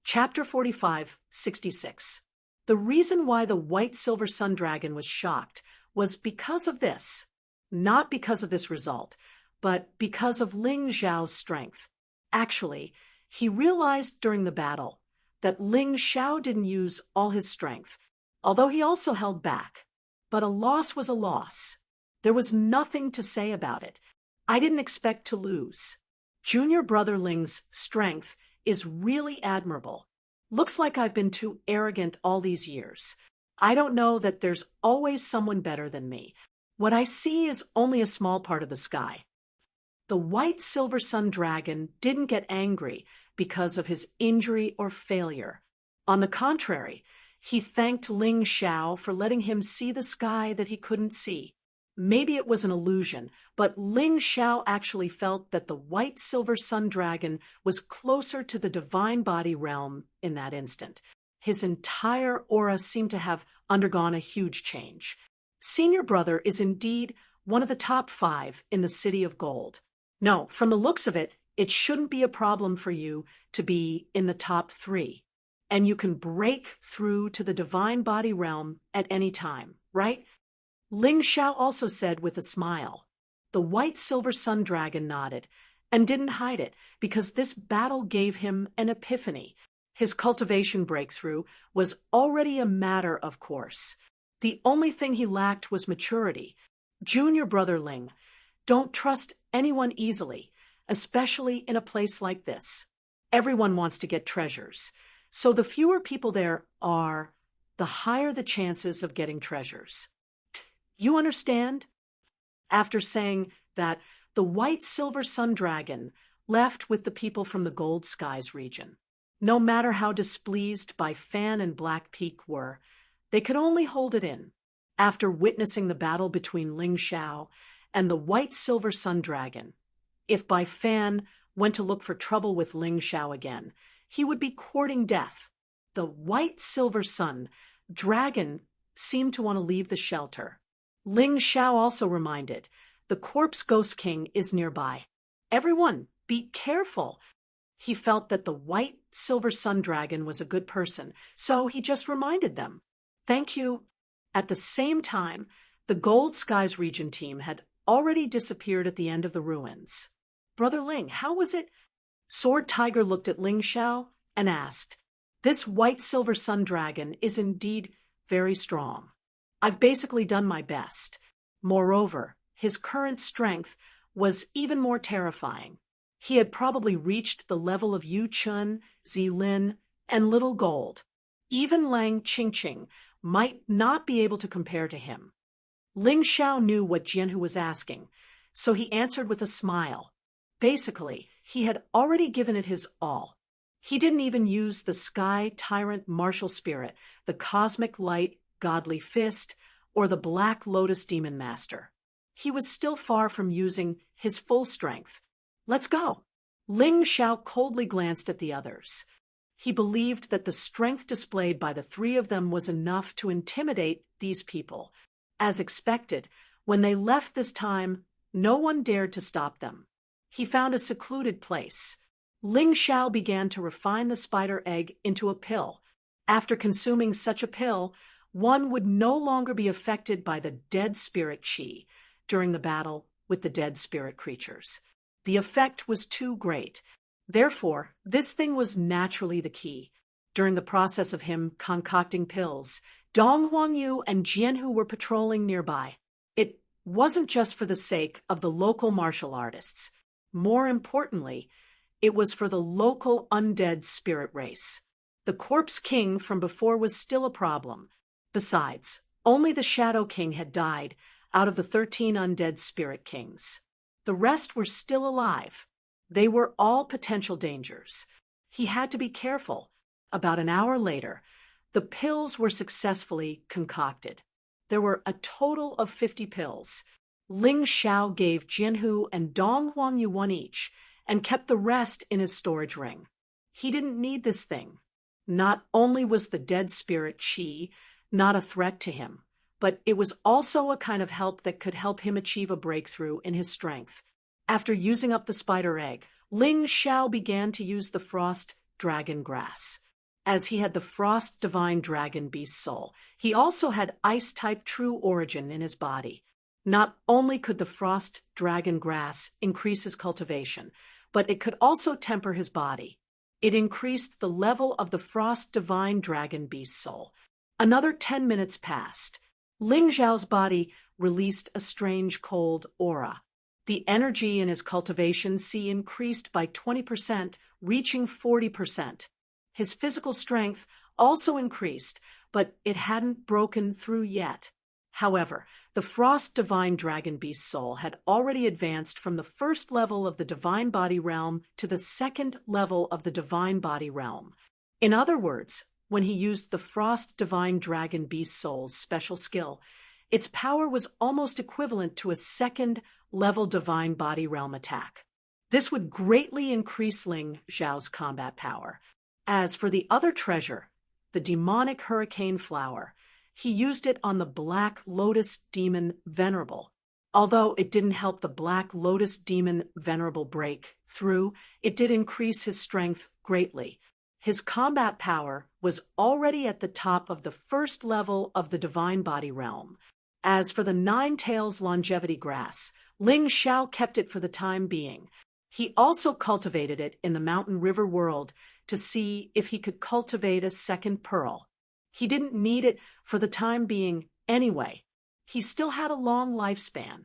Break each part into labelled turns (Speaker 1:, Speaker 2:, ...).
Speaker 1: Chapter 45, 66. The reason why the white silver sun dragon was shocked was because of this. Not because of this result, but because of Ling Xiao's strength. Actually, he realized during the battle that Ling Xiao didn't use all his strength, although he also held back. But a loss was a loss. There was nothing to say about it. I didn't expect to lose. Junior brother Ling's strength is really admirable. Looks like I've been too arrogant all these years. I don't know that there's always someone better than me. What I see is only a small part of the sky. The white silver sun dragon didn't get angry because of his injury or failure. On the contrary, he thanked Ling Xiao for letting him see the sky that he couldn't see. Maybe it was an illusion, but Ling Xiao actually felt that the white silver sun dragon was closer to the divine body realm in that instant. His entire aura seemed to have undergone a huge change. Senior brother is indeed one of the top 5 in the City of Gold. No, from the looks of it, it shouldn't be a problem for you to be in the top 3. And you can break through to the divine body realm at any time, right? Ling Xiao also said with a smile. The white silver sun dragon nodded and didn't hide it because this battle gave him an epiphany. His cultivation breakthrough was already a matter of course. The only thing he lacked was maturity. Junior brother Ling, don't trust anyone easily, especially in a place like this. Everyone wants to get treasures, so the fewer people there are, the higher the chances of getting treasures. You understand? After saying that, the white silver sun dragon left with the people from the Gold Skies region. No matter how displeased by Fan and Black Peak were, they could only hold it in. After witnessing the battle between Ling Xiao and the white silver sun dragon, if Bai Fan went to look for trouble with Ling Xiao again, he would be courting death. The white silver sun dragon seemed to want to leave the shelter. Ling Xiao also reminded, the corpse ghost king is nearby. Everyone, be careful. He felt that the white silver sun dragon was a good person, so he just reminded them. Thank you. At the same time, the Gold Skies region team had already disappeared at the end of the ruins. Brother Ling, how was it? Sword Tiger looked at Ling Xiao and asked, this white silver sun dragon is indeed very strong. I've basically done my best. Moreover, his current strength was even more terrifying. He had probably reached the level of Yu Chun, Zilin, and Little Gold. Even Lang Qingqing might not be able to compare to him. Ling Xiao knew what Jianhu was asking, so he answered with a smile. Basically, he had already given it his all. He didn't even use the Sky Tyrant Martial Spirit, the Cosmic Light Godly Fist, or the Black Lotus Demon Master. He was still far from using his full strength. Let's go. Ling Xiao coldly glanced at the others. He believed that the strength displayed by the 3 of them was enough to intimidate these people. As expected, when they left this time, no one dared to stop them. He found a secluded place. Ling Xiao began to refine the spider egg into a pill. After consuming such a pill, one would no longer be affected by the dead spirit qi during the battle with the dead spirit creatures. The effect was too great. Therefore, this thing was naturally the key. During the process of him concocting pills, Dong Huangyu and Jianhu were patrolling nearby. It wasn't just for the sake of the local martial artists. More importantly, it was for the local undead spirit race. The Corpse King from before was still a problem. Besides, only the Shadow King had died out of the 13 undead spirit kings. The rest were still alive. They were all potential dangers. He had to be careful. About an hour later, the pills were successfully concocted. There were a total of 50 pills. Ling Xiao gave Jianhu and Dong Huangyu one each and kept the rest in his storage ring. He didn't need this thing. Not only was the dead spirit qi not a threat to him, but it was also a kind of help that could help him achieve a breakthrough in his strength. After using up the spider egg, Ling Xiao began to use the frost dragon grass. as he had the Frost Divine Dragon Beast Soul. He also had Ice-type True Origin in his body. Not only could the Frost Dragon Grass increase his cultivation, but it could also temper his body. It increased the level of the Frost Divine Dragon Beast Soul. Another 10 minutes passed. Ling Zhao's body released a strange cold aura. The energy in his cultivation sea increased by 20%, reaching 40%. His physical strength also increased, but it hadn't broken through yet. However, the Frost Divine Dragon Beast Soul had already advanced from the first level of the Divine Body Realm to the second level of the Divine Body Realm. In other words, when he used the Frost Divine Dragon Beast Soul's special skill, its power was almost equivalent to a second-level Divine Body Realm attack. This would greatly increase Ling Zhao's combat power. As for the other treasure, the demonic hurricane flower, he used it on the Black Lotus Demon Venerable. Although it didn't help the Black Lotus Demon Venerable break through, it did increase his strength greatly. His combat power was already at the top of the first level of the Divine Body Realm. As for the Nine Tails Longevity Grass, Ling Zhao kept it for the time being. He also cultivated it in the Mountain River world to see if he could cultivate a second pearl. He didn't need it for the time being anyway. He still had a long lifespan.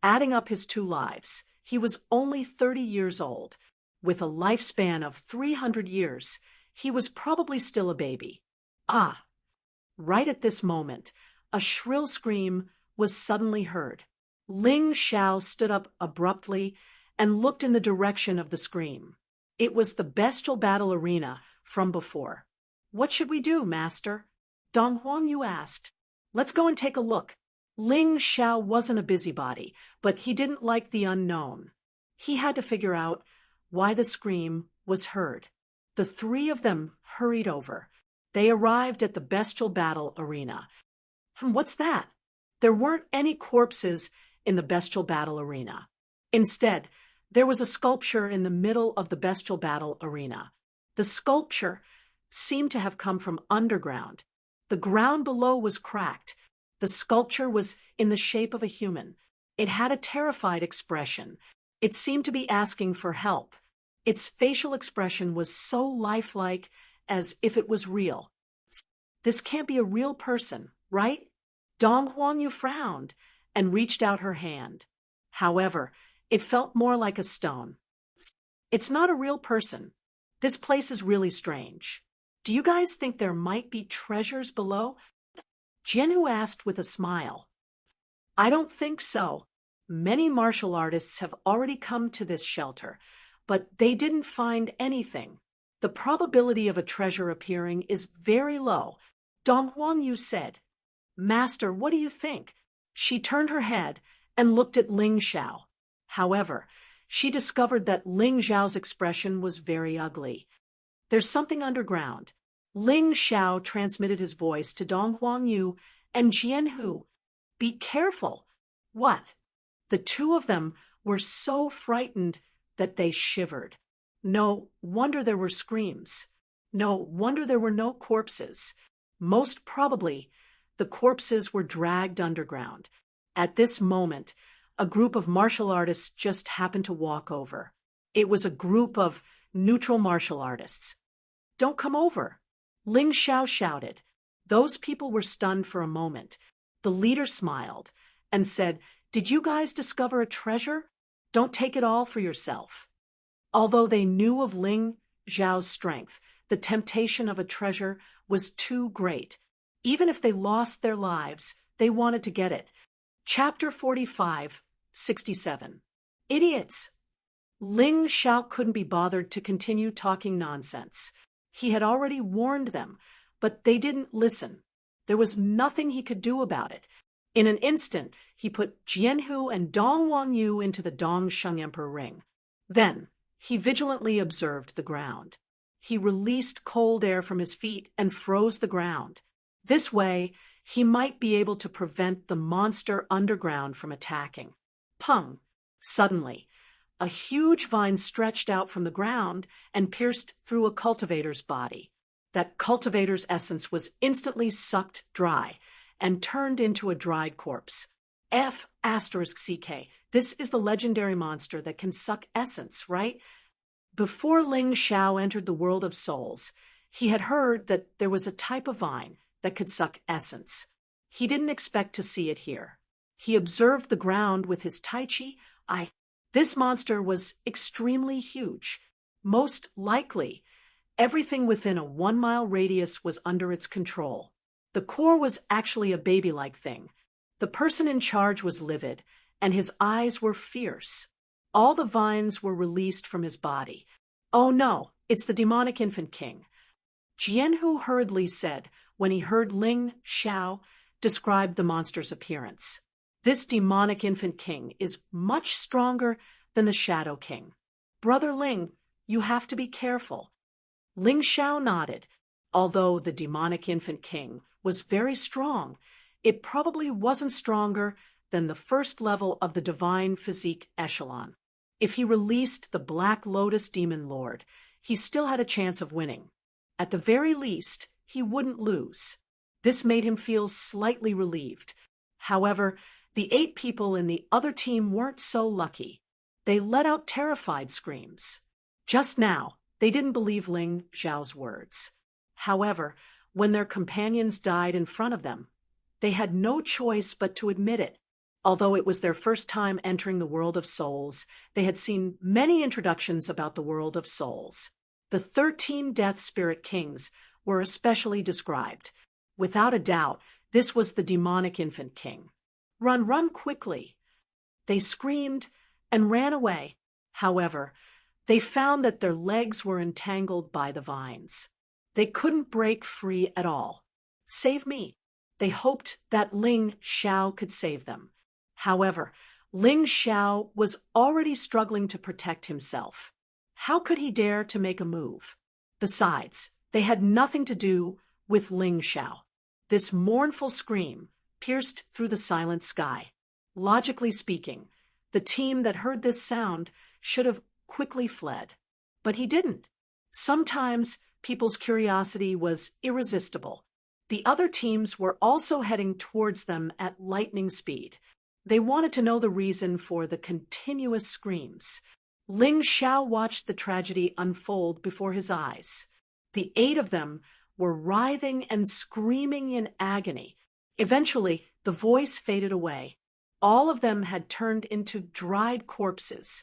Speaker 1: Adding up his 2 lives, he was only 30 years old. With a lifespan of 300 years, he was probably still a baby. Ah! Right at this moment, a shrill scream was suddenly heard. Ling Zhao stood up abruptly and looked in the direction of the scream. It was the bestial battle arena from before. "What should we do, master?" Dong Huangyu asked. "Let's go and take a look." Ling Zhao wasn't a busybody, but he didn't like the unknown. He had to figure out why the scream was heard. The 3 of them hurried over. They arrived at the bestial battle arena. What's that? There weren't any corpses in the bestial battle arena. Instead, there was a sculpture in the middle of the bestial battle arena. The sculpture seemed to have come from underground. The ground below was cracked. The sculpture was in the shape of a human. It had a terrified expression. It seemed to be asking for help. Its facial expression was so lifelike, as if it was real. "This can't be a real person, right?" Dong Huangyu frowned and reached out her hand. However, it felt more like a stone. "It's not a real person. This place is really strange. Do you guys think there might be treasures below?" Jianhu asked with a smile. "I don't think so. Many martial artists have already come to this shelter, but they didn't find anything. The probability of a treasure appearing is very low," Dong Huangyu said. "Master, what do you think?" She turned her head and looked at Ling Zhao. However, she discovered that Ling Zhao's expression was very ugly. "There's something underground." Ling Zhao transmitted his voice to Dong Huangyu and Jianhu. "Be careful." "What?" The 2 of them were so frightened that they shivered. No wonder there were screams. No wonder there were no corpses. Most probably, the corpses were dragged underground. At this moment, a group of martial artists just happened to walk over. It was a group of neutral martial artists. "Don't come over," Ling Zhao shouted. Those people were stunned for a moment. The leader smiled and said, "Did you guys discover a treasure? Don't take it all for yourself." Although they knew of Ling Zhao's strength, the temptation of a treasure was too great. Even if they lost their lives, they wanted to get it. Chapter 45:67. Idiots! Ling Zhao couldn't be bothered to continue talking nonsense. He had already warned them, but they didn't listen. There was nothing he could do about it. In an instant, he put Jianhu and Dong Huangyu into the Dongsheng Emperor ring. Then, he vigilantly observed the ground. He released cold air from his feet and froze the ground. This way, he might be able to prevent the monster underground from attacking. Pung! Suddenly, a huge vine stretched out from the ground and pierced through a cultivator's body. that cultivator's essence was instantly sucked dry and turned into a dried corpse. F***CK. This is the legendary monster that can suck essence, right? Before Ling Xiao entered the world of souls, he had heard that there was a type of vine that could suck essence. He didn't expect to see it here. He observed the ground with his tai chi eye. This monster was extremely huge. Most likely, everything within a 1-mile radius was under its control. The core was actually a baby-like thing. The person in charge was livid, and his eyes were fierce. All the vines were released from his body. "Oh no, it's the demonic infant king," Jianhu hurriedly said when he heard Ling Xiao describe the monster's appearance. "This demonic infant king is much stronger than the Shadow King. Brother Ling, you have to be careful." Ling Xiao nodded. Although the demonic infant king was very strong, it probably wasn't stronger than the first level of the divine physique echelon. If he released the Black Lotus Demon Lord, he still had a chance of winning. At the very least, he wouldn't lose. This made him feel slightly relieved. However, the 8 people in the other team weren't so lucky. They let out terrified screams. Just now, they didn't believe Ling Xiao's words. However, when their companions died in front of them, they had no choice but to admit it. Although it was their first time entering the world of souls, they had seen many introductions about the world of souls. The 13 Death Spirit Kings were especially described. Without a doubt, this was the demonic infant king. "Run, run quickly!" They screamed and ran away. However, they found that their legs were entangled by the vines. They couldn't break free at all. "Save me!" They hoped that Ling Xiao could save them. However, Ling Xiao was already struggling to protect himself. How could he dare to make a move? Besides, they had nothing to do with Ling Xiao. This mournful scream pierced through the silent sky. Logically speaking, the team that heard this sound should have quickly fled. But he didn't. Sometimes people's curiosity was irresistible. The other teams were also heading towards them at lightning speed. They wanted to know the reason for the continuous screams. Ling Xiao watched the tragedy unfold before his eyes. The 8 of them were writhing and screaming in agony. Eventually, the voice faded away. All of them had turned into dried corpses.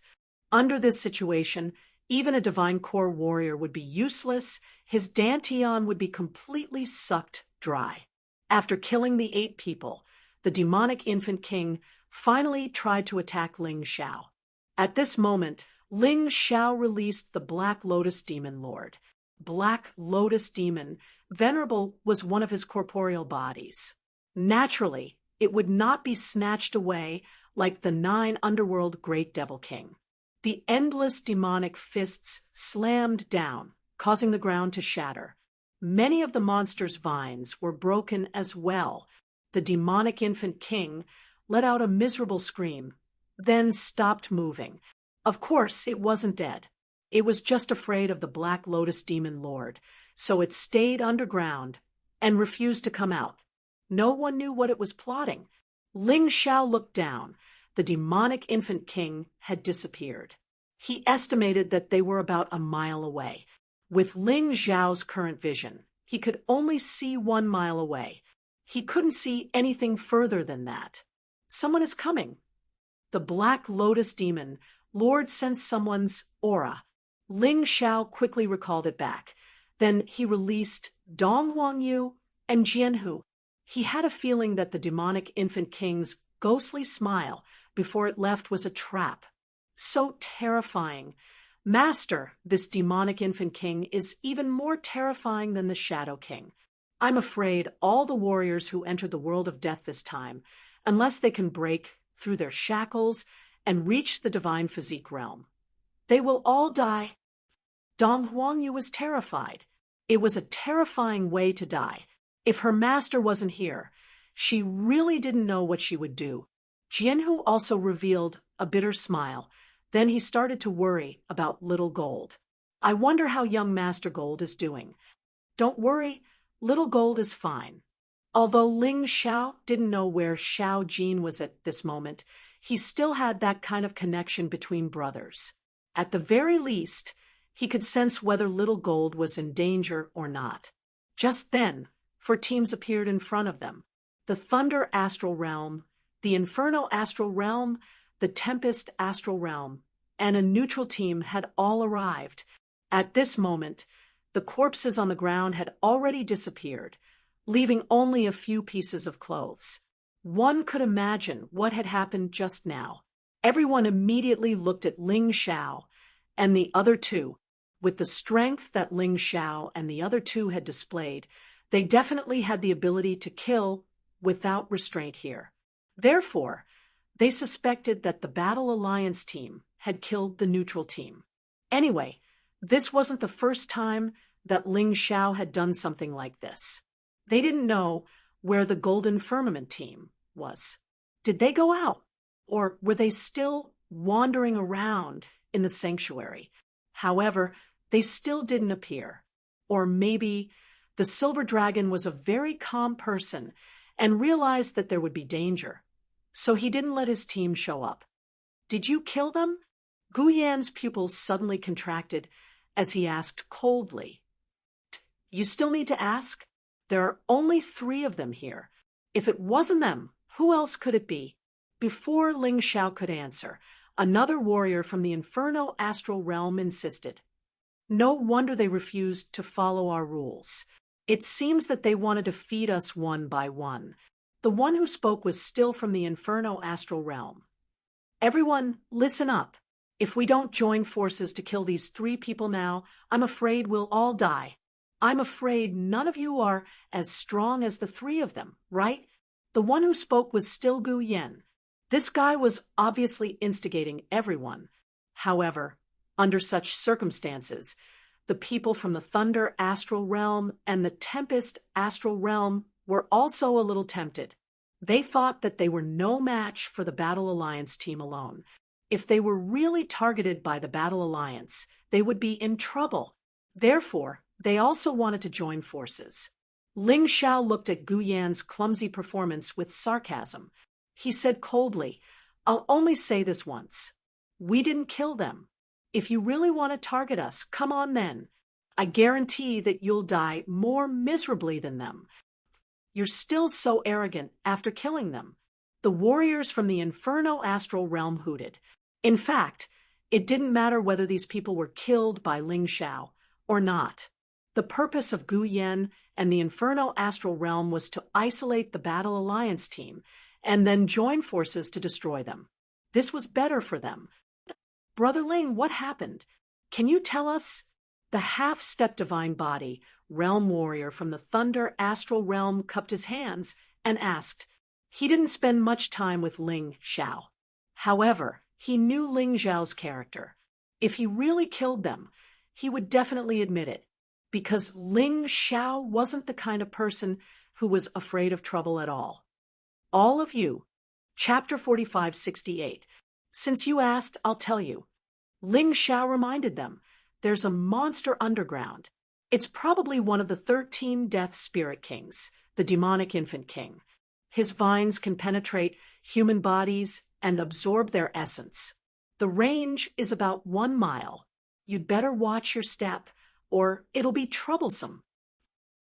Speaker 1: Under this situation, even a divine core warrior would be useless. His dantian would be completely sucked dry. After killing the 8 people, the demonic infant king finally tried to attack Ling Xiao. At this moment, Ling Xiao released the Black Lotus Demon Lord. Black Lotus Demon, venerable was one of his corporeal bodies. Naturally, it would not be snatched away like the 9 underworld Great Devil King. The endless demonic fists slammed down, causing the ground to shatter. Many of the monster's vines were broken as well. The demonic infant king let out a miserable scream, then stopped moving. Of course, it wasn't dead. It was just afraid of the Black Lotus Demon Lord, so it stayed underground and refused to come out. No one knew what it was plotting. Ling Xiao looked down. The demonic infant king had disappeared. He estimated that they were about a mile away. With Ling Xiao's current vision, he could only see 1 mile away. He couldn't see anything further than that. Someone is coming. The Black Lotus Demon Lord sensed someone's aura. Ling Xiao quickly recalled it back. Then he released Dong Huangyu and Jianhu. He had a feeling that the demonic infant king's ghostly smile before it left was a trap. So terrifying. Master, this demonic infant king is even more terrifying than the Shadow King. I'm afraid all the warriors who entered the world of death this time, unless they can break through their shackles and reach the divine physique realm, they will all die. Dong Huangyu was terrified. It was a terrifying way to die. If her master wasn't here, she really didn't know what she would do. Jianhu also revealed a bitter smile. Then he started to worry about Little Gold. I wonder how young Master Gold is doing. Don't worry, little gold is fine. Although Ling Xiao didn't know where Xiao Jin was at this moment, he still had that kind of connection between brothers. At the very least, he could sense whether little gold was in danger or not. Just then, 4 teams appeared in front of them. The Thunder Astral Realm, the Inferno Astral Realm, the Tempest Astral Realm, and a neutral team had all arrived. At this moment, the corpses on the ground had already disappeared, leaving only a few pieces of clothes. One could imagine what had happened just now. Everyone immediately looked at Ling Xiao and the other 2. With the strength that Ling Xiao and the other 2 had displayed, they definitely had the ability to kill without restraint here. Therefore, they suspected that the Battle Alliance team had killed the neutral team. Anyway, this wasn't the first time that Ling Xiao had done something like this. They didn't know where the Golden Firmament team was. Did they go out? Or were they still wandering around in the sanctuary? However, they still didn't appear. Or maybe the Silver Dragon was a very calm person and realized that there would be danger, so he didn't let his team show up. Did you kill them? Gu Yan's pupils suddenly contracted as he asked coldly. You still need to ask? There are only 3 of them here. If it wasn't them, who else could it be? Before Ling Xiao could answer, another warrior from the Inferno Astral Realm insisted. No wonder they refused to follow our rules. It seems that they wanted to feed us one by one. The one who spoke was still from the Inferno Astral Realm. Everyone, listen up. If we don't join forces to kill these 3 people now, I'm afraid we'll all die. I'm afraid none of you are as strong as the 3 of them, right? The one who spoke was still Gu Yan. This guy was obviously instigating everyone. However, under such circumstances, the people from the Thunder Astral Realm and the Tempest Astral Realm were also a little tempted. They thought that they were no match for the Battle Alliance team alone. If they were really targeted by the Battle Alliance, they would be in trouble. Therefore, they also wanted to join forces. Ling Xiao looked at Gu Yan's clumsy performance with sarcasm. He said coldly, I'll only say this once. We didn't kill them. If you really want to target us, come on then. I guarantee that you'll die more miserably than them. You're still so arrogant after killing them. The warriors from the Inferno Astral Realm hooted. In fact, it didn't matter whether these people were killed by Ling Xiao or not. The purpose of Gu Yan and the Inferno Astral Realm was to isolate the Battle Alliance team and then join forces to destroy them. This was better for them. Brother Ling, what happened? Can you tell us? The half-step divine body, realm warrior from the Thunder Astral Realm, cupped his hands and asked. He didn't spend much time with Ling Xiao. However, he knew Ling Xiao's character. If he really killed them, he would definitely admit it, because Ling Xiao wasn't the kind of person who was afraid of trouble at all. All of you. Chapter 4568. Since you asked, I'll tell you. Ling Xiao reminded them, there's a monster underground. It's probably one of the 13 Death Spirit Kings, the demonic infant king. His vines can penetrate human bodies and absorb their essence. The range is about 1 mile. You'd better watch your step, or it'll be troublesome.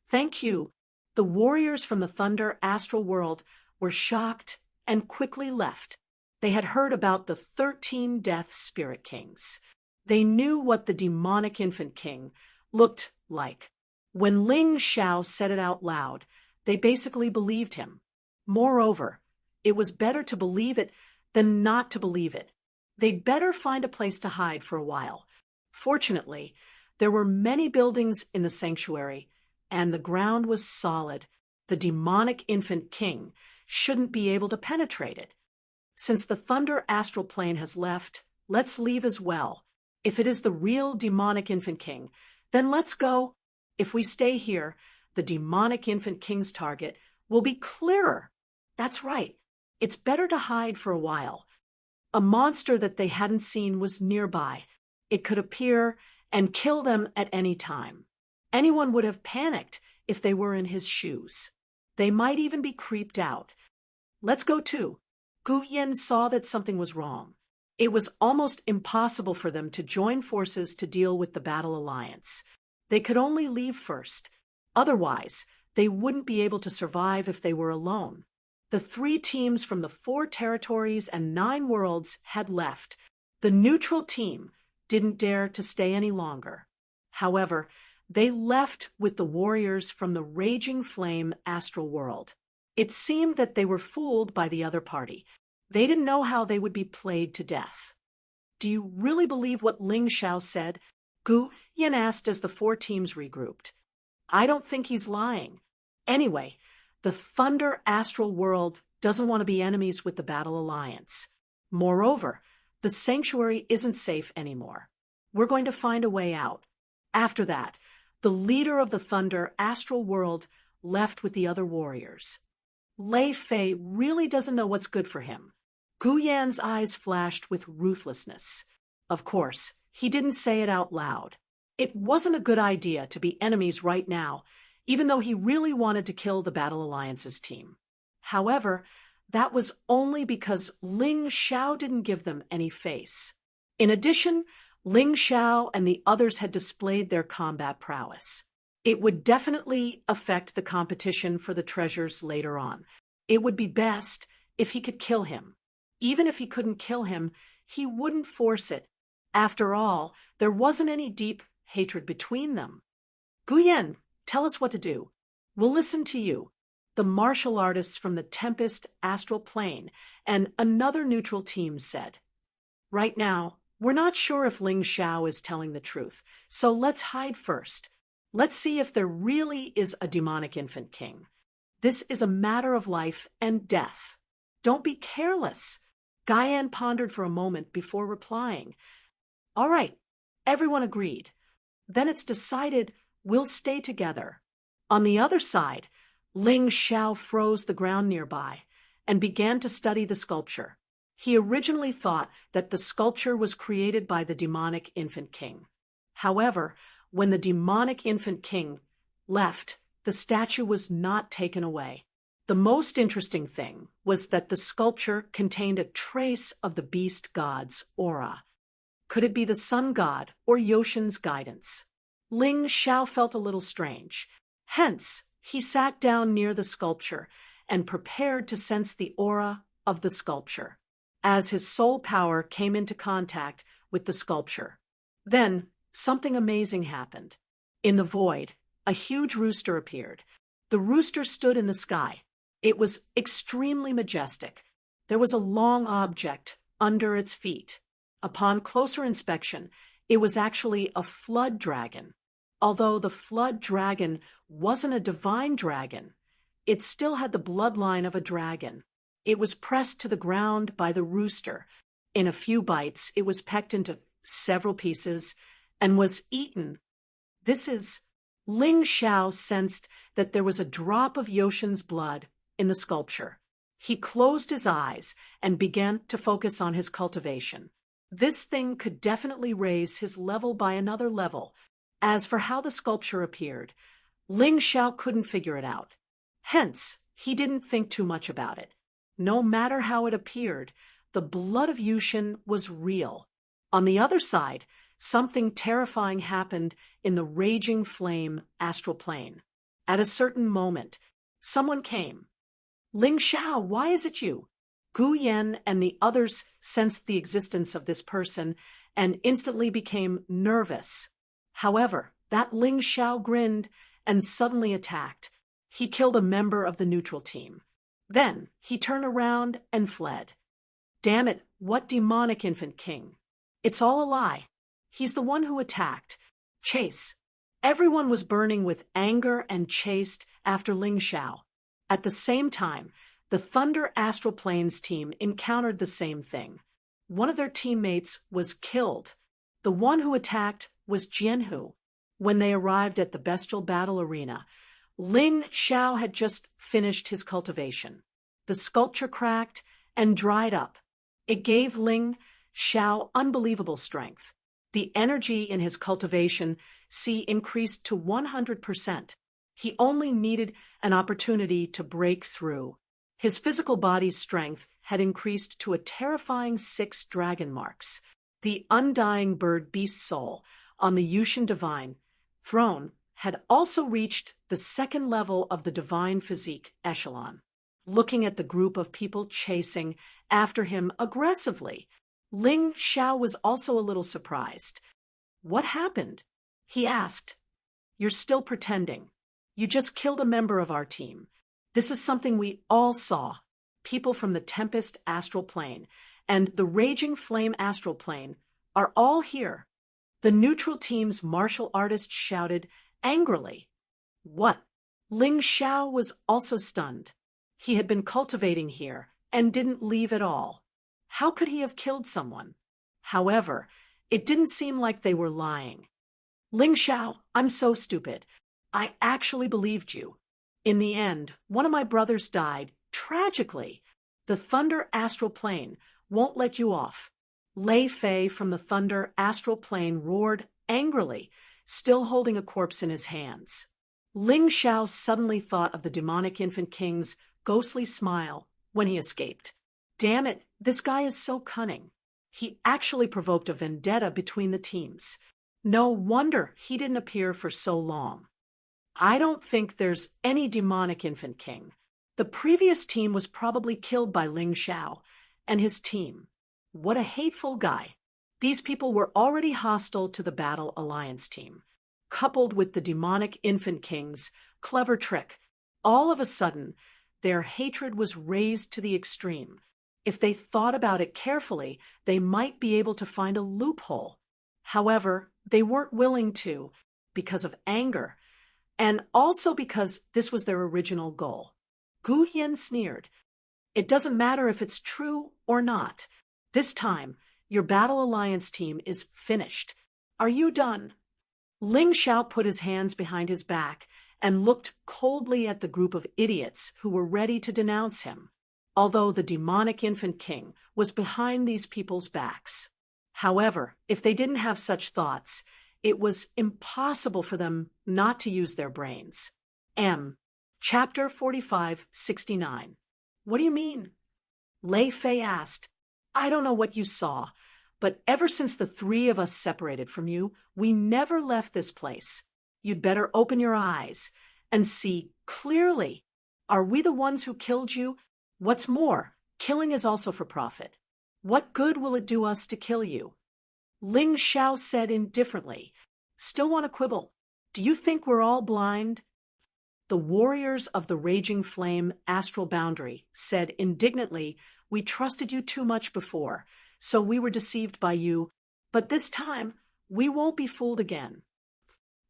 Speaker 1: Thank you. The warriors from the Thunder Astral World were shocked and quickly left. They had heard about the 13 Death Spirit Kings. They knew what the demonic infant king looked like. When Ling Xiao said it out loud, they basically believed him. Moreover, it was better to believe it than not to believe it. They'd better find a place to hide for a while. Fortunately, there were many buildings in the sanctuary, and the ground was solid. The demonic infant king shouldn't be able to penetrate it. Since the Thunder Astral Plane has left, let's leave as well. If it is the real demonic infant king, then let's go. If we stay here, the demonic infant king's target will be clearer. That's right. It's better to hide for a while. A monster that they hadn't seen was nearby. It could appear and kill them at any time. Anyone would have panicked if they were in his shoes. They might even be creeped out. Let's go too. Gu Yen saw that something was wrong. It was almost impossible for them to join forces to deal with the Battle Alliance. They could only leave first. Otherwise, they wouldn't be able to survive if they were alone. The 3 teams from the 4 territories and 9 worlds had left. The neutral team didn't dare to stay any longer. However, they left with the warriors from the Raging Flame astral world. It seemed that they were fooled by the other party. They didn't know how they would be played to death. Do you really believe what Ling Xiao said? Gu Yan asked as the 4 teams regrouped. I don't think he's lying. Anyway, the Thunder astral world doesn't want to be enemies with the Battle Alliance. Moreover, the sanctuary isn't safe anymore. We're going to find a way out. After that, the leader of the Thunder astral world left with the other warriors. Lei Fei really doesn't know what's good for him. Gu Yan's eyes flashed with ruthlessness. Of course, he didn't say it out loud. It wasn't a good idea to be enemies right now, even though he really wanted to kill the Battle Alliance's team. However, that was only because Ling Xiao didn't give them any face. In addition, Ling Xiao and the others had displayed their combat prowess. It would definitely affect the competition for the treasures later on. It would be best if he could kill him. Even if he couldn't kill him, he wouldn't force it. After all, there wasn't any deep hatred between them. Gu Yan, tell us what to do. We'll listen to you. The martial artists from the Tempest astral plane and another neutral team said. Right now, we're not sure if Ling Xiao is telling the truth, so let's hide first. Let's see if there really is a demonic infant king. This is a matter of life and death. Don't be careless. Guyan pondered for a moment before replying. All right, everyone agreed. Then it's decided we'll stay together. On the other side, Ling Xiao froze the ground nearby and began to study the sculpture. He originally thought that the sculpture was created by the demonic infant king. However, when the demonic infant king left, the statue was not taken away. The most interesting thing was that the sculpture contained a trace of the beast god's aura. Could it be the sun god or Yoshin's guidance? Ling Xiao felt a little strange. Hence, he sat down near the sculpture and prepared to sense the aura of the sculpture as his soul power came into contact with the sculpture. Then, something amazing happened. In the void, a huge rooster appeared. The rooster stood in the sky. It was extremely majestic. There was a long object under its feet. Upon closer inspection, it was actually a flood dragon. Although the flood dragon wasn't a divine dragon, it still had the bloodline of a dragon. It was pressed to the ground by the rooster. In a few bites, it was pecked into several pieces and was eaten. Ling Xiao sensed that there was a drop of Yoshin's blood in the sculpture. He closed his eyes and began to focus on his cultivation. This thing could definitely raise his level by another level. As for how the sculpture appeared, Ling Xiao couldn't figure it out. Hence, he didn't think too much about it. No matter how it appeared, the blood of Yushin was real. On the other side, something terrifying happened in the Raging Flame astral plane. At a certain moment, someone came. Ling Xiao, why is it you? Gu Yan and the others sensed the existence of this person and instantly became nervous. However, that Ling Xiao grinned and suddenly attacked. He killed a member of the neutral team. Then he turned around and fled. Damn it, what demonic infant king? It's all a lie. He's the one who attacked. Chase. Everyone was burning with anger and chased after Ling Xiao. At the same time, the Thunder Astral Planes team encountered the same thing. One of their teammates was killed. The one who attacked was Jianhu. When they arrived at the bestial battle arena, Ling Xiao had just finished his cultivation. The sculpture cracked and dried up. It gave Ling Xiao unbelievable strength. The energy in his cultivation increased to 100%. He only needed an opportunity to break through. His physical body's strength had increased to a terrifying 6 dragon marks. The undying bird beast soul on the Yushin divine throne had also reached the second level of the divine physique echelon. Looking at the group of people chasing after him aggressively, Ling Xiao was also a little surprised. "What happened?" he asked. "You're still pretending. You just killed a member of our team. This is something we all saw. People from the Tempest astral plane and the Raging Flame astral plane are all here." The neutral team's martial artist shouted angrily. "What?" Ling Xiao was also stunned. He had been cultivating here and didn't leave at all. How could he have killed someone? However, it didn't seem like they were lying. "Ling Xiao, I'm so stupid. I actually believed you. In the end, one of my brothers died, tragically. The Thunder Astral Plane won't let you off." Lei Fei from the Thunder Astral Plane roared angrily, still holding a corpse in his hands. Ling Xiao suddenly thought of the demonic infant king's ghostly smile when he escaped. Damn it, this guy is so cunning. He actually provoked a vendetta between the teams. No wonder he didn't appear for so long. I don't think there's any demonic infant king. The previous team was probably killed by Ling Xiao and his team. What a hateful guy. These people were already hostile to the Battle Alliance team. Coupled with the demonic infant king's clever trick, all of a sudden, their hatred was raised to the extreme. If they thought about it carefully, they might be able to find a loophole. However, they weren't willing to, because of anger, and also because this was their original goal. Gu Yin sneered. "It doesn't matter if it's true or not. This time, your Battle Alliance team is finished. Are you done?" Ling Xiao put his hands behind his back and looked coldly at the group of idiots who were ready to denounce him, although the demonic infant king was behind these people's backs. However, if they didn't have such thoughts, it was impossible for them not to use their brains. Chapter 45-69. "What do you mean?" Lei Fei asked. "I don't know what you saw, but ever since the 3 of us separated from you, we never left this place. You'd better open your eyes and see clearly. Are we the ones who killed you? What's more, killing is also for profit. What good will it do us to kill you?" Ling Xiao said indifferently. "Still want to quibble? Do you think we're all blind?" The warriors of the Raging Flame astral boundary said indignantly, "We trusted you too much before, so we were deceived by you, but this time we won't be fooled again."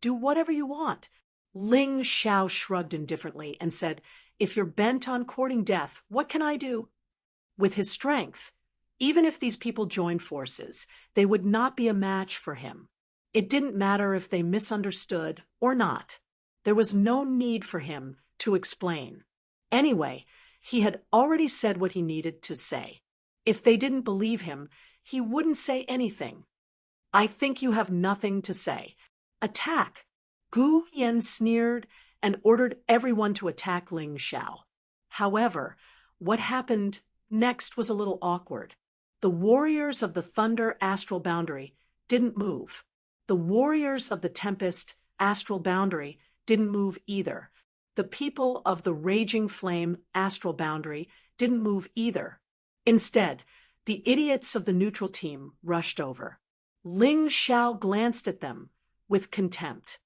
Speaker 1: "Do whatever you want." Ling Xiao shrugged indifferently and said, "If you're bent on courting death, what can I do?" With his strength, even if these people joined forces, they would not be a match for him. It didn't matter if they misunderstood or not. There was no need for him to explain. Anyway, he had already said what he needed to say. If they didn't believe him, he wouldn't say anything. "I think you have nothing to say. Attack!" Gu Yin sneered and ordered everyone to attack Ling Xiao. However, what happened next was a little awkward. The warriors of the Thunder Astral Boundary didn't move. The warriors of the Tempest Astral Boundary didn't move either. The people of the Raging Flame Astral Boundary didn't move either. Instead, the idiots of the neutral team rushed over. Ling Xiao glanced at them with contempt.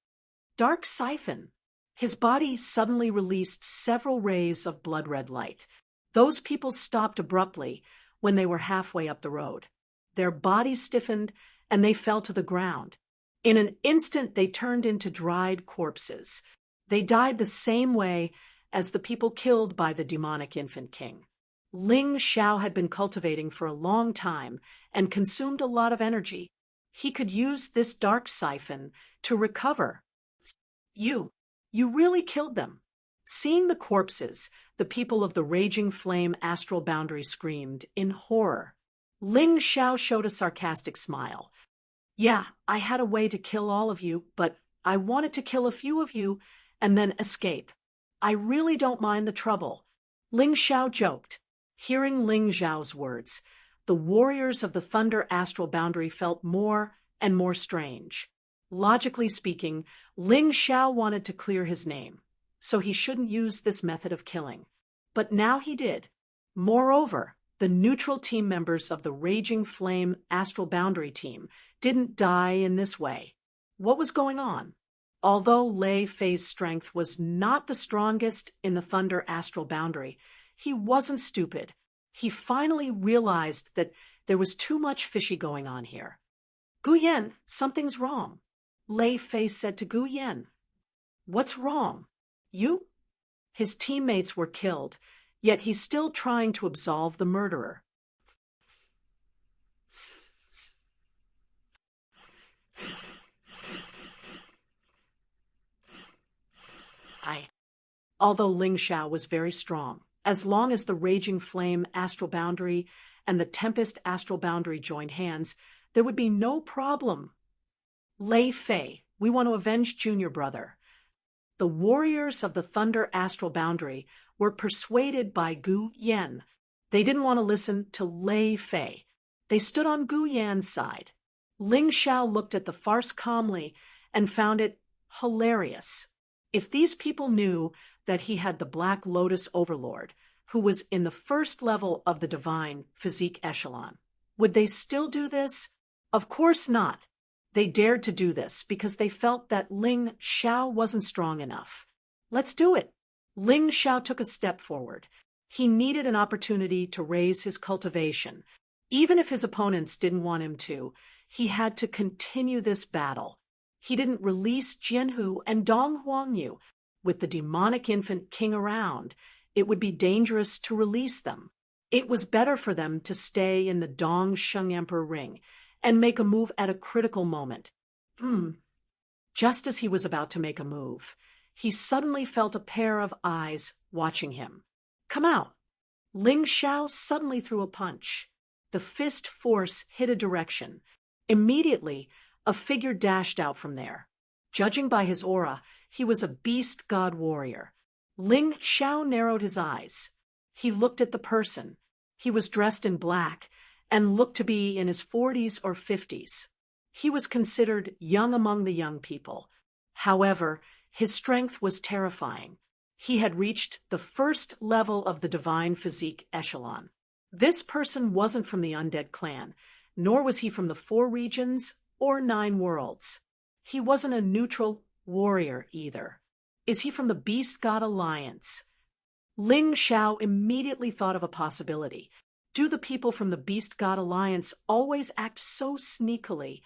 Speaker 1: Dark siphon. His body suddenly released several rays of blood-red light. Those people stopped abruptly when they were halfway up the road. Their bodies stiffened and they fell to the ground. In an instant, they turned into dried corpses. They died the same way as the people killed by the demonic infant king. Ling Xiao had been cultivating for a long time and consumed a lot of energy. He could use this dark siphon to recover. You really killed them." Seeing the corpses, the people of the Raging Flame Astral Boundary screamed in horror. Ling Xiao showed a sarcastic smile. Yeah, I had a way to kill all of you, but I wanted to kill a few of you and then escape. I really don't mind the trouble. Ling Xiao joked. Hearing Ling Xiao's words, the warriors of the Thunder Astral Boundary felt more and more strange. Logically speaking, Ling Xiao wanted to clear his name, so he shouldn't use this method of killing. But now he did. Moreover, the neutral team members of the Raging Flame Astral Boundary team didn't die in this way. What was going on? Although Lei Fei's strength was not the strongest in the Thunder Astral Boundary, he wasn't stupid. He finally realized that there was too much fishy going on here. Gu Yan, something's wrong. Lei Fei said to Gu Yan. What's wrong? You? His teammates were killed, yet he's still trying to absolve the murderer. Although Ling Xiao was very strong, as long as the Raging Flame Astral Boundary and the Tempest Astral Boundary joined hands, there would be no problem. Lei Fei, we want to avenge Junior Brother. The warriors of the Thunder Astral Boundary were persuaded by Gu Yan. They didn't want to listen to Lei Fei. They stood on Gu Yan's side. Ling Xiao looked at the farce calmly and found it hilarious. If these people knew that he had the Black Lotus Overlord, who was in the first level of the divine physique echelon, would they still do this? Of course not. They dared to do this because they felt that Ling Xiao wasn't strong enough. Let's do it. Ling Xiao took a step forward. He needed an opportunity to raise his cultivation. Even if his opponents didn't want him to, he had to continue this battle. He didn't release Jianhu and Dong Huangyu. With the demonic infant king around, it would be dangerous to release them. It was better for them to stay in the Dong Sheng Emperor ring and make a move at a critical moment. Just as he was about to make a move, he suddenly felt a pair of eyes watching him. Come out! Ling Xiao suddenly threw a punch. The fist force hit a direction. Immediately, a figure dashed out from there. Judging by his aura, he was a beast god warrior. Ling Xiao narrowed his eyes. He looked at the person. He was dressed in black and looked to be in his 40s or 50s. He was considered young among the young people. However, his strength was terrifying. He had reached the first level of the divine physique echelon. This person wasn't from the undead clan, nor was he from the 4 regions or 9 worlds. He wasn't a neutral warrior either. Is he from the Beast God Alliance? Ling Xiao immediately thought of a possibility. Do the people from the Beast God Alliance always act so sneakily?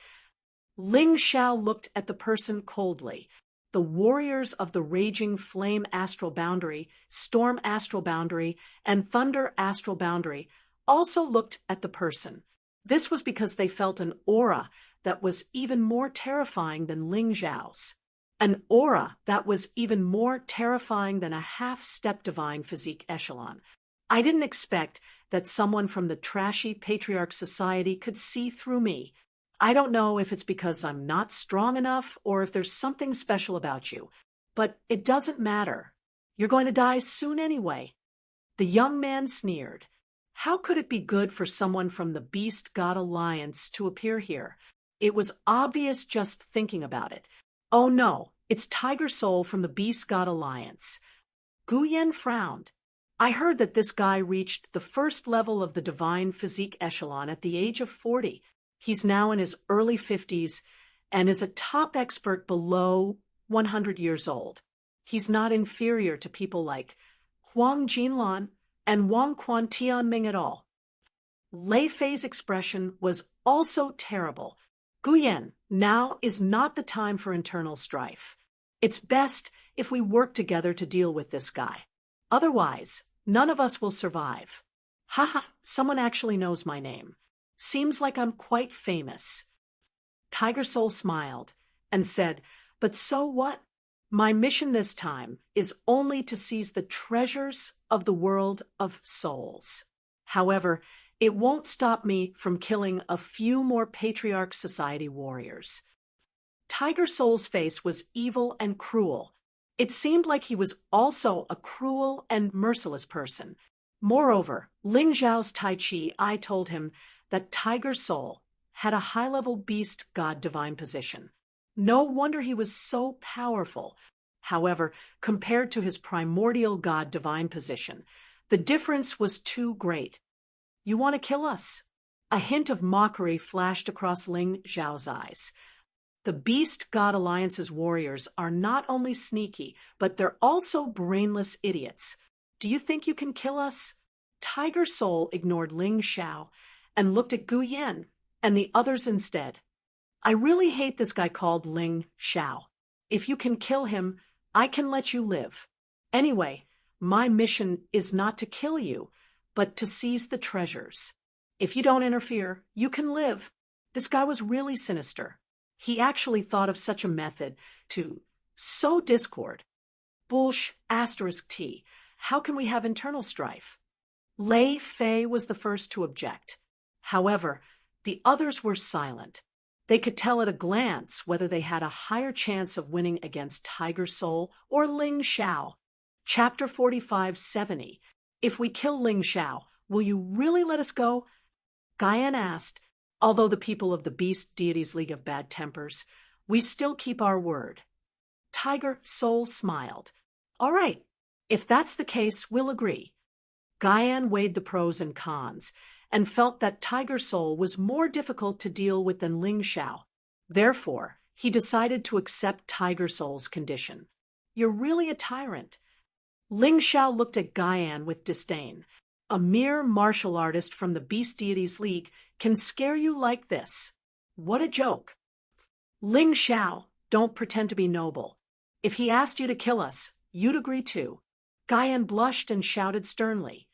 Speaker 1: Ling Xiao looked at the person coldly. The warriors of the Raging Flame Astral Boundary, Storm Astral Boundary, and Thunder Astral Boundary also looked at the person. This was because they felt an aura that was even more terrifying than Ling Xiao's. An aura that was even more terrifying than a half-step divine physique echelon. I didn't expect that someone from the trashy patriarch society could see through me. I don't know if it's because I'm not strong enough or if there's something special about you, but it doesn't matter. You're going to die soon anyway. The young man sneered. How could it be good for someone from the Beast God Alliance to appear here? It was obvious just thinking about it. Oh no, it's Tiger Soul from the Beast God Alliance. Gu Yan frowned. I heard that this guy reached the first level of the divine physique echelon at the age of 40. He's now in his early 50s and is a top expert below 100 years old. He's not inferior to people like Huang Jinlan and Wang Quan Tianming at all. Lei Fei's expression was also terrible. Gu Yan, now is not the time for internal strife. It's best if we work together to deal with this guy. Otherwise, none of us will survive. Haha, someone actually knows my name. Seems like I'm quite famous. Tiger Soul smiled and said, but so what? My mission this time is only to seize the treasures of the world of souls. However, It won't stop me from killing a few more Patriarch Society warriors. Tiger Soul's face was evil and cruel. It seemed like he was also a cruel and merciless person. Moreover, Ling Zhao's Tai Chi I told him that Tiger Soul had a high-level beast god divine position. No wonder he was so powerful. However, compared to his primordial god divine position, the difference was too great. You want to kill us? A hint of mockery flashed across Ling Zhao's eyes. The Beast God Alliance's warriors are not only sneaky, but they're also brainless idiots. Do you think you can kill us? Tiger Soul ignored Ling Zhao and looked at Gu Yan and the others instead. I really hate this guy called Ling Zhao. If you can kill him, I can let you live. Anyway, my mission is not to kill you, but to seize the treasures. If you don't interfere, you can live. This guy was really sinister. He actually thought of such a method to sow discord. Bullsh *T. How can we have internal strife? Lei Fei was the first to object. However, the others were silent. They could tell at a glance whether they had a higher chance of winning against Tiger Soul or Ling Zhao. Chapter 45-70. If we kill Ling Zhao, will you really let us go? Guyan asked. Although the people of the Beast Deities League of Bad Tempers, we still keep our word. Tiger Soul smiled. All right, if that's the case, we'll agree. Guyan weighed the pros and cons and felt that Tiger Soul was more difficult to deal with than Ling Zhao. Therefore, he decided to accept Tiger Soul's condition. You're really a tyrant. Ling Zhao looked at Guyan with disdain. A mere martial artist from the Beast Deities League can scare you like this. What a joke. Ling Zhao, don't pretend to be noble. If he asked you to kill us, you'd agree too. Guyan blushed and shouted sternly.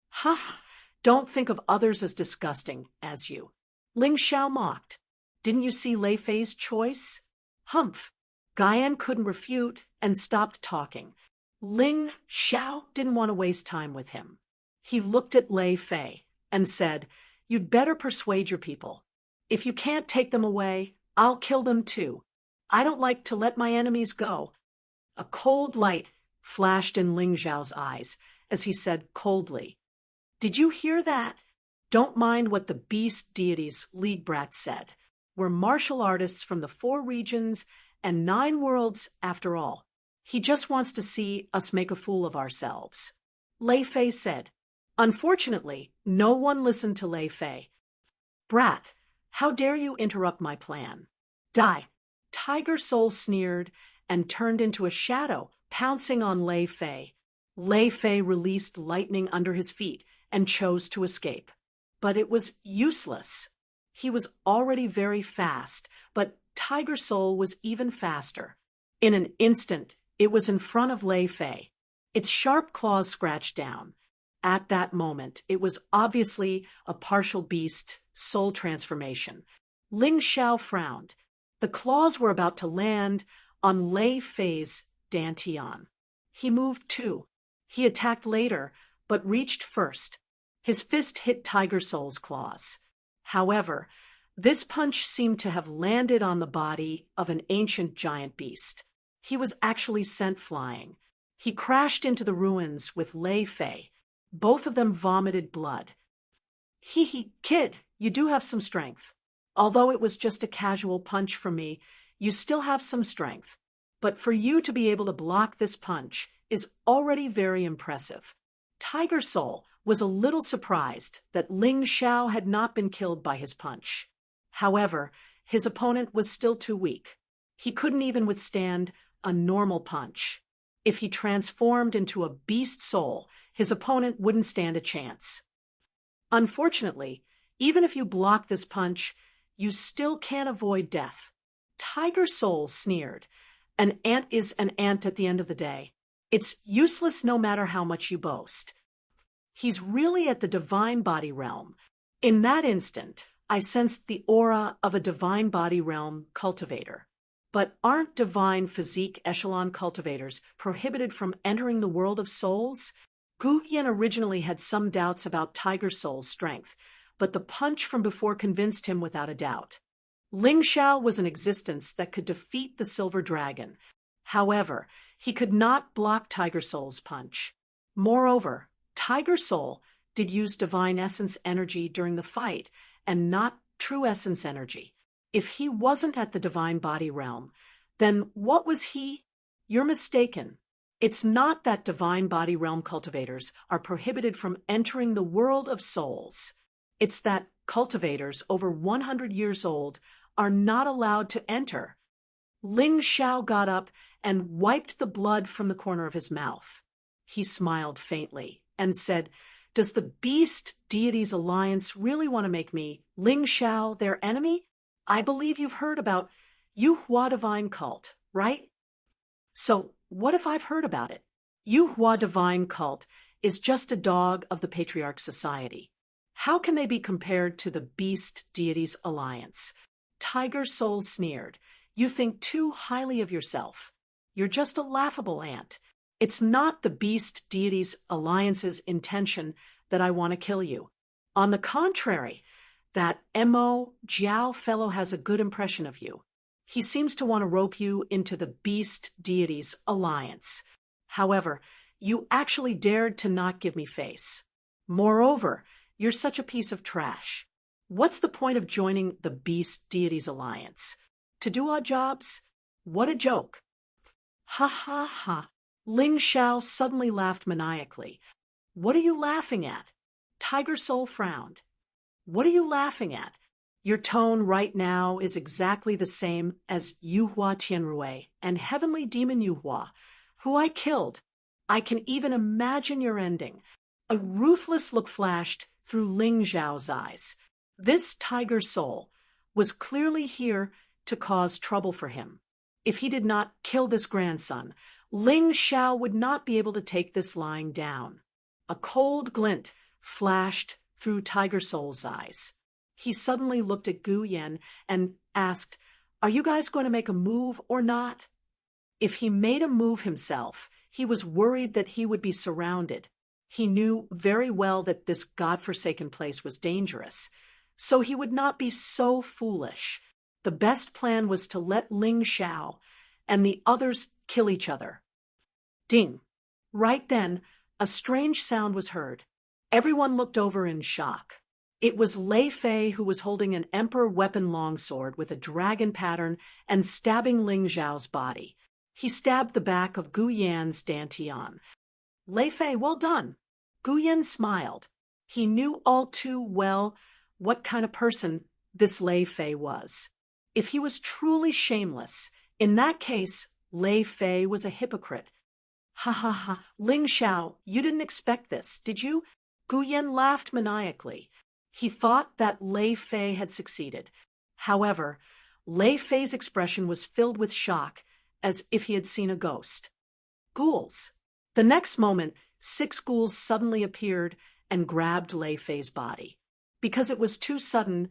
Speaker 1: Ha! Don't think of others as disgusting as you. Ling Zhao mocked. Didn't you see Lei Fei's choice? Humph. Guyan couldn't refute and stopped talking. Ling Zhao didn't want to waste time with him. He looked at Lei Fei and said, You'd better persuade your people. If you can't take them away, I'll kill them too. I don't like to let my enemies go. A cold light flashed in Ling Zhao's eyes as he said coldly, Did you hear that? Don't mind what the Beast Deities League brats said. We're martial artists from the 4 regions and 9 worlds after all. He just wants to see us make a fool of ourselves. Lei Fei said. Unfortunately, no one listened to Lei Fei. Brat, how dare you interrupt my plan? Die. Tiger Soul sneered and turned into a shadow, pouncing on Lei Fei. Lei Fei released lightning under his feet and chose to escape. But it was useless. He was already very fast, but Tiger Soul was even faster. In an instant, it was in front of Lei Fei. Its sharp claws scratched down. At that moment, it was obviously a partial beast soul transformation. Ling Zhao frowned. The claws were about to land on Lei Fei's dantian. He moved too. He attacked later, but reached first. His fist hit Tiger Soul's claws. However, this punch seemed to have landed on the body of an ancient giant beast. He was actually sent flying. He crashed into the ruins with Lei Fei. Both of them vomited blood. Hee, kid, you do have some strength. Although it was just a casual punch from me, you still have some strength. But for you to be able to block this punch is already very impressive. Tiger Soul was a little surprised that Ling Zhao had not been killed by his punch. However, his opponent was still too weak. He couldn't even withstand a normal punch. If he transformed into a beast soul, his opponent wouldn't stand a chance. Unfortunately, even if you block this punch, you still can't avoid death. Tiger Soul sneered. An ant is an ant at the end of the day. It's useless no matter how much you boast. He's really at the divine body realm. In that instant, I sensed the aura of a divine body realm cultivator. But aren't divine physique echelon cultivators prohibited from entering the world of souls? Gu Yan originally had some doubts about Tiger Soul's strength, but the punch from before convinced him without a doubt. Ling Xiao was an existence that could defeat the silver dragon. However, he could not block Tiger Soul's punch. Moreover, Tiger Soul did use divine essence energy during the fight, and not true essence energy. If he wasn't at the divine body realm, then what was he? You're mistaken. It's not that divine body realm cultivators are prohibited from entering the world of souls. It's that cultivators over 100 years old are not allowed to enter. Ling Xiao got up and wiped the blood from the corner of his mouth. He smiled faintly and said, "Does the Beast Deities Alliance really want to make me, Ling Xiao, their enemy? I believe you've heard about Yuhua Divine Cult, right?" "So, what if I've heard about it?" Yuhua Divine Cult is just a dog of the Patriarch Society. How can they be compared to the Beast Deities Alliance? Tiger Soul sneered. "You think too highly of yourself. You're just a laughable ant. It's not the Beast Deities Alliance's intention that I want to kill you. On the contrary, that Mo Jiao fellow has a good impression of you. He seems to want to rope you into the Beast Deities Alliance. However, you actually dared to not give me face. Moreover, you're such a piece of trash. What's the point of joining the Beast Deities Alliance? To do odd jobs? What a joke." "Ha ha ha." Ling Xiao suddenly laughed maniacally. "What are you laughing at?" Tiger Soul frowned. "What are you laughing at? Your tone right now is exactly the same as Yuhua Tianrui and Heavenly Demon Yuhua, who I killed. I can even imagine your ending." A ruthless look flashed through Ling Xiao's eyes. This Tiger Soul was clearly here to cause trouble for him. If he did not kill this grandson, Ling Xiao would not be able to take this lying down. A cold glint flashed through Tiger Soul's eyes. He suddenly looked at Gu Yan and asked, "Are you guys going to make a move or not?" If he made a move himself, he was worried that he would be surrounded. He knew very well that this godforsaken place was dangerous, so he would not be so foolish. The best plan was to let Ling Xiao and the others kill each other. Ding! Right then, a strange sound was heard. Everyone looked over in shock. It was Lei Fei who was holding an emperor weapon longsword with a dragon pattern and stabbing Ling Xiao's body. He stabbed the back of Gu Yan's dantian. "Lei Fei, well done." Gu Yan smiled. He knew all too well what kind of person this Lei Fei was. If he was truly shameless, in that case, Lei Fei was a hypocrite. "Ha ha ha, Ling Xiao, you didn't expect this, did you?" Gu Yan laughed maniacally. He thought that Lei Fei had succeeded. However, Lei Fei's expression was filled with shock, as if he had seen a ghost. Ghouls. The next moment, 6 ghouls suddenly appeared and grabbed Lei Fei's body. Because it was too sudden,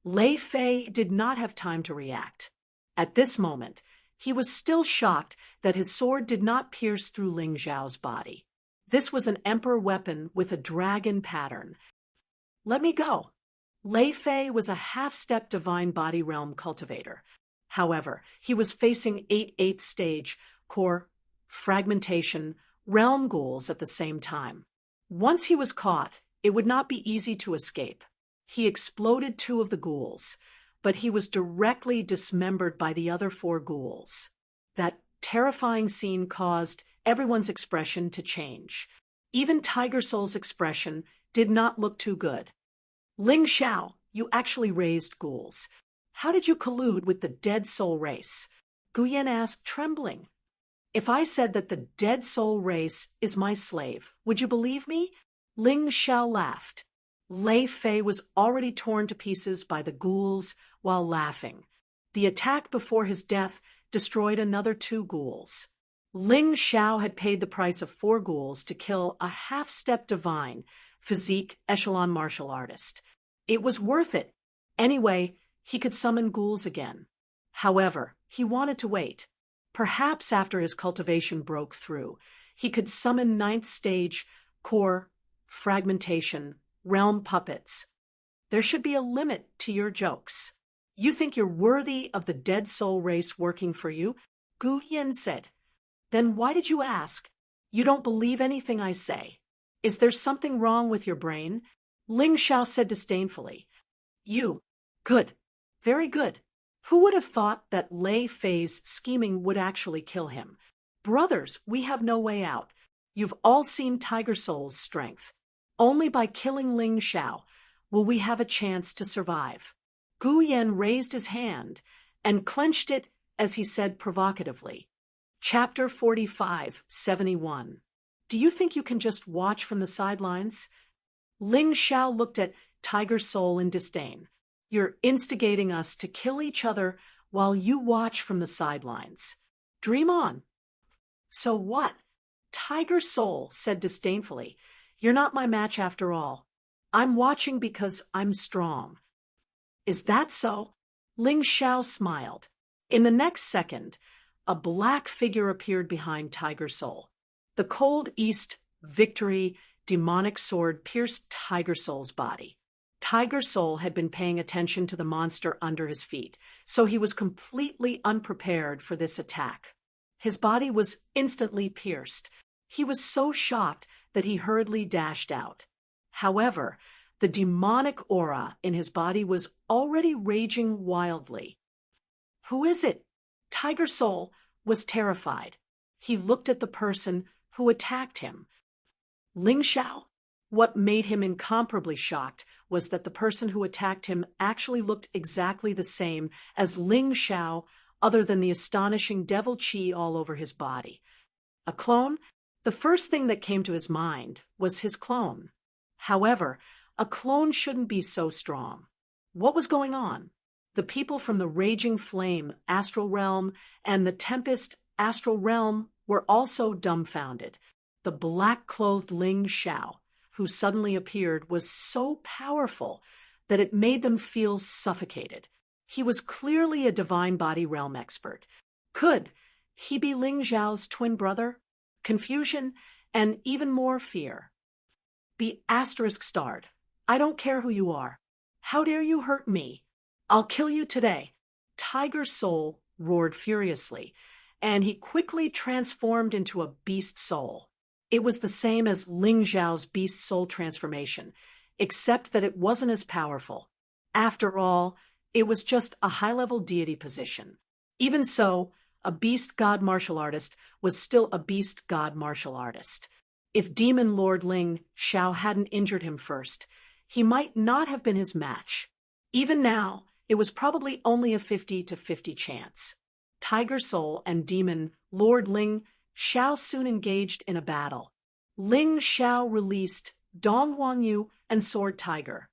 Speaker 1: Lei Fei did not have time to react. At this moment, he was still shocked that his sword did not pierce through Ling Xiao's body. This was an emperor weapon with a dragon pattern. "Let me go." Lei Fei was a half-step divine body realm cultivator. However, he was facing 8th stage core fragmentation realm ghouls at the same time. Once he was caught, it would not be easy to escape. He exploded 2 of the ghouls, but he was directly dismembered by the other 4 ghouls. That terrifying scene caused everyone's expression to change. Even Tiger Soul's expression did not look too good. "Ling Xiao, you actually raised ghouls. How did you collude with the Dead Soul race?" Gu Yan asked, trembling. "If I said that the Dead Soul race is my slave, would you believe me?" Ling Xiao laughed. Lei Fei was already torn to pieces by the ghouls while laughing. The attack before his death destroyed another 2 ghouls. Ling Xiao had paid the price of 4 ghouls to kill a half-step divine, physique echelon martial artist. It was worth it. Anyway, he could summon ghouls again. However, he wanted to wait. Perhaps after his cultivation broke through, he could summon 9th stage core, fragmentation, realm puppets. There should be a limit to your jokes. You think you're worthy of the dead soul race working for you? Gu Yen said. Then why did you ask? You don't believe anything I say. Is there something wrong with your brain? Ling Xiao said disdainfully. You. Good. Very good. Who would have thought that Lei Fei's scheming would actually kill him? Brothers, we have no way out. You've all seen Tiger Soul's strength. Only by killing Ling Xiao will we have a chance to survive. Gu Yen raised his hand and clenched it as he said provocatively. Chapter 45, 71. Do you think you can just watch from the sidelines? Ling Xiao looked at Tiger Soul in disdain. You're instigating us to kill each other while you watch from the sidelines. Dream on. So what? Tiger Soul said disdainfully. You're not my match after all. I'm watching because I'm strong. Is that so? Ling Xiao smiled. In the next second, a black figure appeared behind Tiger Soul. The cold east victory demonic sword pierced Tiger Soul's body. Tiger Soul had been paying attention to the monster under his feet, so he was completely unprepared for this attack. His body was instantly pierced. He was so shocked that he hurriedly dashed out. However, the demonic aura in his body was already raging wildly. Who is it? Tiger Soul was terrified. He looked at the person who attacked him. Ling Xiao? What made him incomparably shocked was that the person who attacked him actually looked exactly the same as Ling Xiao, other than the astonishing devil chi all over his body. A clone? The first thing that came to his mind was his clone. However, a clone shouldn't be so strong. What was going on? The people from the Raging Flame astral realm and the Tempest astral realm were also dumbfounded. The black-clothed Ling Xiao, who suddenly appeared, was so powerful that it made them feel suffocated. He was clearly a divine body realm expert. Could he be Ling Xiao's twin brother? Confusion and even more fear. Be *starred. I don't care who you are. How dare you hurt me? I'll kill you today. Tiger Soul roared furiously, and he quickly transformed into a beast soul. It was the same as Ling Xiao's beast soul transformation, except that it wasn't as powerful. After all, it was just a high-level deity position. Even so, a beast god martial artist was still a beast god martial artist. If Demon Lord Ling Xiao hadn't injured him first, he might not have been his match. Even now, it was probably only a 50-50 chance. Tiger Soul and Demon Lord Ling Xiao soon engaged in a battle. Ling Xiao released Dong Huangyu and Sword Tiger.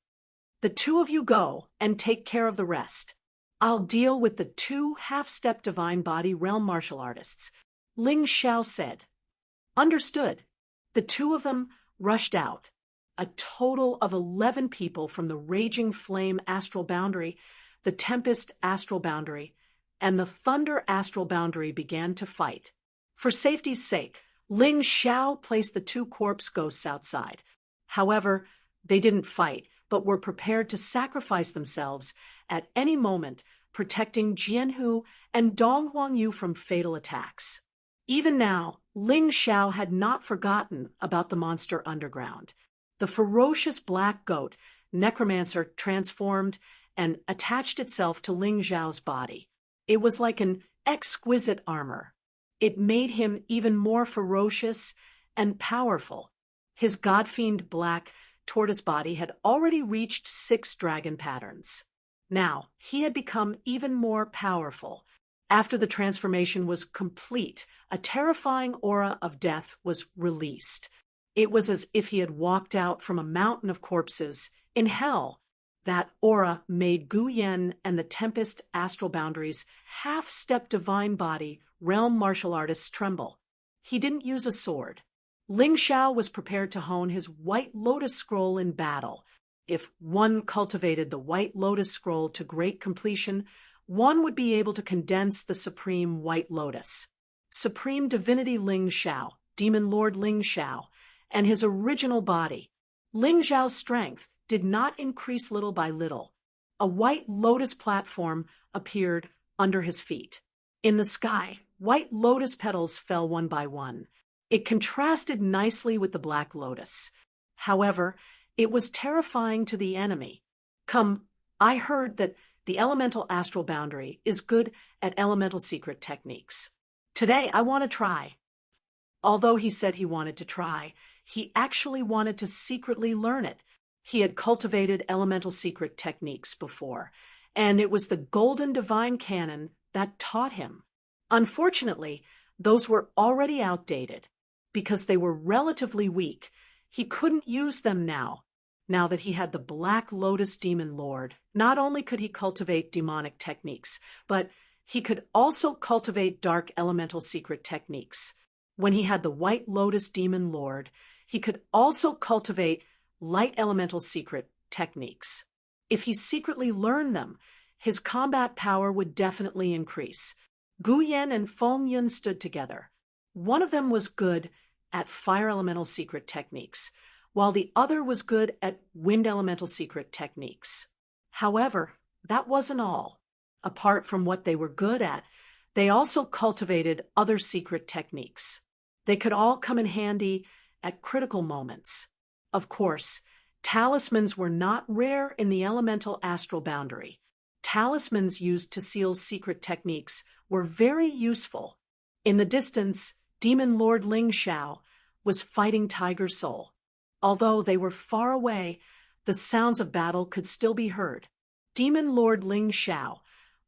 Speaker 1: The two of you go and take care of the rest. I'll deal with the two half-step divine body realm martial artists, Ling Xiao said. Understood. The two of them rushed out. A total of 11 people from the Raging Flame astral boundary, the Tempest astral boundary, and the Thunder astral boundary began to fight. For safety's sake, Ling Xiao placed the two corpse ghosts outside. However, they didn't fight, but were prepared to sacrifice themselves at any moment, protecting Jianhu and Dong Huangyu from fatal attacks. Even now, Ling Xiao had not forgotten about the monster underground. The ferocious black goat, Necromancer, transformed and attached itself to Ling Xiao's body. It was like an exquisite armor. It made him even more ferocious and powerful. His god-fiend black tortoise body had already reached 6 dragon patterns. Now, he had become even more powerful. After the transformation was complete, a terrifying aura of death was released. It was as if he had walked out from a mountain of corpses in hell. That aura made Gu Yen and the Tempest astral boundaries half-step divine body realm martial artists tremble. He didn't use a sword. Ling Xiao was prepared to hone his White Lotus Scroll in battle. If one cultivated the White Lotus Scroll to great completion, one would be able to condense the Supreme White Lotus. Supreme Divinity Ling Xiao, Demon Lord Ling Xiao, and his original body. Ling Xiao's strength did not increase little by little. A white lotus platform appeared under his feet. In the sky, white lotus petals fell one by one. It contrasted nicely with the black lotus. However, it was terrifying to the enemy. Come, I heard that the elemental astral boundary is good at elemental secret techniques. Today, I want to try. Although he said he wanted to try, he actually wanted to secretly learn it. He had cultivated elemental secret techniques before, and it was the golden divine canon that taught him. Unfortunately, those were already outdated. Because they were relatively weak, he couldn't use them now that he had the Black Lotus Demon Lord. Not only could he cultivate demonic techniques, but he could also cultivate dark elemental secret techniques. When he had the White Lotus Demon Lord, he could also cultivate light elemental secret techniques. If he secretly learned them, his combat power would definitely increase. Gu Yan and Feng Yun stood together. One of them was good at fire elemental secret techniques, while the other was good at wind elemental secret techniques. However, that wasn't all. Apart from what they were good at, they also cultivated other secret techniques. They could all come in handy at critical moments. Of course, talismans were not rare in the elemental astral boundary. Talismans used to seal secret techniques were very useful. In the distance, Demon Lord Ling Xiao was fighting Tiger Soul. Although they were far away, the sounds of battle could still be heard. Demon Lord Ling Xiao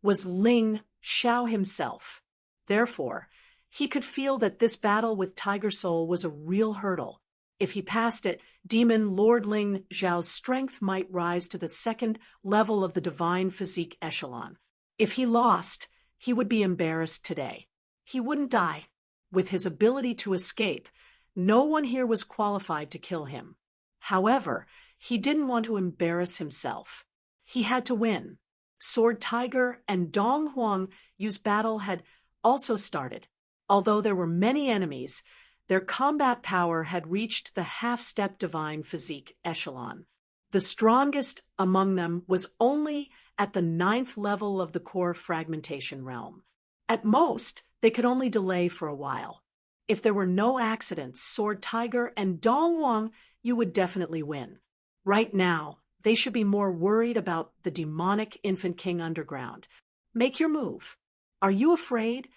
Speaker 1: was Ling Xiao himself. Therefore, he could feel that this battle with Tiger Soul was a real hurdle. If he passed it, Demon Lord Ling Xiao's strength might rise to the second level of the divine physique echelon. If he lost, he would be embarrassed today. He wouldn't die. With his ability to escape, no one here was qualified to kill him. However, he didn't want to embarrass himself. He had to win. Sword Tiger and Dong Huang Yu's battle had also started. Although there were many enemies, their combat power had reached the half-step divine physique echelon. The strongest among them was only at the 9th level of the core fragmentation realm. At most, they could only delay for a while. If there were no accidents, Sword Tiger and Dong Huang Yu would definitely win. Right now, they should be more worried about the demonic infant king underground. Make your move. Are you afraid?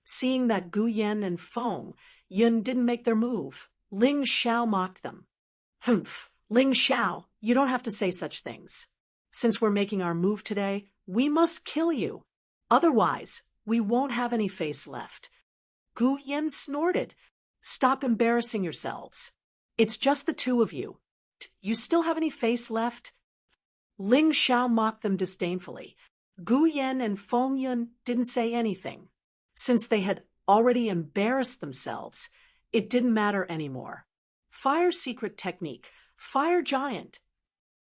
Speaker 1: Seeing that Gu Yan and Feng Yun didn't make their move, Ling Xiao mocked them. Humph, Ling Xiao, you don't have to say such things. Since we're making our move today, we must kill you. Otherwise, we won't have any face left. Gu Yan snorted. Stop embarrassing yourselves. It's just the two of you. You still have any face left? Ling Xiao mocked them disdainfully. Gu Yan and Feng Yun didn't say anything. Since they had already embarrassed themselves, it didn't matter anymore. Fire secret technique. Fire giant.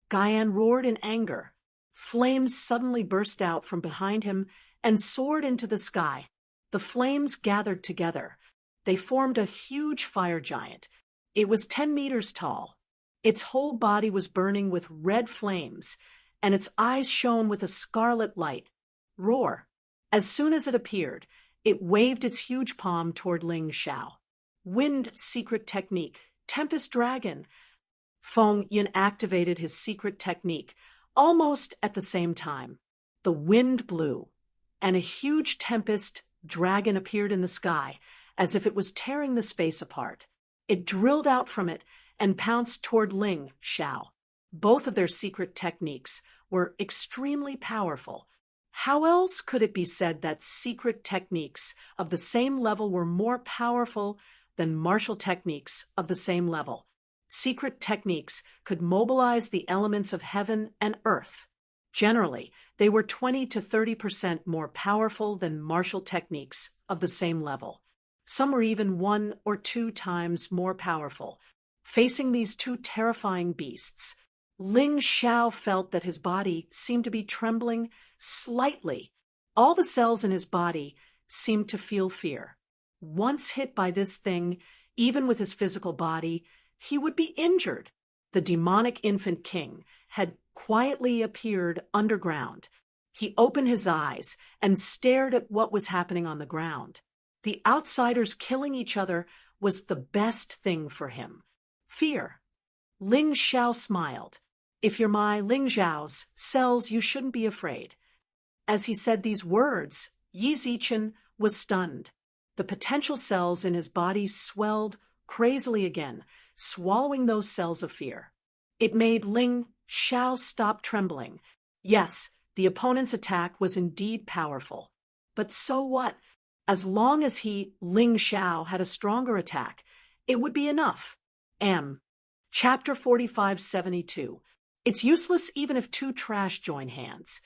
Speaker 1: Guyan roared in anger. Flames suddenly burst out from behind him and soared into the sky. The flames gathered together. They formed a huge fire giant. It was 10 meters tall. Its whole body was burning with red flames, and its eyes shone with a scarlet light. Roar. As soon as it appeared, it waved its huge palm toward Ling Xiao. Wind secret technique. Tempest Dragon. Feng Yun activated his secret technique almost at the same time. The wind blew, and a huge tempest dragon appeared in the sky, as if it was tearing the space apart. It drilled out from it and pounced toward Ling Xiao. Both of their secret techniques were extremely powerful. How else could it be said that secret techniques of the same level were more powerful than martial techniques of the same level? Secret techniques could mobilize the elements of heaven and earth. Generally, they were 20 to 30% more powerful than martial techniques of the same level. Some were even 1 or 2 times more powerful. Facing these two terrifying beasts, Ling Xiao felt that his body seemed to be trembling slightly. All the cells in his body seemed to feel fear. Once hit by this thing, even with his physical body, he would be injured. The demonic infant king had quietly appeared underground. He opened his eyes and stared at what was happening on the ground. The outsiders killing each other was the best thing for him. Fear. Ling Xiao smiled. If you're my Ling Xiao's cells, you shouldn't be afraid. As he said these words, Yi Zichen was stunned. The potential cells in his body swelled crazily again, swallowing those cells of fear. It made Ling Xiao stop trembling. Yes, the opponent's attack was indeed powerful. But so what? As long as he, Ling Xiao, had a stronger attack, it would be enough. Chapter 4572. It's useless even if two trash join hands.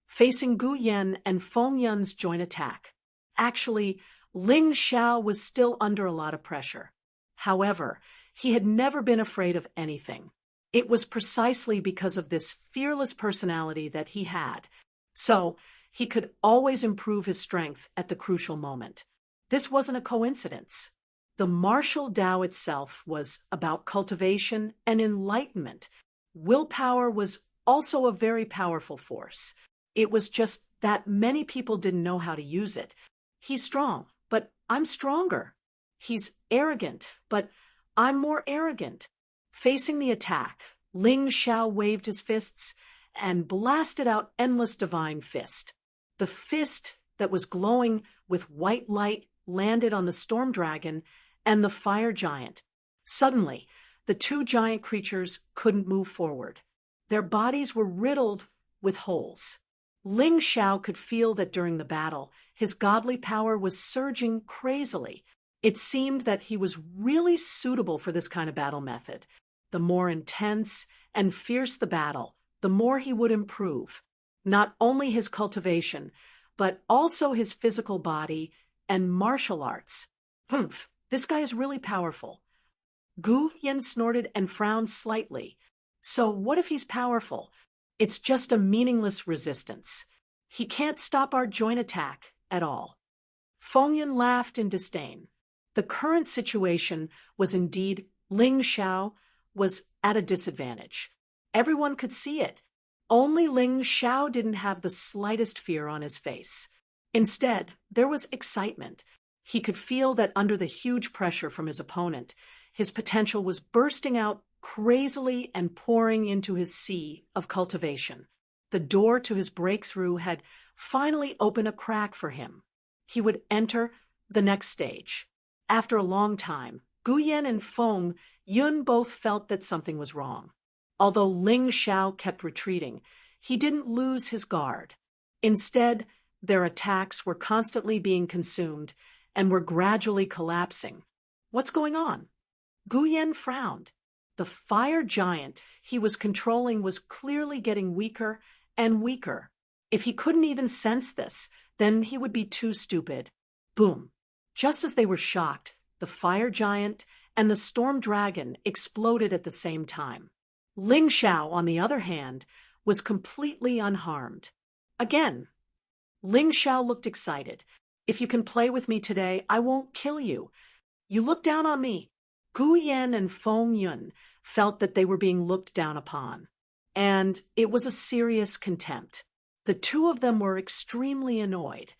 Speaker 1: Facing Gu Yan and Feng Yun's joint attack. Actually, Ling Xiao was still under a lot of pressure. However, he had never been afraid of anything. It was precisely because of this fearless personality that he had. So, he could always improve his strength at the crucial moment. This wasn't a coincidence. The martial Tao itself was about cultivation and enlightenment. Willpower was also a very powerful force. It was just that many people didn't know how to use it. He's strong, but I'm stronger. He's arrogant, but I'm more arrogant. Facing the attack, Ling Xiao waved his fists and blasted out endless divine fist. The fist that was glowing with white light landed on the storm dragon and the fire giant. Suddenly, the two giant creatures couldn't move forward. Their bodies were riddled with holes. Ling Xiao could feel that during the battle, his godly power was surging crazily. It seemed that he was really suitable for this kind of battle method. The more intense and fierce the battle, the more he would improve. Not only his cultivation, but also his physical body and martial arts. Humph, this guy is really powerful. Gu Yan snorted and frowned slightly. So what if he's powerful? It's just a meaningless resistance. He can't stop our joint attack at all. Feng Yun laughed in disdain. The current situation was indeed Ling Xiao was at a disadvantage. Everyone could see it. Only Ling Xiao didn't have the slightest fear on his face. Instead, there was excitement. He could feel that under the huge pressure from his opponent, his potential was bursting out crazily and pouring into his sea of cultivation. The door to his breakthrough had finally opened a crack for him. He would enter the next stage. After a long time, Gu Yan and Feng Yun both felt that something was wrong. Although Ling Xiao kept retreating, he didn't lose his guard. Instead, their attacks were constantly being consumed and were gradually collapsing. What's going on? Gu Yan frowned. The fire giant he was controlling was clearly getting weaker and weaker. If he couldn't even sense this, then he would be too stupid. Boom! Just as they were shocked, the fire giant and the storm dragon exploded at the same time. Ling Xiao, on the other hand, was completely unharmed. Again, Ling Xiao looked excited. If you can play with me today, I won't kill you. You look down on me. Gu Yan and Feng Yun felt that they were being looked down upon. And it was a serious contempt. The two of them were extremely annoyed.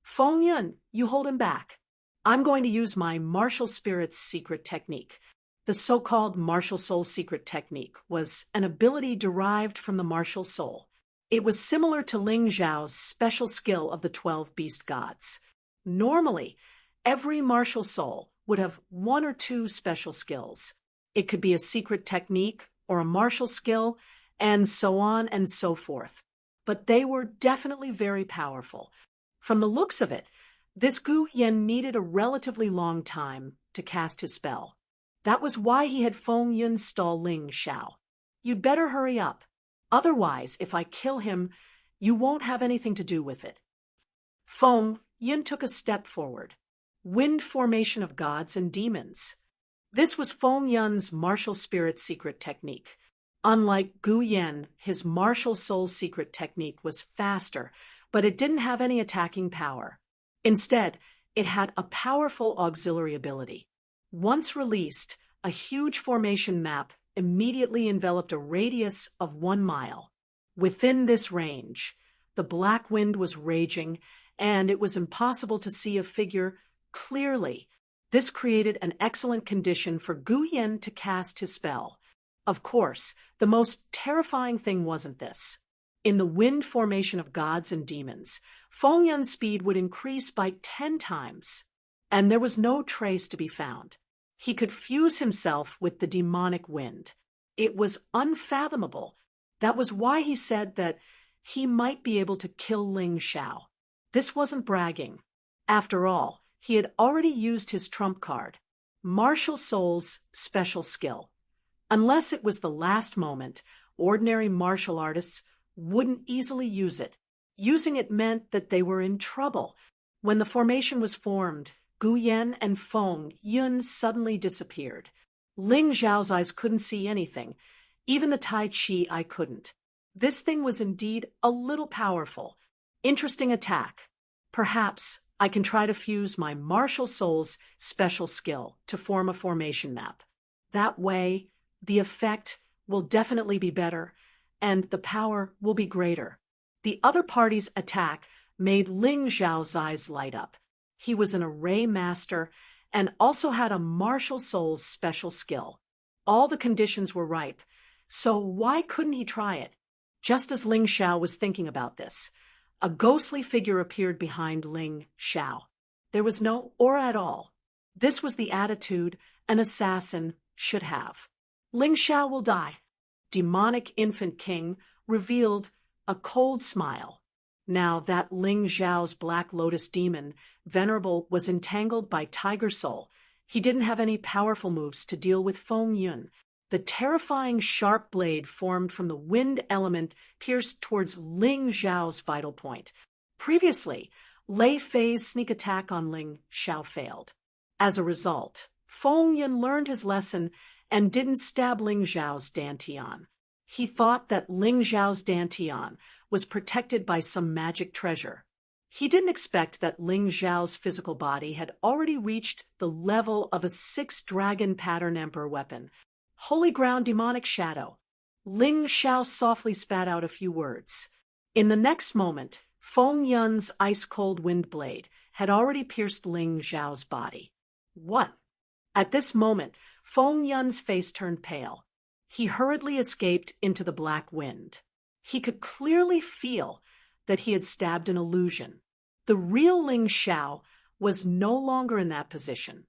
Speaker 1: Feng Yun, you hold him back. I'm going to use my martial spirit's secret technique. The so-called martial soul secret technique was an ability derived from the martial soul. It was similar to Ling Xiao's special skill of the 12 beast gods. Normally, every martial soul would have one or two special skills. It could be a secret technique or a martial skill, and so on and so forth. But they were definitely very powerful. From the looks of it, this Gu Yan needed a relatively long time to cast his spell. That was why he had Feng Yun stall Ling Xiao. You'd better hurry up. Otherwise, if I kill him, you won't have anything to do with it. Feng Yun took a step forward. Wind formation of gods and demons. This was Feng Yun's martial spirit secret technique. Unlike Gu Yan, his martial soul secret technique was faster, but it didn't have any attacking power. Instead, it had a powerful auxiliary ability. Once released, a huge formation map immediately enveloped a radius of 1 mile. Within this range, the black wind was raging, and it was impossible to see a figure clearly. This created an excellent condition for Gu Yen to cast his spell. Of course, the most terrifying thing wasn't this. In the wind formation of gods and demons, Feng Yun's speed would increase by 10 times, and there was no trace to be found. He could fuse himself with the demonic wind. It was unfathomable. That was why he said that he might be able to kill Ling Xiao. This wasn't bragging. After all, he had already used his trump card, Martial Soul's special skill. Unless it was the last moment, ordinary martial artists wouldn't easily use it. Using it meant that they were in trouble. When the formation was formed, Gu Yan and Feng Yun suddenly disappeared. Ling Xiao's eyes couldn't see anything. Even the Tai Chi eye couldn't. This thing was indeed a little powerful. Interesting attack. Perhaps I can try to fuse my Martial Soul's special skill to form a formation map. That way, the effect will definitely be better, and the power will be greater. The other party's attack made Ling Xiao's eyes light up. He was an array master and also had a Martial Soul's special skill. All the conditions were ripe, so why couldn't he try it? Just as Ling Xiao was thinking about this, a ghostly figure appeared behind Ling Xiao. There was no aura at all. This was the attitude an assassin should have. Ling Xiao will die. Demonic infant king revealed a cold smile. Now that Ling Xiao's Black Lotus demon, Venerable, was entangled by Tiger Soul, he didn't have any powerful moves to deal with Feng Yun. The terrifying sharp blade formed from the wind element pierced towards Ling Xiao's vital point. Previously, Lei Fei's sneak attack on Ling Xiao failed. As a result, Feng Yun learned his lesson and didn't stab Ling Xiao's dantian. He thought that Ling Xiao's dantian was protected by some magic treasure. He didn't expect that Ling Xiao's physical body had already reached the level of a 6-dragon pattern emperor weapon. Holy ground demonic shadow. Ling Xiao softly spat out a few words. In the next moment, Feng Yun's ice-cold wind blade had already pierced Ling Xiao's body. What? At this moment, Feng Yun's face turned pale. He hurriedly escaped into the black wind. He could clearly feel that he had stabbed an illusion. The real Ling Xiao was no longer in that position.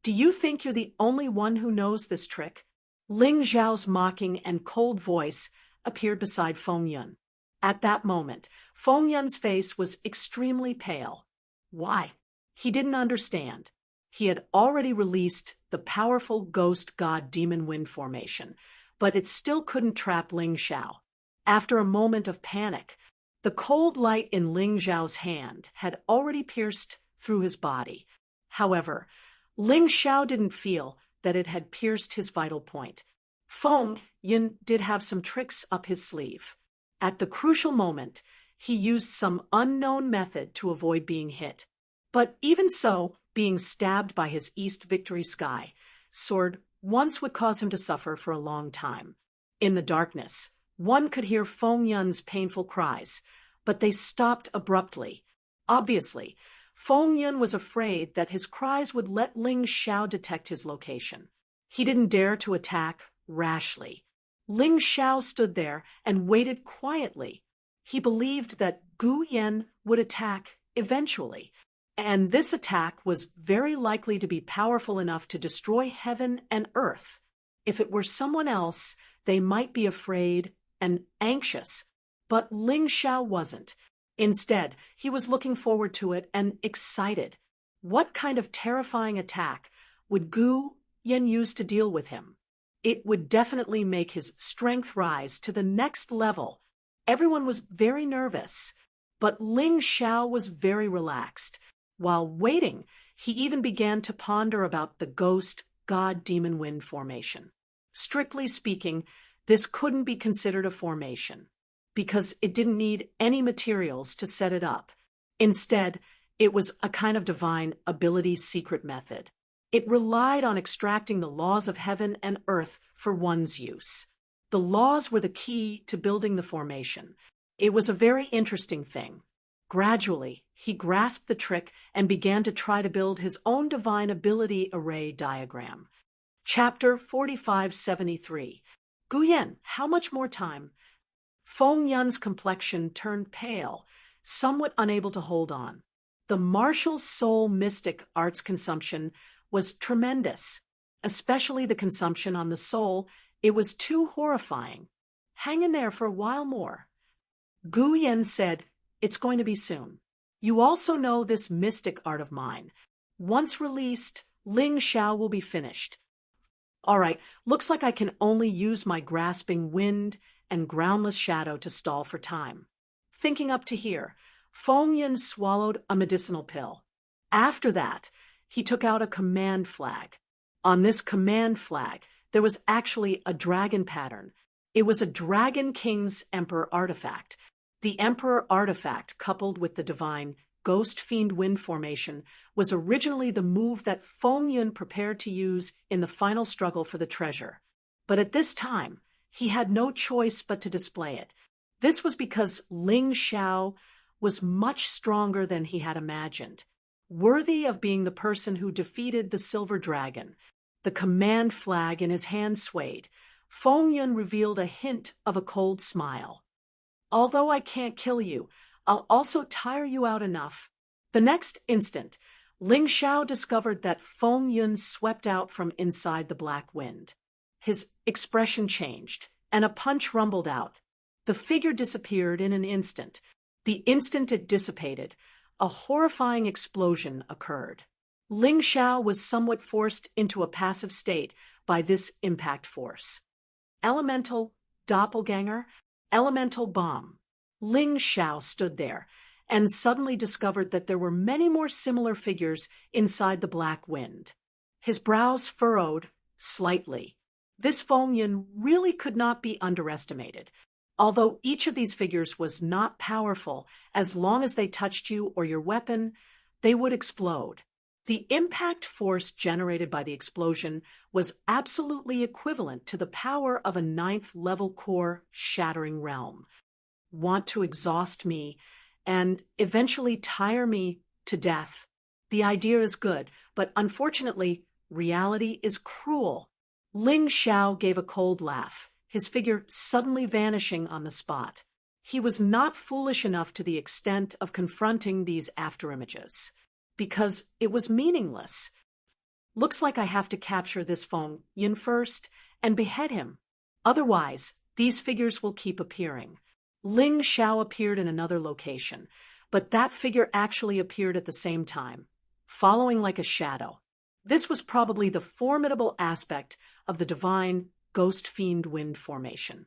Speaker 1: Do you think you're the only one who knows this trick? Ling Xiao's mocking and cold voice appeared beside Feng Yun. At that moment, Feng Yun's face was extremely pale. Why? He didn't understand. He had already released the powerful ghost god demon wind formation, but it still couldn't trap Ling Xiao. After a moment of panic, the cold light in Ling Xiao's hand had already pierced through his body. However, Ling Xiao didn't feel that it had pierced his vital point. Feng Yun did have some tricks up his sleeve. At the crucial moment, he used some unknown method to avoid being hit. But even so, being stabbed by his East Victory Sky sword once would cause him to suffer for a long time. In the darkness, one could hear Feng Yun's painful cries, but they stopped abruptly. Obviously, Feng Yun was afraid that his cries would let Ling Xiao detect his location. He didn't dare to attack rashly. Ling Xiao stood there and waited quietly. He believed that Gu Yan would attack eventually, and this attack was very likely to be powerful enough to destroy heaven and earth. If it were someone else, they might be afraid and anxious, but Ling Xiao wasn't. Instead, he was looking forward to it and excited. What kind of terrifying attack would Gu Yan use to deal with him? It would definitely make his strength rise to the next level. Everyone was very nervous, but Ling Xiao was very relaxed. While waiting, he even began to ponder about the ghost god-demon wind formation. Strictly speaking, this couldn't be considered a formation, because it didn't need any materials to set it up. Instead, it was a kind of divine ability secret method. It relied on extracting the laws of heaven and earth for one's use. The laws were the key to building the formation. It was a very interesting thing. Gradually, he grasped the trick and began to try to build his own divine ability array diagram. Chapter 4573. Guyen, how much more time? Feng Yun's complexion turned pale, somewhat unable to hold on. The martial soul mystic arts consumption was tremendous, especially the consumption on the soul. It was too horrifying. Hang in there for a while more. Gu Yen said, it's going to be soon. You also know this mystic art of mine. Once released, Ling Xiao will be finished. All right, looks like I can only use my grasping wind and groundless shadow to stall for time. Thinking up to here, Feng Yin swallowed a medicinal pill. After that, he took out a command flag. On this command flag, there was actually a dragon pattern. It was a Dragon King's Emperor artifact. The Emperor artifact, coupled with the divine Ghost Fiend Wind formation, was originally the move that Feng Yun prepared to use in the final struggle for the treasure. But at this time, he had no choice but to display it. This was because Ling Xiao was much stronger than he had imagined. Worthy of being the person who defeated the Silver Dragon, the command flag in his hand swayed. Feng Yun revealed a hint of a cold smile. Although I can't kill you, I'll also tire you out enough. The next instant, Ling Xiao discovered that Feng Yun swept out from inside the black wind. His expression changed, and a punch rumbled out. The figure disappeared in an instant. The instant it dissipated, a horrifying explosion occurred. Ling Xiao was somewhat forced into a passive state by this impact force. Elemental doppelganger, elemental bomb. Ling Xiao stood there and suddenly discovered that there were many more similar figures inside the black wind. His brows furrowed slightly. This Feng Yun really could not be underestimated. Although each of these figures was not powerful, as long as they touched you or your weapon, they would explode. The impact force generated by the explosion was absolutely equivalent to the power of a 9th-level core shattering realm. Want to exhaust me and eventually tire me to death? The idea is good, but unfortunately, reality is cruel. Ling Xiao gave a cold laugh, his figure suddenly vanishing on the spot. He was not foolish enough to the extent of confronting these afterimages, because it was meaningless. Looks like I have to capture this Feng Yun first and behead him. Otherwise, these figures will keep appearing. Ling Xiao appeared in another location, but that figure actually appeared at the same time, following like a shadow. This was probably the formidable aspect of the divine Ghost Fiend Wind formation.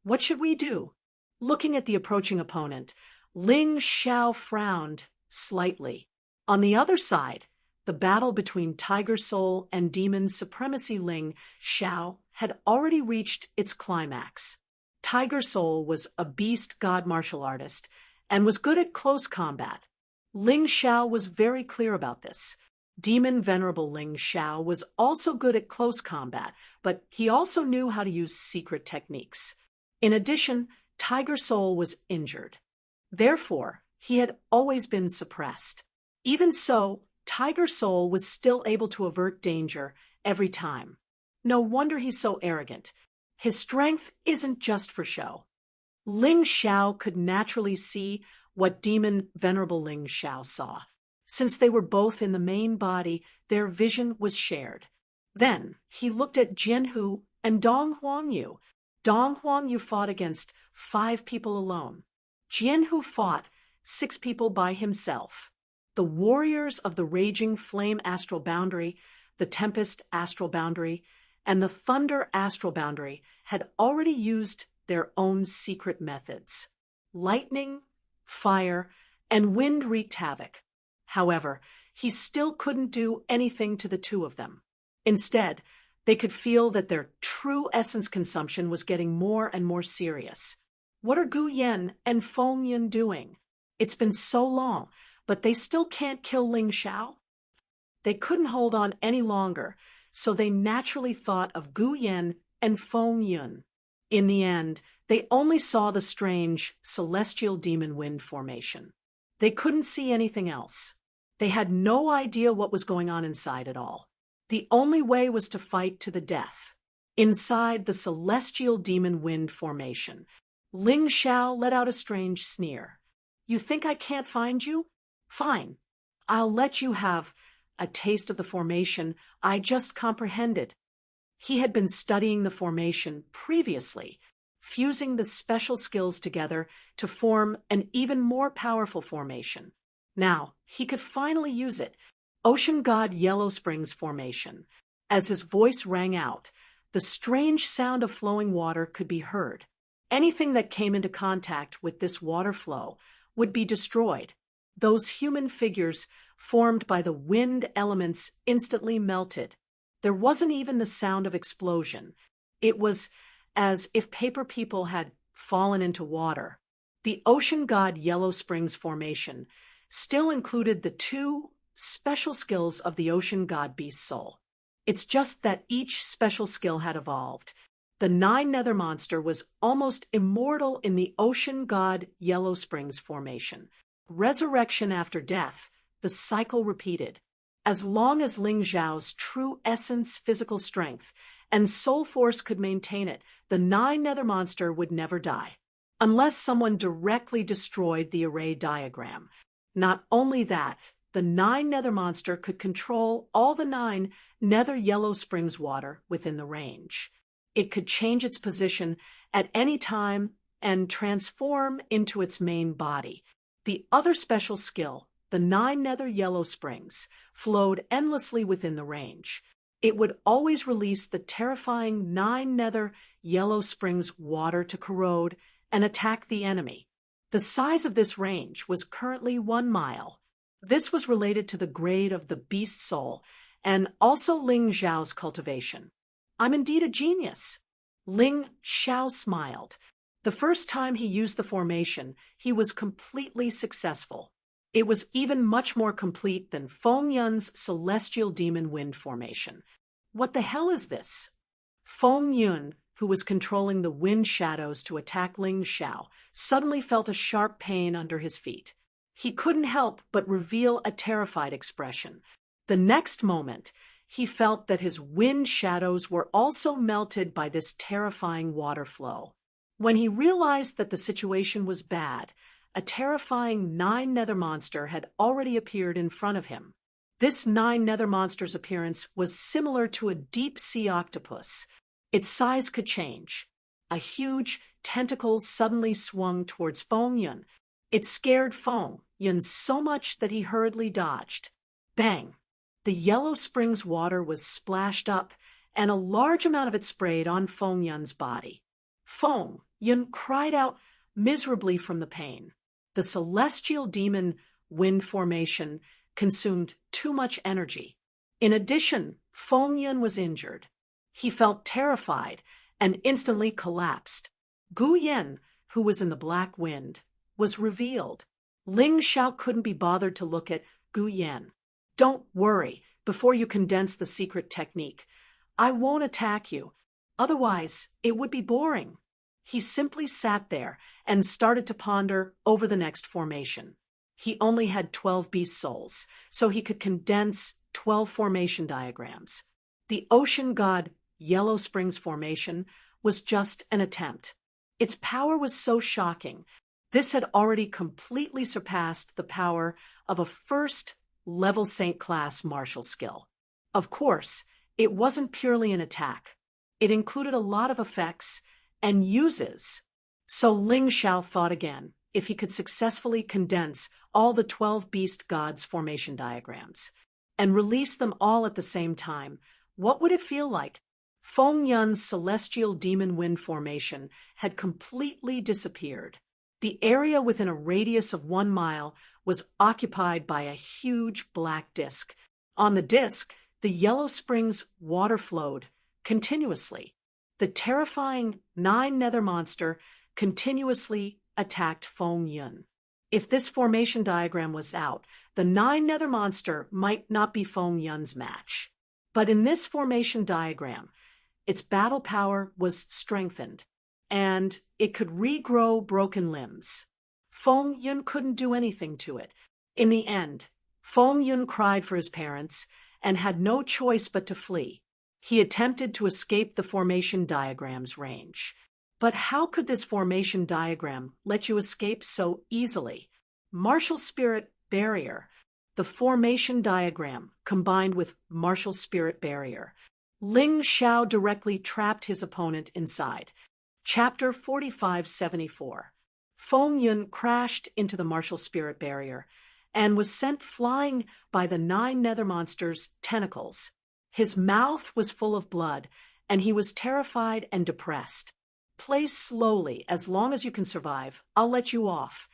Speaker 1: What should we do? Looking at the approaching opponent, Ling Xiao frowned slightly. On the other side, the battle between Tiger Soul and Demon Supremacy Ling Xiao had already reached its climax. Tiger Soul was a beast god martial artist and was good at close combat. Ling Xiao was very clear about this. Demon Venerable Ling Xiao was also good at close combat, but he also knew how to use secret techniques. In addition, Tiger Soul was injured. Therefore, he had always been suppressed. Even so, Tiger Soul was still able to avert danger every time. No wonder he's so arrogant. His strength isn't just for show. Ling Xiao could naturally see what Demon Venerable Ling Xiao saw. Since they were both in the main body, their vision was shared. Then he looked at Jianhu and Dong Huangyu. Dong Huangyu fought against 5 people alone. Jianhu fought 6 people by himself. The warriors of the Raging Flame Astral Boundary, the Tempest Astral Boundary, and the Thunder Astral Boundary had already used their own secret methods. Lightning, fire, and wind wreaked havoc. However, he still couldn't do anything to the 2 of them. Instead, they could feel that their true essence consumption was getting more and more serious. What are Gu Yen and Feng Yun doing? It's been so long, but they still can't kill Ling Xiao? They couldn't hold on any longer, so they naturally thought of Gu Yen and Feng Yun. In the end, they only saw the strange celestial demon wind formation. They couldn't see anything else. They had no idea what was going on inside at all. The only way was to fight to the death. Inside the celestial demon wind formation, Ling Xiao let out a strange sneer. "You think I can't find you? Fine. I'll let you have a taste of the formation I just comprehended." He had been studying the formation previously, fusing the special skills together to form an even more powerful formation. Now, he could finally use it. Ocean God Yellow Springs formation. As his voice rang out, the strange sound of flowing water could be heard. Anything that came into contact with this water flow would be destroyed. Those human figures formed by the wind elements instantly melted. There wasn't even the sound of explosion. It was as if paper people had fallen into water. The Ocean God Yellow Springs formation still included the two special skills of the Ocean God Beast Soul. It's just that each special skill had evolved. The Nine Nether Monster was almost immortal in the Ocean God Yellow Springs formation. Resurrection after death, the cycle repeated. As long as Ling Xiao's true essence, physical strength, and soul force could maintain it, the Nine Nether Monster would never die. Unless someone directly destroyed the array diagram. Not only that, the Nine Nether Monster could control all the 9 Nether Yellow Springs water within the range. It could change its position at any time and transform into its main body. The other special skill, the 9 Nether Yellow Springs, flowed endlessly within the range. It would always release the terrifying 9 Nether Yellow Springs water to corrode and attack the enemy. The size of this range was currently 1 mile. This was related to the grade of the beast soul and also Ling Xiao's cultivation. "I'm indeed a genius." Ling Xiao smiled. The first time he used the formation, he was completely successful. It was even much more complete than Feng Yun's celestial demon wind formation. What the hell is this? Feng Yun, who was controlling the wind shadows to attack Ling Xiao, suddenly felt a sharp pain under his feet. He couldn't help but reveal a terrified expression. The next moment, he felt that his wind shadows were also melted by this terrifying water flow. When he realized that the situation was bad, a terrifying 9 Nether Monster had already appeared in front of him. This 9 Nether Monster's appearance was similar to a deep-sea octopus. Its size could change. A huge tentacle suddenly swung towards Feng Yun. It scared Feng Yun so much that he hurriedly dodged. Bang! The Yellow Springs water was splashed up, and a large amount of it sprayed on Feng Yun's body. Feng Yun cried out miserably from the pain. The celestial demon wind formation consumed too much energy. In addition, Feng Yun was injured. He felt terrified and instantly collapsed. Gu Yen, who was in the black wind, was revealed. Ling Xiao couldn't be bothered to look at Gu Yen. "Don't worry before you condense the secret technique. I won't attack you. Otherwise, it would be boring." He simply sat there and started to ponder over the next formation. He only had 12 beast souls, so he could condense 12 formation diagrams. The Ocean God Yellow Springs formation was just an attempt. Its power was so shocking. This had already completely surpassed the power of a first-level Saint class martial skill. Of course, it wasn't purely an attack. It included a lot of effects and uses. So Ling Xiao thought again if he could successfully condense all the 12 beast gods' formation diagrams and release them all at the same time, what would it feel like? Feng Yun's celestial demon wind formation had completely disappeared. The area within a radius of 1 mile was occupied by a huge black disk. On the disk, the Yellow Springs water flowed continuously. The terrifying 9 Nether Monster continuously attacked Feng Yun. If this formation diagram was out, the nine nether monster might not be Feng Yun's match. But in this formation diagram, its battle power was strengthened, and it could regrow broken limbs. Feng Yun couldn't do anything to it. In the end, Feng Yun cried for his parents and had no choice but to flee. He attempted to escape the formation diagram's range. But how could this formation diagram let you escape so easily? Martial spirit barrier. The formation diagram combined with martial spirit barrier. Ling Xiao directly trapped his opponent inside. Chapter 4574. Feng Yun crashed into the martial spirit barrier and was sent flying by the nine nether monster's tentacles. His mouth was full of blood, and he was terrified and depressed. Play slowly. As long as you can survive, I'll let you off.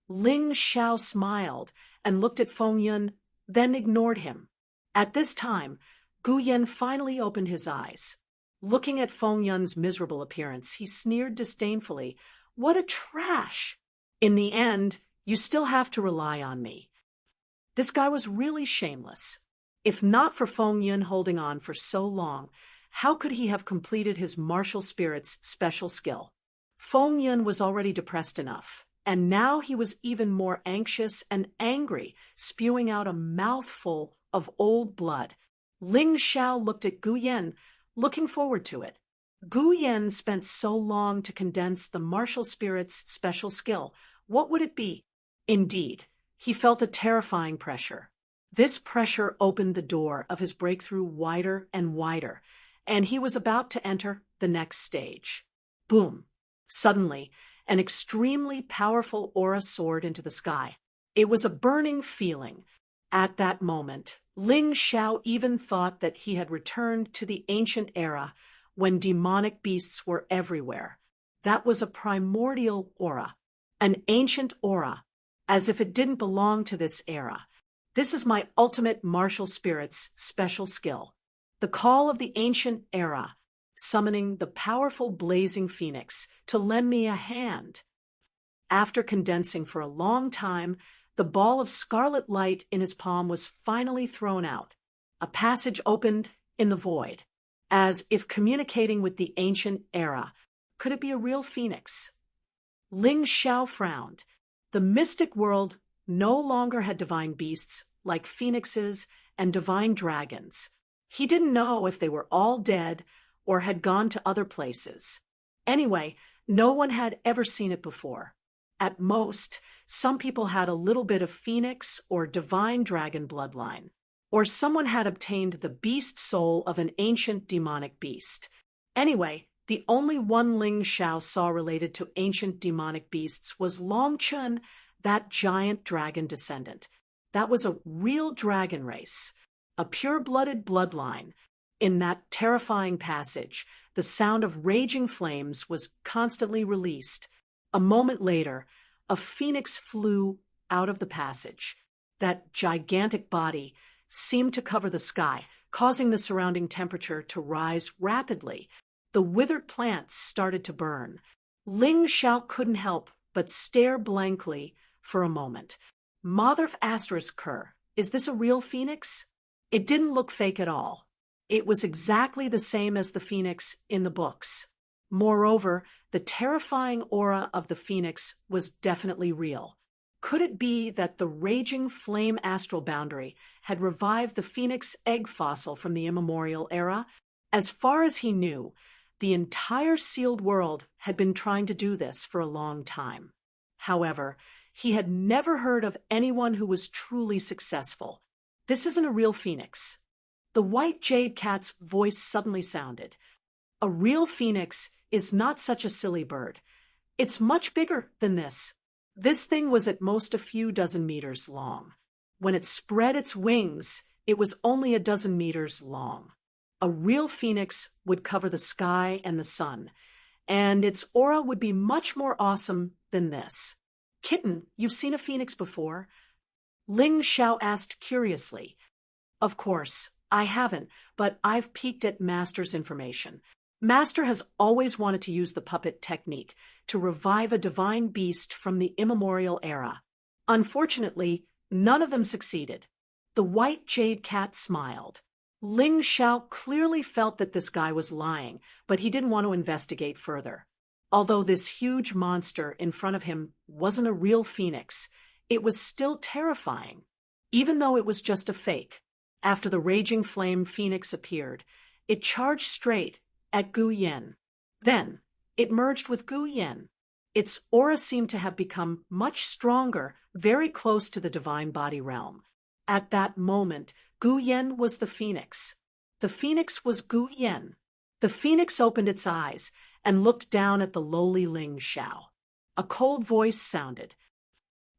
Speaker 1: Ling Xiao smiled and looked at Feng Yun, then ignored him. At this time, Gu Yan finally opened his eyes. Looking at Feng Yun's miserable appearance, he sneered disdainfully. What a trash! In the end, you still have to rely on me. This guy was really shameless. If not for Feng Yun holding on for so long, how could he have completed his martial spirit's special skill? Feng Yun was already depressed enough, and now he was even more anxious and angry, spewing out a mouthful of old blood. Ling Xiao looked at Gu Yan, looking forward to it. Gu Yan spent so long to condense the martial spirit's special skill. What would it be? Indeed, he felt a terrifying pressure. This pressure opened the door of his breakthrough wider and wider, and he was about to enter the next stage. Boom! Suddenly, an extremely powerful aura soared into the sky. It was a burning feeling. At that moment, Ling Xiao even thought that he had returned to the ancient era when demonic beasts were everywhere. That was a primordial aura, an ancient aura, as if it didn't belong to this era. This is my ultimate martial spirit's special skill. The call of the ancient era, summoning the powerful blazing phoenix to lend me a hand. After condensing for a long time, the ball of scarlet light in his palm was finally thrown out. A passage opened in the void, as if communicating with the ancient era. Could it be a real phoenix? Ling Xiao frowned. The mystic world no longer had divine beasts like phoenixes and divine dragons. He didn't know if they were all dead or had gone to other places. Anyway, no one had ever seen it before. At most, some people had a little bit of phoenix or divine dragon bloodline, or someone had obtained the beast soul of an ancient demonic beast. Anyway, the only one Ling Xiao saw related to ancient demonic beasts was Long Chun, that giant dragon descendant. That was a real dragon race, a pure-blooded bloodline. In that terrifying passage, the sound of raging flames was constantly released. A moment later, a phoenix flew out of the passage. That gigantic body seemed to cover the sky, causing the surrounding temperature to rise rapidly. The withered plants started to burn. Ling Xiao couldn't help but stare blankly for a moment. Mother asterisk Kerr, is this a real phoenix? It didn't look fake at all. It was exactly the same as the phoenix in the books. Moreover, the terrifying aura of the phoenix was definitely real. Could it be that the raging flame astral boundary had revived the phoenix egg fossil from the immemorial era? As far as he knew, the entire sealed world had been trying to do this for a long time. However, he had never heard of anyone who was truly successful. This isn't a real phoenix. The white jade cat's voice suddenly sounded. A real phoenix is not such a silly bird. It's much bigger than this. This thing was at most a few dozen meters long. When it spread its wings, it was only a dozen meters long. A real phoenix would cover the sky and the sun, and its aura would be much more awesome than this. Kitten, you've seen a phoenix before? Ling Xiao asked curiously. Of course, I haven't, but I've peeked at Master's information. Master has always wanted to use the puppet technique to revive a divine beast from the immemorial era. Unfortunately, none of them succeeded. The white jade cat smiled. Ling Xiao clearly felt that this guy was lying, but he didn't want to investigate further. Although this huge monster in front of him wasn't a real phoenix, it was still terrifying, even though it was just a fake. After the raging flame phoenix appeared, it charged straight at Gu Yen. Then, it merged with Gu Yen. Its aura seemed to have become much stronger, very close to the divine body realm. At that moment, Gu Yen was the phoenix. The phoenix was Gu Yen. The phoenix opened its eyes and looked down at the lowly Ling Xiao. A cold voice sounded.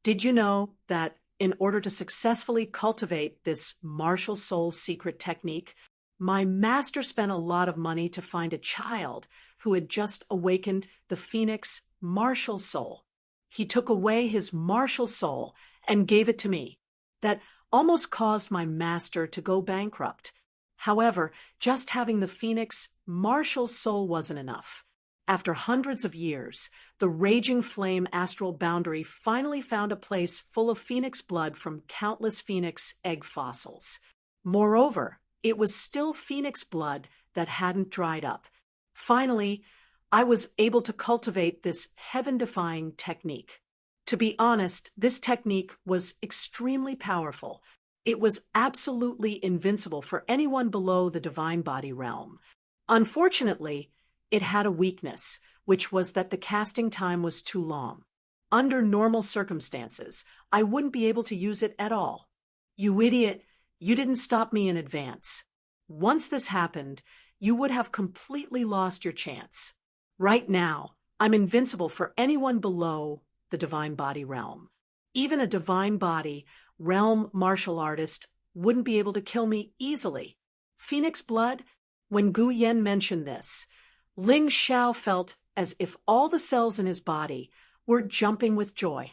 Speaker 1: Did you know that in order to successfully cultivate this martial soul secret technique, my master spent a lot of money to find a child who had just awakened the phoenix martial soul. He took away his martial soul and gave it to me. That almost caused my master to go bankrupt. However, just having the phoenix martial soul wasn't enough. After hundreds of years, the raging flame astral boundary finally found a place full of phoenix blood from countless phoenix egg fossils. Moreover, it was still phoenix blood that hadn't dried up. Finally, I was able to cultivate this heaven-defying technique. To be honest, this technique was extremely powerful. It was absolutely invincible for anyone below the divine body realm. Unfortunately, it had a weakness, which was that the casting time was too long. Under normal circumstances, I wouldn't be able to use it at all. You idiot, you didn't stop me in advance. Once this happened, you would have completely lost your chance. Right now, I'm invincible for anyone below the divine body realm. Even a divine body realm martial artist wouldn't be able to kill me easily. Phoenix blood? When Gu Yen mentioned this, Ling Xiao felt as if all the cells in his body were jumping with joy.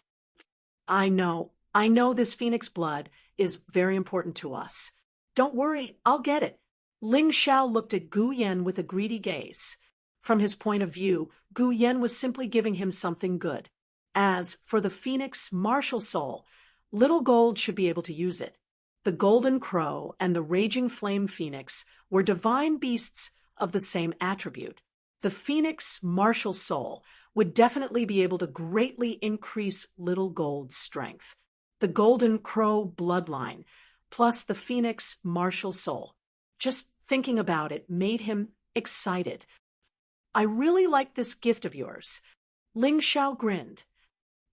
Speaker 1: I know this phoenix blood is very important to us. Don't worry, I'll get it. Ling Xiao looked at Gu Yen with a greedy gaze. From his point of view, Gu Yen was simply giving him something good. As for the phoenix martial soul, Little Gold should be able to use it. The golden crow and the raging flame phoenix were divine beasts of the same attribute. The phoenix martial soul would definitely be able to greatly increase Little Gold's strength. The golden crow bloodline, plus the phoenix martial soul. Just thinking about it made him excited. I really like this gift of yours. Ling Xiao grinned.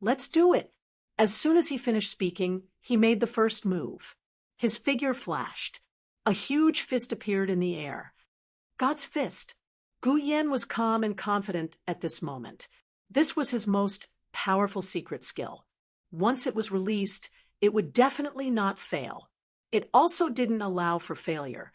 Speaker 1: Let's do it. As soon as he finished speaking, he made the first move. His figure flashed. A huge fist appeared in the air. God's fist. Gu Yen was calm and confident at this moment. This was his most powerful secret skill. Once it was released, it would definitely not fail. It also didn't allow for failure.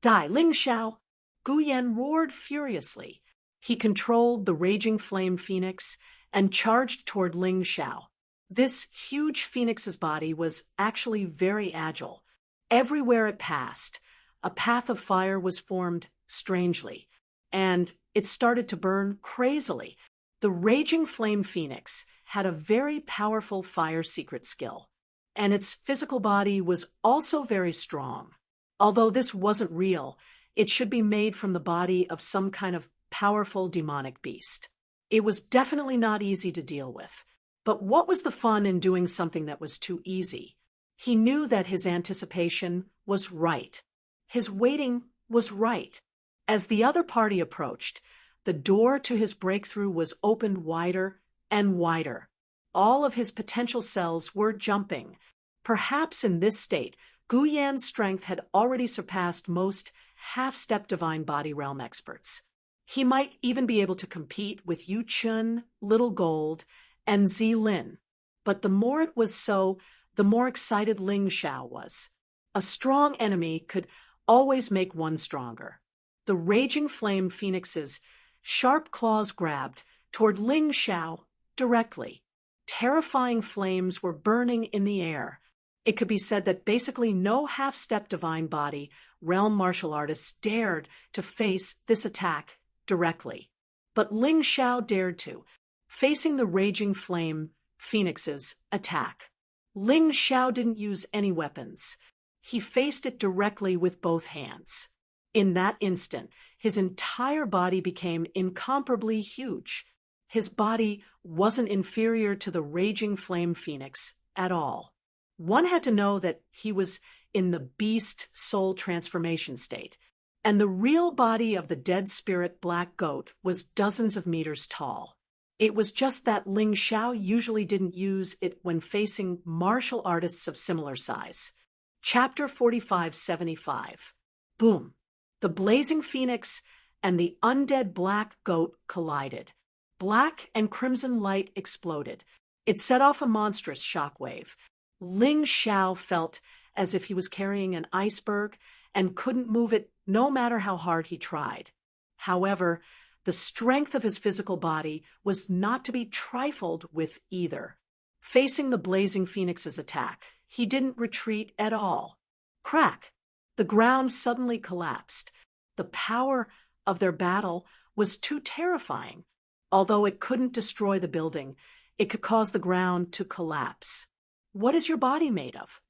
Speaker 1: Die, Ling Xiao! Gu Yen roared furiously. He controlled the raging flame phoenix and charged toward Ling Xiao. This huge phoenix's body was actually very agile. Everywhere it passed, a path of fire was formed strangely, and it started to burn crazily. The raging flame phoenix had a very powerful fire secret skill, and its physical body was also very strong. Although this wasn't real, it should be made from the body of some kind of powerful demonic beast. It was definitely not easy to deal with. But what was the fun in doing something that was too easy? He knew that his anticipation was right. His waiting was right. As the other party approached, the door to his breakthrough was opened wider and wider. All of his potential cells were jumping. Perhaps in this state, Gu Yan's strength had already surpassed most half-step divine body realm experts. He might even be able to compete with Yu Chun, Little Gold, and Zi Lin. But the more it was so, the more excited Ling Xiao was. A strong enemy could always make one stronger. The raging flame phoenix's sharp claws grabbed toward Ling Xiao directly. Terrifying flames were burning in the air. It could be said that basically no half-step divine body realm martial artists dared to face this attack directly. But Ling Xiao dared to. Facing the raging flame phoenix's attack. Ling Xiao didn't use any weapons. He faced it directly with both hands. In that instant, his entire body became incomparably huge. His body wasn't inferior to the raging flame phoenix at all. One had to know that he was in the beast soul transformation state, and the real body of the dead spirit black goat was dozens of meters tall. It was just that Ling Xiao usually didn't use it when facing martial artists of similar size. Chapter 4575. Boom. The blazing phoenix and the undead black goat collided. Black and crimson light exploded. It set off a monstrous shockwave. Ling Xiao felt as if he was carrying an iceberg and couldn't move it no matter how hard he tried. However, the strength of his physical body was not to be trifled with either. Facing the blazing phoenix's attack, he didn't retreat at all. Crack! The ground suddenly collapsed. The power of their battle was too terrifying. Although it couldn't destroy the building, it could cause the ground to collapse. What is your body made of?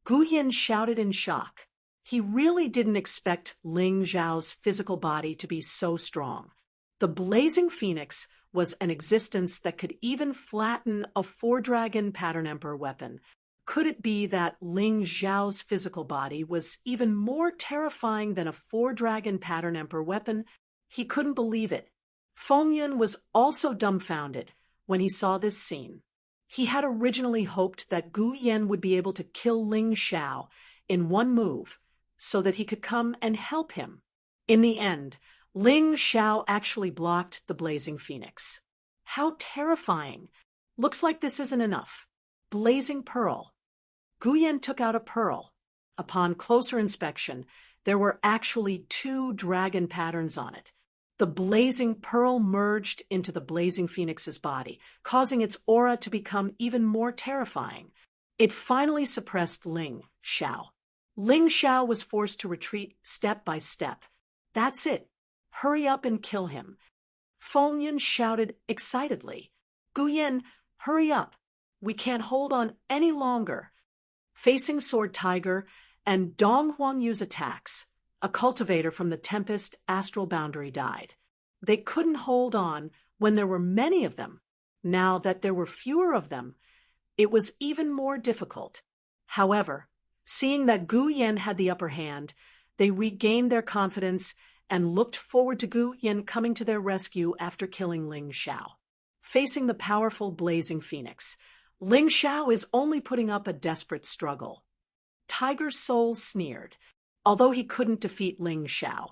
Speaker 1: Gu Yin shouted in shock. He really didn't expect Ling Xiao's physical body to be so strong. The blazing phoenix was an existence that could even flatten a four-dragon pattern emperor weapon. Could it be that Ling Xiao's physical body was even more terrifying than a four-dragon pattern emperor weapon? He couldn't believe it. Feng Yun was also dumbfounded when he saw this scene. He had originally hoped that Gu Yan would be able to kill Ling Xiao in one move so that he could come and help him. In the end, Ling Xiao actually blocked the blazing phoenix. How terrifying! Looks like this isn't enough. Blazing pearl. Gu Yan took out a pearl. Upon closer inspection, there were actually 2 dragon patterns on it. The blazing pearl merged into the blazing phoenix's body, causing its aura to become even more terrifying. It finally suppressed Ling Xiao. Ling Xiao was forced to retreat step by step. That's it. Hurry up and kill him. Feng Yun shouted excitedly. Gu Yan, hurry up. We can't hold on any longer. Facing Sword Tiger and Dong Huang Yu's attacks, a cultivator from the Tempest astral boundary died. They couldn't hold on when there were many of them. Now that there were fewer of them, it was even more difficult. However, seeing that Gu Yan had the upper hand, they regained their confidence and looked forward to Gu Yan coming to their rescue after killing Ling Xiao. Facing the powerful blazing phoenix, Ling Xiao is only putting up a desperate struggle. Tiger's soul sneered. Although he couldn't defeat Ling Xiao,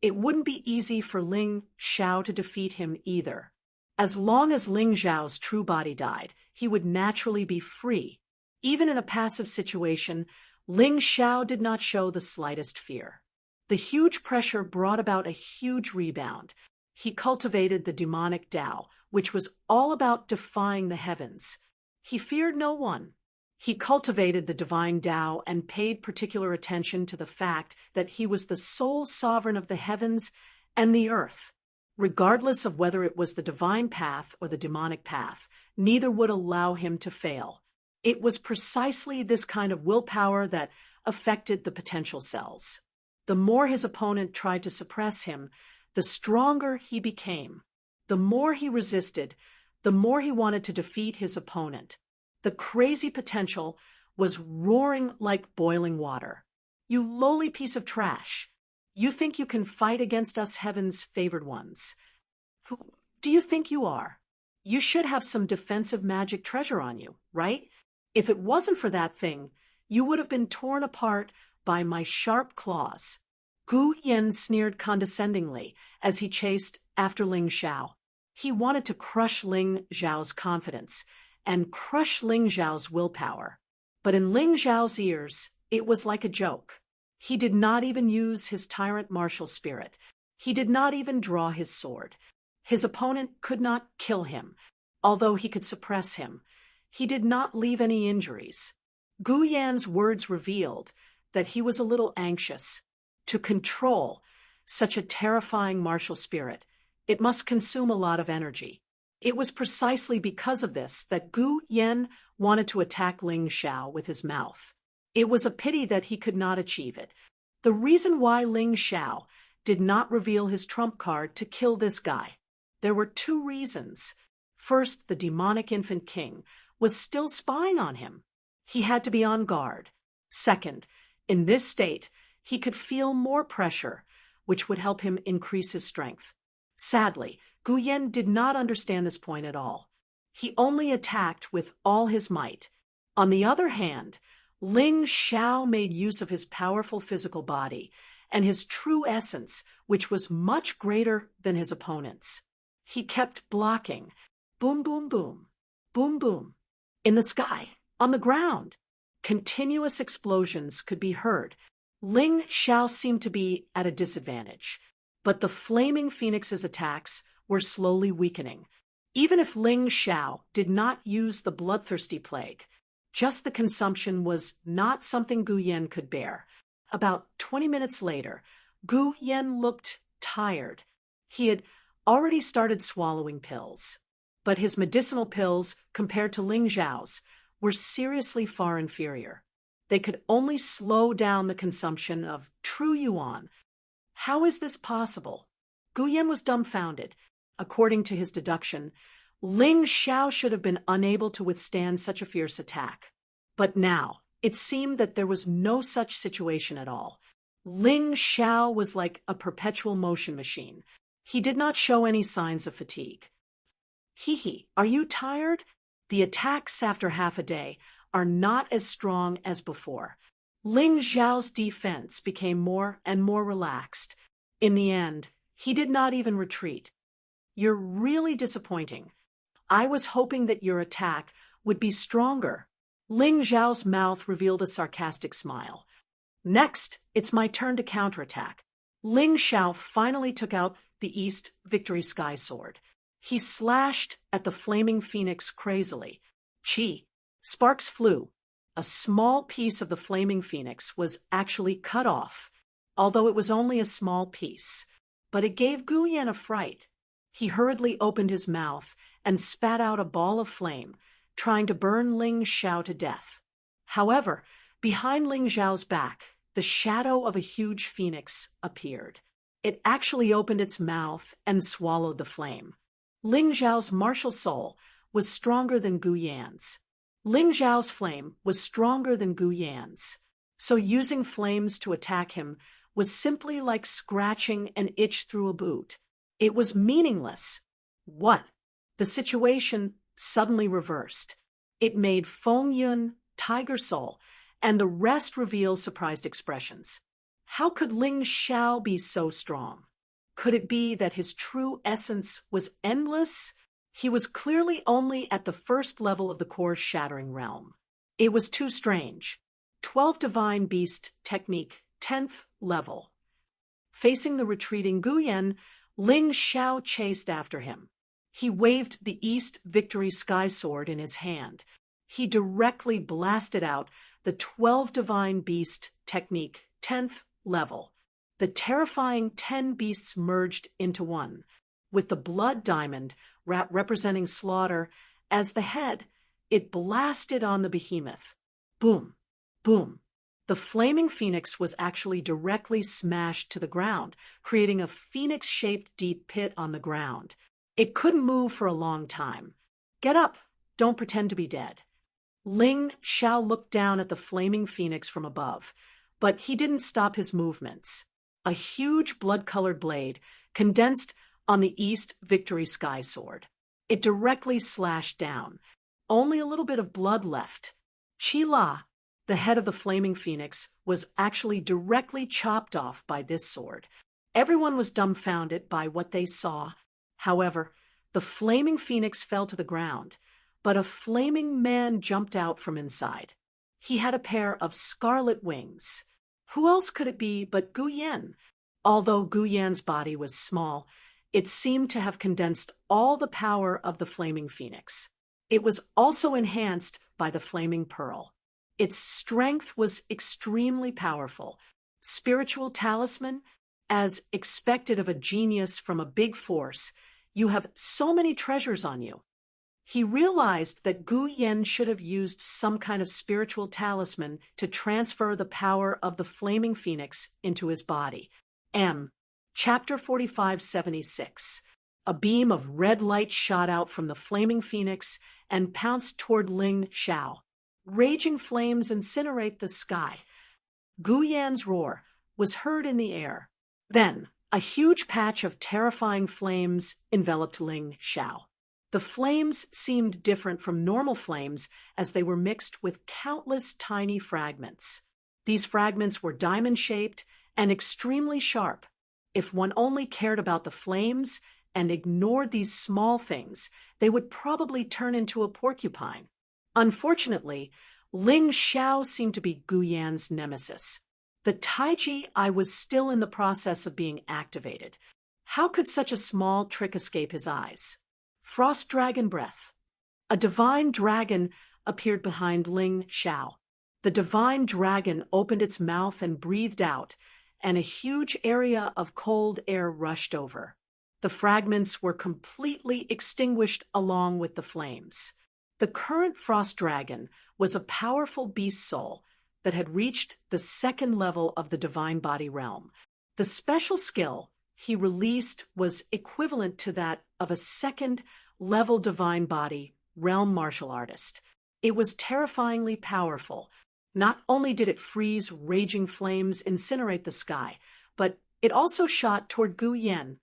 Speaker 1: it wouldn't be easy for Ling Xiao to defeat him either. As long as Ling Xiao's true body died, he would naturally be free. Even in a passive situation, Ling Xiao did not show the slightest fear. The huge pressure brought about a huge rebound. He cultivated the demonic Tao, which was all about defying the heavens. He feared no one. He cultivated the divine Tao and paid particular attention to the fact that he was the sole sovereign of the heavens and the earth. Regardless of whether it was the divine path or the demonic path, neither would allow him to fail. It was precisely this kind of willpower that affected the potential cells. The more his opponent tried to suppress him, the stronger he became. The more he resisted, the more he wanted to defeat his opponent. The crazy potential was roaring like boiling water. You lowly piece of trash. You think you can fight against us heaven's favored ones. Who do you think you are? You should have some defensive magic treasure on you, right? If it wasn't for that thing, you would have been torn apart by my sharp claws. Gu Yan sneered condescendingly as he chased after Ling Xiao. He wanted to crush Ling Xiao's confidence and crush Ling Xiao's willpower. But in Ling Xiao's ears, it was like a joke. He did not even use his tyrant martial spirit. He did not even draw his sword. His opponent could not kill him, although he could suppress him. He did not leave any injuries. Gu Yan's words revealed that he was a little anxious. To control such a terrifying martial spirit, it must consume a lot of energy. It was precisely because of this that Gu Yan wanted to attack Ling Xiao with his mouth. It was a pity that he could not achieve it. The reason why Ling Xiao did not reveal his trump card to kill this guy. There were two reasons. First, the demonic infant king was still spying on him. He had to be on guard. Second, in this state, he could feel more pressure, which would help him increase his strength. Sadly, Gu Yan did not understand this point at all. He only attacked with all his might. On the other hand, Ling Xiao made use of his powerful physical body and his true essence, which was much greater than his opponent's. He kept blocking. Boom, boom, boom. Boom, boom. In the sky, on the ground. Continuous explosions could be heard. Ling Xiao seemed to be at a disadvantage, but the flaming phoenix's attacks were slowly weakening. Even if Ling Xiao did not use the bloodthirsty plague, just the consumption was not something Gu Yan could bear. About 20 minutes later, Gu Yan looked tired. He had already started swallowing pills, but his medicinal pills, compared to Ling Xiao's, were seriously far inferior. They could only slow down the consumption of true yuan. How is this possible? Gu Yan was dumbfounded. According to his deduction, Ling Xiao should have been unable to withstand such a fierce attack. But now, it seemed that there was no such situation at all. Ling Xiao was like a perpetual motion machine. He did not show any signs of fatigue. Hee, are you tired? The attacks after half a day are not as strong as before. Ling Xiao's defense became more and more relaxed. In the end, he did not even retreat. You're really disappointing. I was hoping that your attack would be stronger. Ling Xiao's mouth revealed a sarcastic smile. Next, it's my turn to counterattack. Ling Xiao finally took out the East Victory Sky Sword. He slashed at the flaming phoenix crazily. Chi! Sparks flew. A small piece of the flaming phoenix was actually cut off, although it was only a small piece. But it gave Gu Yan a fright. He hurriedly opened his mouth and spat out a ball of flame, trying to burn Ling Xiao to death. However, behind Ling Xiao's back, the shadow of a huge phoenix appeared. It actually opened its mouth and swallowed the flame. Ling Xiao's martial soul was stronger than Gu Yan's. Ling Xiao's flame was stronger than Gu Yan's, so using flames to attack him was simply like scratching an itch through a boot. It was meaningless. What? The situation suddenly reversed. It made Feng Yun, Tiger Soul, and the rest reveal surprised expressions. How could Ling Xiao be so strong? Could it be that his true essence was endless? He was clearly only at the first level of the core's shattering realm. It was too strange. 12 Divine Beast Technique, 10th level. Facing the retreating Gu Yan, Ling Xiao chased after him. He waved the East Victory Sky Sword in his hand. He directly blasted out the 12 Divine Beast Technique, 10th level. The terrifying 10 beasts merged into one, with the blood diamond representing slaughter as the head. It blasted on the behemoth. Boom, boom. The flaming phoenix was actually directly smashed to the ground, creating a phoenix-shaped deep pit on the ground. It couldn't move for a long time. Get up, don't pretend to be dead. Ling Xiao looked down at the flaming phoenix from above, but he didn't stop his movements. A huge blood-colored blade condensed on the East Victory Sky Sword. It directly slashed down. Only a little bit of blood left. Chi La, the head of the flaming phoenix, was actually directly chopped off by this sword. Everyone was dumbfounded by what they saw. However, the flaming phoenix fell to the ground, but a flaming man jumped out from inside. He had a pair of scarlet wings. Who else could it be but Gu Yan? Although Gu Yan's body was small, it seemed to have condensed all the power of the flaming phoenix. It was also enhanced by the flaming pearl. Its strength was extremely powerful. Spiritual talisman, as expected of a genius from a big force, You have so many treasures on you." He realized that Gu Yen should have used some kind of spiritual talisman to transfer the power of the flaming phoenix into his body. Chapter 4576. A beam of red light shot out from the flaming phoenix and pounced toward Ling Xiao. Raging flames incinerate the sky. Gu Yan's roar was heard in the air. Then, a huge patch of terrifying flames enveloped Ling Xiao. The flames seemed different from normal flames as they were mixed with countless tiny fragments. These fragments were diamond-shaped and extremely sharp. If one only cared about the flames and ignored these small things, they would probably turn into a porcupine. Unfortunately, Ling Xiao seemed to be Gu Yan's nemesis. The Taiji Eye was still in the process of being activated. How could such a small trick escape his eyes? Frost Dragon Breath. A divine dragon appeared behind Ling Xiao. The divine dragon opened its mouth and breathed out, and a huge area of cold air rushed over. The fragments were completely extinguished along with the flames. The current Frost Dragon was a powerful beast soul that had reached the second level of the divine body realm. The special skill he released was equivalent to that of a second-level divine body realm martial artist. It was terrifyingly powerful. Not only did it freeze raging flames incinerate the sky, but it also shot toward Gu Yan.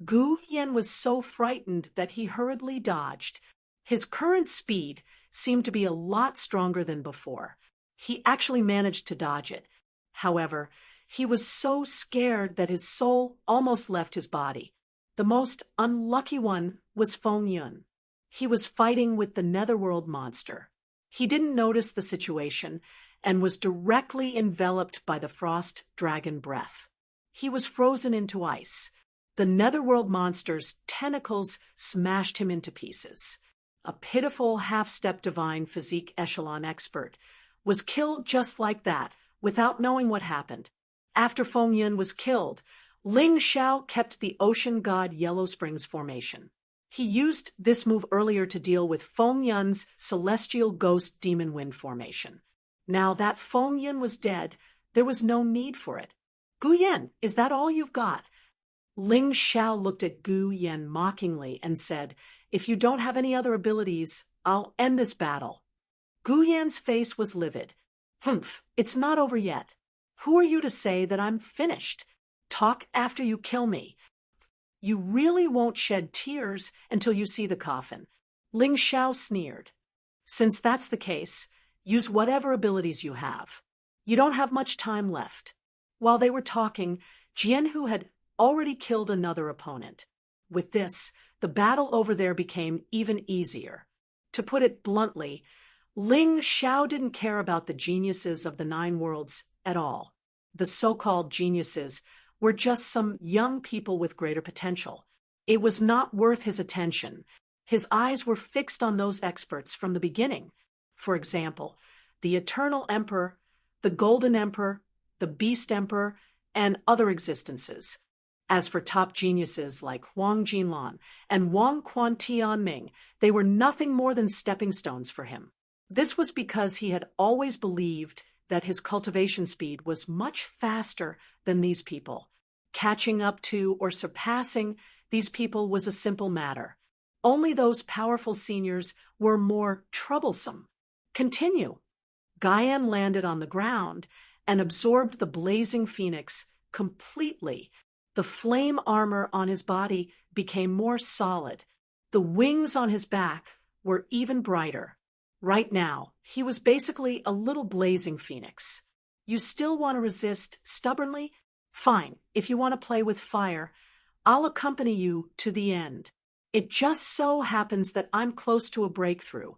Speaker 1: Gu Yan was so frightened that he hurriedly dodged. His current speed seemed to be a lot stronger than before. He actually managed to dodge it. However, he was so scared that his soul almost left his body. The most unlucky one was Feng Yun. He was fighting with the netherworld monster. He didn't notice the situation and was directly enveloped by the Frost Dragon Breath. He was frozen into ice. The netherworld monster's tentacles smashed him into pieces. A pitiful half-step divine physique echelon expert was killed just like that, without knowing what happened. After Feng Yun was killed, Ling Xiao kept the Ocean God Yellow Springs formation. He used this move earlier to deal with Feng Yun's Celestial Ghost Demon Wind formation. Now that Feng Yun was dead, there was no need for it. "Gu Yan, is that all you've got?" Ling Xiao looked at Gu Yan mockingly and said, "If you don't have any other abilities, I'll end this battle." Gu Yan's face was livid. "Humph, it's not over yet. Who are you to say that I'm finished? Talk after you kill me. You really won't shed tears until you see the coffin." Ling Xiao sneered. "Since that's the case, use whatever abilities you have. You don't have much time left." While they were talking, Jianhu had already killed another opponent. With this, the battle over there became even easier. To put it bluntly, Ling Xiao didn't care about the geniuses of the Nine Worlds at all. The so-called geniuses were just some young people with greater potential. It was not worth his attention. His eyes were fixed on those experts from the beginning. For example, the Eternal Emperor, the Golden Emperor, the Beast Emperor, and other existences. As for top geniuses like Huang Jinlan and Wang Quan Tianming, they were nothing more than stepping stones for him. This was because he had always believed that his cultivation speed was much faster than these people. Catching up to or surpassing these people was a simple matter. Only those powerful seniors were more troublesome. Continue. Gaian landed on the ground and absorbed the blazing phoenix completely. The flame armor on his body became more solid. The wings on his back were even brighter. Right now, he was basically a little blazing phoenix. You still want to resist stubbornly? Fine, if you want to play with fire, I'll accompany you to the end. It just so happens that I'm close to a breakthrough.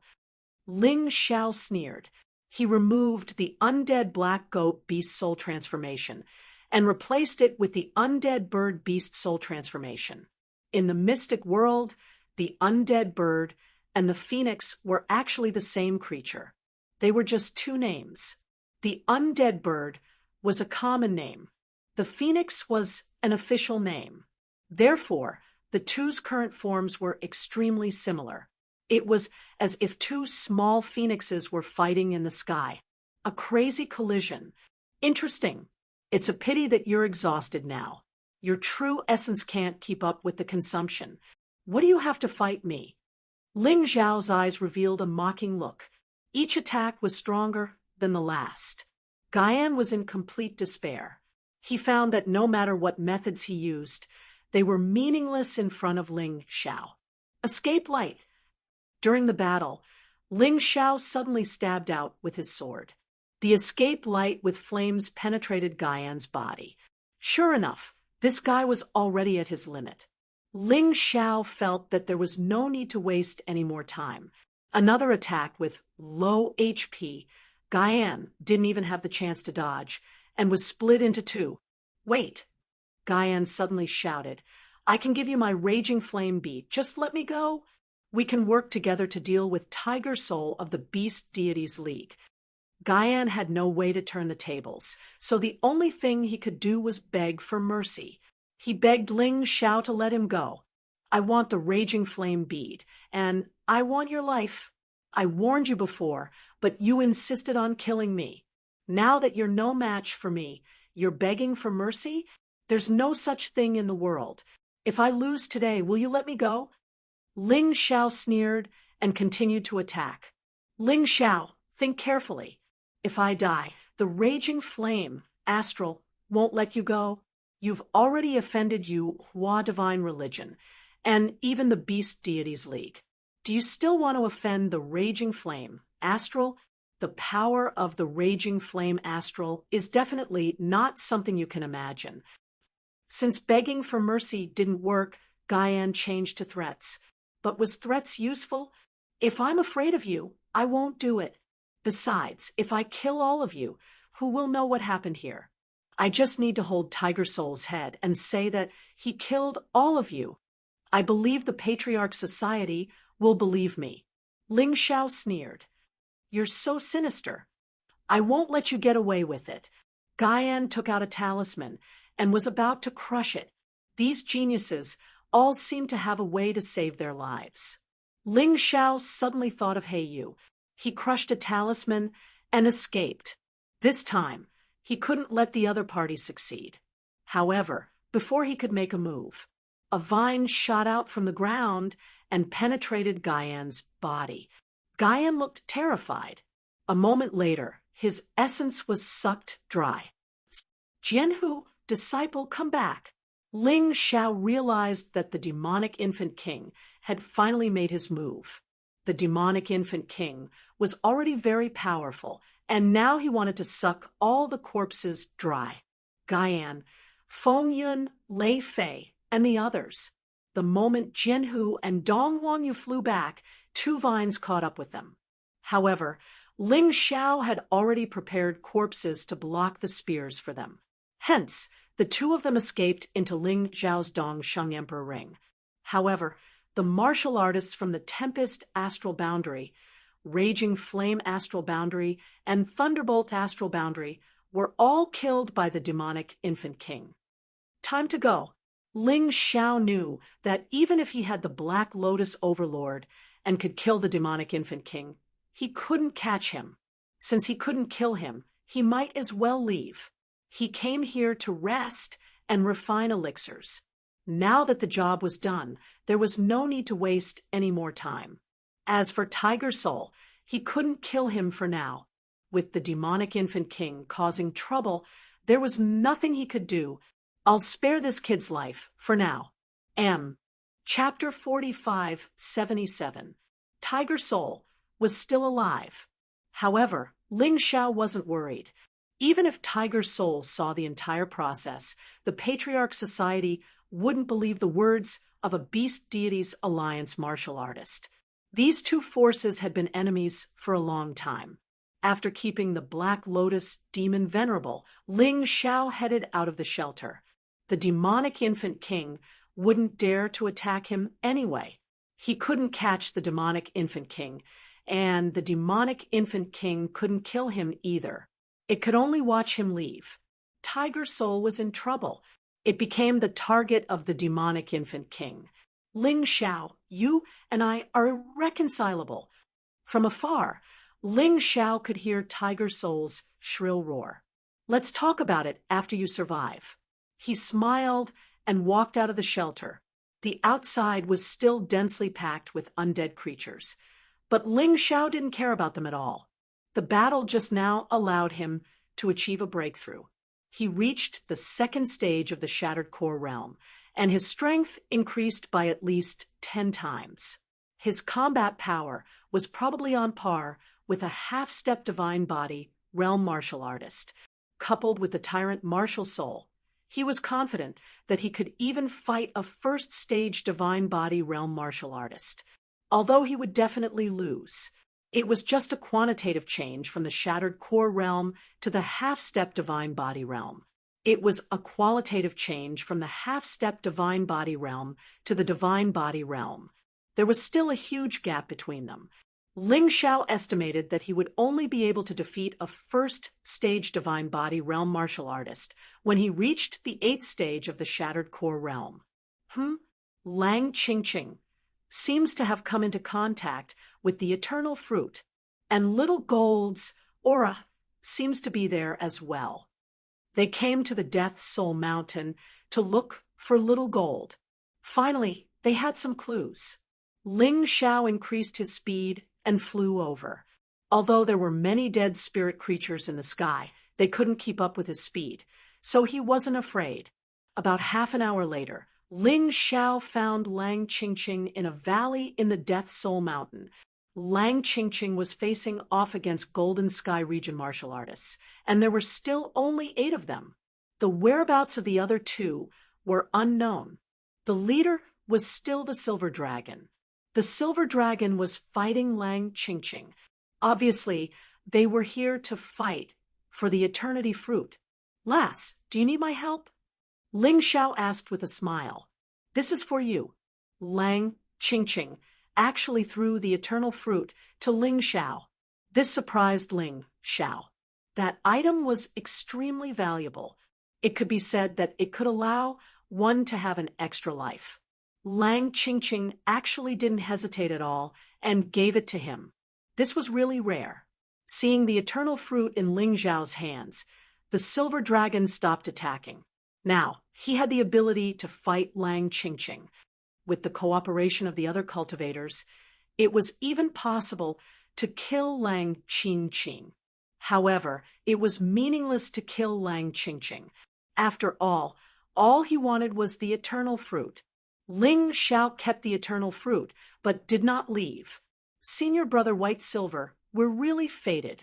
Speaker 1: Ling Xiao sneered. He removed the undead black goat beast soul transformation and replaced it with the undead bird beast soul transformation. In the mystic world, the undead bird and the phoenix were actually the same creature. They were just two names. The undead bird was a common name. The phoenix was an official name. Therefore, The two's current forms were extremely similar. It was as if two small phoenixes were fighting in the sky. A crazy collision. Interesting. It's a pity that you're exhausted now. Your true essence can't keep up with the consumption. What do you have to fight me? Ling Zhao's eyes revealed a mocking look. Each attack was stronger than the last. Guyan was in complete despair. He found that no matter what methods he used, they were meaningless in front of Ling Zhao. Escape light. During the battle, Ling Zhao suddenly stabbed out with his sword. The escape light with flames penetrated Guyan's body. Sure enough, this guy was already at his limit. Ling Zhao felt that there was no need to waste any more time. Another attack with low HP. Guyan didn't even have the chance to dodge, and was split into two. Wait! Guyan suddenly shouted. I can give you my raging flame beat. Just let me go. We can work together to deal with Tiger Soul of the Beast Deities League. Guyan had no way to turn the tables, so the only thing he could do was beg for mercy. He begged Ling Zhao to let him go. I want the raging flame bead, and I want your life. I warned you before, but you insisted on killing me. Now that you're no match for me, you're begging for mercy? There's no such thing in the world. If I lose today, will you let me go? Ling Zhao sneered and continued to attack. Ling Zhao, think carefully. If I die, the raging flame, astral, won't let you go. You've already offended Hua Divine Religion, and even the Beast Deities League. Do you still want to offend the raging flame, astral? The power of the raging flame astral is definitely not something you can imagine. Since begging for mercy didn't work, Guyan changed to threats. But was threats useful? If I'm afraid of you, I won't do it. Besides, if I kill all of you, who will know what happened here? I just need to hold Tiger Soul's head and say that he killed all of you. I believe the Patriarch Society will believe me. Ling Zhao sneered. You're so sinister. I won't let you get away with it. Guyan took out a talisman and was about to crush it. These geniuses all seem to have a way to save their lives. Ling Zhao suddenly thought of Heiyu. He crushed a talisman and escaped. This time, he couldn't let the other party succeed. However, before he could make a move, a vine shot out from the ground and penetrated Guyan's body. Guyan looked terrified. A moment later, his essence was sucked dry. Jianhu, disciple, come back. Ling Zhao realized that the demonic infant king had finally made his move. The demonic infant king was already very powerful, and now he wanted to suck all the corpses dry. Guyan, Feng Yun, Lei Fei, and the others. The moment Jianhu and Dong Huangyu flew back, two vines caught up with them. However, Ling Zhao had already prepared corpses to block the spears for them. Hence, the two of them escaped into Ling Zhao's Dong Sheng Emperor Ring. However, the martial artists from the Tempest Astral Boundary, Raging Flame Astral Boundary, and Thunderbolt Astral Boundary were all killed by the demonic infant king. Time to go. Ling Zhao knew that even if he had the Black Lotus Overlord and could kill the demonic infant king, he couldn't catch him. Since he couldn't kill him, he might as well leave. He came here to rest and refine elixirs. Now that the job was done, there was no need to waste any more time. As for Tiger Soul, he couldn't kill him for now. With the demonic infant king causing trouble, there was nothing he could do. I'll spare this kid's life, for now. Chapter 45-77. Tiger Soul was still alive. However, Ling Zhao wasn't worried. Even if Tiger Soul saw the entire process, the Patriarch Society wouldn't believe the words of a Beast Deities Alliance martial artist. These two forces had been enemies for a long time. After keeping the Black Lotus demon venerable, Ling Zhao headed out of the shelter. The demonic infant king wouldn't dare to attack him anyway. He couldn't catch the demonic infant king, and the demonic infant king couldn't kill him either. It could only watch him leave. Tiger Soul was in trouble. It became the target of the demonic infant king. Ling Xiao, you and I are irreconcilable. From afar, Ling Xiao could hear Tiger Soul's shrill roar. Let's talk about it after you survive. He smiled and walked out of the shelter. The outside was still densely packed with undead creatures, but Ling Xiao didn't care about them at all. The battle just now allowed him to achieve a breakthrough. He reached the second stage of the Shattered Core realm, and his strength increased by at least 10 times. His combat power was probably on par with a half-step divine body realm martial artist, coupled with the tyrant martial soul. He was confident that he could even fight a first-stage divine body realm martial artist, although he would definitely lose. It was just a quantitative change from the Shattered Core realm to the half-step divine body realm. It was a qualitative change from the half-step divine body realm to the divine body realm. There was still a huge gap between them. Ling Xiao estimated that he would only be able to defeat a first-stage divine body realm martial artist when he reached the 8th stage of the Shattered Core realm. Lang Qingqing seems to have come into contact with the eternal fruit, and Little Gold's aura seems to be there as well. They came to the Death Soul Mountain to look for Little Gold. Finally, they had some clues. Ling Xiao increased his speed and flew over. Although there were many dead spirit creatures in the sky, they couldn't keep up with his speed, so he wasn't afraid. About half an hour later, Ling Xiao found Lang Qingqing in a valley in the Death Soul Mountain. Lang Qingqing was facing off against Golden Sky region martial artists, and there were still only 8 of them. The whereabouts of the other 2 were unknown. The leader was still the Silver Dragon. The Silver Dragon was fighting Lang Qingqing. Obviously, they were here to fight for the Eternity Fruit. Lass, do you need my help? Ling Xiao asked with a smile. This is for you. Lang Qingqing actually threw the Eternal Fruit to Ling Xiao. This surprised Ling Xiao. That item was extremely valuable. It could be said that it could allow one to have an extra life. Lang Qingqing actually didn't hesitate at all and gave it to him. This was really rare. Seeing the eternal fruit in Ling Xiao's hands, the Silver Dragon stopped attacking. Now, he had the ability to fight Lang Qingqing. With the cooperation of the other cultivators, it was even possible to kill Lang Qingqing. However, it was meaningless to kill Lang Qingqing. After all he wanted was the eternal fruit. Ling Xiao kept the eternal fruit, but did not leave. Senior brother White Silver were really fated.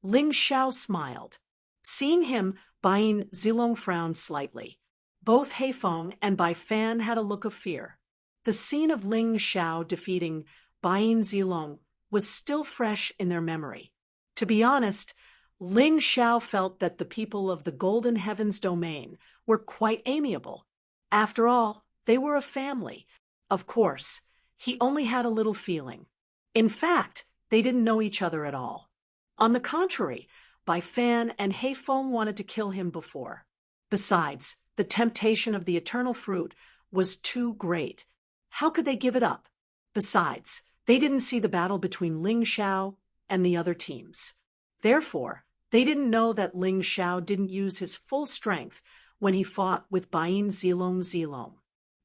Speaker 1: Ling Xiao smiled. Seeing him, Baiyin Zilong frowned slightly. Both Heifeng and Bai Fan had a look of fear. The scene of Ling Xiao defeating Baiyin Zilong was still fresh in their memory. To be honest, Ling Xiao felt that the people of the Golden Heavens domain were quite amiable. After all, they were a family. Of course, he only had a little feeling. In fact, they didn't know each other at all. On the contrary, Bai Fan and Heifeng wanted to kill him before. Besides, the temptation of the eternal fruit was too great. How could they give it up? Besides, they didn't see the battle between Ling Xiao and the other teams. Therefore, they didn't know that Ling Xiao didn't use his full strength when he fought with Baiyin Zilong.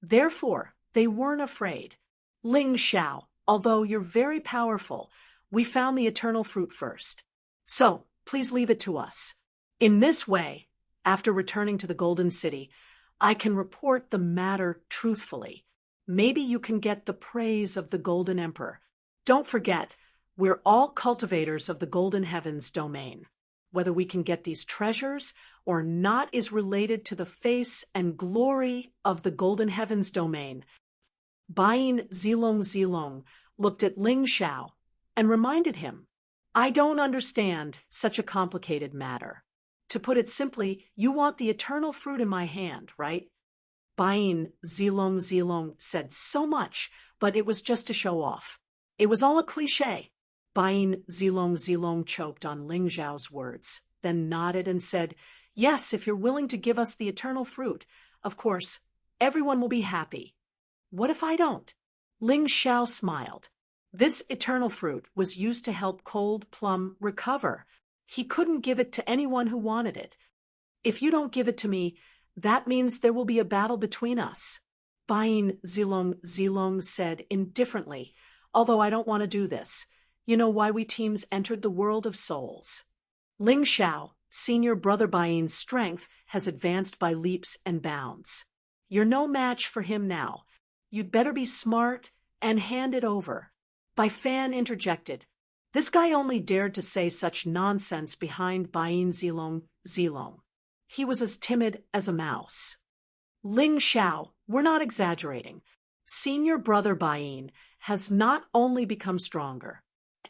Speaker 1: Therefore, they weren't afraid. Ling Xiao, although you're very powerful, we found the eternal fruit first. So, please leave it to us. In this way, after returning to the Golden City, I can report the matter truthfully. Maybe you can get the praise of the Golden Emperor. Don't forget, we're all cultivators of the Golden Heavens domain. Whether we can get these treasures or not is related to the face and glory of the Golden Heavens domain. Baiyin Zilong looked at Ling Xiao and reminded him, I don't understand such a complicated matter. To put it simply, you want the eternal fruit in my hand, right? Baiyin Zilong said so much, but it was just to show off. It was all a cliché. Baiyin Zilong choked on Ling Xiao's words, then nodded and said, Yes, if you're willing to give us the eternal fruit, of course, everyone will be happy. What if I don't? Ling Xiao smiled. This eternal fruit was used to help Cold Plum recover. He couldn't give it to anyone who wanted it. If you don't give it to me, that means there will be a battle between us. Bain Zilong said indifferently, although I don't want to do this. You know why we teams entered the world of souls. Ling Xiao, senior brother Bain's strength has advanced by leaps and bounds. You're no match for him now. You'd better be smart and hand it over. Bai Fan interjected. This guy only dared to say such nonsense behind Bain Zilong. He was as timid as a mouse. Ling Xiao, we're not exaggerating. Senior brother Bain has not only become stronger,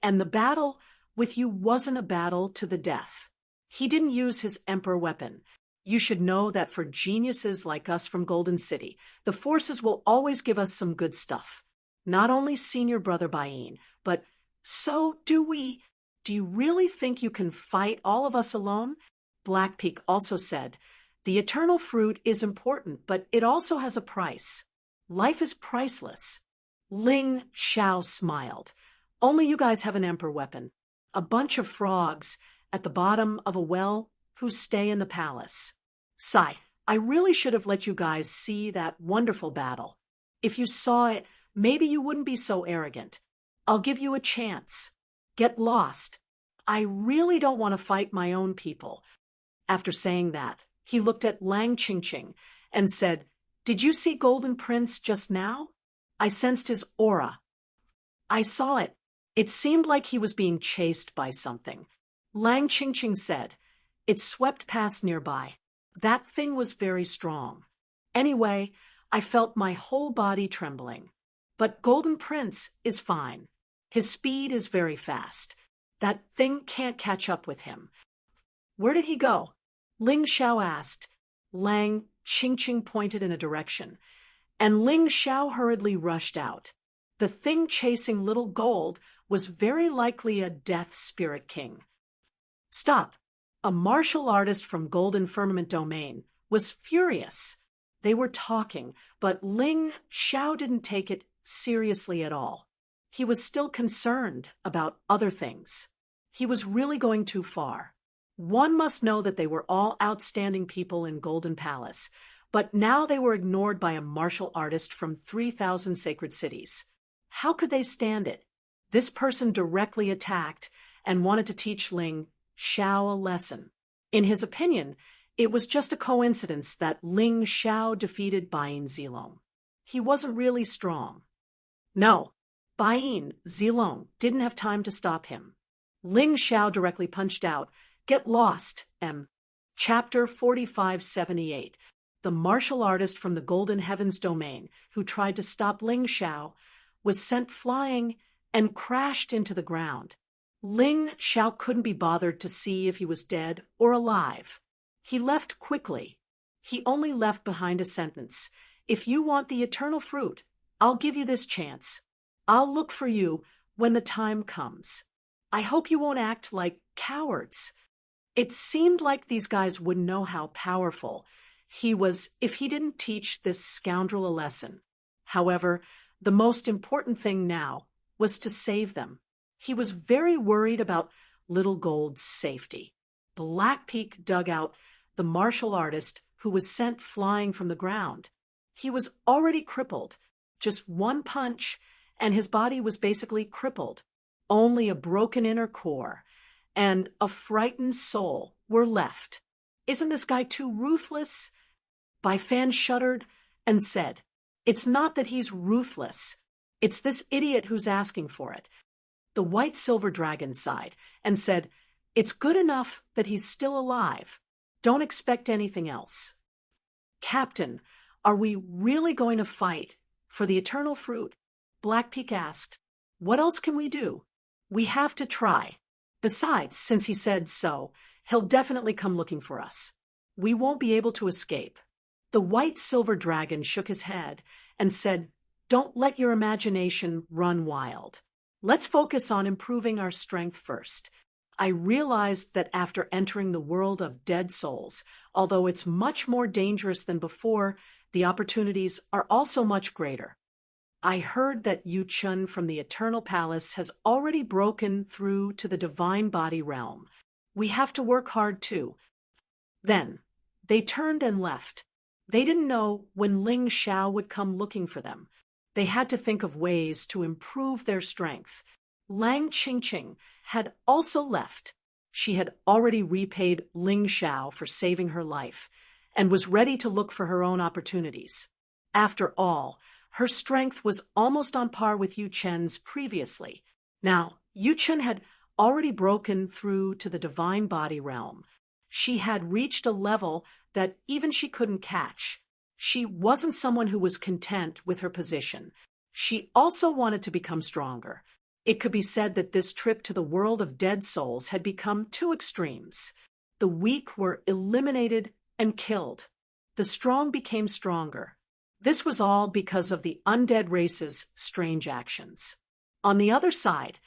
Speaker 1: and the battle with you wasn't a battle to the death. He didn't use his emperor weapon. You should know that for geniuses like us from Golden City, the forces will always give us some good stuff. Not only senior brother Bain, but so do we. Do you really think you can fight all of us alone? Blackpeak also said, the eternal fruit is important, but it also has a price. Life is priceless. Ling Xiao smiled. Only you guys have an emperor weapon. A bunch of frogs at the bottom of a well who stay in the palace. Sigh, I really should have let you guys see that wonderful battle. If you saw it, maybe you wouldn't be so arrogant. I'll give you a chance. Get lost. I really don't want to fight my own people. After saying that, he looked at Lang Qingqing and said, Did you see Golden Prince just now? I sensed his aura. I saw it. It seemed like he was being chased by something. Lang Qingqing said, It swept past nearby. That thing was very strong. Anyway, I felt my whole body trembling. But Golden Prince is fine. His speed is very fast. That thing can't catch up with him. Where did he go? Ling Xiao asked. Lang Qingqing pointed in a direction, and Ling Xiao hurriedly rushed out. The thing chasing Little Gold was very likely a death spirit king. Stop! A martial artist from Golden Firmament Domain was furious. They were talking, but Ling Xiao didn't take it seriously at all. He was still concerned about other things. He was really going too far. One must know that they were all outstanding people in Golden Palace, but now they were ignored by a martial artist from 3,000 sacred cities. How could they stand it? This person directly attacked and wanted to teach Ling Xiao a lesson. In his opinion, it was just a coincidence that Ling Xiao defeated Bain Zilong. He wasn't really strong. No, Bain Zilong didn't have time to stop him. Ling Xiao directly punched out, Get lost, M. Chapter 4578. The martial artist from the Golden Heavens domain who tried to stop Ling Xiao was sent flying and crashed into the ground. Ling Xiao couldn't be bothered to see if he was dead or alive. He left quickly. He only left behind a sentence. If you want the eternal fruit, I'll give you this chance. I'll look for you when the time comes. I hope you won't act like cowards. It seemed like these guys wouldn't know how powerful he was if he didn't teach this scoundrel a lesson. However, the most important thing now was to save them. He was very worried about Little Gold's safety. Blackpeak dug out the martial artist who was sent flying from the ground. He was already crippled. Just one punch, and his body was basically crippled. Only a broken inner core and a frightened soul were left. Isn't this guy too ruthless? Bai Fan shuddered and said, It's not that he's ruthless. It's this idiot who's asking for it. The white silver dragon sighed and said, It's good enough that he's still alive. Don't expect anything else. Captain, are we really going to fight for the eternal fruit? Blackpeak asked. What else can we do? We have to try. Besides, since he said so, he'll definitely come looking for us. We won't be able to escape. The white silver dragon shook his head and said, Don't let your imagination run wild. Let's focus on improving our strength first. I realized that after entering the world of dead souls, although it's much more dangerous than before, the opportunities are also much greater. I heard that Yu Chun from the Eternal Palace has already broken through to the divine body realm. We have to work hard too. Then, they turned and left. They didn't know when Ling Xiao would come looking for them. They had to think of ways to improve their strength. Lang Qingqing had also left. She had already repaid Ling Xiao for saving her life, and was ready to look for her own opportunities. After all, her strength was almost on par with Yu Chen's previously. Now, Yu Chen had already broken through to the divine body realm. She had reached a level that even she couldn't catch. She wasn't someone who was content with her position. She also wanted to become stronger. It could be said that this trip to the world of dead souls had become two extremes. The weak were eliminated and killed. The strong became stronger. This was all because of the undead race's strange actions. On the other side,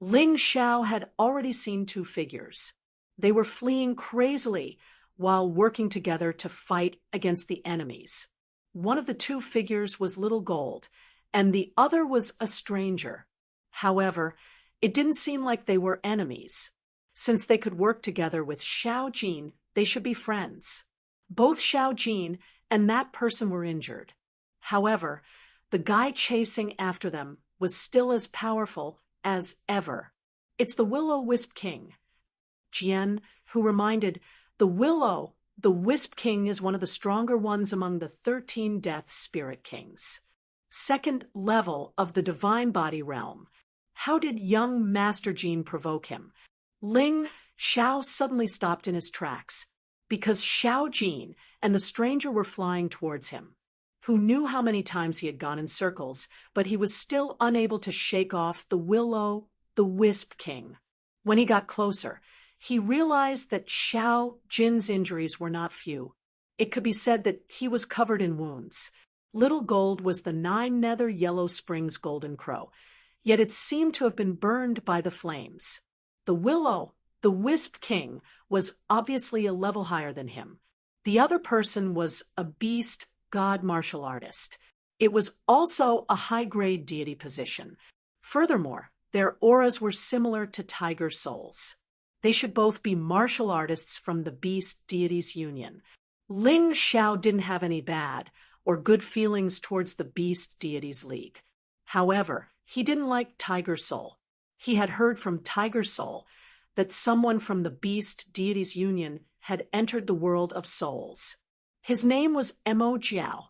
Speaker 1: Ling Xiao had already seen two figures. They were fleeing crazily while working together to fight against the enemies. One of the two figures was Little Gold, and the other was a stranger. However, it didn't seem like they were enemies. Since they could work together with Xiao Jin, they should be friends. Both Xiao Jin and that person were injured. However, the guy chasing after them was still as powerful as ever. It's the Will-O-Wisp King. Jian, who reminded, the Wisp King is one of the stronger ones among the 13 Death Spirit Kings. Second level of the divine body realm. How did young Master Jin provoke him? Ling Xiao suddenly stopped in his tracks, because Xiao Jin and the stranger were flying towards him. Who knew how many times he had gone in circles, but he was still unable to shake off the Wisp King. When he got closer, he realized that Xiao Jin's injuries were not few. It could be said that he was covered in wounds. Little Gold was the 9 Nether Yellow Springs Golden Crow, yet it seemed to have been burned by the flames. The Wisp King, was obviously a level higher than him. The other person was a beast god martial artist. It was also a high-grade deity position. Furthermore, their auras were similar to tiger souls. They should both be martial artists from the Beast Deities Union. Ling Xiao didn't have any bad or good feelings towards the Beast Deities League. However, he didn't like Tiger Soul. He had heard from Tiger Soul that someone from the Beast Deities Union had entered the world of souls. His name was Mo Jiao.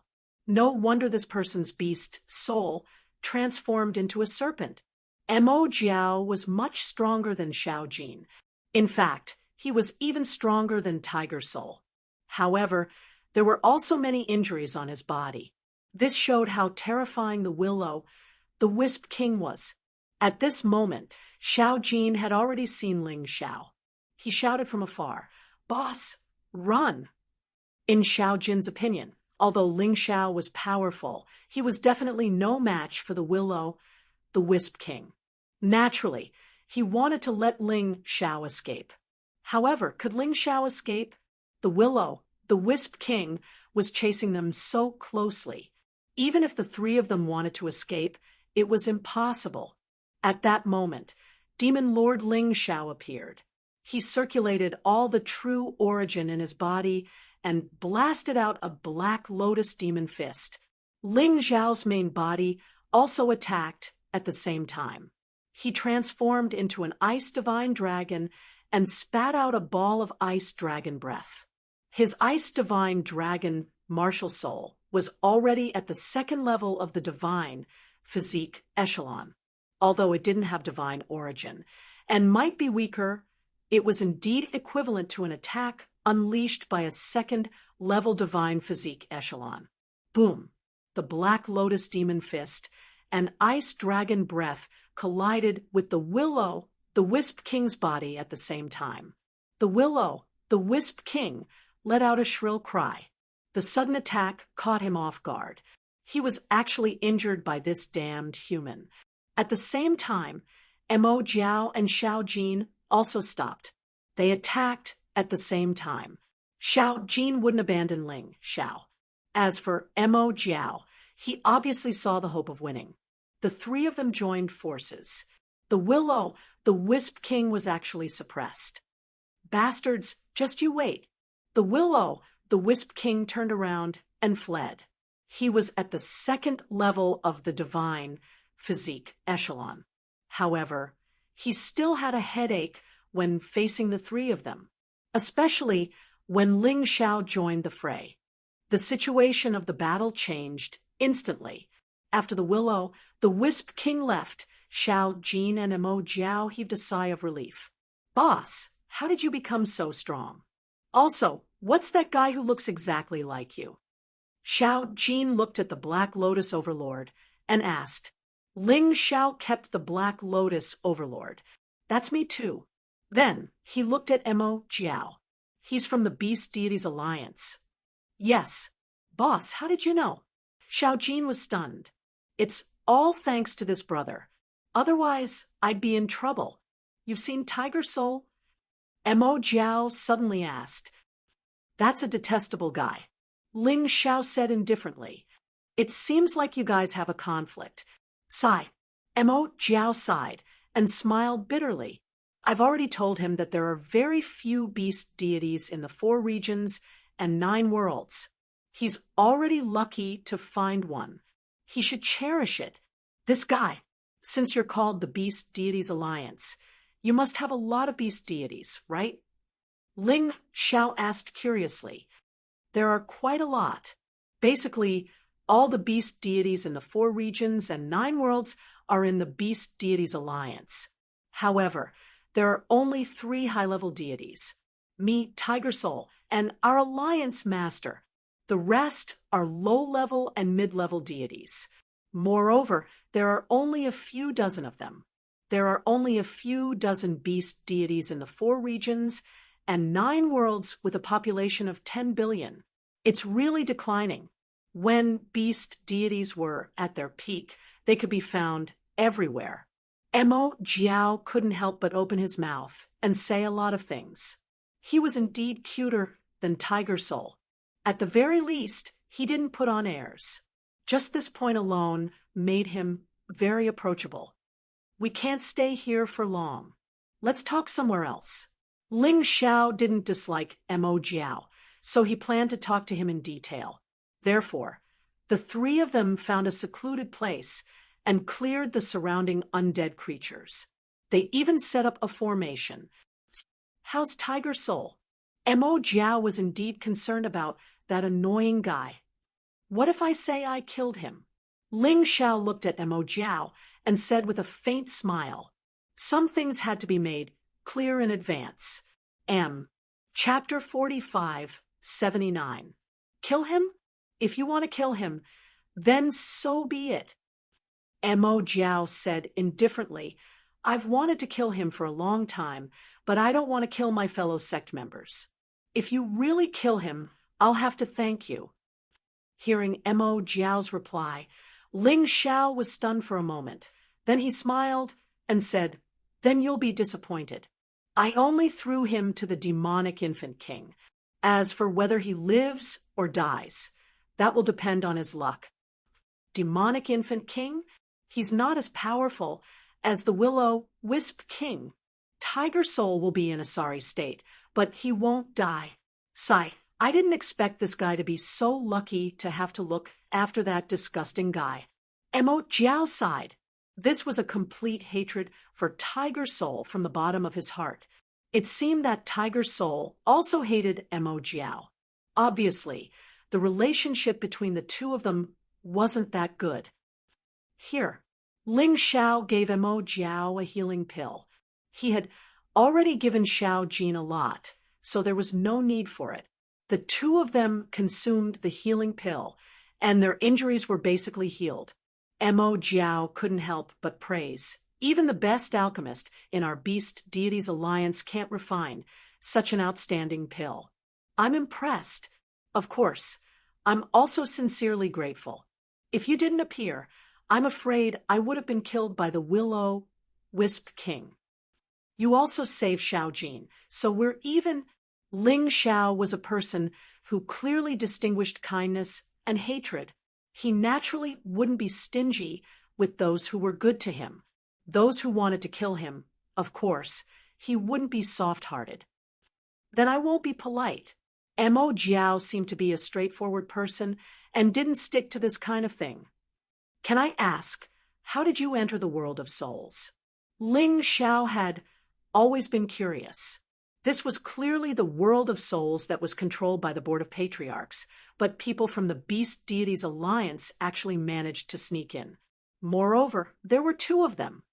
Speaker 1: No wonder this person's beast soul transformed into a serpent. Mo Jiao was much stronger than Xiao Jin. In fact, he was even stronger than Tiger Soul. However, there were also many injuries on his body. This showed how terrifying the Wisp King was. At this moment, Xiao Jin had already seen Ling Xiao. He shouted from afar, "Boss, run!" In Xiao Jin's opinion, although Ling Xiao was powerful, he was definitely no match for the Wisp King. Naturally, he wanted to let Ling Xiao escape. However, could Ling Xiao escape? The Wisp King, was chasing them so closely. Even if the three of them wanted to escape, it was impossible. At that moment, Demon Lord Ling Xiao appeared. He circulated all the true origin in his body and blasted out a black lotus demon fist. Ling Xiao's main body also attacked at the same time. He transformed into an ice divine dragon and spat out a ball of ice dragon breath. His ice divine dragon martial soul was already at the second level of the divine physique echelon. Although it didn't have divine origin and might be weaker, it was indeed equivalent to an attack unleashed by a second-level divine physique echelon. Boom! The Black Lotus Demon Fist and Ice Dragon Breath collided with the Wisp King's body at the same time. The Wisp King, let out a shrill cry. The sudden attack caught him off guard. He was actually injured by this damned human. At the same time, Mo Jiao and Xiao Jin also stopped. They attacked at the same time. Xiao Jin wouldn't abandon Ling Xiao. As for Mo Jiao, He obviously saw the hope of winning. The three of them joined forces. The Willow, the Wisp King, was actually suppressed. Bastards, just you wait. The Willow, the Wisp King, turned around and fled. He was at the second level of the divine physique echelon. However, he still had a headache when facing the three of them, especially when Ling Xiao joined the fray. The situation of the battle changed instantly. After the Willow, the Wisp King left, Xiao Jin and Mo Jiao heaved a sigh of relief. Boss, how did you become so strong? Also, what's that guy who looks exactly like you? Xiao Jin looked at the Black Lotus Overlord and asked. Ling Xiao kept the Black Lotus Overlord. That's me too. Then he looked at Mo Jiao. He's from the Beast Deities Alliance. Yes. Boss, how did you know? Xiao Jin was stunned. It's all thanks to this brother. Otherwise, I'd be in trouble. You've seen Tiger Soul? Mo Jiao suddenly asked. That's a detestable guy. Ling Xiao said indifferently. It seems like you guys have a conflict. Sigh. Mo Jiao sighed and smiled bitterly. I've already told him that there are very few beast deities in the 4 regions and 9 worlds. He's already lucky to find one. He should cherish it. This guy, since you're called the Beast Deities Alliance, you must have a lot of beast deities, right? Ling Xiao asked curiously. There are quite a lot. Basically, all the beast deities in the 4 regions and 9 worlds are in the Beast Deities Alliance. However, there are only 3 high-level deities. Me, Tiger Soul, and our Alliance Master. The rest are low-level and mid-level deities. Moreover, there are only a few dozen of them. There are only a few dozen beast deities in the 4 regions and 9 worlds with a population of 10 billion. It's really declining. When beast deities were at their peak, they could be found everywhere. Mo Jiao couldn't help but open his mouth and say a lot of things. He was indeed cuter than Tiger Soul. At the very least, he didn't put on airs. Just this point alone made him very approachable. We can't stay here for long. Let's talk somewhere else. Ling Xiao didn't dislike Mo Jiao, so he planned to talk to him in detail. Therefore, the 3 of them found a secluded place and cleared the surrounding undead creatures. They even set up a formation. How's Tiger Soul? Mo Jiao was indeed concerned about that annoying guy. What if I say I killed him? Ling Xiao looked at Mo Jiao and said with a faint smile, some things had to be made clear in advance. Chapter 45, 79. Kill him? If you want to kill him, then so be it. Mo Jiao said indifferently, I've wanted to kill him for a long time, but I don't want to kill my fellow sect members. If you really kill him, I'll have to thank you. Hearing Mo Jiao's reply, Ling Xiao was stunned for a moment. Then he smiled and said, then you'll be disappointed. I only threw him to the demonic infant king. As for whether he lives or dies, that will depend on his luck. Demonic infant king? He's not as powerful as the Willow Wisp King. Tiger Soul will be in a sorry state, but he won't die. Sigh, I didn't expect this guy to be so lucky to have to look after that disgusting guy. Mo Jiao sighed. This was a complete hatred for Tiger Soul from the bottom of his heart. It seemed that Tiger Soul also hated Mo Jiao. Obviously, the relationship between the 2 of them wasn't that good. Here, Ling Xiao gave Mo Jiao a healing pill. He had already given Xiao Jin a lot, so there was no need for it. The 2 of them consumed the healing pill, and their injuries were basically healed. Mo Jiao couldn't help but praise. Even the best alchemist in our Beast Deities Alliance can't refine such an outstanding pill. I'm impressed. Of course, I'm also sincerely grateful. If you didn't appear, I'm afraid I would have been killed by the Willow Wisp King. You also saved Xiao Jin, so we're even. Ling Xiao was a person who clearly distinguished kindness and hatred. He naturally wouldn't be stingy with those who were good to him. Those who wanted to kill him, of course, he wouldn't be soft-hearted. Then I won't be polite. Mo Jiao seemed to be a straightforward person and didn't stick to this kind of thing. Can I ask, how did you enter the world of souls? Ling Xiao had always been curious. This was clearly the world of souls that was controlled by the Board of Patriarchs, but people from the Beast Deities Alliance actually managed to sneak in. Moreover, there were 2 of them.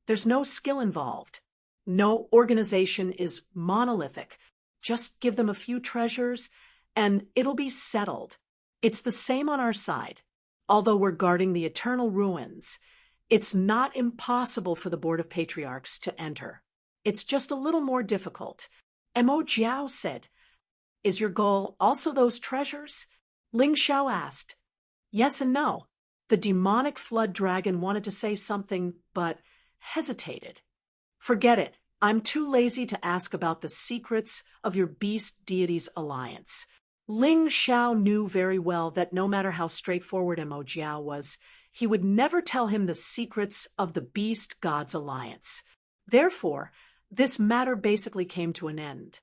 Speaker 1: There's no skill involved. No organization is monolithic. Just give them a few treasures, and it'll be settled. It's the same on our side. Although we're guarding the eternal ruins, it's not impossible for the Board of Patriarchs to enter. It's just a little more difficult. Mo Jiao said, Is your goal also those treasures? Ling Xiao asked. Yes and no. The demonic flood dragon wanted to say something, but hesitated. Forget it. I'm too lazy to ask about the secrets of your Beast Deities Alliance. Ling Xiao knew very well that no matter how straightforward Mo Jiao was, he would never tell him the secrets of the Beast Gods Alliance. Therefore, this matter basically came to an end.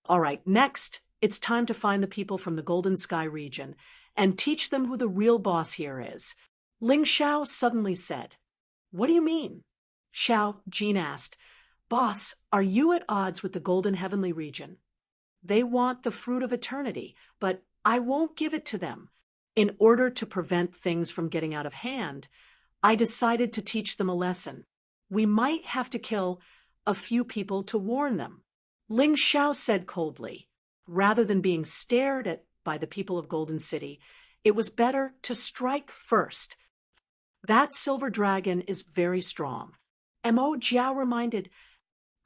Speaker 1: All right, next, it's time to find the people from the Golden Sky region and teach them who the real boss here is. Ling Xiao suddenly said. What do you mean? Xiao Jin asked. Boss, are you at odds with the Golden Heavenly region? They want the fruit of eternity, but I won't give it to them. In order to prevent things from getting out of hand, I decided to teach them a lesson. We might have to kill a few people to warn them. Ling Xiao said coldly. Rather than being stared at by the people of Golden City, it was better to strike first. That silver dragon is very strong. Mo Jiao reminded.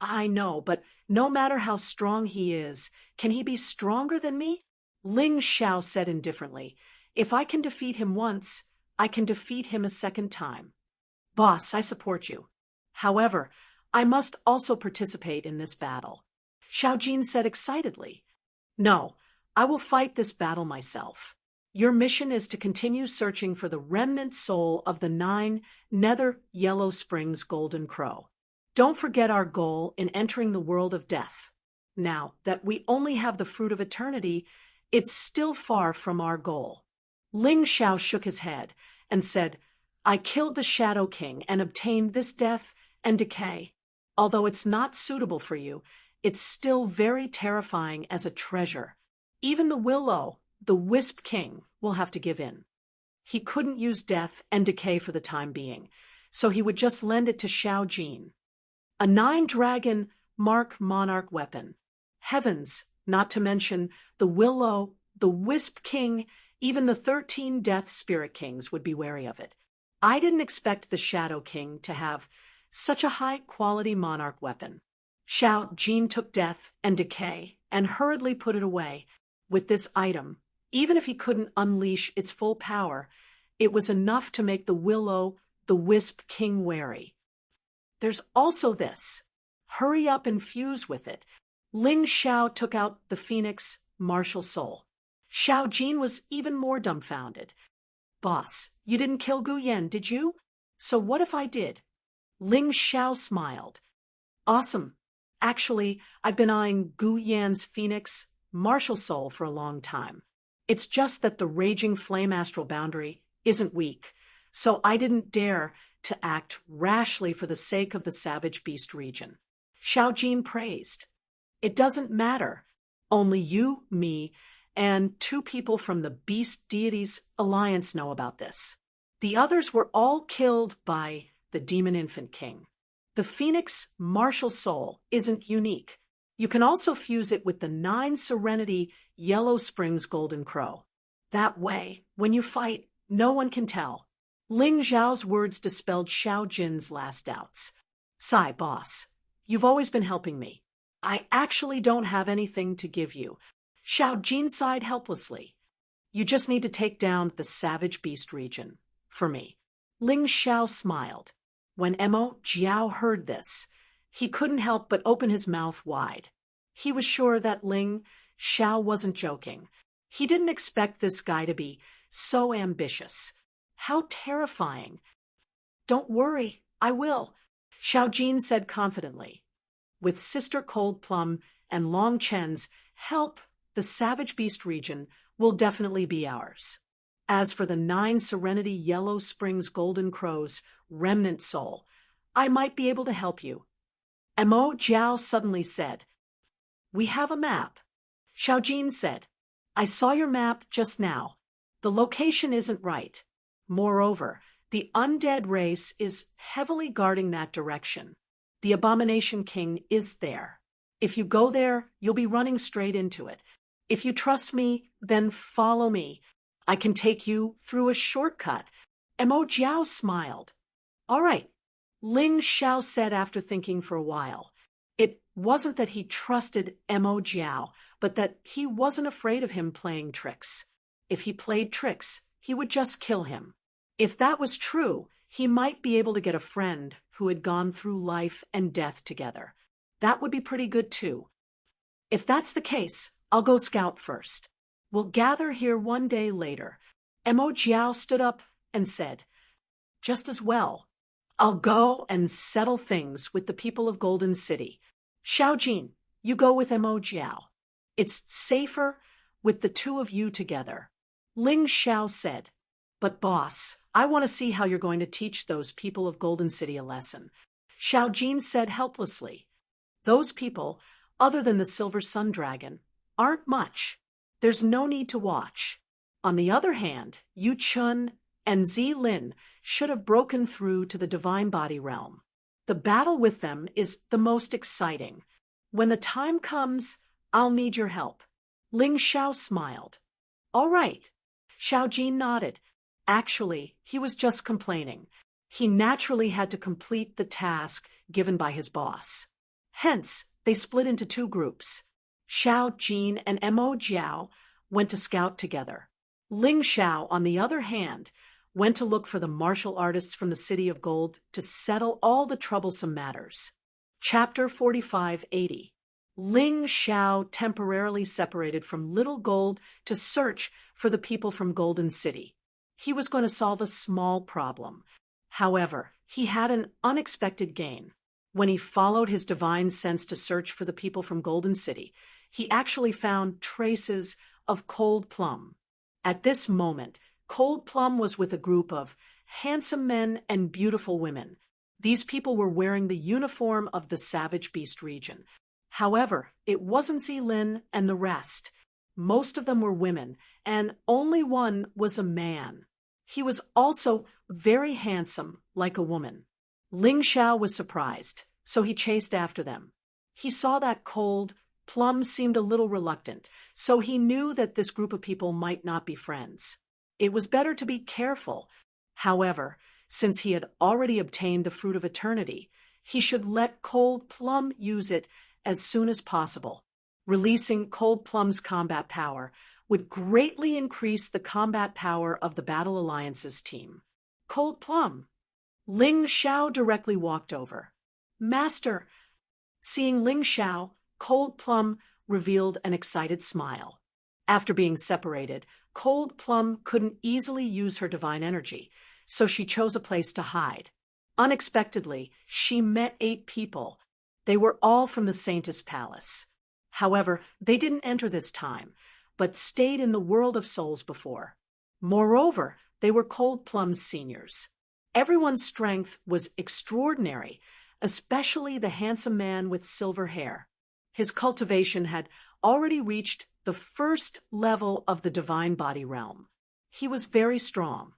Speaker 1: I know, but no matter how strong he is, can he be stronger than me? Ling Xiao said indifferently. If I can defeat him once, I can defeat him a second time. Boss, I support you. However, I must also participate in this battle. Xiao Jin said excitedly. No, I will fight this battle myself. Your mission is to continue searching for the remnant soul of the 9 Nether Yellow Springs Golden Crow. Don't forget our goal in entering the world of death. Now that we only have the fruit of eternity, it's still far from our goal. Ling Xiao shook his head and said, I killed the Shadow King and obtained this death and decay. Although it's not suitable for you, it's still very terrifying as a treasure. Even the Willow, the Wisp King, will have to give in. He couldn't use death and decay for the time being, so he would just lend it to Xiao Jin. A 9-dragon Mark Monarch weapon. Heavens, not to mention the Willow, the Wisp King, even the 13 Death Spirit Kings would be wary of it. I didn't expect the Shadow King to have such a high-quality monarch weapon. Xiao Jin took death and decay and hurriedly put it away. With this item, even if he couldn't unleash its full power, it was enough to make the Willow, the Wisp King wary. There's also this. Hurry up and fuse with it. Ling Xiao took out the Phoenix Martial Soul. Xiao Jin was even more dumbfounded. Boss, you didn't kill Gu Yan, did you? So what if I did? Ling Xiao smiled. Awesome. Actually, I've been eyeing Gu Yan's Phoenix Martial Soul for a long time. It's just that the raging flame astral boundary isn't weak, so I didn't dare to act rashly for the sake of the Savage Beast region. Xiao Jin praised. It doesn't matter. Only you, me, and 2 people from the Beast Deities Alliance know about this. The others were all killed by the Demon Infant King. The Phoenix Martial Soul isn't unique. You can also fuse it with the 9 Serenity Yellow Springs Golden Crow. That way, when you fight, no one can tell. Ling Zhao's words dispelled Xiao Jin's last doubts. Sai, boss, you've always been helping me. I actually don't have anything to give you. Xiao Jin sighed helplessly. You just need to take down the Savage Beast region. For me. Ling Xiao smiled. When Mo Jiao heard this, he couldn't help but open his mouth wide. He was sure that Ling Xiao wasn't joking. He didn't expect this guy to be So ambitious. How terrifying. Don't worry, I will, Xiaojin said confidently. With Sister Cold Plum and Long Chen's help, the Savage Beast region will definitely be ours. As for the 9 Serenity Yellow Springs Golden Crow's remnant soul, I might be able to help you. Mo Jiao suddenly said. We have a map. Xiaojin said. I saw your map just now. The location isn't right. Moreover, the undead race is heavily guarding that direction. The Abomination King is there. If you go there, you'll be running straight into it. If you trust me, then follow me. I can take you through a shortcut. Mo Jiao smiled. All right, Ling Xiao said after thinking for a while. It wasn't that he trusted Mo Jiao, but that he wasn't afraid of him playing tricks. If he played tricks, he would just kill him. If that was true, he might be able to get a friend who had gone through life and death together. That would be pretty good too. If that's the case, I'll go scout first. We'll gather here one day later. Mo Jiao stood up and said, just as well. I'll go and settle things with the people of Golden City. Xiaojin, you go with Mo Jiao. It's safer with the two of you together. Ling Xiao said, but boss, I want to see how you're going to teach those people of Golden City a lesson. Xiaojin said helplessly. Those people, other than the Silver Sun Dragon, aren't much. There's no need to watch. On the other hand, Yu Chun and Zi Lin should have broken through to the Divine Body realm. The battle with them is the most exciting. When the time comes, I'll need your help. Ling Xiao smiled. All right. Xiaojin nodded. Actually, he was just complaining. He naturally had to complete the task given by his boss. Hence, they split into 2 groups. Xiaojin and Mo Jiao went to scout together. Ling Xiao, on the other hand, went to look for the martial artists from the City of Gold to settle all the troublesome matters. Chapter 4580. Ling Xiao temporarily separated from Little Gold to search for the people from Golden City. He was going to solve a small problem. However, he had an unexpected gain. When he followed his divine sense to search for the people from Golden City, he actually found traces of Cold Plum. At this moment, Cold Plum was with a group of handsome men and beautiful women. These people were wearing the uniform of the Savage Beast region. However, it wasn't Zilin and the rest. Most of them were women, and only one was a man. He was also very handsome, like a woman. Ling Xiao was surprised, so he chased after them. He saw that Cold Plum seemed a little reluctant, so he knew that this group of people might not be friends. It was better to be careful. However, since he had already obtained the Fruit of Eternity, he should let Cold Plum use it as soon as possible. Releasing Cold Plum's combat power would greatly increase the combat power of the Battle Alliance's team. Cold Plum. Ling Xiao directly walked over. Master. Seeing Ling Xiao, Cold Plum revealed an excited smile. After being separated, Cold Plum couldn't easily use her divine energy, so she chose a place to hide. Unexpectedly, she met 8 people. They were all from the Saintess Palace. However, they didn't enter this time, but stayed in the world of souls before. Moreover, they were Cold Plum's seniors. Everyone's strength was extraordinary, especially the handsome man with silver hair. His cultivation had already reached the first level of the Divine Body realm. He was very strong.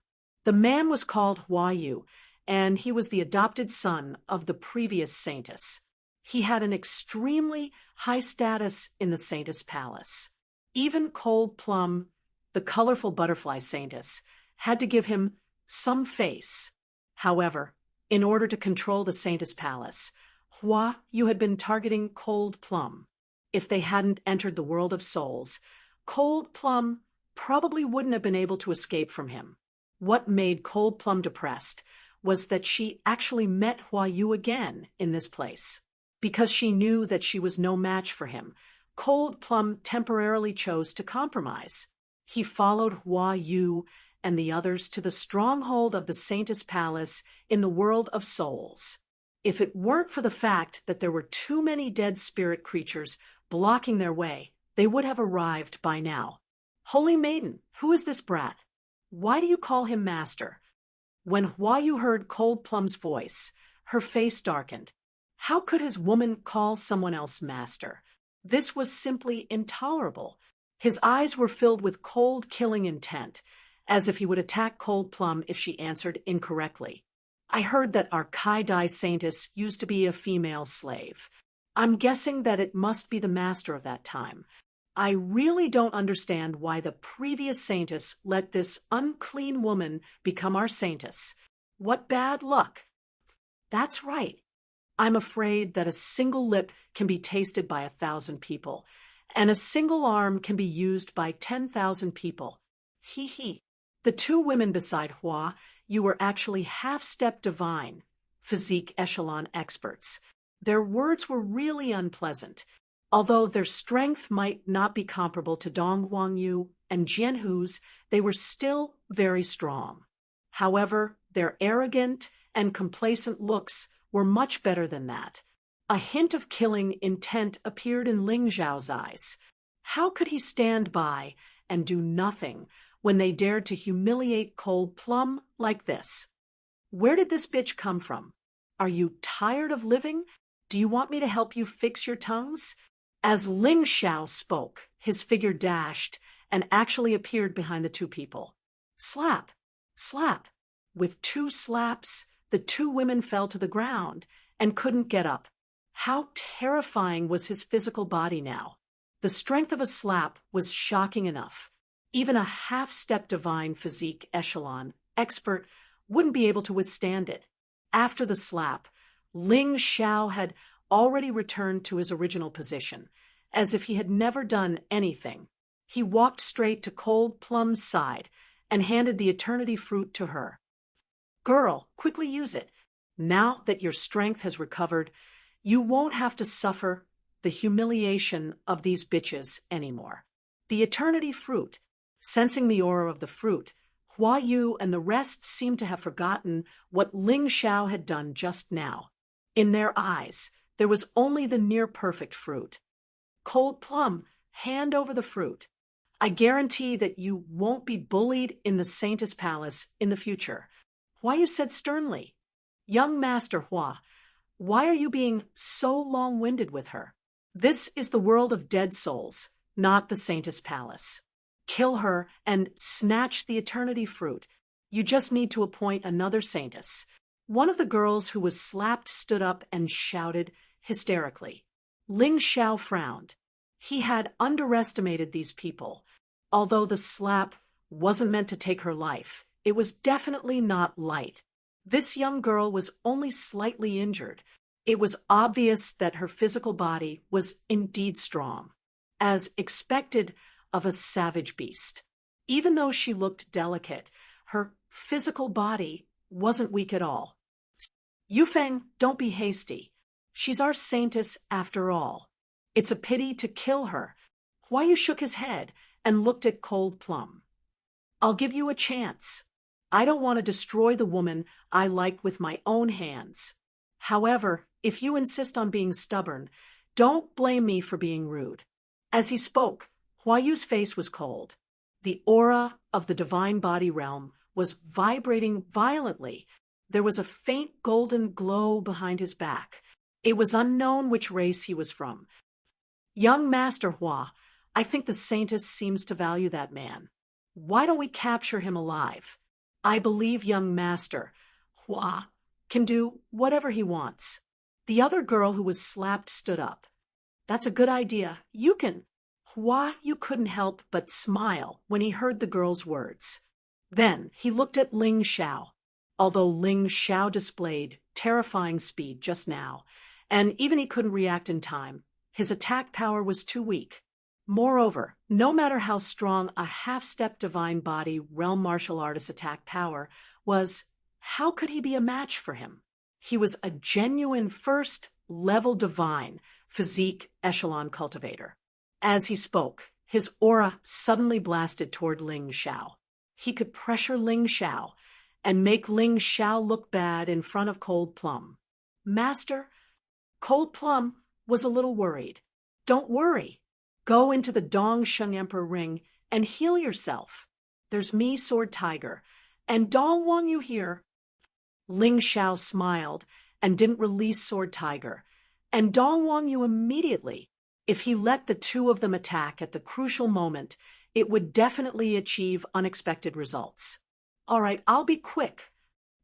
Speaker 1: The man was called Hua Yu, and he was the adopted son of the previous Saintess. He had an extremely high status in the Saintess Palace. Even Cold Plum, the colorful butterfly Saintess, had to give him some face. However, in order to control the Saintess Palace, Hua Yu had been targeting Cold Plum. If they hadn't entered the world of souls, Cold Plum probably wouldn't have been able to escape from him. What made Cold Plum depressed was that she actually met Hua Yu again in this place. Because she knew that she was no match for him, Cold Plum temporarily chose to compromise. He followed Hua Yu and the others to the stronghold of the Saintess Palace in the world of souls. If it weren't for the fact that there were too many dead spirit creatures blocking their way, they would have arrived by now. Holy Maiden, who is this brat? Why do you call him master? When Hua Yu heard Cold Plum's voice, her face darkened. How could his woman call someone else master? This was simply intolerable. His eyes were filled with cold, killing intent, as if he would attack Cold Plum if she answered incorrectly. I heard that our Kai-Dai Saintess used to be a female slave. I'm guessing that it must be the master of that time. I really don't understand why the previous Saintess let this unclean woman become our Saintess. What bad luck! That's right. I'm afraid that a single lip can be tasted by 1,000 people, and a single arm can be used by 10,000 people. Hee hee. The two women beside Hua Yu were actually half-step divine, physique echelon experts. Their words were really unpleasant. Although their strength might not be comparable to Dong Huangyu and Jianhu's, they were still very strong. However, their arrogant and complacent looks were much better than that. A hint of killing intent appeared in Ling Zhao's eyes. How could he stand by and do nothing when they dared to humiliate Cold Plum like this? Where did this bitch come from? Are you tired of living? Do you want me to help you fix your tongues? As Ling Xiao spoke, his figure dashed and actually appeared behind the two people. Slap! Slap! With 2 slaps, the 2 women fell to the ground and couldn't get up. How terrifying was his physical body now? The strength of a slap was shocking enough. Even a half-step divine physique echelon expert wouldn't be able to withstand it. After the slap, Ling Xiao had already returned to his original position, as if he had never done anything. He walked straight to Cold Plum's side and handed the eternity fruit to her. Girl, quickly use it. Now that your strength has recovered, you won't have to suffer the humiliation of these bitches anymore. The eternity fruit. Sensing the aura of the fruit, Hua Yu and the rest seemed to have forgotten what Ling Xiao had done just now. In their eyes, there was only the near-perfect fruit. Cold Plum, hand over the fruit. I guarantee that you won't be bullied in the Saintess Palace in the future. Hua Yu said sternly. Young Master Hua, why are you being so long-winded with her? This is the world of dead souls, not the Saintess Palace. Kill her and snatch the eternity fruit. You just need to appoint another Saintess. One of the girls who was slapped stood up and shouted hysterically. Ling Xiao frowned. He had underestimated these people. Although the slap wasn't meant to take her life, it was definitely not light. This young girl was only slightly injured. It was obvious that her physical body was indeed strong, as expected of a savage beast. Even though she looked delicate, her physical body wasn't weak at all. Yufeng, don't be hasty. She's our Saintess after all. It's a pity to kill her. Hua Yu shook his head and looked at Cold Plum. I'll give you a chance. I don't want to destroy the woman I like with my own hands. However, if you insist on being stubborn, don't blame me for being rude. As he spoke, Hua Yu's face was cold. The aura of the divine body realm was vibrating violently. There was a faint golden glow behind his back. It was unknown which race he was from. Young Master Hua, I think the Saintess seems to value that man. Why don't we capture him alive? I believe young Master Hua can do whatever he wants. The other girl who was slapped stood up. That's a good idea. You can. Hua Yu couldn't help but smile when he heard the girl's words. Then he looked at Ling Xiao. Although Ling Xiao displayed terrifying speed just now, and even he couldn't react in time, his attack power was too weak. Moreover, no matter how strong a half-step divine body realm martial artist attack power was, how could he be a match for him? He was a genuine first-level divine physique echelon cultivator. As he spoke, his aura suddenly blasted toward Ling Xiao. He could pressure Ling Xiao and make Ling Xiao look bad in front of Cold Plum. Master, Cold Plum was a little worried. Don't worry. Go into the Dong Sheng Emperor ring and heal yourself. There's me, Sword Tiger, and Dong Wang Yu here. Ling Xiao smiled and didn't release Sword Tiger, and Dong Wang Yu immediately. If he let the two of them attack at the crucial moment, it would definitely achieve unexpected results. All right, I'll be quick.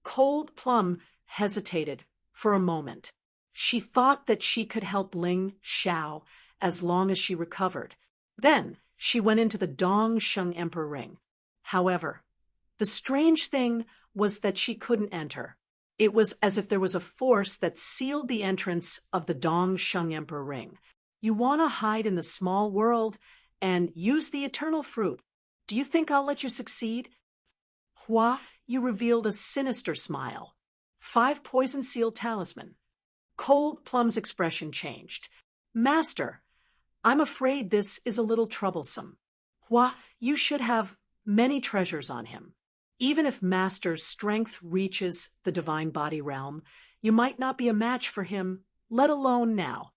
Speaker 1: Cold Plum hesitated for a moment. She thought that she could help Ling Xiao as long as she recovered. Then she went into the Dong Sheng Emperor ring. However, the strange thing was that she couldn't enter. It was as if there was a force that sealed the entrance of the Dong Sheng Emperor ring. You want to hide in the small world and use the eternal fruit. Do you think I'll let you succeed? Hua, you revealed a sinister smile. 5 poison seal talisman. Cold Plum's expression changed. Master, I'm afraid this is a little troublesome. Hua, you should have many treasures on him. Even if Master's strength reaches the divine body realm, you might not be a match for him, let alone now.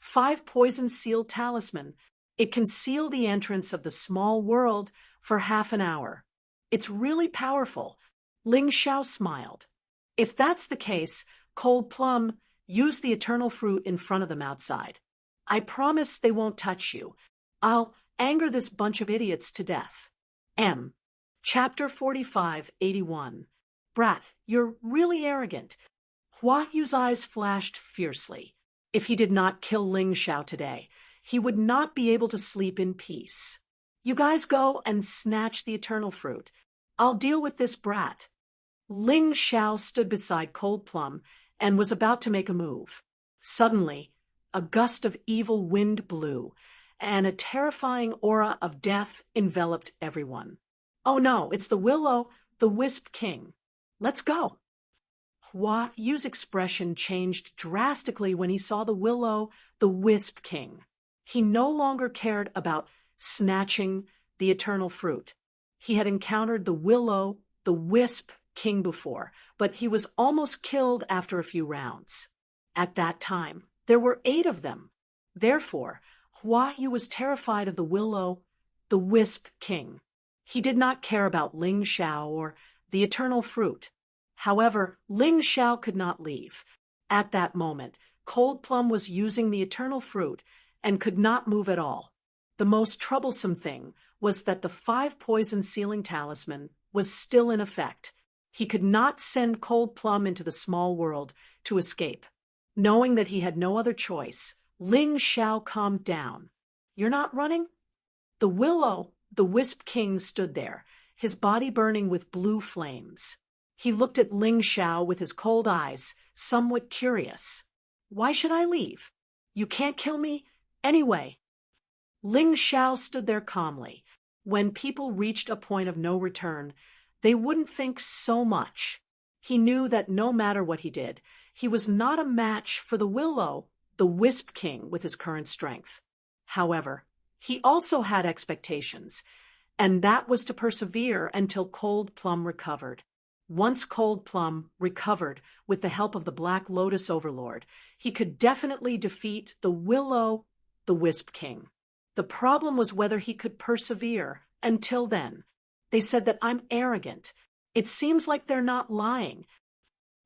Speaker 1: 5 poison seal talisman. It can seal the entrance of the small world for half an hour. It's really powerful. Ling Xiao smiled. If that's the case, Cold Plum, use the eternal fruit in front of them outside. I promise they won't touch you. I'll anger this bunch of idiots to death. M. Chapter 45-81. Brat, you're really arrogant. Hua Yu's eyes flashed fiercely. If he did not kill Ling Xiao today, he would not be able to sleep in peace. You guys go and snatch the eternal fruit. I'll deal with this brat. Ling Xiao stood beside Cold Plum and was about to make a move. Suddenly, a gust of evil wind blew, and a terrifying aura of death enveloped everyone. Oh no, it's the Willow, the Wisp King. Let's go. Hua Yu's expression changed drastically when he saw the Willow, the Wisp King. He no longer cared about snatching the eternal fruit. He had encountered the Willow, the Wisp King before, but he was almost killed after a few rounds. At that time, there were 8 of them. Therefore, Hua Yu was terrified of the Willow, the Wisp King. He did not care about Ling Xiao or the eternal fruit. However, Ling Xiao could not leave. At that moment, Cold Plum was using the eternal fruit and could not move at all. The most troublesome thing was that the 5 poison sealing talisman was still in effect. He could not send Cold Plum into the small world to escape. Knowing that he had no other choice, Ling Xiao calmed down. You're not running? The Willow, the Wisp King, stood there, his body burning with blue flames. He looked at Ling Xiao with his cold eyes, somewhat curious. Why should I leave? You can't kill me anyway. Ling Xiao stood there calmly. When people reached a point of no return, they wouldn't think so much. He knew that no matter what he did, he was not a match for the Willow, the Wisp King, with his current strength. However, he also had expectations, and that was to persevere until Cold Plum recovered. Once Cold Plum recovered with the help of the Black Lotus Overlord, he could definitely defeat the Willow, the Wisp King. The problem was whether he could persevere. Until then, they said that I'm arrogant. It seems like they're not lying.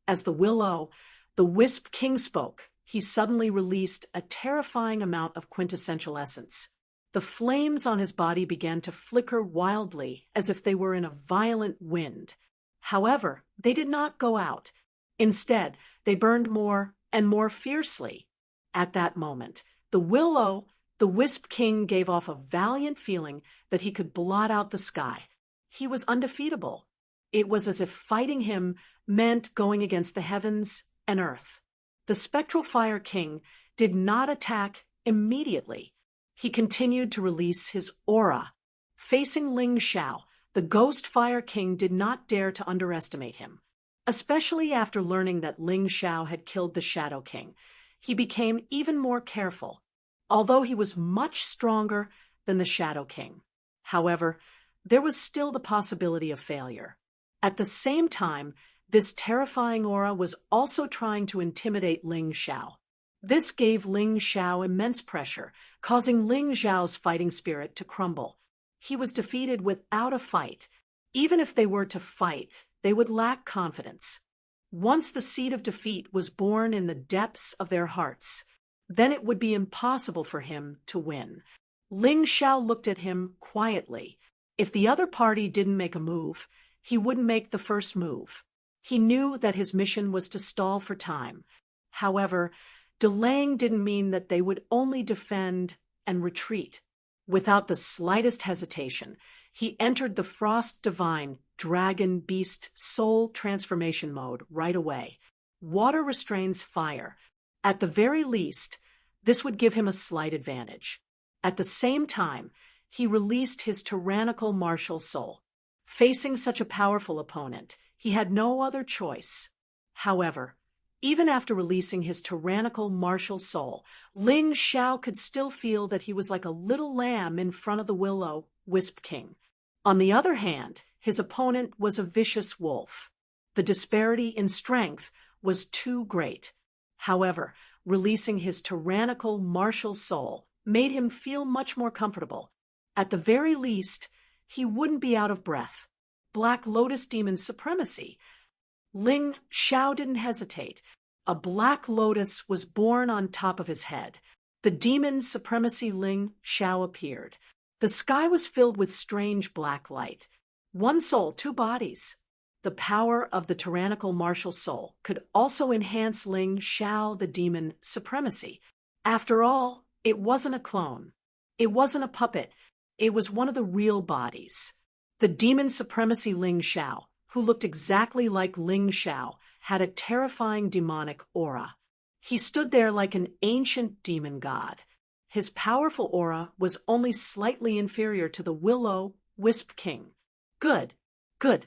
Speaker 1: As the Willow, the Wisp King spoke, he suddenly released a terrifying amount of quintessential essence. The flames on his body began to flicker wildly as if they were in a violent wind. However, they did not go out. Instead, they burned more and more fiercely. At that moment, the Willow, the Wisp King, gave off a valiant feeling that he could blot out the sky. He was undefeatable. It was as if fighting him meant going against the heavens and earth. The Spectral Fire King did not attack immediately. He continued to release his aura. Facing Ling Xiao, the Ghost Fire King did not dare to underestimate him. Especially after learning that Ling Xiao had killed the Shadow King, he became even more careful, although he was much stronger than the Shadow King. However, there was still the possibility of failure. At the same time, this terrifying aura was also trying to intimidate Ling Xiao. This gave Ling Xiao immense pressure, causing Ling Xiao's fighting spirit to crumble. He was defeated without a fight. Even if they were to fight, they would lack confidence. Once the seed of defeat was born in the depths of their hearts, then it would be impossible for him to win. Ling Xiao looked at him quietly. If the other party didn't make a move, he wouldn't make the first move. He knew that his mission was to stall for time. However, delaying didn't mean that they would only defend and retreat. Without the slightest hesitation, he entered the Frost Divine Dragon Beast Soul Transformation mode right away. Water restrains fire. At the very least, this would give him a slight advantage. At the same time, he released his tyrannical martial soul. Facing such a powerful opponent, he had no other choice. However, even after releasing his tyrannical martial soul, Ling Xiao could still feel that he was like a little lamb in front of the Will-O-Wisp King. On the other hand, his opponent was a vicious wolf. The disparity in strength was too great. However, releasing his tyrannical martial soul made him feel much more comfortable. At the very least, he wouldn't be out of breath. Black Lotus Demon Supremacy. Ling Xiao didn't hesitate. A black lotus was born on top of his head. The demon supremacy Ling Xiao appeared. The sky was filled with strange black light. One soul, two bodies. The power of the tyrannical martial soul could also enhance Ling Xiao the demon supremacy. After all, it wasn't a clone. It wasn't a puppet. It was one of the real bodies. The demon supremacy Ling Xiao, who looked exactly like Ling Xiao, had a terrifying demonic aura. He stood there like an ancient demon god. His powerful aura was only slightly inferior to the Will-O-Wisp King. Good, good.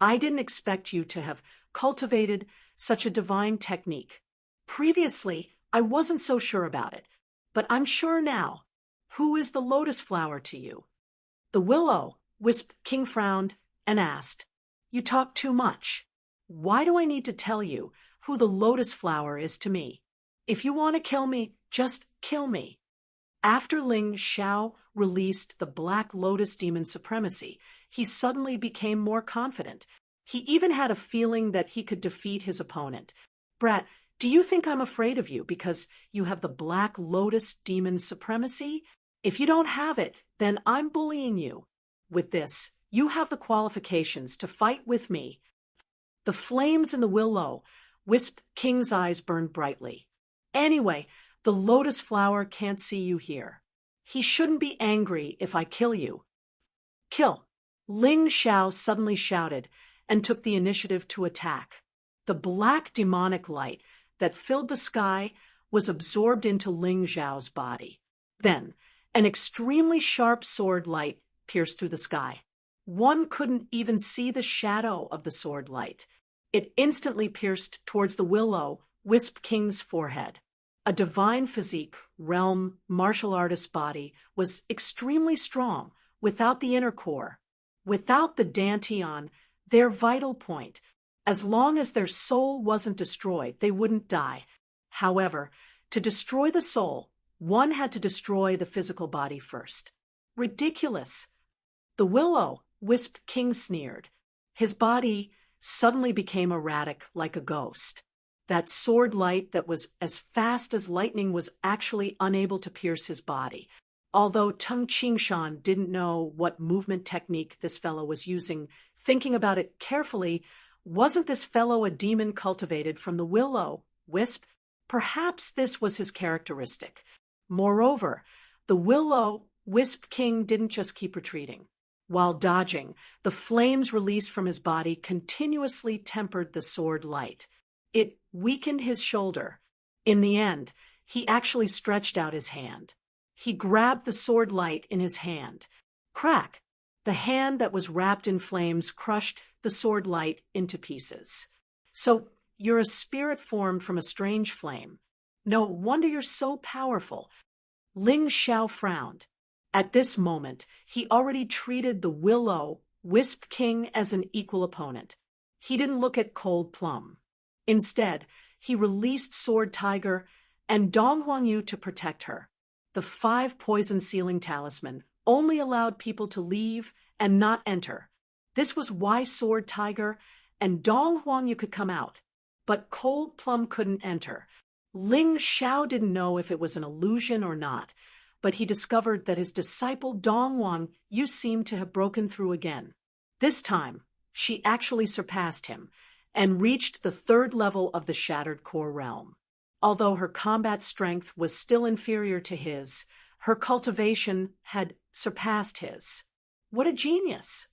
Speaker 1: I didn't expect you to have cultivated such a divine technique. Previously, I wasn't so sure about it, but I'm sure now. Who is the lotus flower to you? The Will-O-Wisp King frowned and asked, You talk too much. Why do I need to tell you who the lotus flower is to me? If you want to kill me, just kill me. After Ling Xiao released the Black Lotus Demon Supremacy, he suddenly became more confident. He even had a feeling that he could defeat his opponent. Brat, do you think I'm afraid of you because you have the Black Lotus Demon Supremacy? If you don't have it, then I'm bullying you. With this, you have the qualifications to fight with me. The flames in the Will-O-Wisp King's eyes burned brightly. Anyway, the lotus flower can't see you here. He shouldn't be angry if I kill you. Kill! Ling Xiao suddenly shouted and took the initiative to attack. The black demonic light that filled the sky was absorbed into Ling Xiao's body. Then, an extremely sharp sword light pierced through the sky. One couldn't even see the shadow of the sword light. It instantly pierced towards the Will-O-Wisp King's forehead. A divine physique, realm, martial artist body was extremely strong without the inner core, without the dantian, their vital point. As long as their soul wasn't destroyed, they wouldn't die. However, to destroy the soul, one had to destroy the physical body first. Ridiculous! The Will-O-Wisp King sneered. His body suddenly became erratic like a ghost. That sword light that was as fast as lightning was actually unable to pierce his body. Although Tung Qingshan didn't know what movement technique this fellow was using, thinking about it carefully, wasn't this fellow a demon cultivated from the Will-O-Wisp? Perhaps this was his characteristic. Moreover, the Will-O-Wisp King didn't just keep retreating. While dodging, the flames released from his body continuously tempered the sword light. It weakened his shoulder. In the end, he actually stretched out his hand. He grabbed the sword light in his hand. Crack! The hand that was wrapped in flames crushed the sword light into pieces. So, you're a spirit formed from a strange flame. No wonder you're so powerful. Ling Xiao frowned. At this moment, he already treated the Will-O-Wisp King as an equal opponent. He didn't look at Cold Plum. Instead, he released Sword Tiger and Dong Huangyu to protect her. The 5 poison sealing talisman only allowed people to leave and not enter. This was why Sword Tiger and Dong Huangyu could come out, but Cold Plum couldn't enter. Ling Xiao didn't know if it was an illusion or not, but he discovered that his disciple Dong Huangyu seemed to have broken through again. This time, she actually surpassed him and reached the 3rd level of the Shattered Core Realm. Although her combat strength was still inferior to his, her cultivation had surpassed his. What a genius!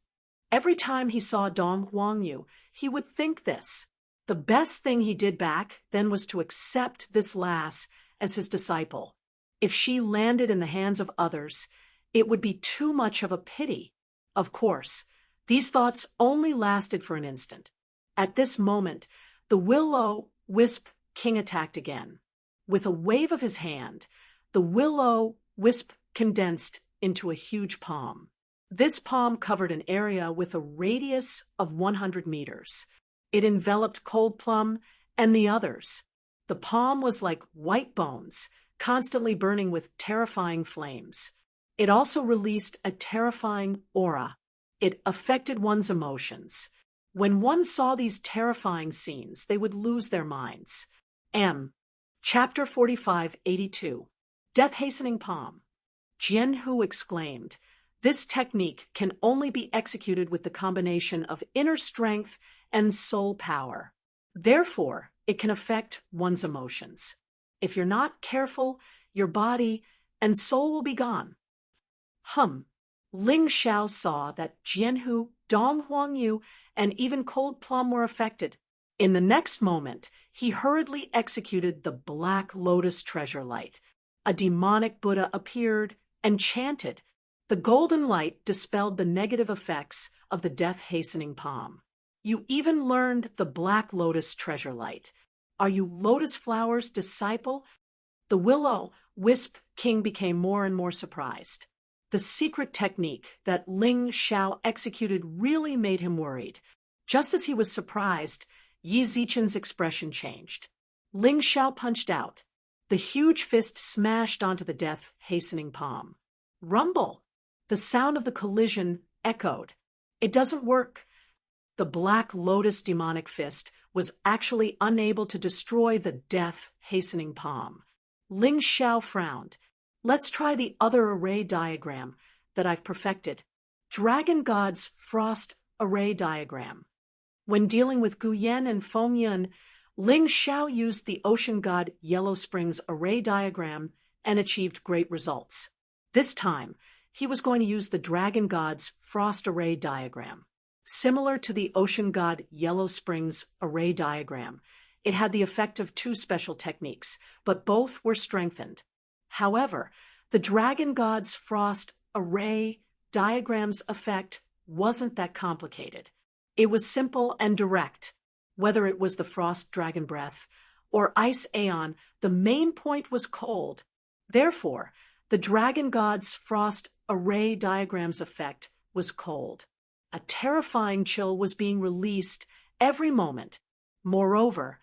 Speaker 1: Every time he saw Dong Huangyu, he would think this. The best thing he did back then was to accept this lass as his disciple. If she landed in the hands of others, it would be too much of a pity. Of course, these thoughts only lasted for an instant. At this moment, the Will-O-Wisp King attacked again. With a wave of his hand, the Will-O-Wisp condensed into a huge palm. This palm covered an area with a radius of 100 meters. It enveloped Cold Plum and the others. The palm was like white bones, constantly burning with terrifying flames. It also released a terrifying aura. It affected one's emotions. When one saw these terrifying scenes, they would lose their minds. Chapter 4582. Death Hastening Palm. Jianhu exclaimed, "This technique can only be executed with the combination of inner strength and soul power. Therefore, it can affect one's emotions. If you're not careful, your body and soul will be gone." Ling Xiao saw that Jianhu, Dong Huangyu, and even Cold Plum were affected. In the next moment, he hurriedly executed the Black Lotus Treasure Light. A demonic Buddha appeared and chanted. The golden light dispelled the negative effects of the death-hastening palm. You even learned the Black Lotus Treasure Light. Are you Lotus Flower's disciple? The Will-O-Wisp King became more and more surprised. The secret technique that Ling Xiao executed really made him worried. Just as he was surprised, Yi Zichen's expression changed. Ling Xiao punched out. The huge fist smashed onto the death-hastening palm. Rumble! The sound of the collision echoed. It doesn't work. The Black Lotus demonic fist was actually unable to destroy the death-hastening palm. Ling Xiao frowned. Let's try the other array diagram that I've perfected. Dragon God's Frost Array Diagram. When dealing with Gu Yan and Feng Yun, Ling Xiao used the Ocean God Yellow Springs Array Diagram and achieved great results. This time, he was going to use the Dragon God's Frost Array Diagram. Similar to the Ocean God Yellow Springs Array Diagram, it had the effect of 2 special techniques, but both were strengthened. However, the Dragon God's Frost Array Diagram's effect wasn't that complicated. It was simple and direct. Whether it was the Frost Dragon Breath or Ice Aeon, the main point was cold. Therefore, the Dragon God's Frost Array Diagram's effect was cold. A terrifying chill was being released every moment. Moreover,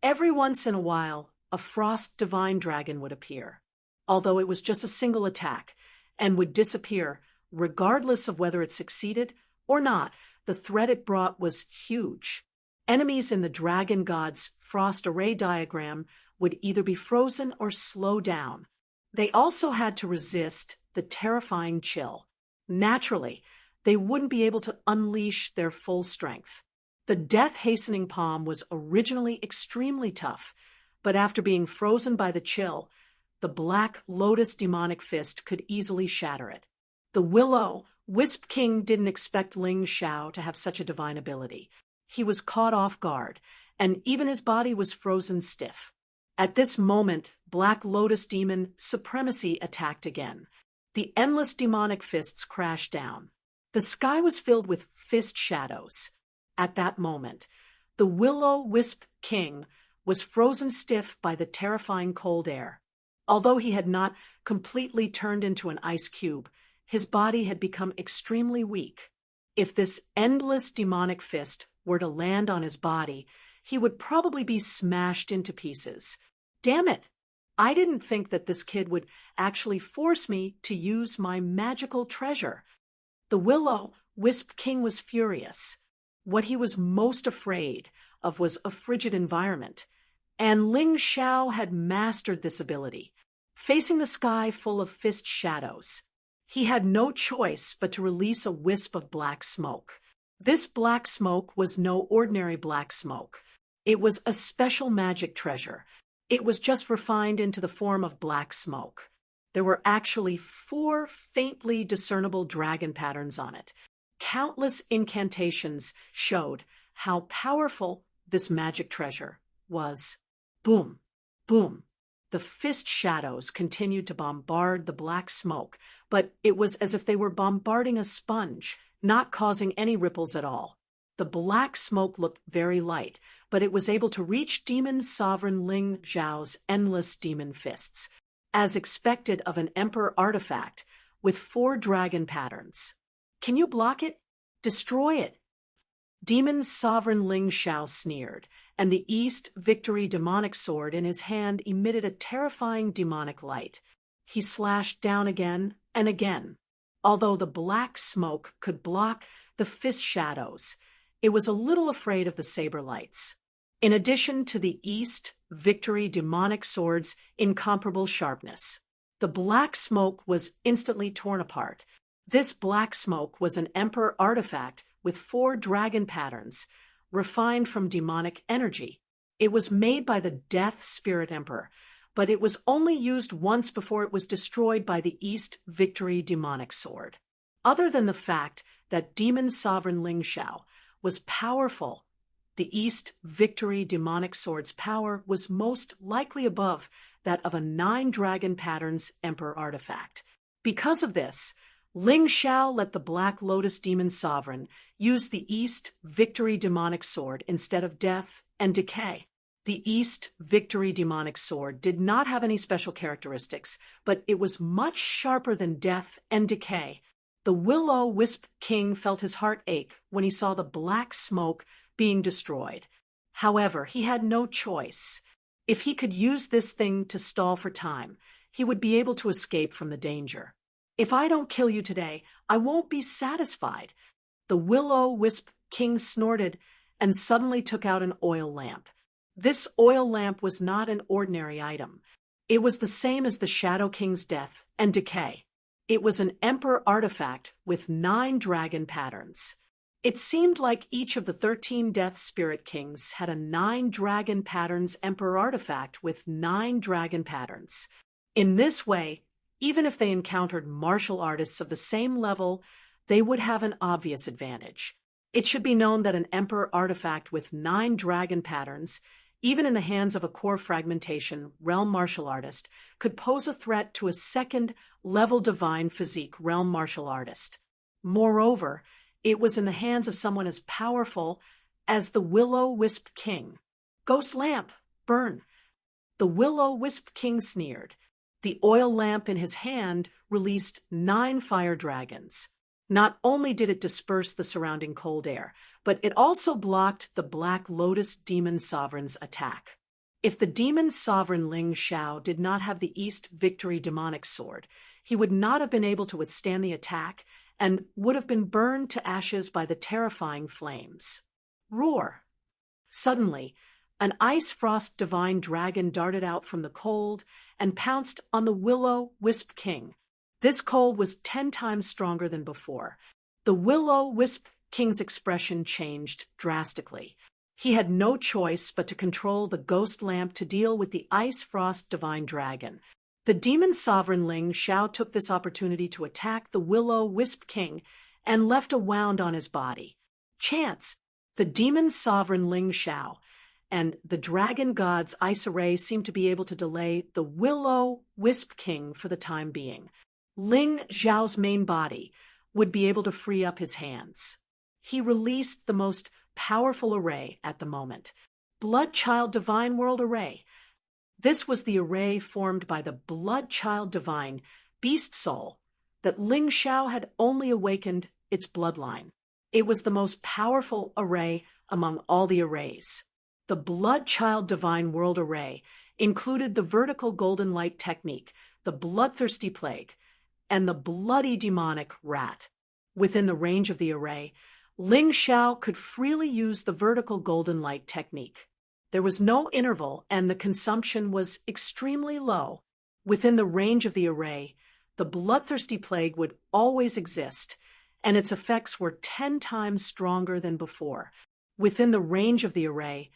Speaker 1: every once in a while, a Frost Divine Dragon would appear. Although it was just a single attack and would disappear regardless of whether it succeeded or not, the threat it brought was huge. Enemies in the Dragon God's Frost Array Diagram would either be frozen or slow down. They also had to resist the terrifying chill. Naturally, they wouldn't be able to unleash their full strength. The death-hastening palm was originally extremely tough, but after being frozen by the chill, the Black Lotus demonic fist could easily shatter it. The Will-O-Wisp King didn't expect Ling Xiao to have such a divine ability. He was caught off guard, and even his body was frozen stiff. At this moment, Black Lotus Demon Supremacy attacked again. The endless demonic fists crashed down. The sky was filled with fist shadows. At that moment, the Will-O-Wisp King was frozen stiff by the terrifying cold air. Although he had not completely turned into an ice cube, his body had become extremely weak. If this endless demonic fist were to land on his body, he would probably be smashed into pieces. Damn it! I didn't think that this kid would actually force me to use my magical treasure. The Will-O-Wisp King was furious. What he was most afraid of was a frigid environment, and Ling Xiao had mastered this ability. Facing the sky full of fist shadows, he had no choice but to release a wisp of black smoke. This black smoke was no ordinary black smoke. It was a special magic treasure. It was just refined into the form of black smoke. There were actually 4 faintly discernible dragon patterns on it. Countless incantations showed how powerful this magic treasure was. Boom, boom. The fist shadows continued to bombard the black smoke, but it was as if they were bombarding a sponge, not causing any ripples at all. The black smoke looked very light, but it was able to reach Demon Sovereign Ling Xiao's endless demon fists, as expected of an Emperor artifact with 4 dragon patterns. Can you block it? Destroy it! Demon Sovereign Ling Xiao sneered, and the East Victory demonic sword in his hand emitted a terrifying demonic light. He slashed down again and again. Although the black smoke could block the fist shadows, it was a little afraid of the saber lights. In addition to the East Victory demonic sword's incomparable sharpness, the black smoke was instantly torn apart. This black smoke was an Emperor artifact with 4 dragon patterns, refined from demonic energy. It was made by the Death Spirit Emperor, but it was only used once before it was destroyed by the East Victory demonic sword. Other than the fact that Demon Sovereign Ling Xiao was powerful, the East Victory demonic sword's power was most likely above that of a 9 dragon patterns Emperor artifact. Because of this, Ling Xiao let the Black Lotus Demon Sovereign use the East Victory demonic sword instead of death and decay. The East Victory demonic sword did not have any special characteristics, but it was much sharper than death and decay. The Will-O-Wisp King felt his heart ache when he saw the black smoke being destroyed. However, he had no choice. If he could use this thing to stall for time, he would be able to escape from the danger. If I don't kill you today, I won't be satisfied. The Will-O-Wisp King snorted and suddenly took out an oil lamp. This oil lamp was not an ordinary item. It was the same as the Shadow King's death and decay. It was an Emperor artifact with 9 dragon patterns. It seemed like each of the 13 Death Spirit Kings had a 9 dragon patterns Emperor artifact with 9 dragon patterns. In this way, even if they encountered martial artists of the same level, they would have an obvious advantage. It should be known that an Emperor artifact with 9 dragon patterns, even in the hands of a core fragmentation realm martial artist, could pose a threat to a second-level divine physique realm martial artist. Moreover, it was in the hands of someone as powerful as the Will-O-Wisp King. Ghost lamp, burn! The Will-O-Wisp King sneered. The oil lamp in his hand released 9 fire dragons. Not only did it disperse the surrounding cold air, but it also blocked the Black Lotus Demon Sovereign's attack. If the Demon Sovereign Ling Xiao did not have the East Victory demonic sword, he would not have been able to withstand the attack and would have been burned to ashes by the terrifying flames. Roar! Suddenly, an ice frost divine dragon darted out from the cold and pounced on the Will-O-Wisp King. This cold was 10 times stronger than before. The Will-O-Wisp King's expression changed drastically. He had no choice but to control the ghost lamp to deal with the ice frost divine dragon. The Demon Sovereign Ling Xiao took this opportunity to attack the Will-O-Wisp King and left a wound on his body. Chance! The Demon Sovereign Ling Xiao and the Dragon God's ice array seemed to be able to delay the Will-O-Wisp King for the time being. Ling Xiao's main body would be able to free up his hands. He released the most powerful array at the moment, Blood Child Divine World Array. This was the array formed by the Blood Child Divine Beast Soul, that Ling Xiao had only awakened its bloodline. It was the most powerful array among all the arrays. The Blood Child Divine World Array included the vertical golden light technique, the bloodthirsty plague, and the bloody demonic rat. Within the range of the array, Ling Xiao could freely use the vertical golden light technique. There was no interval and the consumption was extremely low. Within the range of the array, the bloodthirsty plague would always exist, and its effects were 10 times stronger than before. Within the range of the array,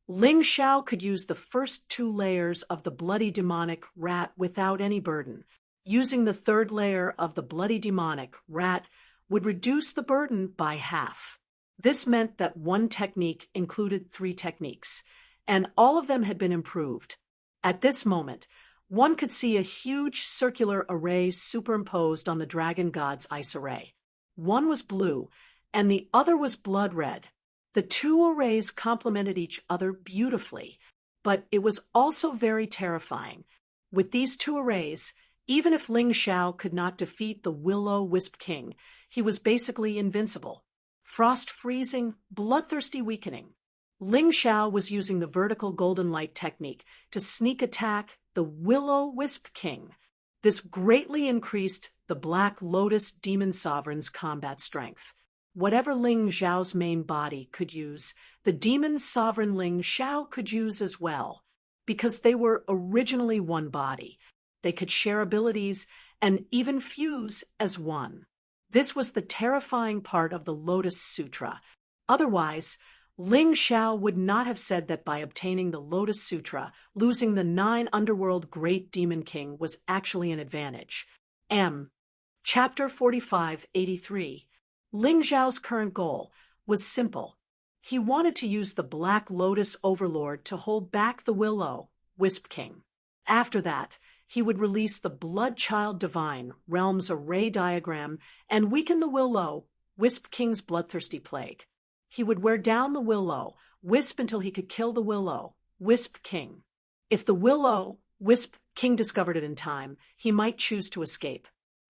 Speaker 1: Ling Xiao could use the first 2 layers of the bloody demonic rat without any burden. Using the 3rd layer of the bloody demonic rat would reduce the burden by half. This meant that one technique included 3 techniques, and all of them had been improved. At this moment, one could see a huge circular array superimposed on the dragon god's ice array. One was blue, and the other was blood red. The 2 arrays complemented each other beautifully, but it was also very terrifying. With these 2 arrays, even if Ling Xiao could not defeat the Will-O-Wisp King, he was basically invincible. Frost freezing, bloodthirsty weakening. Ling Xiao was using the vertical golden light technique to sneak attack the Will-O-Wisp King. This greatly increased the Black Lotus Demon Sovereign's combat strength. Whatever Ling Xiao's main body could use, the Demon Sovereign Ling Xiao could use as well. Because they were originally one body, they could share abilities and even fuse as one. This was the terrifying part of the Lotus Sutra. Otherwise, Ling Xiao would not have said that by obtaining the Lotus Sutra, losing the 9 Underworld Great Demon King was actually an advantage. Chapter 4583. Ling Xiao's current goal was simple. He wanted to use the Black Lotus Overlord to hold back the Will-O-Wisp King. After that, he would release the Blood Child Divine Realms Array Diagram and weaken the Will-O-Wisp King's bloodthirsty plague. He would wear down the Will-O-Wisp until he could kill the Will-O-Wisp King. If the Will-O-Wisp King discovered it in time, he might choose to escape.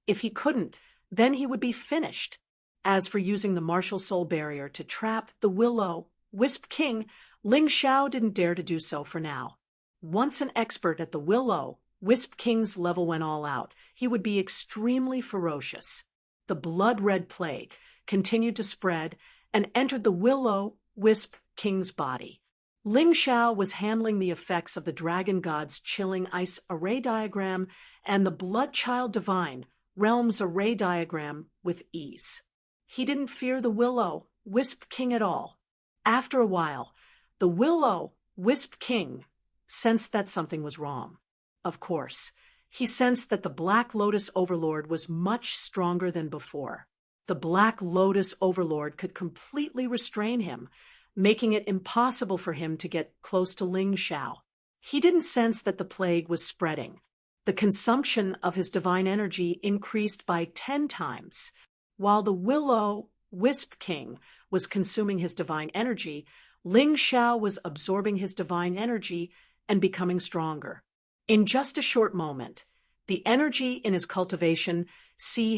Speaker 1: If he couldn't, then he would be finished. As for using the Martial Soul Barrier to trap the Will-O-Wisp King, Ling Xiao didn't dare to do so for now. Once an expert at the Will-O-Wisp King's level went all out, he would be extremely ferocious. The blood-red plague continued to spread and entered the Will-O-Wisp King's body. Ling Xiao was handling the effects of the Dragon God's chilling ice array diagram and the Blood Child Divine Realms Array Diagram with ease. He didn't fear the Will-O-Wisp King at all. After a while, the Will-O-Wisp King sensed that something was wrong. Of course, he sensed that the Black Lotus Overlord was much stronger than before. The Black Lotus Overlord could completely restrain him, making it impossible for him to get close to Ling Xiao. He didn't sense that the plague was spreading. The consumption of his divine energy increased by 10 times. While the Will-O-Wisp King was consuming his divine energy, Ling Xiao was absorbing his divine energy and becoming stronger. In just a short moment, the energy in his cultivation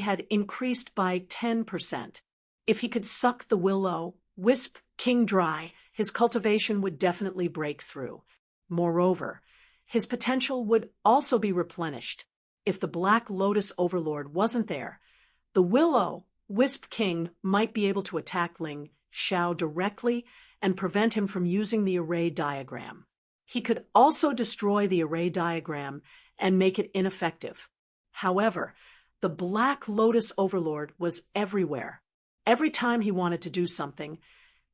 Speaker 1: had increased by 10%. If he could suck the Will-O-Wisp King dry, his cultivation would definitely break through. Moreover, his potential would also be replenished. If the Black Lotus Overlord wasn't there, the Will-O-Wisp King might be able to attack Ling Xiao directly and prevent him from using the array diagram. He could also destroy the array diagram and make it ineffective. However, the Black Lotus Overlord was everywhere. Every time he wanted to do something,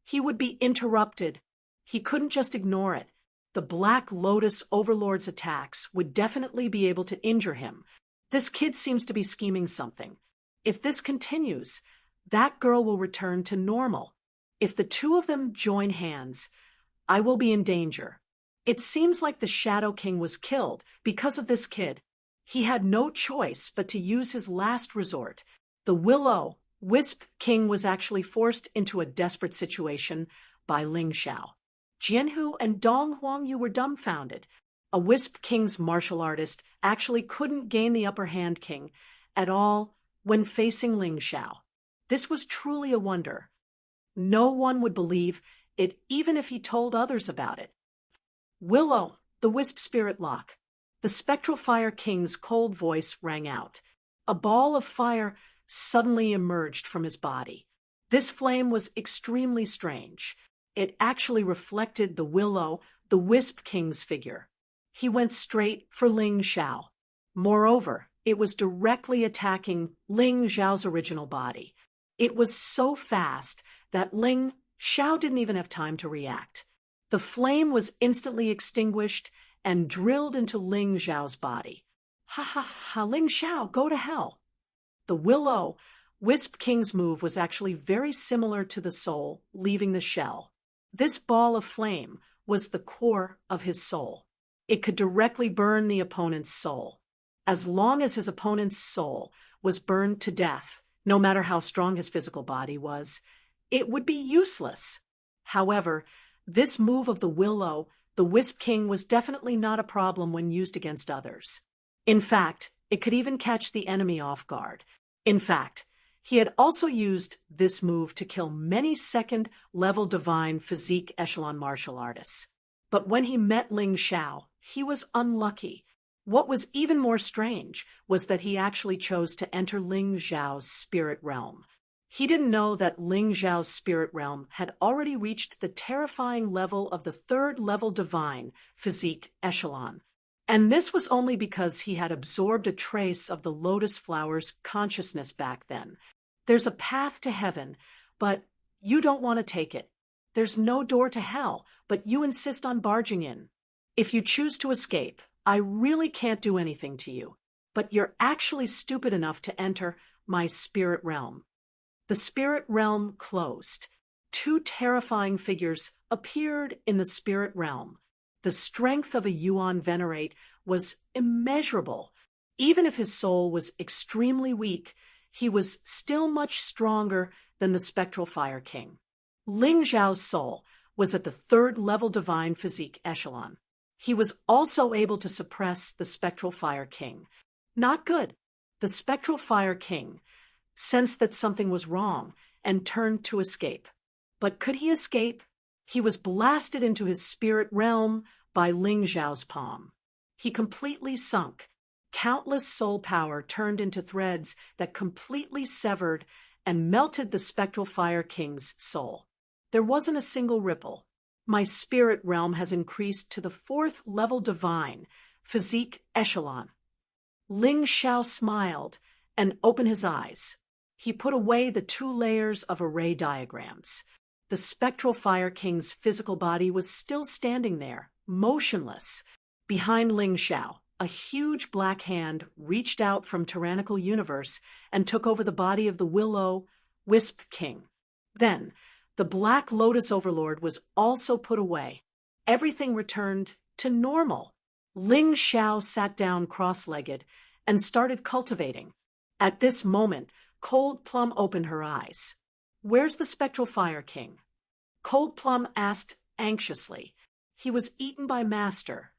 Speaker 1: he would be interrupted. He couldn't just ignore it. The Black Lotus Overlord's attacks would definitely be able to injure him. This kid seems to be scheming something. If this continues, that girl will return to normal. If the 2 of them join hands, I will be in danger. It seems like the Shadow King was killed because of this kid. He had no choice but to use his last resort. The Will-O-Wisp King was actually forced into a desperate situation by Ling Xiao. Jianhu and Dong Huangyu were dumbfounded. A Wisp King's martial artist actually couldn't gain the upper hand king at all when facing Ling Xiao. This was truly a wonder. No one would believe it even if he told others about it. Willow, the wisp spirit lock. The spectral fire king's cold voice rang out. A ball of fire suddenly emerged from his body. This flame was extremely strange. It actually reflected the Willow, the wisp king's figure. He went straight for Ling Xiao. Moreover, it was directly attacking Ling Xiao's original body. It was so fast that Ling Xiao didn't even have time to react. The flame was instantly extinguished and drilled into Ling Xiao's body. Ha ha ha, Ling Xiao, go to hell. The Willow Wisp King's move was actually very similar to the soul leaving the shell. This ball of flame was the core of his soul. It could directly burn the opponent's soul. As long as his opponent's soul was burned to death, no matter how strong his physical body was, it would be useless. However, this move of the Willow, the Wisp King, was definitely not a problem when used against others. In fact, it could even catch the enemy off guard. In fact, he had also used this move to kill many second-level divine physique echelon martial artists. But when he met Ling Xiao, he was unlucky. What was even more strange was that he actually chose to enter Ling Xiao's spirit realm. He didn't know that Ling Xiao's spirit realm had already reached the terrifying level of the third-level divine physique echelon. And this was only because he had absorbed a trace of the lotus flower's consciousness back then. There's a path to heaven, but you don't want to take it. There's no door to hell, but you insist on barging in. If you choose to escape, I really can't do anything to you, but you're actually stupid enough to enter my spirit realm. The spirit realm closed. Two terrifying figures appeared in the spirit realm. The strength of a Yuan Venerate was immeasurable. Even if his soul was extremely weak, he was still much stronger than the Spectral Fire King. Ling Xiao's soul was at the third-level divine physique echelon. He was also able to suppress the Spectral Fire King. Not good. The Spectral Fire King sensed that something was wrong and turned to escape. But could he escape? He was blasted into his spirit realm by Ling Xiao's palm. He completely sunk. Countless soul power turned into threads that completely severed and melted the Spectral Fire King's soul. There wasn't a single ripple. My spirit realm has increased to the fourth-level divine physique echelon. Ling Xiao smiled and opened his eyes. He put away the 2 layers of array diagrams. The Spectral Fire King's physical body was still standing there, motionless. Behind Ling Xiao, a huge black hand reached out from Tyrannical Universe and took over the body of the Willow Wisp King. Then, the Black Lotus Overlord was also put away. Everything returned to normal. Ling Xiao sat down cross-legged and started cultivating. At this moment, Cold Plum opened her eyes. "Where's the Spectral Fire King?" Cold Plum asked anxiously. "He was eaten by Master."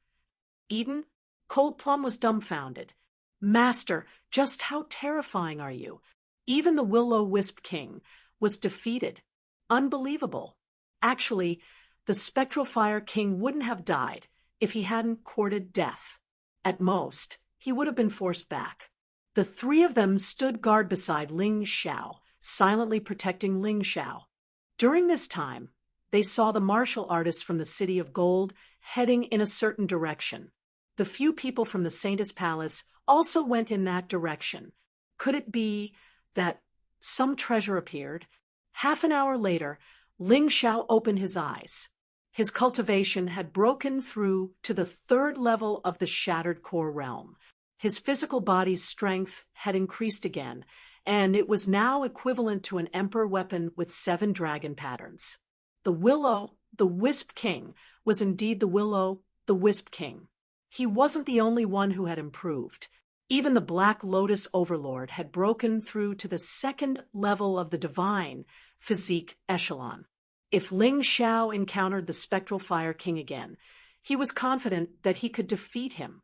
Speaker 1: "Eaten?" Cold Plum was dumbfounded. "Master, just how terrifying are you? Even the Willow Wisp King was defeated. Unbelievable. Actually, the Spectral Fire King wouldn't have died if he hadn't courted death. At most, he would have been forced back." The 3 of them stood guard beside Ling Xiao, silently protecting Ling Xiao. During this time, they saw the martial artists from the City of Gold heading in a certain direction. The few people from the Saintess Palace also went in that direction. Could it be that some treasure appeared? Half an hour later, Ling Xiao opened his eyes. His cultivation had broken through to the 3rd level of the Shattered Core realm. His physical body's strength had increased again, and it was now equivalent to an Emperor weapon with 7 dragon patterns. The Willow, the Wisp King, was indeed the Willow, the Wisp King. He wasn't the only one who had improved. Even the Black Lotus Overlord had broken through to the 2nd level of the divine physique echelon. If Ling Xiao encountered the Spectral Fire King again, he was confident that he could defeat him.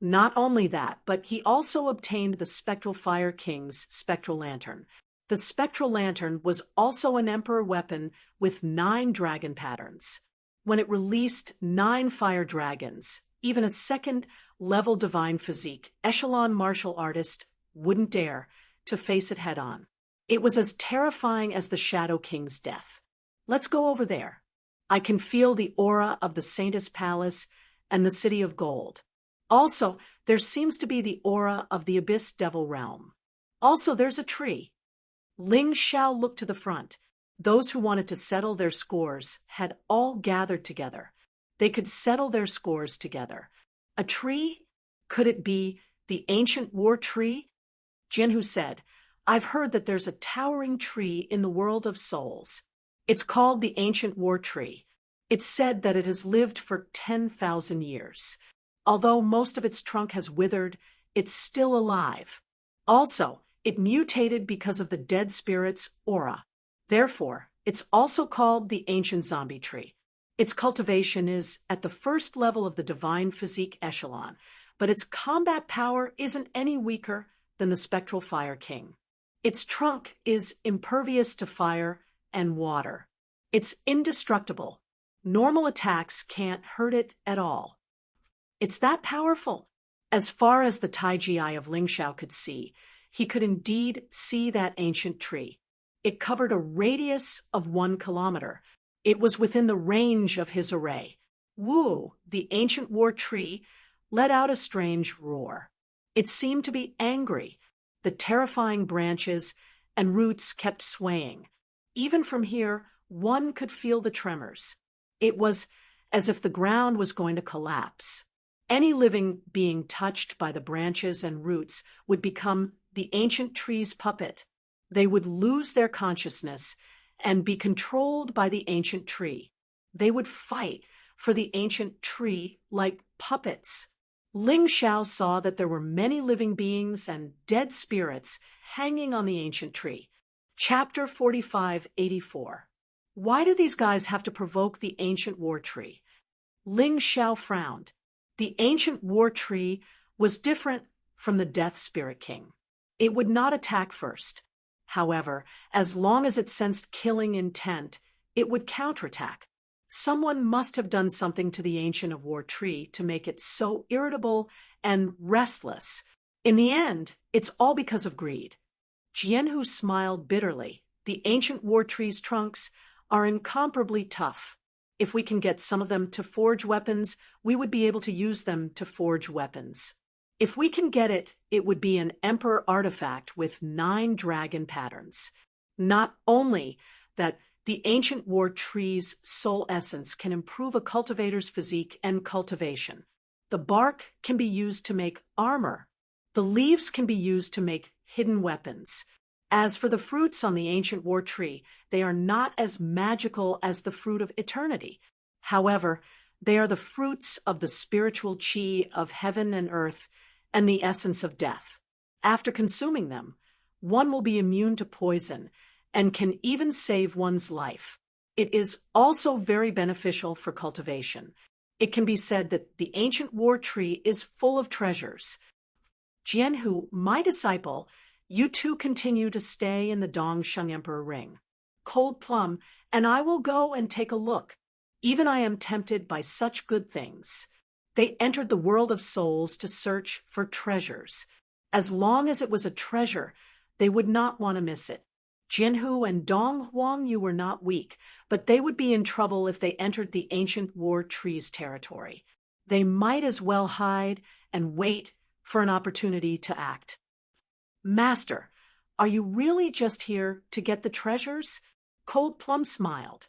Speaker 1: Not only that, but he also obtained the Spectral Fire King's spectral lantern. The spectral lantern was also an emperor weapon with 9 dragon patterns. When it released 9 fire dragons, even a second-level divine physique, echelon martial artist wouldn't dare to face it head-on. It was as terrifying as the Shadow King's death. Let's go over there. I can feel the aura of the Saintess Palace and the City of Gold. Also, there seems to be the aura of the Abyss Devil Realm. Also, there's a tree. Ling Xiao looked to the front. Those who wanted to settle their scores had all gathered together. They could settle their scores together. A tree? Could it be the ancient war tree? Jianhu said, I've heard that there's a towering tree in the world of souls. It's called the ancient war tree. It's said that it has lived for 10,000 years. Although most of its trunk has withered, it's still alive. Also, it mutated because of the dead spirit's aura. Therefore, it's also called the ancient zombie tree. Its cultivation is at the first level of the divine physique echelon, but its combat power isn't any weaker than the Spectral Fire King. Its trunk is impervious to fire and water. It's indestructible. Normal attacks can't hurt it at all. It's that powerful. As far as the Taiji eye of Ling Xiao could see, he could indeed see that ancient tree. It covered a radius of 1 kilometer. It was within the range of his array. Wu, the ancient war tree, let out a strange roar. It seemed to be angry. The terrifying branches and roots kept swaying. Even from here, one could feel the tremors. It was as if the ground was going to collapse. Any living being touched by the branches and roots would become the ancient tree's puppet. They would lose their consciousness and be controlled by the ancient tree. They would fight for the ancient tree like puppets. Ling Xiao saw that there were many living beings and dead spirits hanging on the ancient tree. Chapter 4584. Why do these guys have to provoke the ancient war tree? Ling Xiao frowned. The ancient war tree was different from the Death Spirit King. It would not attack first. However, as long as it sensed killing intent, it would counterattack. Someone must have done something to the Ancient of War tree to make it so irritable and restless. In the end, it's all because of greed. Jianhu smiled bitterly. The Ancient War tree's trunks are incomparably tough. If we can get some of them to forge weapons, we would be able to use them to forge weapons. If we can get it, it would be an Emperor artifact with 9 dragon patterns. Not only that, the ancient war tree's soul essence can improve a cultivator's physique and cultivation. The bark can be used to make armor. The leaves can be used to make hidden weapons. As for the fruits on the ancient war tree, they are not as magical as the fruit of eternity. However, they are the fruits of the spiritual chi of heaven and earth and the essence of death. After consuming them, one will be immune to poison and can even save one's life. It is also very beneficial for cultivation. It can be said that the ancient war tree is full of treasures. Jianhu, my disciple, you too continue to stay in the Dongsheng Emperor Ring. Cold Plum, and I will go and take a look. Even I am tempted by such good things. They entered the world of souls to search for treasures. As long as it was a treasure, they would not want to miss it. Jianhu and Dong Huangyu were not weak, but they would be in trouble if they entered the ancient war tree's territory. They might as well hide and wait for an opportunity to act. Master, are you really just here to get the treasures? Cold Plum smiled.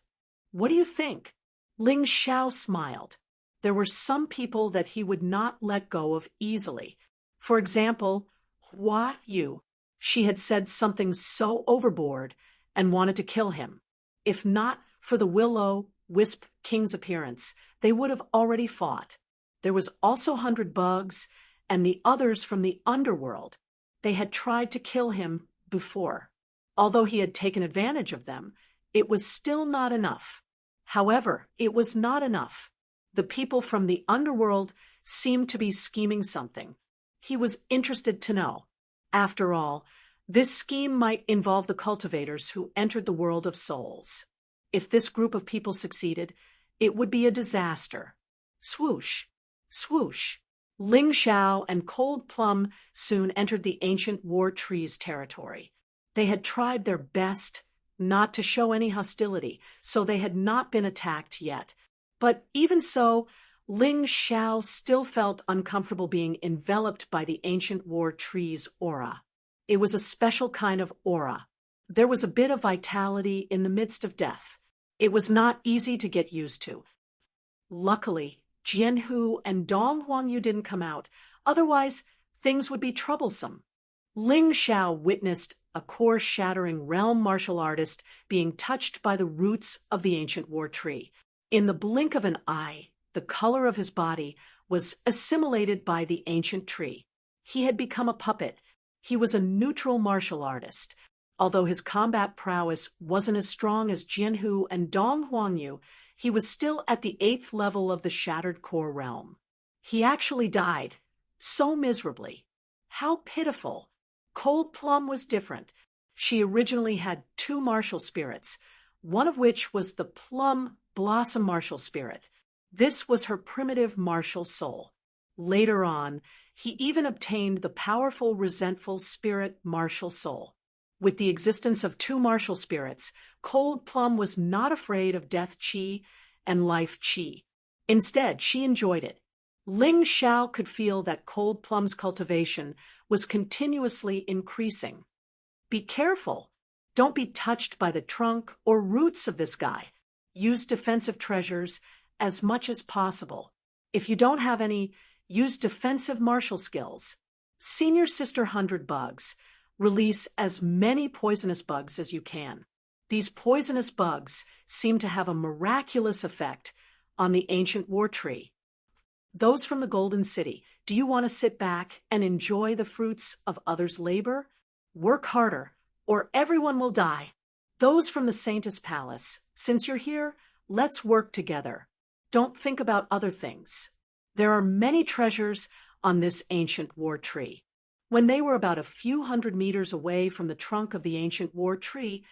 Speaker 1: What do you think? Ling Xiao smiled. There were some people that he would not let go of easily. For example, Hua Yu. She had said something so overboard and wanted to kill him. If not for the Will-O-Wisp King's appearance, they would have already fought. There was also 100 Bugs and the others from the underworld. They had tried to kill him before. Although he had taken advantage of them, it was still not enough. However, it was not enough. The people from the underworld seemed to be scheming something. He was interested to know. After all, this scheme might involve the cultivators who entered the world of souls. If this group of people succeeded, it would be a disaster. Swoosh, swoosh. Ling Xiao and Cold Plum soon entered the ancient war tree's territory. They had tried their best not to show any hostility, so they had not been attacked yet. But even so, Ling Xiao still felt uncomfortable being enveloped by the ancient war tree's aura. It was a special kind of aura. There was a bit of vitality in the midst of death. It was not easy to get used to. Luckily, Jianhu and Dong Huangyu didn't come out, otherwise things would be troublesome. Ling Xiao witnessed a core-shattering realm martial artist being touched by the roots of the ancient war tree. In the blink of an eye, the color of his body was assimilated by the ancient tree. He had become a puppet. He was a neutral martial artist. Although his combat prowess wasn't as strong as Jianhu and Dong Huangyu, he was still at the 8th level of the shattered core realm. He actually died. So miserably. How pitiful. Cold Plum was different. She originally had 2 martial spirits, one of which was the Plum Blossom martial spirit. This was her primitive martial soul. Later on, he even obtained the powerful resentful spirit martial soul. With the existence of 2 martial spirits, Cold Plum was not afraid of death chi and life chi. Instead, she enjoyed it. Ling Xiao could feel that Cold Plum's cultivation was continuously increasing. Be careful. Don't be touched by the trunk or roots of this guy. Use defensive treasures as much as possible. If you don't have any, use defensive martial skills. Senior Sister 100 bugs. Release as many poisonous bugs as you can. These poisonous bugs seem to have a miraculous effect on the ancient war tree. Those from the Golden City, do you want to sit back and enjoy the fruits of others' labor? Work harder, or everyone will die. Those from the Saintess Palace, since you're here, let's work together. Don't think about other things. There are many treasures on this ancient war tree. When they were about a few hundred meters away from the trunk of the ancient war tree,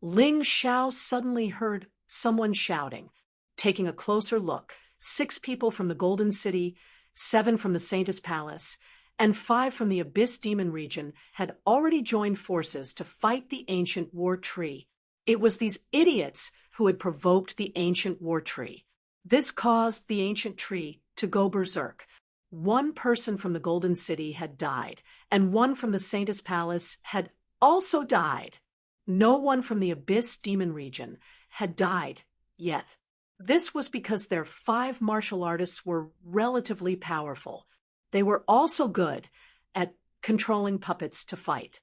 Speaker 1: Ling Xiao suddenly heard someone shouting. Taking a closer look, 6 people from the Golden City, 7 from the Saintess Palace, and 5 from the Abyss Demon region had already joined forces to fight the ancient war tree. It was these idiots who had provoked the ancient war tree. This caused the ancient tree to go berserk. 1 person from the Golden City had died, and 1 from the Saintess Palace had also died. No one from the Abyss Demon region had died yet. This was because their 5 martial artists were relatively powerful. They were also good at controlling puppets to fight.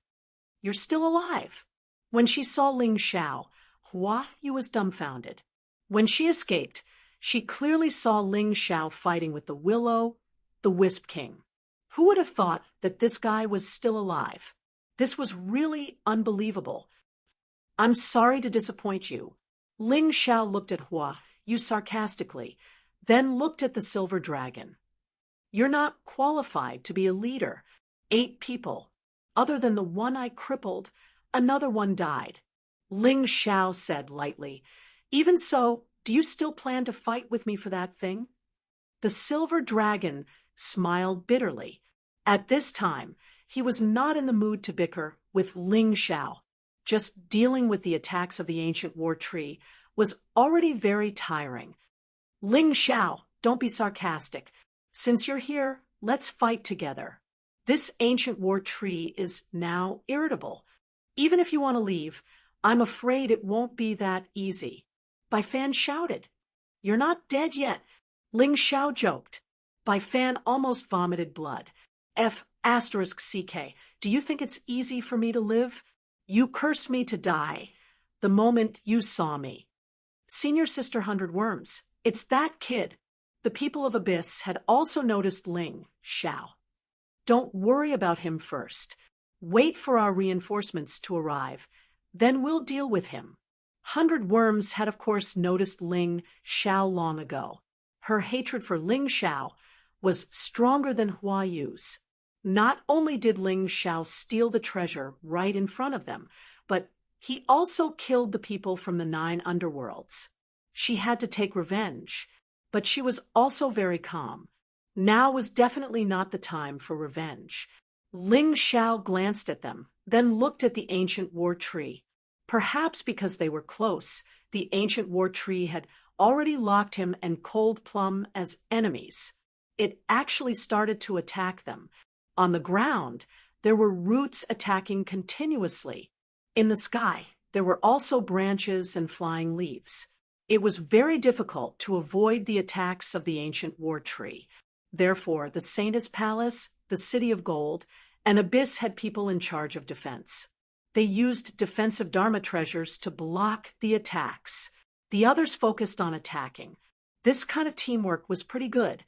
Speaker 1: You're still alive. When she saw Ling Xiao, Hua Yu was dumbfounded. When she escaped, she clearly saw Ling Xiao fighting with the Willow, the Wisp King. Who would have thought that this guy was still alive? This was really unbelievable. I'm sorry to disappoint you. Ling Xiao looked at Hua Yu sarcastically, then looked at the silver dragon. You're not qualified to be a leader. 8 people. Other than the one I crippled, another one died. Ling Xiao said lightly, Even so, do you still plan to fight with me for that thing? The silver dragon smiled bitterly. At this time, he was not in the mood to bicker with Ling Xiao. Just dealing with the attacks of the ancient war tree was already very tiring. Ling Xiao, don't be sarcastic. Since you're here, let's fight together. This ancient war tree is now irritable. Even if you want to leave, I'm afraid it won't be that easy. Bai Fan shouted. You're not dead yet. Ling Xiao joked. Bai Fan almost vomited blood. F***CK, do you think it's easy for me to live? You cursed me to die the moment you saw me. Senior Sister 100 Worms, it's that kid. The people of Abyss had also noticed Ling Xiao. Don't worry about him first. Wait for our reinforcements to arrive. Then we'll deal with him. 100 Worms had of course noticed Ling Xiao long ago. Her hatred for Ling Xiao was stronger than Hua Yu's. Not only did Ling Xiao steal the treasure right in front of them, but he also killed the people from the 9 underworlds. She had to take revenge, but she was also very calm. Now was definitely not the time for revenge. Ling Xiao glanced at them, then looked at the ancient war tree. Perhaps because they were close, the ancient war tree had already locked him and Cold Plum as enemies. It actually started to attack them. On the ground, there were roots attacking continuously. In the sky, there were also branches and flying leaves. It was very difficult to avoid the attacks of the ancient war tree. Therefore, the Saintess Palace, the City of Gold, and Abyss had people in charge of defense. They used defensive Dharma treasures to block the attacks. The others focused on attacking. This kind of teamwork was pretty good.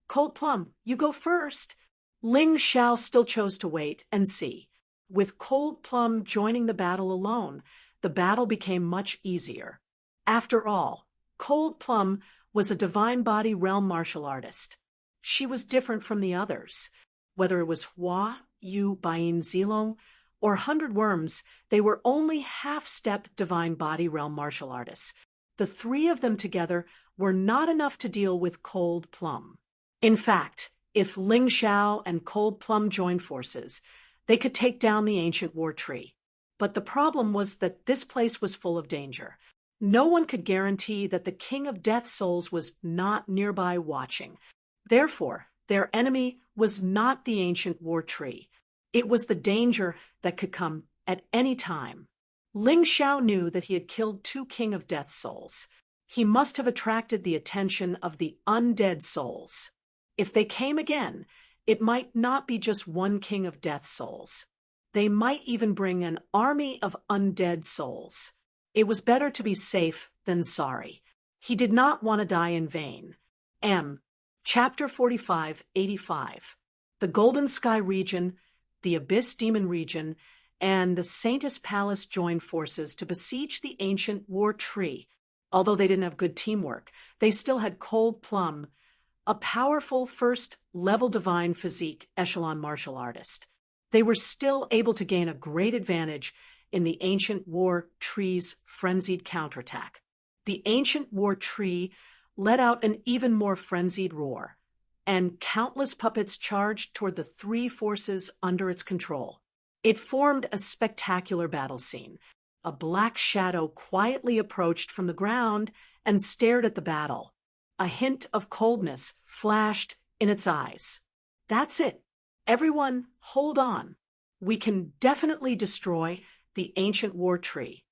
Speaker 1: Cold Plum, you go first. Ling Xiao still chose to wait and see. With Cold Plum joining the battle alone, the battle became much easier. After all, Cold Plum was a divine body realm martial artist. She was different from the others. Whether it was Hua, Yu, Bain Zilong, or 100 Worms, they were only half-step divine body realm martial artists. The 3 of them together were not enough to deal with Cold Plum. In fact, if Ling Xiao and Cold Plum joined forces, they could take down the ancient war tree. But the problem was that this place was full of danger. No one could guarantee that the King of Death Souls was not nearby watching. Therefore, their enemy was not the ancient war tree. It was the danger that could come at any time. Ling Xiao knew that he had killed 2 King of Death Souls. He must have attracted the attention of the undead souls. If they came again, it might not be just 1 King of Death Souls. They might even bring an army of undead souls. It was better to be safe than sorry. He did not want to die in vain. Chapter 45-85. The Golden Sky region, the Abyss Demon region, and the Saintess Palace joined forces to besiege the ancient war tree. Although they didn't have good teamwork, they still had Cold Plum, a powerful first-level divine physique echelon martial artist. They were still able to gain a great advantage in the ancient war tree's frenzied counterattack. The ancient war tree let out an even more frenzied roar, and countless puppets charged toward the 3 forces under its control. It formed a spectacular battle scene. A black shadow quietly approached from the ground and stared at the battle. A hint of coldness flashed in its eyes. That's it. Everyone, hold on. We can definitely destroy the ancient war tree.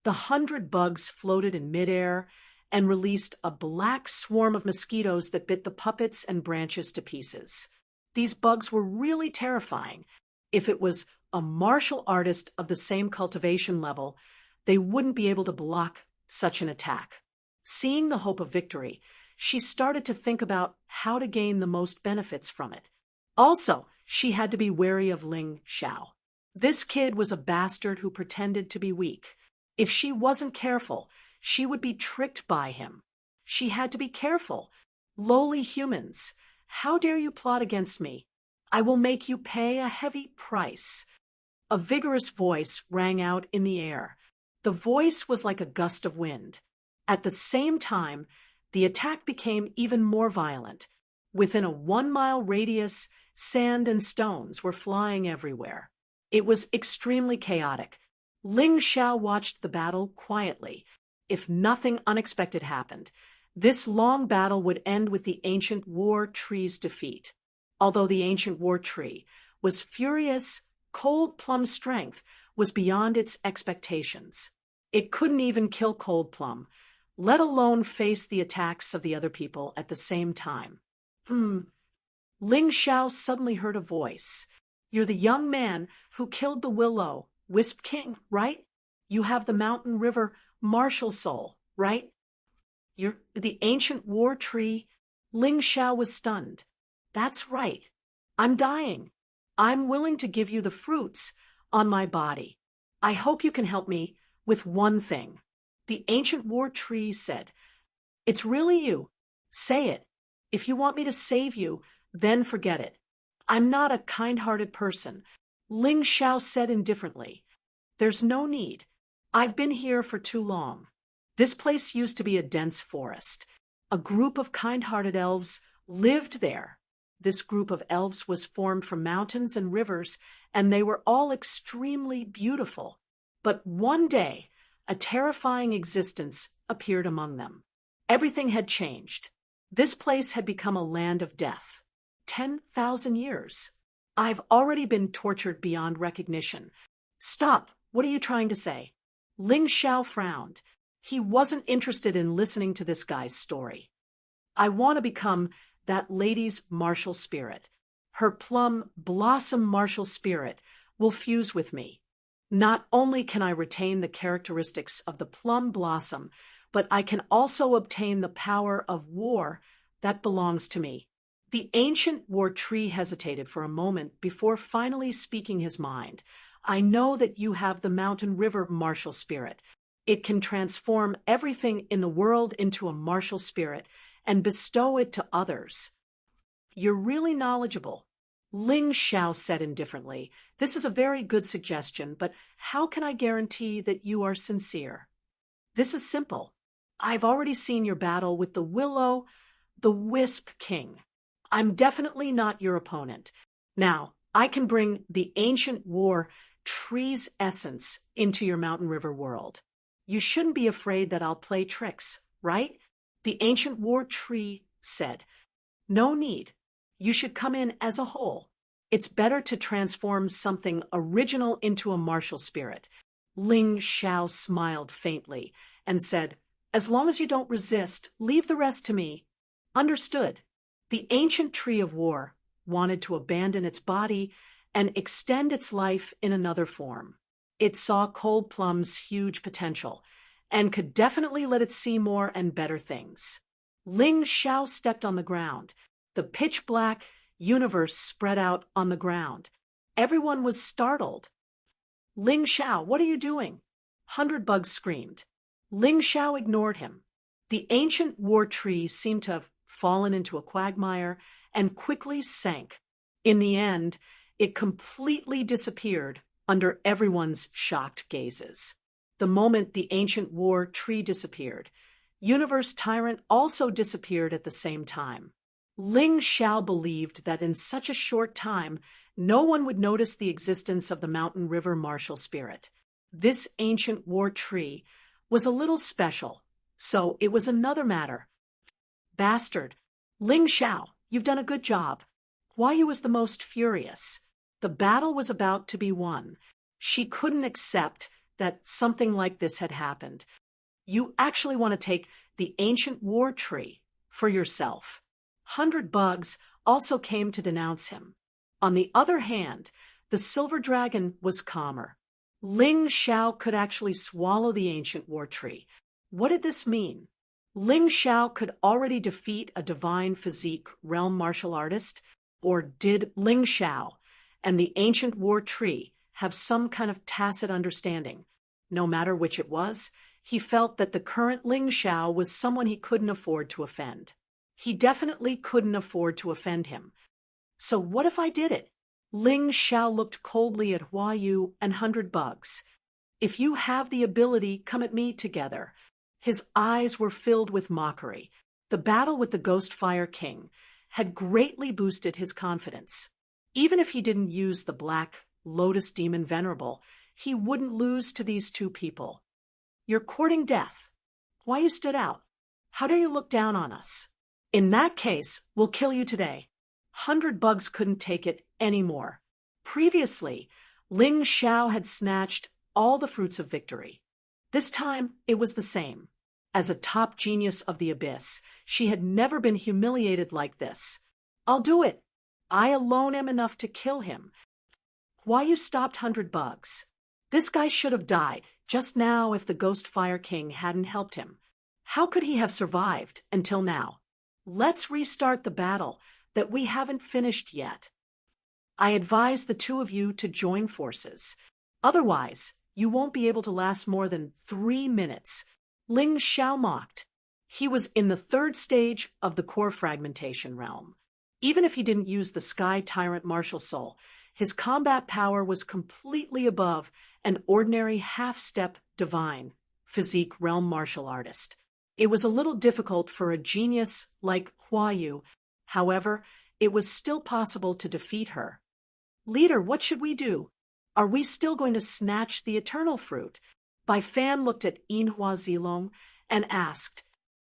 Speaker 1: The 100 bugs floated in midair and released a black swarm of mosquitoes that bit the puppets and branches to pieces. These bugs were really terrifying. If it was a martial artist of the same cultivation level, they wouldn't be able to block such an attack. Seeing the hope of victory, she started to think about how to gain the most benefits from it. Also, she had to be wary of Ling Xiao. This kid was a bastard who pretended to be weak. If she wasn't careful, she would be tricked by him. She had to be careful. Lowly humans, how dare you plot against me? I will make you pay a heavy price. A vigorous voice rang out in the air. The voice was like a gust of wind. At the same time, the attack became even more violent. Within a 1-mile radius, sand and stones were flying everywhere. It was extremely chaotic. Ling Xiao watched the battle quietly. If nothing unexpected happened, this long battle would end with the ancient war tree's defeat. Although the ancient war tree was furious, Cold Plum's strength was beyond its expectations. It couldn't even kill Cold Plum, let alone face the attacks of the other people at the same time. Ling Xiao suddenly heard a voice. You're the young man who killed the Willow Wisp King, right? You have the Mountain River martial soul, right? You're the ancient war tree. Ling Xiao was stunned. That's right. I'm dying. I'm willing to give you the fruits on my body. I hope you can help me with one thing. The ancient war tree said, It's really you. Say it. If you want me to save you, then forget it. I'm not a kind-hearted person. Ling Xiao said indifferently. There's no need. I've been here for too long. This place used to be a dense forest. A group of kind-hearted elves lived there. This group of elves was formed from mountains and rivers, and they were all extremely beautiful. But one day, a terrifying existence appeared among them. Everything had changed. This place had become a land of death. 10,000 years. I've already been tortured beyond recognition. Stop. What are you trying to say? Ling Xiao frowned. He wasn't interested in listening to this guy's story. I want to become that lady's martial spirit. Her plum blossom martial spirit will fuse with me. Not only can I retain the characteristics of the plum blossom, but I can also obtain the power of war that belongs to me. The ancient war tree hesitated for a moment before finally speaking his mind. I know that you have the mountain river martial spirit. It can transform everything in the world into a martial spirit and bestow it to others. You're really knowledgeable. Ling Xiao said indifferently. This is a very good suggestion, but how can I guarantee that you are sincere? This is simple. I've already seen your battle with the Wisp King. I'm definitely not your opponent. Now, I can bring the ancient war tree's essence into your mountain river world. You shouldn't be afraid that I'll play tricks, right? The ancient war tree said. No need. You should come in as a whole. It's better to transform something original into a martial spirit. Ling Xiao smiled faintly and said, as long as you don't resist, leave the rest to me. Understood. The ancient tree of war wanted to abandon its body and extend its life in another form. It saw Cold Plum's huge potential and could definitely let it see more and better things. Ling Xiao stepped on the ground. The pitch-black universe spread out on the ground. Everyone was startled. Ling Xiao, what are you doing? 100 Bugs screamed. Ling Xiao ignored him. The ancient war tree seemed to have fallen into a quagmire and quickly sank. In the end, it completely disappeared under everyone's shocked gazes. The moment the ancient war tree disappeared, Universe Tyrant also disappeared at the same time. Ling Xiao believed that in such a short time, no one would notice the existence of the mountain river martial spirit. This ancient war tree was a little special, so it was another matter. Bastard! Ling Xiao, you've done a good job. Hua Yu was the most furious. The battle was about to be won. She couldn't accept that something like this had happened. You actually want to take the ancient war tree for yourself. 100 Bugs also came to denounce him. On the other hand, the silver dragon was calmer. Ling Xiao could actually swallow the ancient war tree. What did this mean? Ling Xiao could already defeat a divine physique realm martial artist? Or did Ling Xiao and the ancient war tree have some kind of tacit understanding? No matter which it was, he felt that the current Ling Xiao was someone he couldn't afford to offend. He definitely couldn't afford to offend him. So what if I did it? Ling Xiao looked coldly at Hua Yu and 100 Bugs. If you have the ability, come at me together. His eyes were filled with mockery. The battle with the Ghost Fire King had greatly boosted his confidence. Even if he didn't use the Black Lotus Demon Venerable, he wouldn't lose to these two people. You're courting death. Why you stood out? How dare you look down on us? In that case, we'll kill you today. 100 Bugs couldn't take it anymore. Previously, Ling Xiao had snatched all the fruits of victory. This time, it was the same. As a top genius of the abyss, she had never been humiliated like this. I'll do it. I alone am enough to kill him. Why you stopped 100 Bugs? This guy should have died just now if the Ghost Fire King hadn't helped him. How could he have survived until now? Let's restart the battle that we haven't finished yet. I advise the two of you to join forces. Otherwise, you won't be able to last more than 3 minutes. Ling Xiao mocked. He was in the third stage of the core fragmentation realm. Even if he didn't use the Sky Tyrant Martial Soul, his combat power was completely above an ordinary half-step divine physique realm martial artist. It was a little difficult for a genius like Hua Yu. However, it was still possible to defeat her. Leader, what should we do? Are we still going to snatch the eternal fruit? Bai Fan looked at Yinhua Zilong and asked,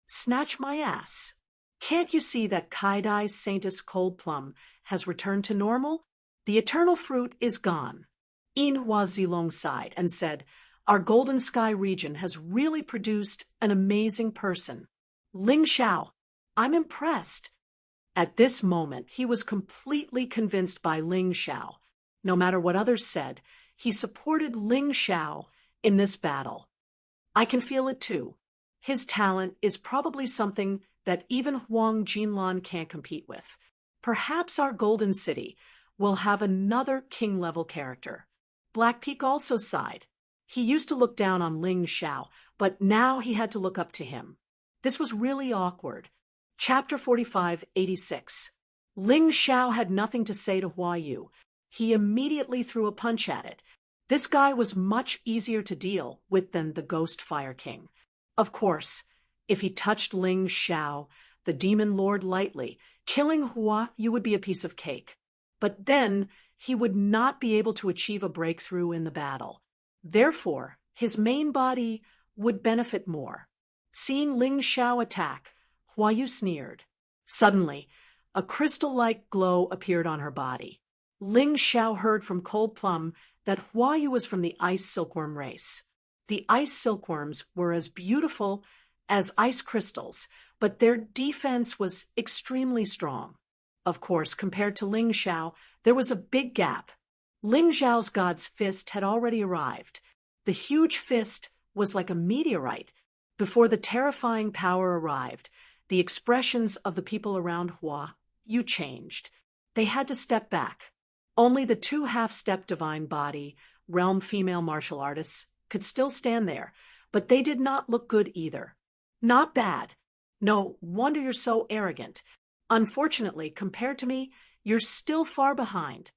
Speaker 1: Snatch my ass. Can't you see that Kaidai's Saintus Cold Plum has returned to normal? The eternal fruit is gone. Yinhua Zilong sighed and said, Our Golden Sky region has really produced an amazing person. Ling Xiao, I'm impressed. At this moment, he was completely convinced by Ling Xiao. No matter what others said, he supported Ling Xiao in this battle. I can feel it too. His talent is probably something that even Huang Jinlan can't compete with. Perhaps our Golden City will have another king-level character. Black Peak also sighed. He used to look down on Ling Xiao, but now he had to look up to him. This was really awkward. Chapter 45-86. Ling Xiao had nothing to say to Hua Yu. He immediately threw a punch at it. This guy was much easier to deal with than the Ghost Fire King. Of course, if he touched Ling Xiao, the Demon Lord, lightly, killing Hua Yu would be a piece of cake. But then he would not be able to achieve a breakthrough in the battle. Therefore, his main body would benefit more. Seeing Ling Xiao attack, Hua Yu sneered. Suddenly, a crystal-like glow appeared on her body. Ling Xiao heard from Cold Plum that Hua Yu was from the ice silkworm race. The ice silkworms were as beautiful as ice crystals, but their defense was extremely strong. Of course, compared to Ling Xiao, there was a big gap. Ling Xiao's god's fist had already arrived. The huge fist was like a meteorite. Before the terrifying power arrived, the expressions of the people around Hua Yu changed. They had to step back. Only the two half-step divine body, realm female martial artists, could still stand there, but they did not look good either. Not bad. No wonder you're so arrogant. Unfortunately, compared to me, you're still far behind.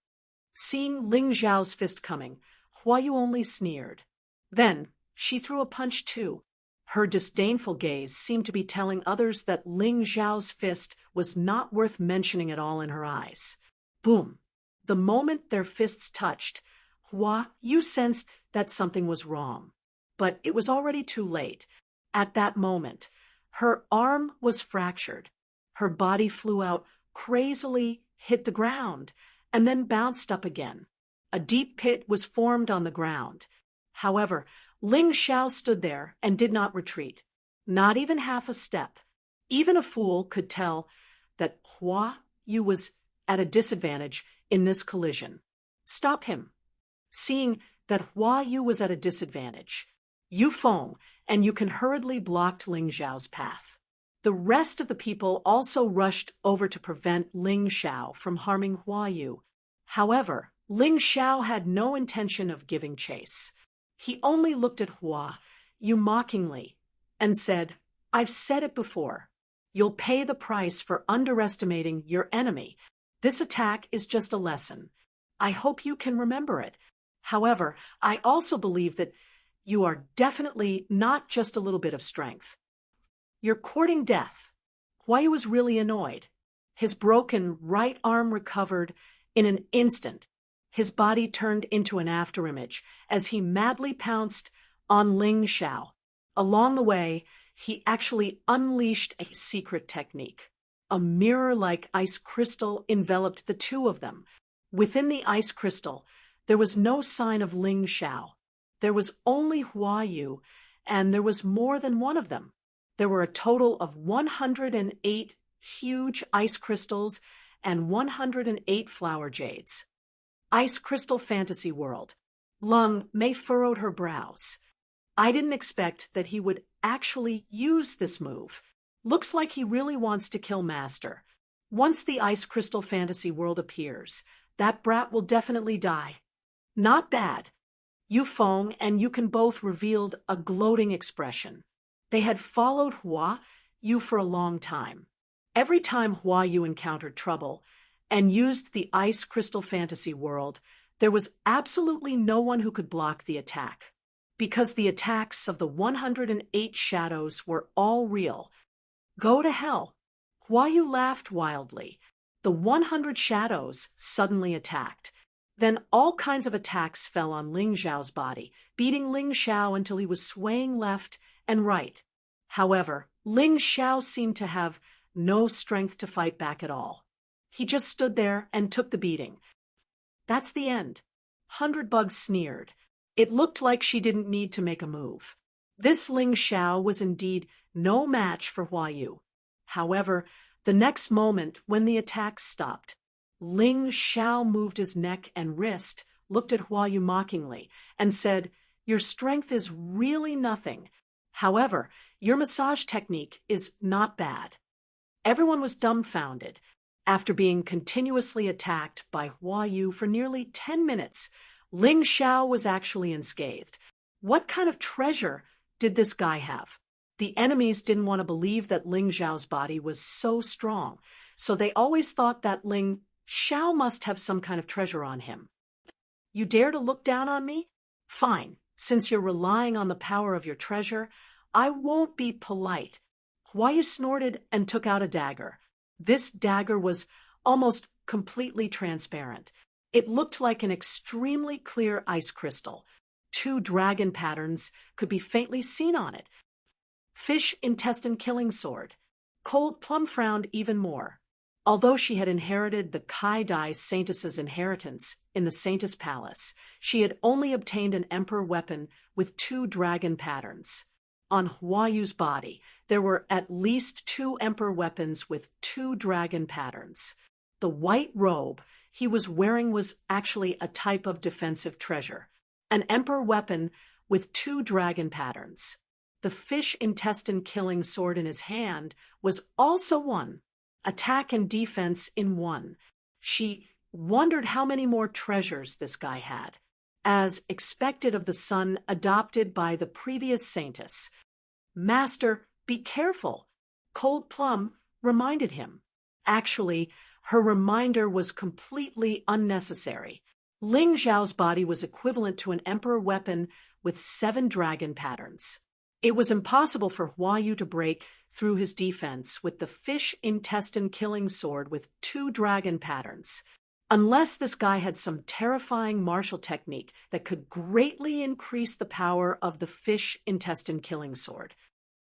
Speaker 1: Seeing Ling Xiao's fist coming, Hua Yu only sneered. Then she threw a punch too. Her disdainful gaze seemed to be telling others that Ling Xiao's fist was not worth mentioning at all in her eyes. Boom! The moment their fists touched, Hua Yu sensed that something was wrong. But it was already too late. At that moment, her arm was fractured. Her body flew out, crazily hit the ground, and then bounced up again. A deep pit was formed on the ground. However, Ling Xiao stood there and did not retreat. Not even half a step. Even a fool could tell that Hua Yu was at a disadvantage in this collision. Stop him. Seeing that Hua Yu was at a disadvantage, Yu Feng and Yu Can hurriedly blocked Ling Xiao's path. The rest of the people also rushed over to prevent Ling Xiao from harming Hua Yu. However, Ling Xiao had no intention of giving chase. He only looked at Hua Yu mockingly and said, I've said it before. You'll pay the price for underestimating your enemy. This attack is just a lesson. I hope you can remember it. However, I also believe that you are definitely not just a little bit of strength. You're courting death. Hua Yu was really annoyed. His broken right arm recovered in an instant. His body turned into an afterimage as he madly pounced on Ling Xiao. Along the way, he actually unleashed a secret technique. A mirror-like ice crystal enveloped the two of them. Within the ice crystal, there was no sign of Ling Xiao. There was only Hua Yu, and there was more than one of them. There were a total of 108 huge ice crystals and 108 flower jades. Ice Crystal Fantasy World. Lung Mei furrowed her brows. I didn't expect that he would actually use this move. Looks like he really wants to kill Master. Once the Ice Crystal Fantasy World appears, that brat will definitely die. Not bad. Yu Feng and Yu Can both revealed a gloating expression. They had followed Hua Yu for a long time. Every time Hua Yu encountered trouble and used the ice crystal fantasy world, there was absolutely no one who could block the attack. Because the attacks of the 108 shadows were all real. Go to hell. Hua Yu laughed wildly. The 100 shadows suddenly attacked. Then all kinds of attacks fell on Ling Xiao's body, beating Ling Xiao until he was swaying left and right. However, Ling Xiao seemed to have no strength to fight back at all. He just stood there and took the beating. That's the end. 100 Bugs sneered. It looked like she didn't need to make a move. This Ling Xiao was indeed no match for Hua Yu. However, the next moment, when the attacks stopped, Ling Xiao moved his neck and wrist, looked at Hua Yu mockingly, and said, "Your strength is really nothing. However, your massage technique is not bad." Everyone was dumbfounded. After being continuously attacked by Hua Yu for nearly 10 minutes, Ling Xiao was actually unscathed. What kind of treasure did this guy have? The enemies didn't want to believe that Ling Xiao's body was so strong, so they always thought that Ling Xiao must have some kind of treasure on him. You dare to look down on me? Fine. Since you're relying on the power of your treasure, I won't be polite. Hua Yu snorted and took out a dagger. This dagger was almost completely transparent. It looked like an extremely clear ice crystal. 2 dragon patterns could be faintly seen on it. Fish intestine killing sword. Cold Plum frowned even more. Although she had inherited the Kai Dai Saintess's inheritance in the Saintess Palace, she had only obtained an emperor weapon with 2 dragon patterns. On Hua Yu's body, there were at least 2 emperor weapons with 2 dragon patterns. The white robe he was wearing was actually a type of defensive treasure, an emperor weapon with 2 dragon patterns. The fish intestine killing sword in his hand was also one, attack and defense in one. She wondered how many more treasures this guy had. As expected of the son adopted by the previous saintess. "Master, be careful," Cold Plum reminded him. Actually, her reminder was completely unnecessary. Ling Xiao's body was equivalent to an emperor weapon with 7 dragon patterns. It was impossible for Hua Yu to break through his defense with the fish intestine killing sword with 2 dragon patterns, unless this guy had some terrifying martial technique that could greatly increase the power of the fish intestine killing sword.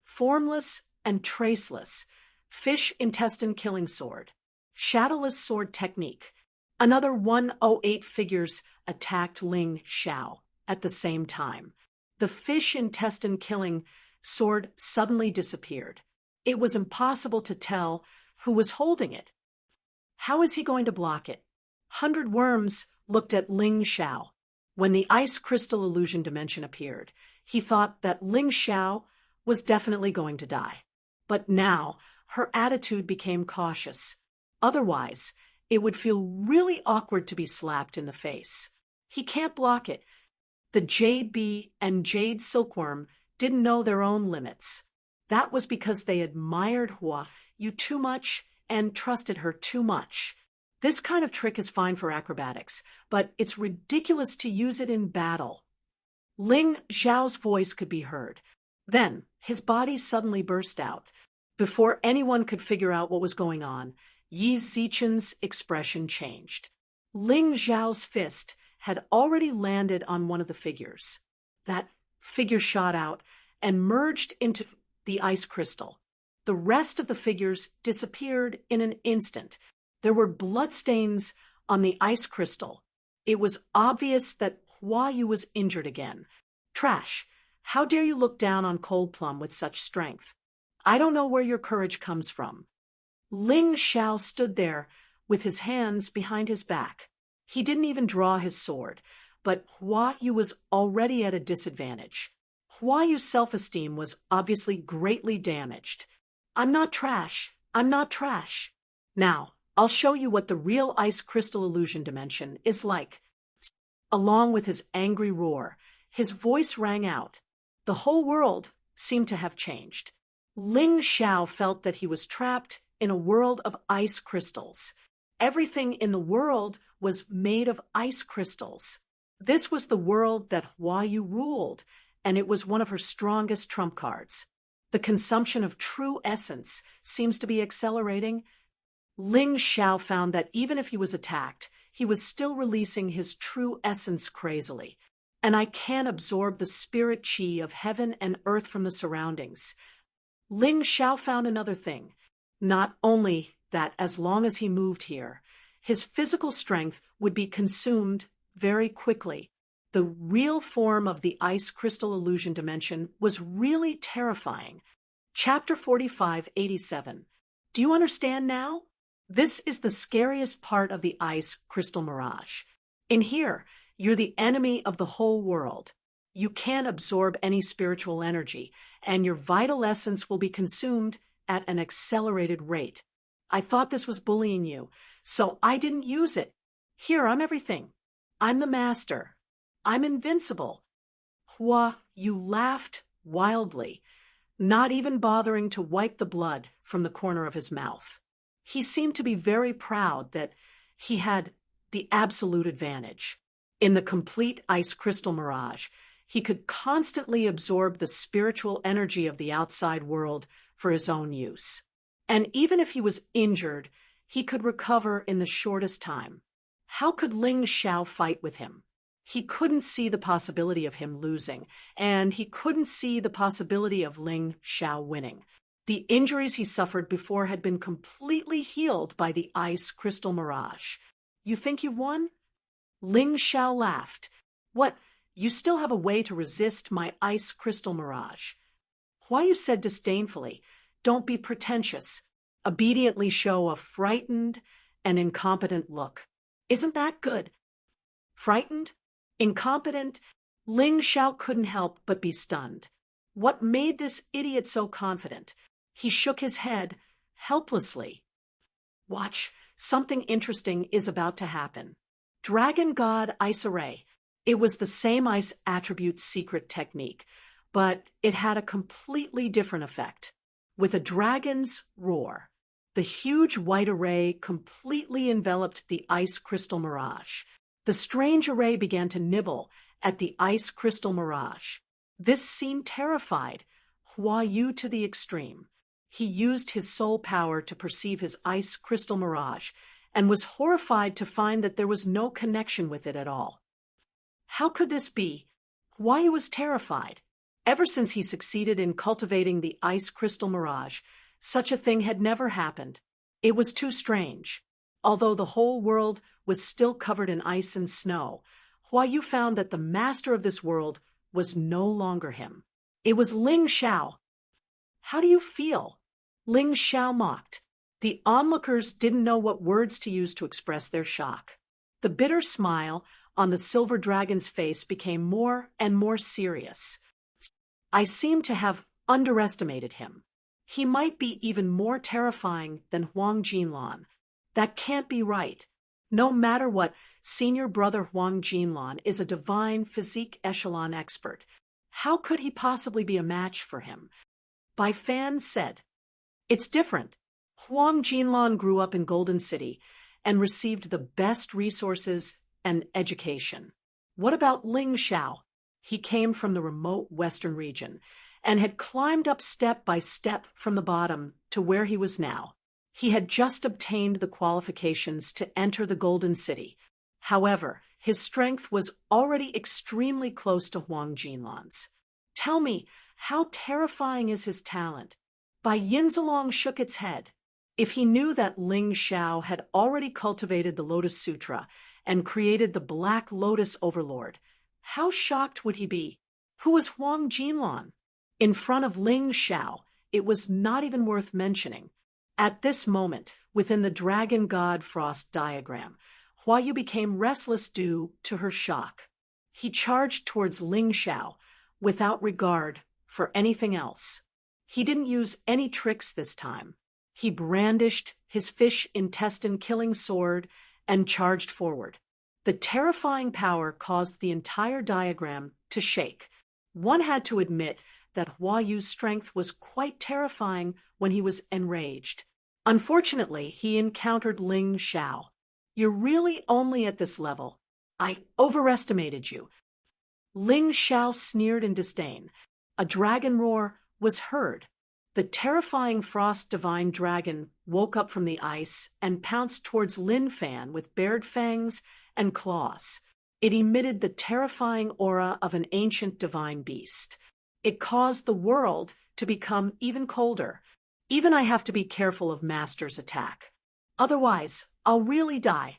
Speaker 1: Formless and traceless, fish intestine killing sword, shadowless sword technique. Another 108 figures attacked Ling Xiao at the same time. The fish intestine killing sword suddenly disappeared. It was impossible to tell who was holding it. How is he going to block it? 100 Worms looked at Ling Xiao. When the ice crystal illusion dimension appeared, he thought that Ling Xiao was definitely going to die. But now, her attitude became cautious. Otherwise, it would feel really awkward to be slapped in the face. He can't block it. The Jade Bee and Jade Silkworm didn't know their own limits. That was because they admired Hua Yu too much and trusted her too much. This kind of trick is fine for acrobatics, but it's ridiculous to use it in battle. Ling Xiao's voice could be heard. Then, his body suddenly burst out. Before anyone could figure out what was going on, Yi Zichen's expression changed. Ling Xiao's fist had already landed on one of the figures. That figure shot out and merged into the ice crystal. The rest of the figures disappeared in an instant. There were bloodstains on the ice crystal. It was obvious that Hua Yu was injured again. "Trash! How dare you look down on Cold Plum with such strength? I don't know where your courage comes from." Ling Xiao stood there with his hands behind his back. He didn't even draw his sword, but Hua Yu was already at a disadvantage. Hua Yu's self-esteem was obviously greatly damaged. "I'm not trash. I'm not trash. Now, I'll show you what the real ice crystal illusion dimension is like." Along with his angry roar, his voice rang out. The whole world seemed to have changed. Ling Xiao felt that he was trapped in a world of ice crystals. Everything in the world was made of ice crystals. This was the world that Hua Yu ruled, and it was one of her strongest trump cards. The consumption of true essence seems to be accelerating. Ling Xiao found that even if he was attacked, he was still releasing his true essence crazily. And I can absorb the spirit qi of heaven and earth from the surroundings. Ling Xiao found another thing. Not only that as long as he moved here, his physical strength would be consumed very quickly. The real form of the ice crystal illusion dimension was really terrifying. Chapter 4587. Do you understand now? This is the scariest part of the ice crystal mirage. In here, you're the enemy of the whole world. You can't absorb any spiritual energy, and your vital essence will be consumed at an accelerated rate. I thought this was bullying you, so I didn't use it. Here, I'm everything. I'm the master. I'm invincible. Hua Yu laughed wildly, not even bothering to wipe the blood from the corner of his mouth. He seemed to be very proud that he had the absolute advantage. In the complete ice crystal mirage, he could constantly absorb the spiritual energy of the outside world for his own use. And even if he was injured, he could recover in the shortest time. How could Ling Xiao fight with him? He couldn't see the possibility of him losing, and he couldn't see the possibility of Ling Xiao winning. The injuries he suffered before had been completely healed by the ice crystal mirage. You think you've won? Ling Xiao laughed. What, you still have a way to resist my ice crystal mirage? Hua Yu said disdainfully, don't be pretentious. Obediently show a frightened and incompetent look. Isn't that good? Frightened? Incompetent? Ling Xiao couldn't help but be stunned. What made this idiot so confident? He shook his head helplessly. Watch, something interesting is about to happen. Dragon God Ice Array. It was the same ice attribute secret technique, but it had a completely different effect. With a dragon's roar, the huge white array completely enveloped the ice crystal mirage. The strange array began to nibble at the ice crystal mirage. This seemed terrified Hua Yu to the extreme. He used his soul power to perceive his ice crystal mirage and was horrified to find that there was no connection with it at all. How could this be? Hua Yu was terrified. Ever since he succeeded in cultivating the ice crystal mirage, such a thing had never happened. It was too strange. Although the whole world was still covered in ice and snow, Hua Yu found that the master of this world was no longer him. It was Ling Xiao. How do you feel? Ling Xiao mocked. The onlookers didn't know what words to use to express their shock. The bitter smile on the silver dragon's face became more and more serious. I seem to have underestimated him. He might be even more terrifying than Huang Jinlan. That can't be right. No matter what, senior brother Huang Jinlan is a divine physique echelon expert. How could he possibly be a match for him? Bai Fan said, it's different. Huang Jinlan grew up in Golden City and received the best resources and education. What about Ling Xiao? He came from the remote western region and had climbed up step by step from the bottom to where he was now. He had just obtained the qualifications to enter the Golden City. However, his strength was already extremely close to Huang Jinlan's. Tell me, how terrifying is his talent? Bai Yinzalong shook its head. If he knew that Ling Xiao had already cultivated the Lotus Sutra and created the Black Lotus Overlord, how shocked would he be? Who was Huang Jinlan? In front of Ling Xiao, it was not even worth mentioning. At this moment, within the Dragon God Frost diagram, Hua Yu became restless due to her shock. He charged towards Ling Xiao without regard for anything else. He didn't use any tricks this time. He brandished his fish intestine-killing sword and charged forward. The terrifying power caused the entire diagram to shake. One had to admit that Hua Yu's strength was quite terrifying when he was enraged. Unfortunately, he encountered Ling Xiao. "You're really only at this level. I overestimated you." Ling Xiao sneered in disdain. A dragon roar was heard. The terrifying frost divine dragon woke up from the ice and pounced towards Lin Fan with bared fangs and claws. It emitted the terrifying aura of an ancient divine beast. It caused the world to become even colder. "Even I have to be careful of Master's attack. Otherwise, I'll really die."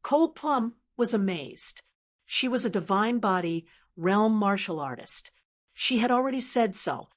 Speaker 1: Cold Plum was amazed. She was a divine body, realm martial artist. She had already said so.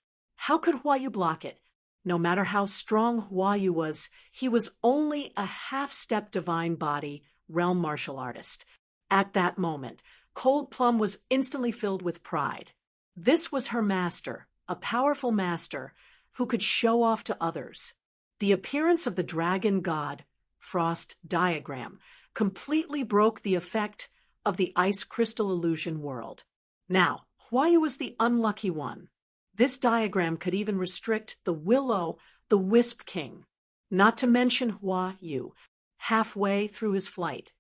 Speaker 1: How could Hua Yu block it? No matter how strong Hua Yu was, he was only a half-step divine body, realm martial artist. At that moment, Cold Plum was instantly filled with pride. This was her master, a powerful master, who could show off to others. The appearance of the dragon god, Frost diagram, completely broke the effect of the ice crystal illusion world. Now, Hua Yu was the unlucky one. This diagram could even restrict the Will-O-the-Wisp King. Not to mention Hua Yu. Halfway through his flight,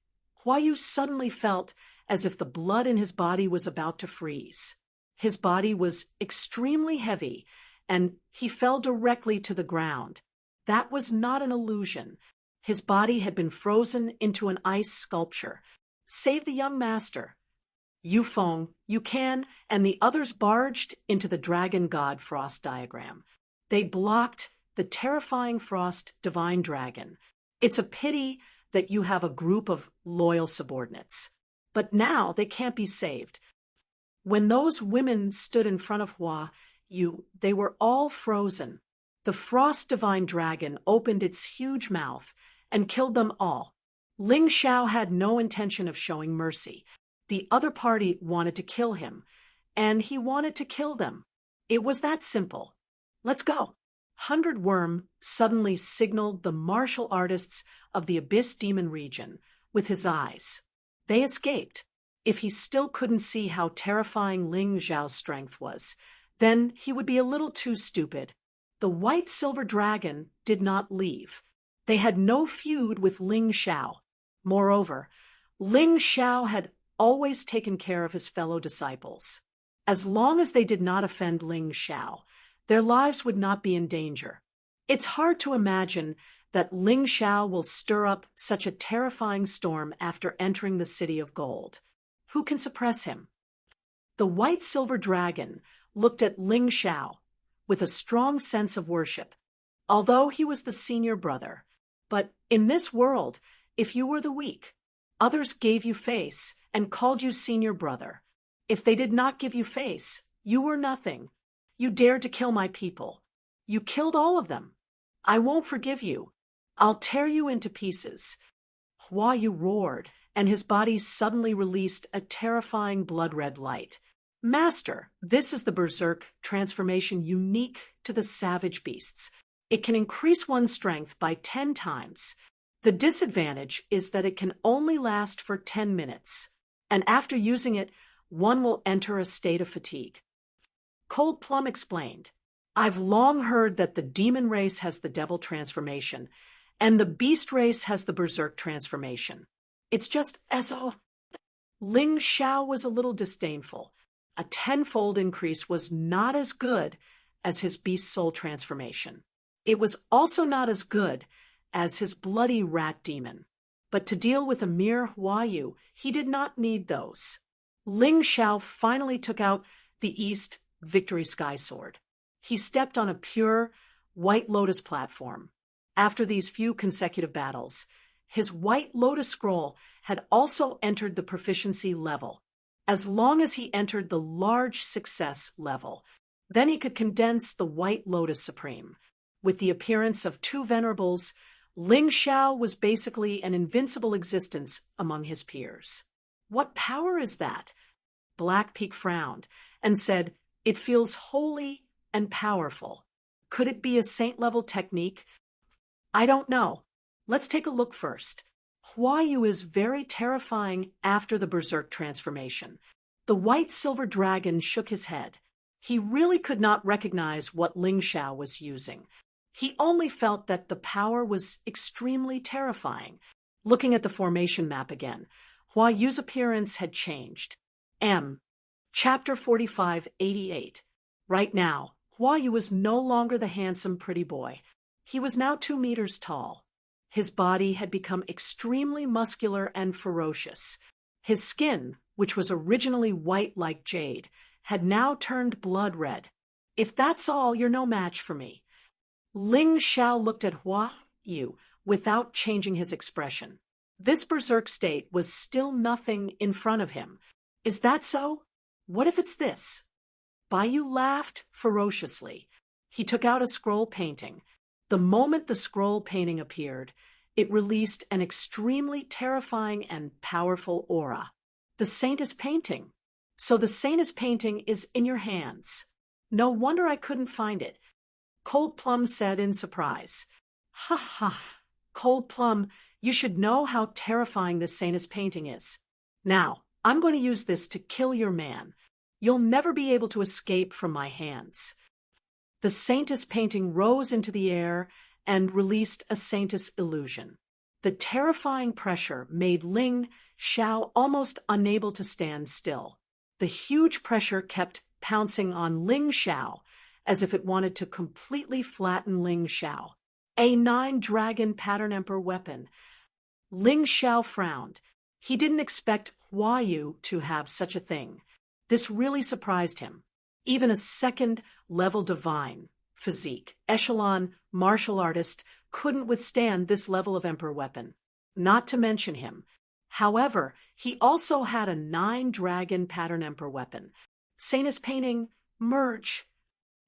Speaker 1: Hua Yu suddenly felt as if the blood in his body was about to freeze. His body was extremely heavy, and he fell directly to the ground. That was not an illusion. His body had been frozen into an ice sculpture. Save the young master. Yufeng, Yukan, and the others barged into the dragon god Frost diagram. They blocked the terrifying Frost divine dragon. It's a pity that you have a group of loyal subordinates. But now they can't be saved. When those women stood in front of Hua Yu, they were all frozen. The Frost divine dragon opened its huge mouth and killed them all. Ling Xiao had no intention of showing mercy. The other party wanted to kill him, and he wanted to kill them. It was that simple. "Let's go." 100 Worm suddenly signaled the martial artists of the Abyss Demon region with his eyes. They escaped. If he still couldn't see how terrifying Ling Xiao's strength was, then he would be a little too stupid. The White Silver Dragon did not leave. They had no feud with Ling Xiao. Moreover, Ling Xiao had always taken care of his fellow disciples. As long as they did not offend Ling Xiao, their lives would not be in danger. It's hard to imagine that Ling Xiao will stir up such a terrifying storm after entering the City of Gold. Who can suppress him? The White Silver Dragon looked at Ling Xiao with a strong sense of worship, although he was the senior brother. But in this world, if you were the weak, others gave you face and called you senior brother. If they did not give you face, you were nothing. You dared to kill my people. You killed all of them. I won't forgive you. I'll tear you into pieces." Hua Yu roared, and his body suddenly released a terrifying blood-red light. "Master, this is the Berserk transformation unique to the savage beasts. It can increase one's strength by 10 times. The disadvantage is that it can only last for 10 minutes. And after using it, one will enter a state of fatigue." Cold Plum explained, "I've long heard that the demon race has the devil transformation, and the beast race has the berserk transformation. It's just as a..." Ling Xiao was a little disdainful. A 10-fold increase was not as good as his beast soul transformation. It was also not as good as his bloody rat demon. But to deal with a mere Hua Yu, he did not need those. Ling Xiao finally took out the East Victory Sky Sword. He stepped on a pure White Lotus platform. After these few consecutive battles, his White Lotus scroll had also entered the proficiency level. As long as he entered the large success level, then he could condense the White Lotus Supreme. With the appearance of 2 venerables, Ling Xiao was basically an invincible existence among his peers. "What power is that?" Black Peak frowned and said, "It feels holy and powerful. Could it be a saint-level technique?" "I don't know. Let's take a look first." Hua Yu is very terrifying after the Berserk transformation. The White Silver Dragon shook his head. He really could not recognize what Ling Xiao was using. He only felt that the power was extremely terrifying. Looking at the formation map again, Hua Yu's appearance had changed. Chapter 4588. Right now, Hua Yu was no longer the handsome, pretty boy. He was now 2 meters tall. His body had become extremely muscular and ferocious. His skin, which was originally white like jade, had now turned blood red. If that's all, you're no match for me. Ling Xiao looked at Hua Yu without changing his expression. This berserk state was still nothing in front of him. Is that so? What if it's this? Bai Yu laughed ferociously. He took out a scroll painting. The moment the scroll painting appeared, it released an extremely terrifying and powerful aura. The saint is painting. So the saint is painting is in your hands. No wonder I couldn't find it. Cold Plum said in surprise. Ha ha, Cold Plum, you should know how terrifying this saint's painting is. Now, I'm going to use this to kill your man. You'll never be able to escape from my hands. The saintess painting rose into the air and released a saintess illusion. The terrifying pressure made Ling Xiao almost unable to stand still. The huge pressure kept pouncing on Ling Xiao as if it wanted to completely flatten Ling Xiao. A 9-dragon pattern emperor weapon. Ling Xiao frowned. He didn't expect Hua Yu to have such a thing. This really surprised him. Even a second-level divine, physique, echelon, martial artist couldn't withstand this level of emperor weapon. Not to mention him. However, he also had a 9-dragon pattern emperor weapon. Saintess painting merge.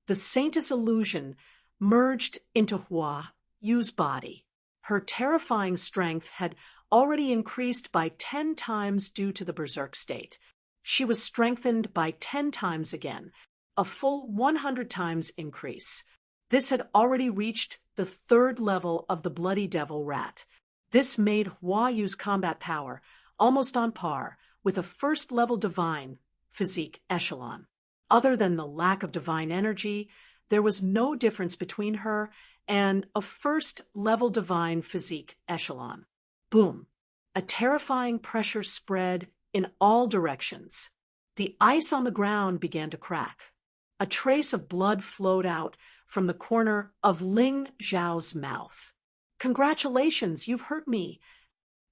Speaker 1: The saintess illusion merged into Hua Yu's body. Her terrifying strength had already increased by 10 times due to the berserk state. She was strengthened by 10 times again, a full 100 times increase. This had already reached the 3rd level of the Bloody Devil Rat. This made Hua Yu's combat power almost on par with a 1st-level divine physique echelon. Other than the lack of divine energy, there was no difference between her and a 1st-level divine physique echelon. Boom! A terrifying pressure spread in all directions. The ice on the ground began to crack. A trace of blood flowed out from the corner of Ling Xiao's mouth. Congratulations, you've hurt me.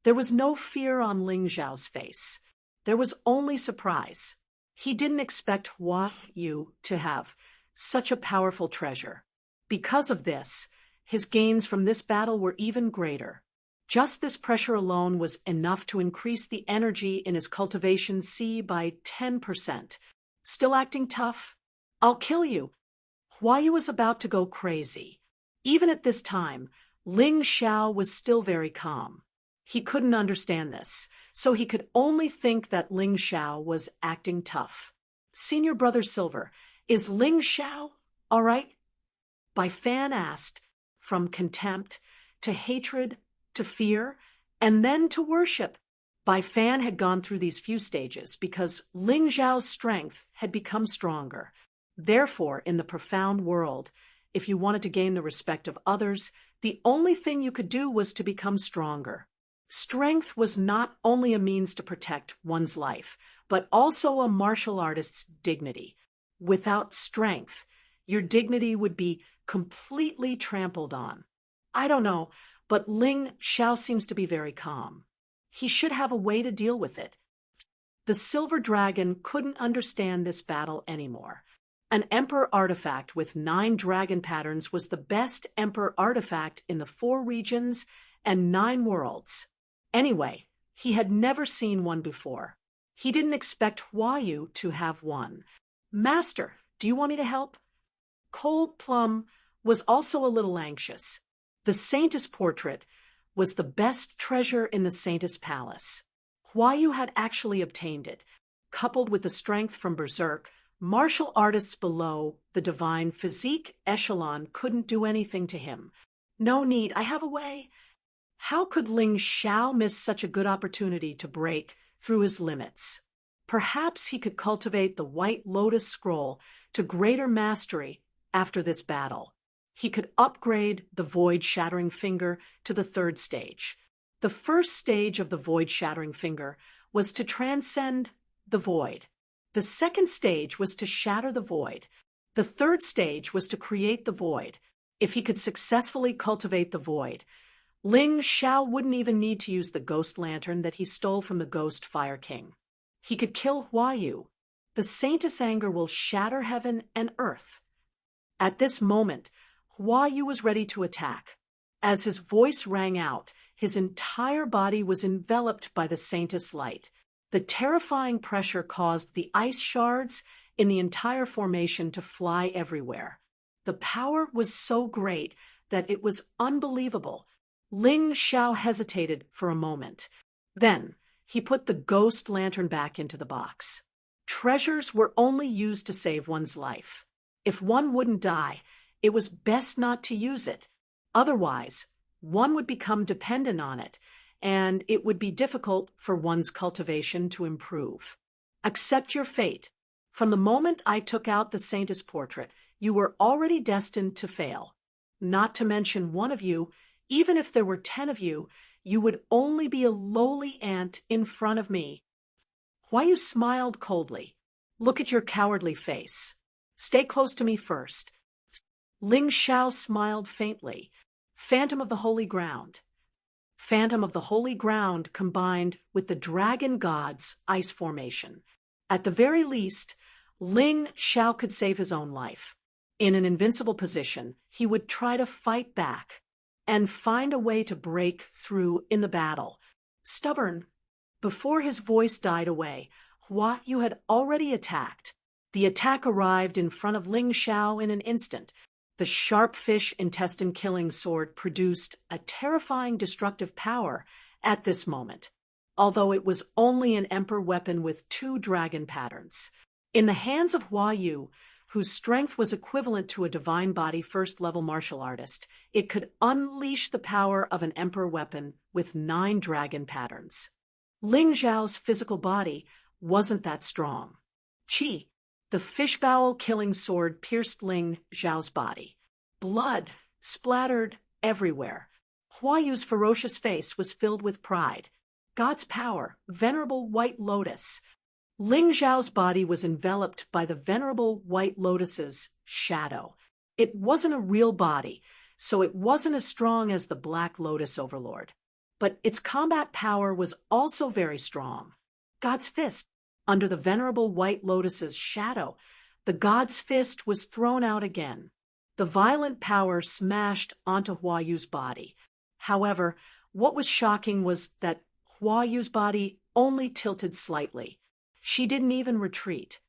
Speaker 1: There was no fear on Ling Xiao's face. There was only surprise. He didn't expect Hua Yu to have such a powerful treasure. Because of this, his gains from this battle were even greater. Just this pressure alone was enough to increase the energy in his cultivation C by 10%. Still acting tough? I'll kill you. Hua Yu was about to go crazy. Even at this time, Ling Xiao was still very calm. He couldn't understand this, so he could only think that Ling Xiao was acting tough. Senior Brother Silver, is Ling Xiao all right? Bai Fan asked, from contempt to hatred to fear, and then to worship. Bai Fan had gone through these few stages because Ling Xiao's strength had become stronger. Therefore, in the profound world, if you wanted to gain the respect of others, the only thing you could do was to become stronger. Strength was not only a means to protect one's life, but also a martial artist's dignity. Without strength, your dignity would be completely trampled on. I don't know, but Ling Xiao seems to be very calm. He should have a way to deal with it. The Silver Dragon couldn't understand this battle anymore. An Emperor artifact with 9 dragon patterns was the best Emperor artifact in the 4 regions and 9 worlds. Anyway, he had never seen one before. He didn't expect Hua Yu to have one. Master, do you want me to help? Cold Plum was also a little anxious. The Saintess portrait was the best treasure in the Saintess Palace. Hua Yu had actually obtained it. Coupled with the strength from Berserk, martial artists below the divine physique echelon couldn't do anything to him. No need, I have a way. How could Ling Xiao miss such a good opportunity to break through his limits? Perhaps he could cultivate the White Lotus Scroll to greater mastery after this battle. He could upgrade the Void-Shattering Finger to the third stage. The first stage of the Void-Shattering Finger was to transcend the void. The second stage was to shatter the void. The third stage was to create the void. If he could successfully cultivate the void, Ling Xiao wouldn't even need to use the ghost lantern that he stole from the Ghost Fire King. He could kill Huayu. The Saintess' anger will shatter heaven and earth. At this moment, Huayu was ready to attack. As his voice rang out, his entire body was enveloped by the Saintess' light. The terrifying pressure caused the ice shards in the entire formation to fly everywhere. The power was so great that it was unbelievable. Ling Xiao hesitated for a moment. Then, he put the ghost lantern back into the box. Treasures were only used to save one's life. If one wouldn't die, it was best not to use it. Otherwise, one would become dependent on it, and it would be difficult for one's cultivation to improve. Accept your fate. From the moment I took out the Saintess portrait, you were already destined to fail. Not to mention one of you, even if there were 10 of you, you would only be a lowly ant in front of me. Huayu smiled coldly. Look at your cowardly face. Stay close to me first. Ling Xiao smiled faintly. Phantom of the Holy Ground. Phantom of the Holy Ground combined with the Dragon God's ice formation. At the very least, Ling Xiao could save his own life. In an invincible position, he would try to fight back and find a way to break through in the battle. Stubborn. Before his voice died away, Huayu had already attacked. The attack arrived in front of Ling Xiao in an instant. The sharp fish intestine killing sword produced a terrifying destructive power at this moment, although it was only an emperor weapon with 2 dragon patterns. In the hands of Huayu, whose strength was equivalent to a divine body first-level martial artist, it could unleash the power of an emperor weapon with 9 dragon patterns. Ling Xiao's physical body wasn't that strong. Qi, the fishbowl killing sword, pierced Ling Xiao's body. Blood splattered everywhere. Huayu's ferocious face was filled with pride. God's power, venerable White Lotus. Ling Xiao's body was enveloped by the venerable White Lotus's shadow. It wasn't a real body, so it wasn't as strong as the Black Lotus Overlord. But its combat power was also very strong. God's fist. Under the venerable White Lotus's shadow, the God's fist was thrown out again. The violent power smashed onto Huayu's body. However, what was shocking was that Huayu's body only tilted slightly. She didn't even retreat.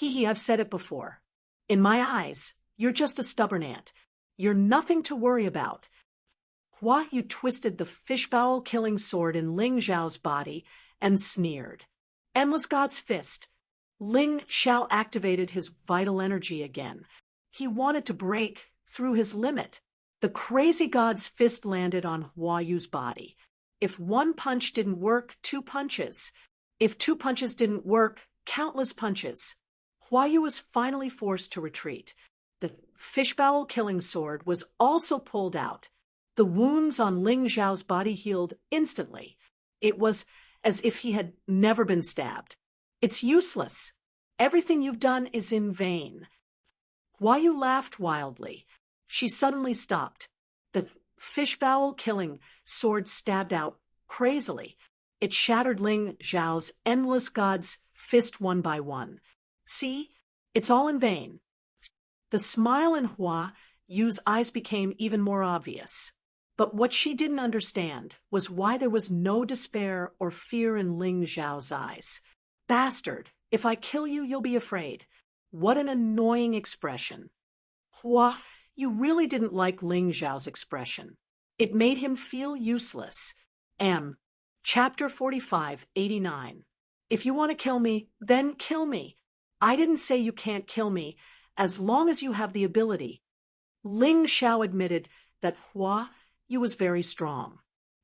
Speaker 1: I've said it before. In my eyes, you're just a stubborn ant. You're nothing to worry about. Huayu twisted the fishbowl killing sword in Ling Xiao's body and sneered. Endless God's fist. Ling Xiao activated his vital energy again. He wanted to break through his limit. The crazy God's fist landed on Huayu's body. If one punch didn't work, 2 punches. If 2 punches didn't work, countless punches. Huayu was finally forced to retreat. The fishbowl killing sword was also pulled out. The wounds on Ling Xiao's body healed instantly. It was as if he had never been stabbed. It's useless. Everything you've done is in vain. Huayu laughed wildly. She suddenly stopped. The fishbowl killing sword stabbed out crazily. It shattered Ling Xiao's endless God's fist one by one. See? It's all in vain. The smile in Huayu's eyes became even more obvious. But what she didn't understand was why there was no despair or fear in Ling Xiao's eyes. Bastard, if I kill you, you'll be afraid. What an annoying expression. Huayu really didn't like Ling Xiao's expression. It made him feel useless. Chapter 45, 89. If you want to kill me, then kill me. I didn't say you can't kill me, as long as you have the ability. Ling Xiao admitted that Huayu was very strong.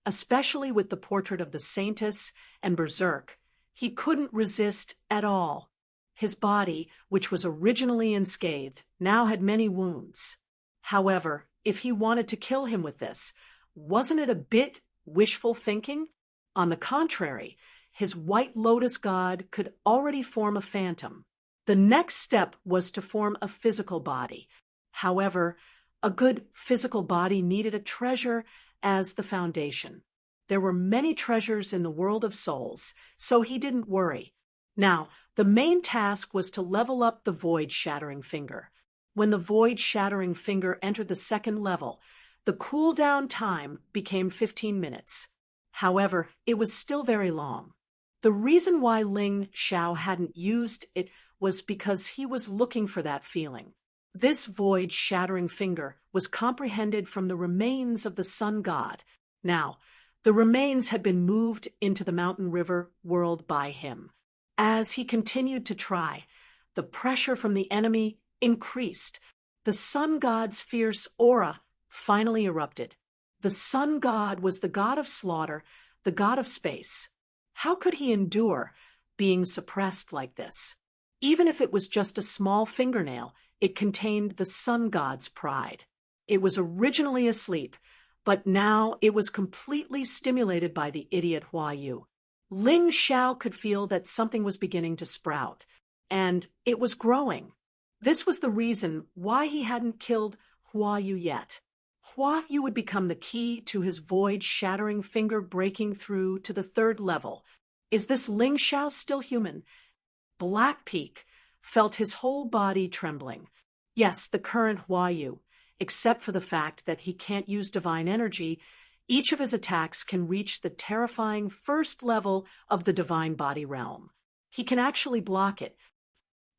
Speaker 1: Especially with the portrait of the Saintess and Berserk, He couldn't resist at all. His body, which was originally unscathed, now had many wounds. However, if he wanted to kill him with this, wasn't it a bit wishful thinking? On the contrary, his White Lotus god could already form a phantom. The next step was to form a physical body. However, a good physical body needed a treasure as the foundation. There were many treasures in the world of souls, so he didn't worry. Now, the main task was to level up the void-shattering finger. When the void-shattering finger entered the second level, the cooldown time became 15 minutes. However, it was still very long. The reason why Ling Xiao hadn't used it was because he was looking for that feeling. This void-shattering finger was comprehended from the remains of the sun god. Now, the remains had been moved into the mountain river world by him. As he continued to try, the pressure from the enemy increased. The sun god's fierce aura finally erupted. The sun god was the god of slaughter, the god of space. How could he endure being suppressed like this? Even if it was just a small fingernail, it contained the sun god's pride. It was originally asleep, but now it was completely stimulated by the idiot Hua Yu. Ling Xiao could feel that something was beginning to sprout, and it was growing. This was the reason why he hadn't killed Hua Yu yet. Hua Yu would become the key to his void-shattering finger breaking through to the third level. Is this Ling Xiao still human? Black Peak felt his whole body trembling. Yes, the current Hua Yu, except for the fact that he can't use divine energy, each of his attacks can reach the terrifying first level of the divine body realm. He can actually block it.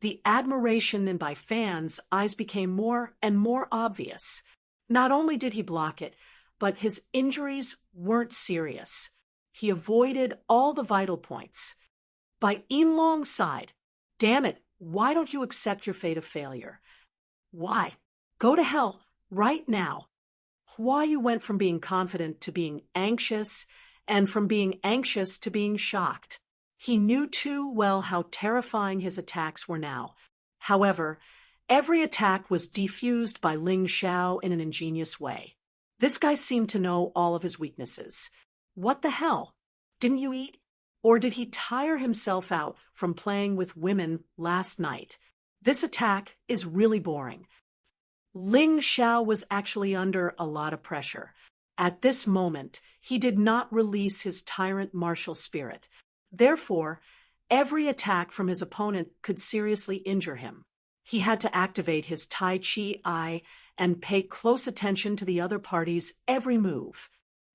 Speaker 1: The admiration in Bai Fan's eyes became more and more obvious. Not only did he block it, but his injuries weren't serious. He avoided all the vital points. By Yinlong's side, damn it, why don't you accept your fate of failure? Why? Go to hell right now. Hua Yu went from being confident to being anxious, and from being anxious to being shocked. He knew too well how terrifying his attacks were now. However, every attack was defused by Ling Xiao in an ingenious way. This guy seemed to know all of his weaknesses. What the hell? Didn't you eat? Or did he tire himself out from playing with women last night? This attack is really boring. Ling Xiao was actually under a lot of pressure. At this moment, he did not release his tyrant martial spirit. Therefore, every attack from his opponent could seriously injure him. He had to activate his Tai Chi eye and pay close attention to the other party's every move.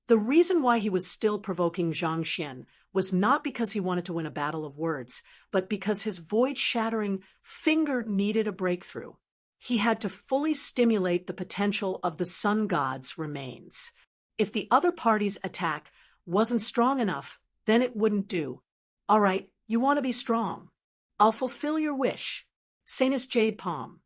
Speaker 1: The reason why he was still provoking Zhang Xian was not because he wanted to win a battle of words, but because his void-shattering finger needed a breakthrough. He had to fully stimulate the potential of the sun god's remains. If the other party's attack wasn't strong enough, then it wouldn't do. All right, you want to be strong. I'll fulfill your wish. Saintess Jade Palm.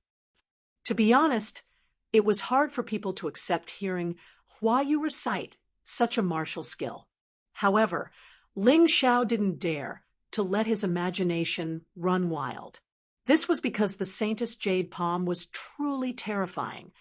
Speaker 1: To be honest, it was hard for people to accept hearing Hua Yu recite such a martial skill. However, Ling Xiao didn't dare to let his imagination run wild. This was because the Saintess Jade Palm was truly terrifying.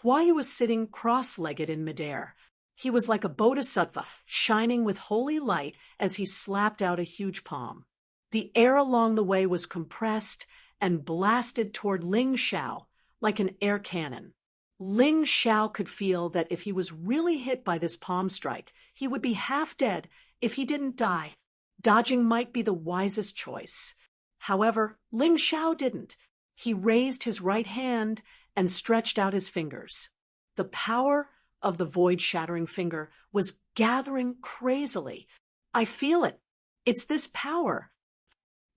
Speaker 1: Hua Yu was sitting cross-legged in midair. He was like a bodhisattva, shining with holy light as he slapped out a huge palm. The air along the way was compressed and blasted toward Ling Xiao like an air cannon. Ling Xiao could feel that if he was really hit by this palm strike, he would be half dead if he didn't die. Dodging might be the wisest choice. However, Ling Xiao didn't. He raised his right hand and stretched out his fingers. The power of the void-shattering finger was gathering crazily. I feel it. It's this power.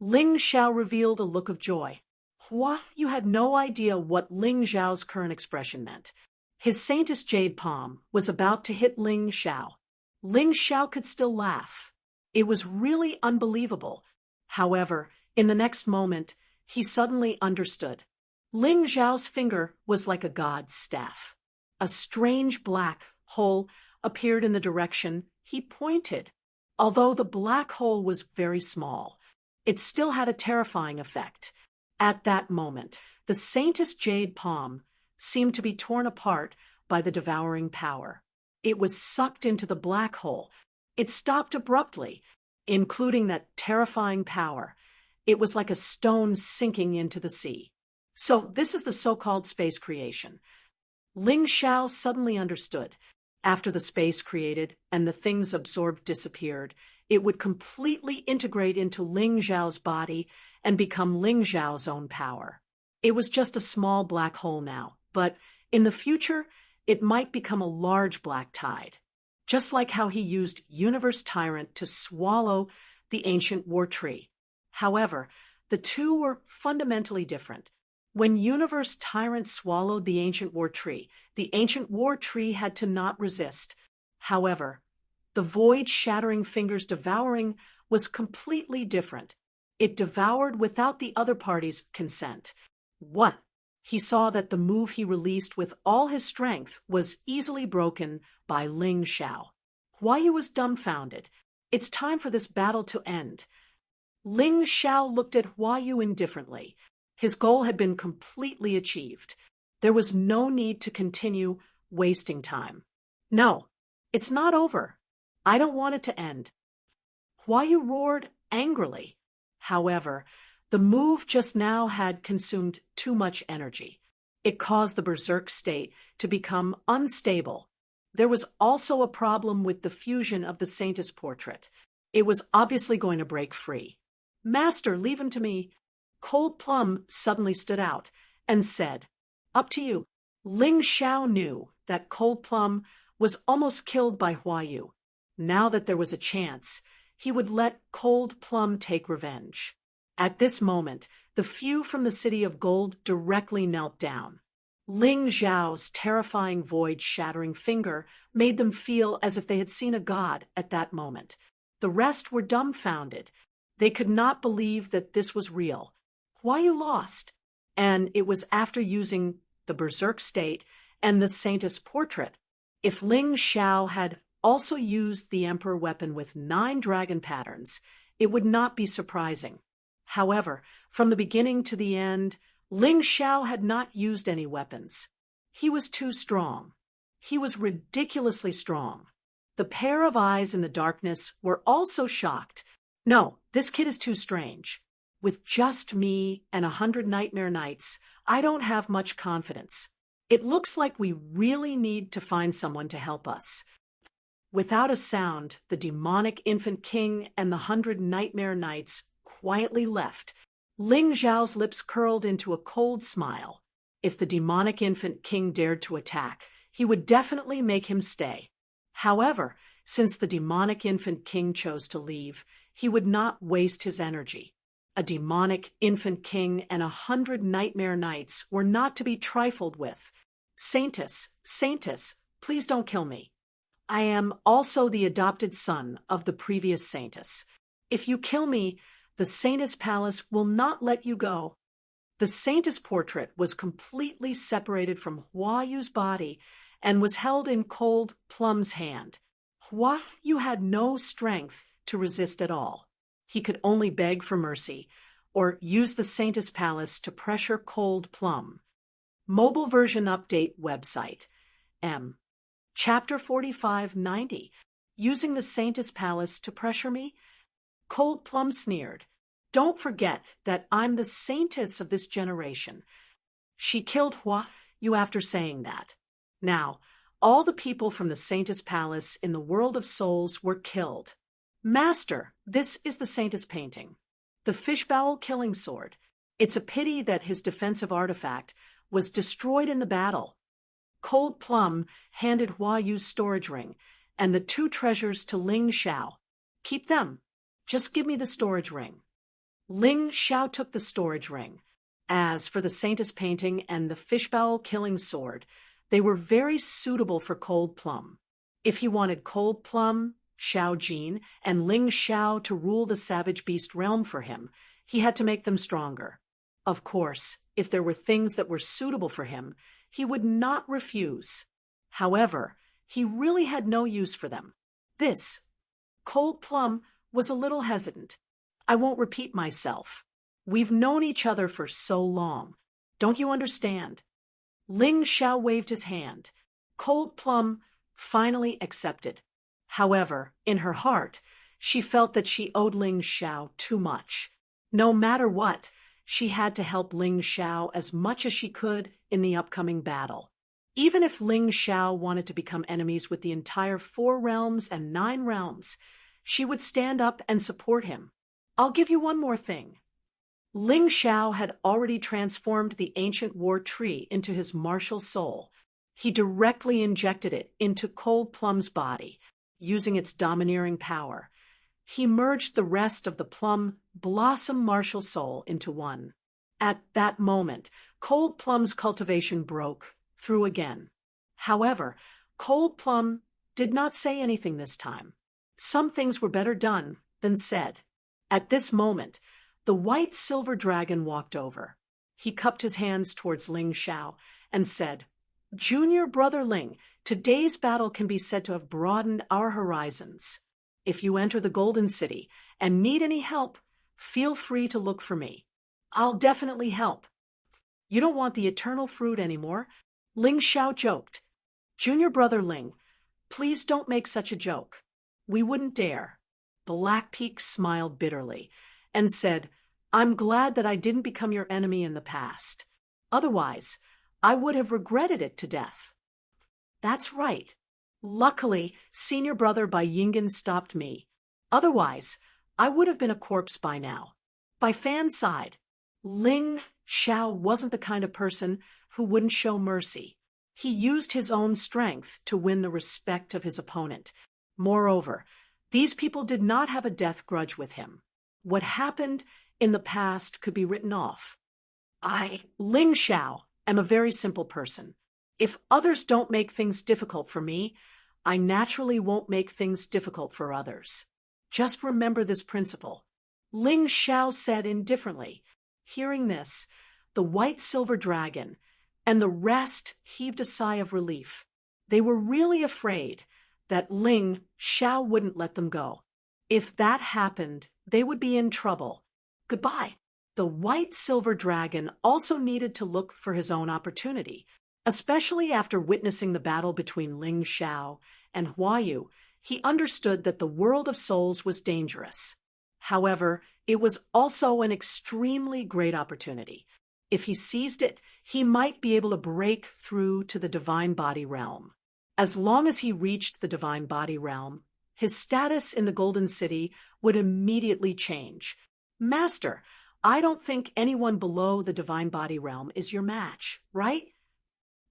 Speaker 1: Ling Xiao revealed a look of joy. Hua Yu had no idea what Ling Xiao's current expression meant. His Saintess Jade Palm was about to hit Ling Xiao. Ling Xiao could still laugh. It was really unbelievable. However, in the next moment, he suddenly understood. Ling Xiao's finger was like a god's staff. A strange black hole appeared in the direction he pointed. Although the black hole was very small, it still had a terrifying effect. At that moment, the Saintess Jade Palm seemed to be torn apart by the devouring power. It was sucked into the black hole. It stopped abruptly, including that terrifying power. It was like a stone sinking into the sea. So this is the so-called space creation. Ling Xiao suddenly understood. After the space created and the things absorbed disappeared, it would completely integrate into Ling Xiao's body and become Ling Xiao's own power. It was just a small black hole now, but in the future, it might become a large black tide. Just like how he used Universe Tyrant to swallow the ancient war tree. However, the two were fundamentally different. When Universe Tyrant swallowed the ancient war tree had to not resist. However, the void-shattering finger's devouring was completely different. It devoured without the other party's consent. What? He saw that the move he released with all his strength was easily broken by Ling Xiao. Hua Yu was dumbfounded. It's time for this battle to end. Ling Xiao looked at Hua Yu indifferently. His goal had been completely achieved. There was no need to continue wasting time. No, it's not over. I don't want it to end. Hua Yu roared angrily. However, the move just now had consumed too much energy. It caused the berserk state to become unstable. There was also a problem with the fusion of the Saintess portrait. It was obviously going to break free. Master, leave him to me. Cold Plum suddenly stood out and said, "Up to you." Ling Xiao knew that Cold Plum was almost killed by Hua Yu. Now that there was a chance, he would let Cold Plum take revenge. At this moment, the few from the City of Gold directly knelt down. Ling Xiao's terrifying void-shattering finger made them feel as if they had seen a god at that moment. The rest were dumbfounded. They could not believe that this was real. Hua Yu lost, and it was after using the berserk state and the Saintess portrait. If Ling Xiao had also used the Emperor weapon with 9 dragon patterns, it would not be surprising. However, from the beginning to the end, Ling Xiao had not used any weapons. He was too strong. He was ridiculously strong. The pair of eyes in the darkness were also shocked. No, this kid is too strange. With just me and 100 nightmare nights, I don't have much confidence. It looks like we really need to find someone to help us. Without a sound, the demonic infant king and the 100 nightmare nights quietly left. Ling Xiao's lips curled into a cold smile. If the demonic infant king dared to attack, he would definitely make him stay. However, since the demonic infant king chose to leave, he would not waste his energy. A demonic infant king and 100 nightmare nights were not to be trifled with. Saintess, please don't kill me. I am also the adopted son of the previous Saintess. If you kill me, the Saintess Palace will not let you go. The Saintess portrait was completely separated from Hua Yu's body and was held in Cold Plum's hand. Hua Yu had no strength to resist at all. He could only beg for mercy or use the Saintess Palace to pressure Cold Plum. Mobile version update website. Chapter 4590. Using the Saintess Palace to pressure me? Cold Plum sneered. Don't forget that I'm the Saintess of this generation. She killed Hua Yu after saying that. Now, all the people from the Saintess Palace in the world of souls were killed. Master, this is the Saintess painting. The fishbowl killing sword. It's a pity that his defensive artifact was destroyed in the battle. Cold Plum handed Hua Yu's storage ring and the 2 treasures to Ling Xiao. Keep them. Just give me the storage ring. Ling Xiao took the storage ring. As for the Saintess painting and the fishbowl killing sword, they were very suitable for Cold Plum. If he wanted Cold Plum, Xiao Jin, and Ling Xiao to rule the savage beast realm for him, he had to make them stronger. Of course, if there were things that were suitable for him, he would not refuse. However, he really had no use for them. Cold Plum was a little hesitant. I won't repeat myself. We've known each other for so long. Don't you understand? Ling Xiao waved his hand. Cold Plum finally accepted. However, in her heart, she felt that she owed Ling Xiao too much. No matter what, she had to help Ling Xiao as much as she could in the upcoming battle. Even if Ling Xiao wanted to become enemies with the entire 4 realms and 9 realms, she would stand up and support him. I'll give you one more thing. Ling Xiao had already transformed the ancient war tree into his martial soul. He directly injected it into Cold Plum's body, using its domineering power. He merged the rest of the Plum Blossom martial soul into one. At that moment, Cold Plum's cultivation broke through again. However, Cold Plum did not say anything this time. Some things were better done than said. At this moment, the white silver dragon walked over. He cupped his hands towards Ling Xiao and said, "Junior brother Ling, today's battle can be said to have broadened our horizons. If you enter the Golden City and need any help, feel free to look for me. I'll definitely help." "You don't want the eternal fruit anymore?" Ling Xiao joked. "Junior brother Ling, please don't make such a joke. We wouldn't dare." Black Peak smiled bitterly and said, "I'm glad that I didn't become your enemy in the past. Otherwise, I would have regretted it to death." "That's right. Luckily, senior brother Bai Yinggan stopped me. Otherwise, I would have been a corpse by now." By Fan's side, Ling Xiao wasn't the kind of person who wouldn't show mercy. He used his own strength to win the respect of his opponent. Moreover, these people did not have a death grudge with him. What happened in the past could be written off. Ling Xiao, am a very simple person. If others don't make things difficult for me, I naturally won't make things difficult for others. Just remember this principle." Ling Xiao said indifferently. Hearing this, the white silver dragon and the rest heaved a sigh of relief. They were really afraid that Ling Xiao wouldn't let them go. If that happened, they would be in trouble. Goodbye. The white silver dragon also needed to look for his own opportunity. Especially after witnessing the battle between Ling Xiao and Huayu, he understood that the world of souls was dangerous. However, it was also an extremely great opportunity. If he seized it, he might be able to break through to the divine body realm. As long as he reached the divine body realm, his status in the Golden City would immediately change. "Master, I don't think anyone below the divine body realm is your match, right?"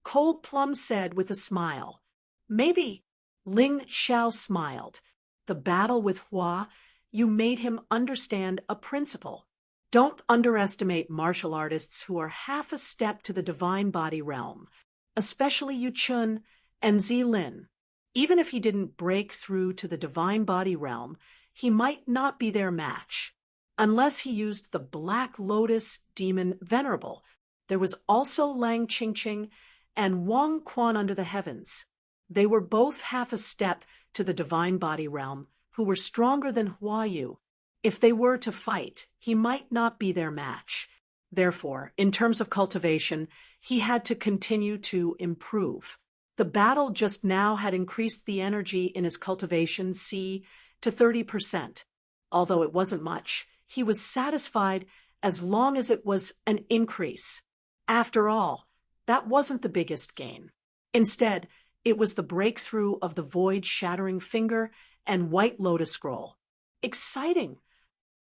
Speaker 1: Cold Plum said with a smile. "Maybe." Ling Xiao smiled. "The battle with Hua, you made him understand a principle. Don't underestimate martial artists who are half a step to the divine body realm, especially Yu Chun and Zilin. Even if he didn't break through to the divine body realm, he might not be their match. Unless he used the Black Lotus Demon Venerable. There was also Lang Qingqing and Wang Quan under the heavens. They were both half a step to the divine body realm, who were stronger than Huayu. If they were to fight, he might not be their match. Therefore, in terms of cultivation, he had to continue to improve. The battle just now had increased the energy in his cultivation C to 30%. Although it wasn't much, he was satisfied as long as it was an increase. After all, that wasn't the biggest gain. Instead, it was the breakthrough of the void-shattering finger and white lotus scroll. Exciting!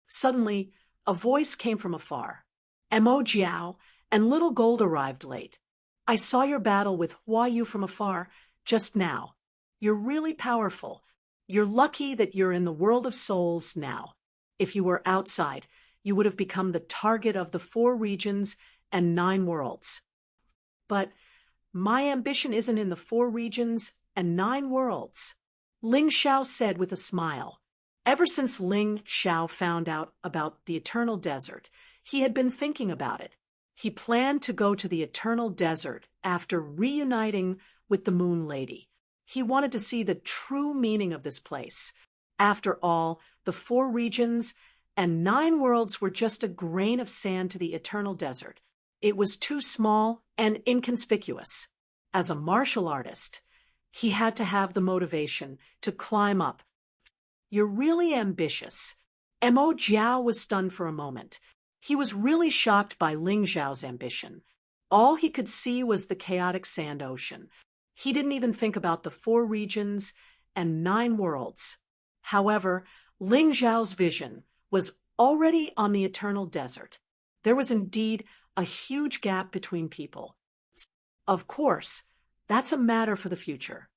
Speaker 1: Suddenly, a voice came from afar. "Mo Jiao and Little Gold arrived late. I saw your battle with Huayu from afar just now. You're really powerful. You're lucky that you're in the world of souls now. If you were outside, you would have become the target of the 4 regions and 9 worlds." "But my ambition isn't in the 4 regions and 9 worlds," Ling Xiao said with a smile. Ever since Ling Xiao found out about the Eternal Desert, he had been thinking about it. He planned to go to the Eternal Desert after reuniting with the Moon Lady. He wanted to see the true meaning of this place. After all, the 4 regions and 9 worlds were just a grain of sand to the eternal desert. It was too small and inconspicuous. As a martial artist, he had to have the motivation to climb up. You're really ambitious. Mo Jiao was stunned for a moment. He was really shocked by Ling Zhao's ambition. All he could see was the chaotic sand ocean. He didn't even think about the 4 regions and 9 worlds. However, Ling Zhao's vision was already on the eternal desert. There was indeed a huge gap between people. Of course, that's a matter for the future.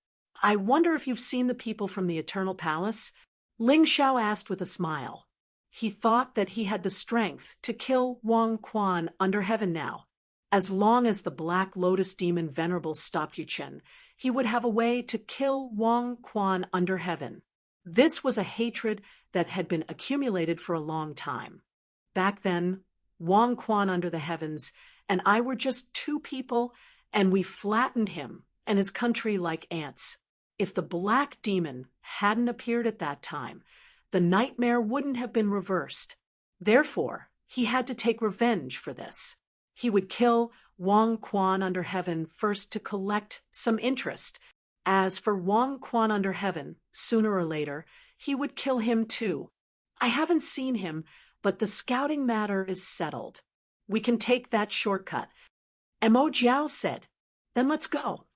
Speaker 1: I wonder if you've seen the people from the Eternal Palace? Ling Zhao asked with a smile. He thought that he had the strength to kill Wang Quan under heaven now. As long as the Black Lotus Demon Venerable stopped Yuchen, he would have a way to kill Wang Quan under heaven. This was a hatred that had been accumulated for a long time. Back then, Wang Quan under the heavens and I were just 2 people, and we flattened him and his country like ants. If the Black Demon hadn't appeared at that time, the nightmare wouldn't have been reversed. Therefore, he had to take revenge for this. He would kill Wang Quan under heaven first to collect some interest. As for Wang Quan under heaven, sooner or later, he would kill him too. I haven't seen him, but the scouting matter is settled. We can take that shortcut. Mo Jiao said. Then let's go.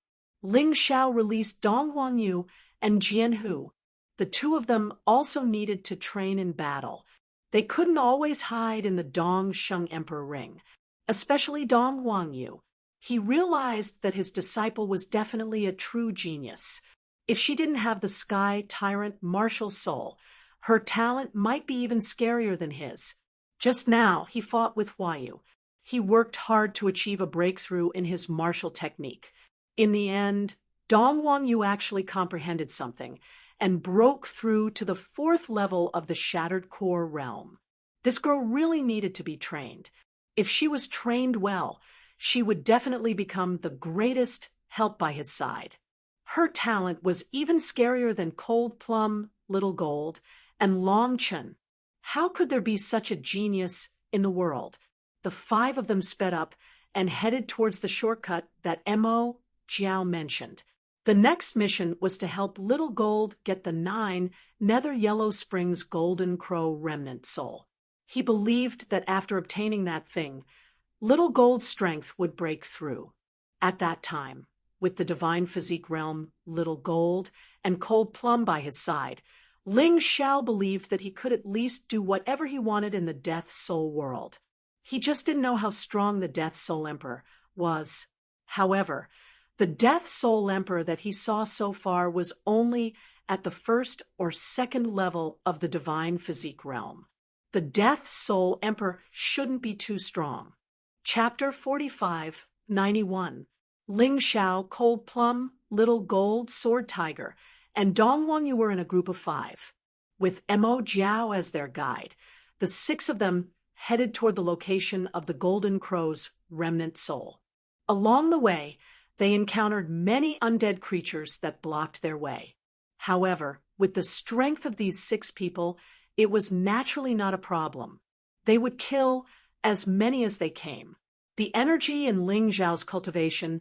Speaker 1: Ling Zhao released Dong Huangyu and Jian Hu. The 2 of them also needed to train in battle. They couldn't always hide in the Dong Sheng Emperor ring, especially Dong Huangyu. He realized that his disciple was definitely a true genius. If she didn't have the Sky Tyrant martial soul, her talent might be even scarier than his. Just now, he fought with Huayu. He worked hard to achieve a breakthrough in his martial technique. In the end, Dong Huangyu actually comprehended something and broke through to the 4th level of the Shattered Core realm. This girl really needed to be trained. If she was trained well, she would definitely become the greatest help by his side. Her talent was even scarier than Cold Plum, Little Gold, and Long Chen. How could there be such a genius in the world? The 5 of them sped up and headed towards the shortcut that Mo Jiao mentioned. The next mission was to help Little Gold get the 9 Nether Yellow Springs Golden Crow Remnant Soul. He believed that after obtaining that thing, Little Gold's strength would break through. At that time, with the Divine Physique realm, Little Gold, and Cold Plum by his side, Ling Zhao believed that he could at least do whatever he wanted in the Death Soul world. He just didn't know how strong the Death Soul Emperor was. However, the Death Soul Emperor that he saw so far was only at the 1st or 2nd level of the Divine Physique realm. The Death Soul Emperor shouldn't be too strong. Chapter 45, 91. Ling Zhao, Cold Plum, Little Gold, Sword Tiger, and Dong Huangyu were in a group of 5. With Mo Jiao as their guide, the 6 of them headed toward the location of the Golden Crow's remnant soul. Along the way, they encountered many undead creatures that blocked their way. However, with the strength of these 6 people, it was naturally not a problem. They would kill as many as they came. The energy in Ling Zhao's cultivation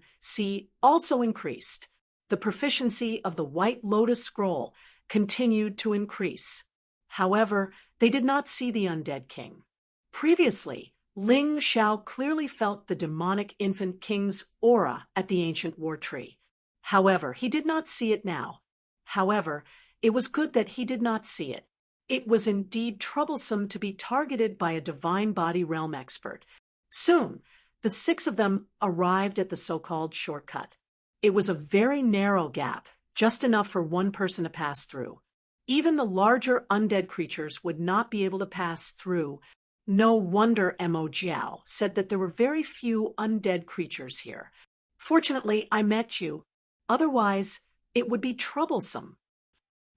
Speaker 1: also increased. The proficiency of the White Lotus Scroll continued to increase. However, they did not see the Undead King. Previously, Ling Zhao clearly felt the demonic infant king's aura at the ancient war tree. However, he did not see it now. However, it was good that he did not see it. It was indeed troublesome to be targeted by a divine body realm expert. Soon, the 6 of them arrived at the so-called shortcut. It was a very narrow gap, just enough for one person to pass through. Even the larger undead creatures would not be able to pass through. No wonder Mo Jiao said that there were very few undead creatures here. Fortunately, I met you. Otherwise, it would be troublesome.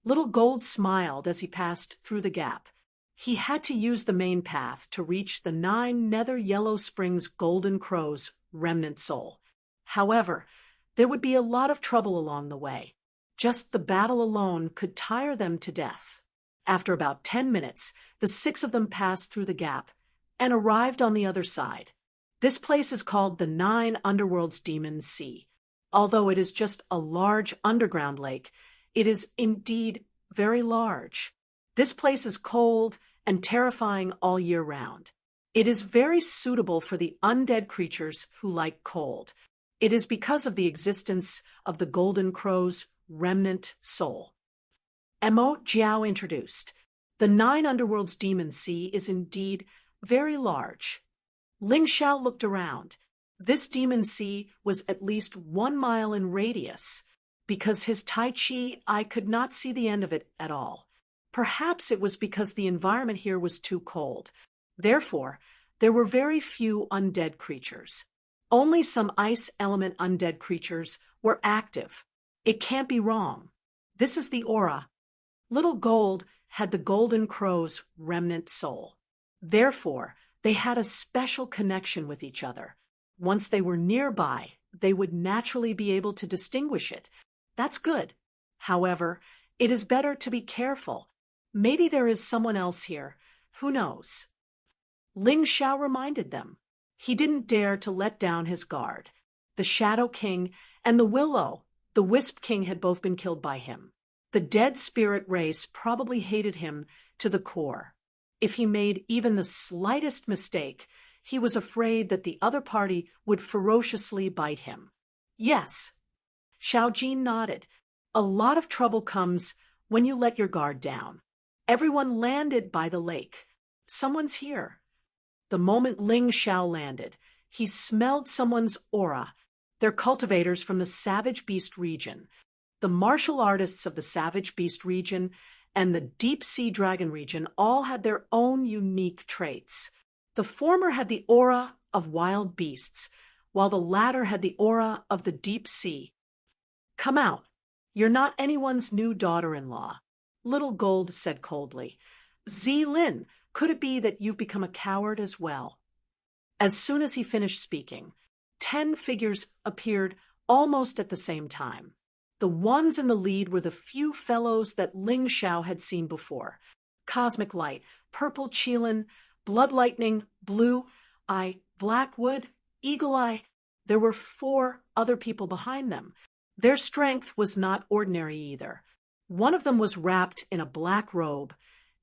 Speaker 1: Little Gold smiled as he passed through the gap. He had to use the main path to reach the 9 Nether Yellow Springs Golden Crow's remnant soul. However, there would be a lot of trouble along the way. Just the battle alone could tire them to death. After about 10 minutes, the 6 of them passed through the gap and arrived on the other side. This place is called the Nine Underworlds Demon Sea. Although it is just a large underground lake, it is indeed very large. This place is cold and terrifying all year round. It is very suitable for the undead creatures who like cold. It is because of the existence of the Golden Crow's remnant soul. Emo Jiao introduced. The Nine Underworlds Demon Sea is indeed very large. Ling Xiao looked around. This demon sea was at least 1 mile in radius. Because his Tai Chi, I could not see the end of it at all. Perhaps it was because the environment here was too cold. Therefore, there were very few undead creatures. Only some ice element undead creatures were active. It can't be wrong. This is the aura. Little Gold had the Golden Crow's remnant soul. Therefore, they had a special connection with each other. Once they were nearby, they would naturally be able to distinguish it. That's good. However, it is better to be careful. Maybe there is someone else here. Who knows? Ling Xiao reminded them. He didn't dare to let down his guard. The Shadow King and the Wisp King had both been killed by him. The dead spirit race probably hated him to the core. If he made even the slightest mistake, he was afraid that the other party would ferociously bite him. Yes. Xiao Jin nodded. A lot of trouble comes when you let your guard down. Everyone landed by the lake. Someone's here. The moment Ling Xiao landed, he smelled someone's aura. They're cultivators from the Savage Beast region. The martial artists of the Savage Beast region and the Deep Sea Dragon region all had their own unique traits. The former had the aura of wild beasts, while the latter had the aura of the deep sea. Come out. You're not anyone's new daughter-in-law, Little Gold said coldly. Zilin, could it be that you've become a coward as well? As soon as he finished speaking, 10 figures appeared almost at the same time. The ones in the lead were the few fellows that Ling Xiao had seen before. Cosmic Light, Purple Qilin, Blood Lightning, Blue Eye, Blackwood, Eagle Eye. There were 4 other people behind them. Their strength was not ordinary either. One of them was wrapped in a black robe,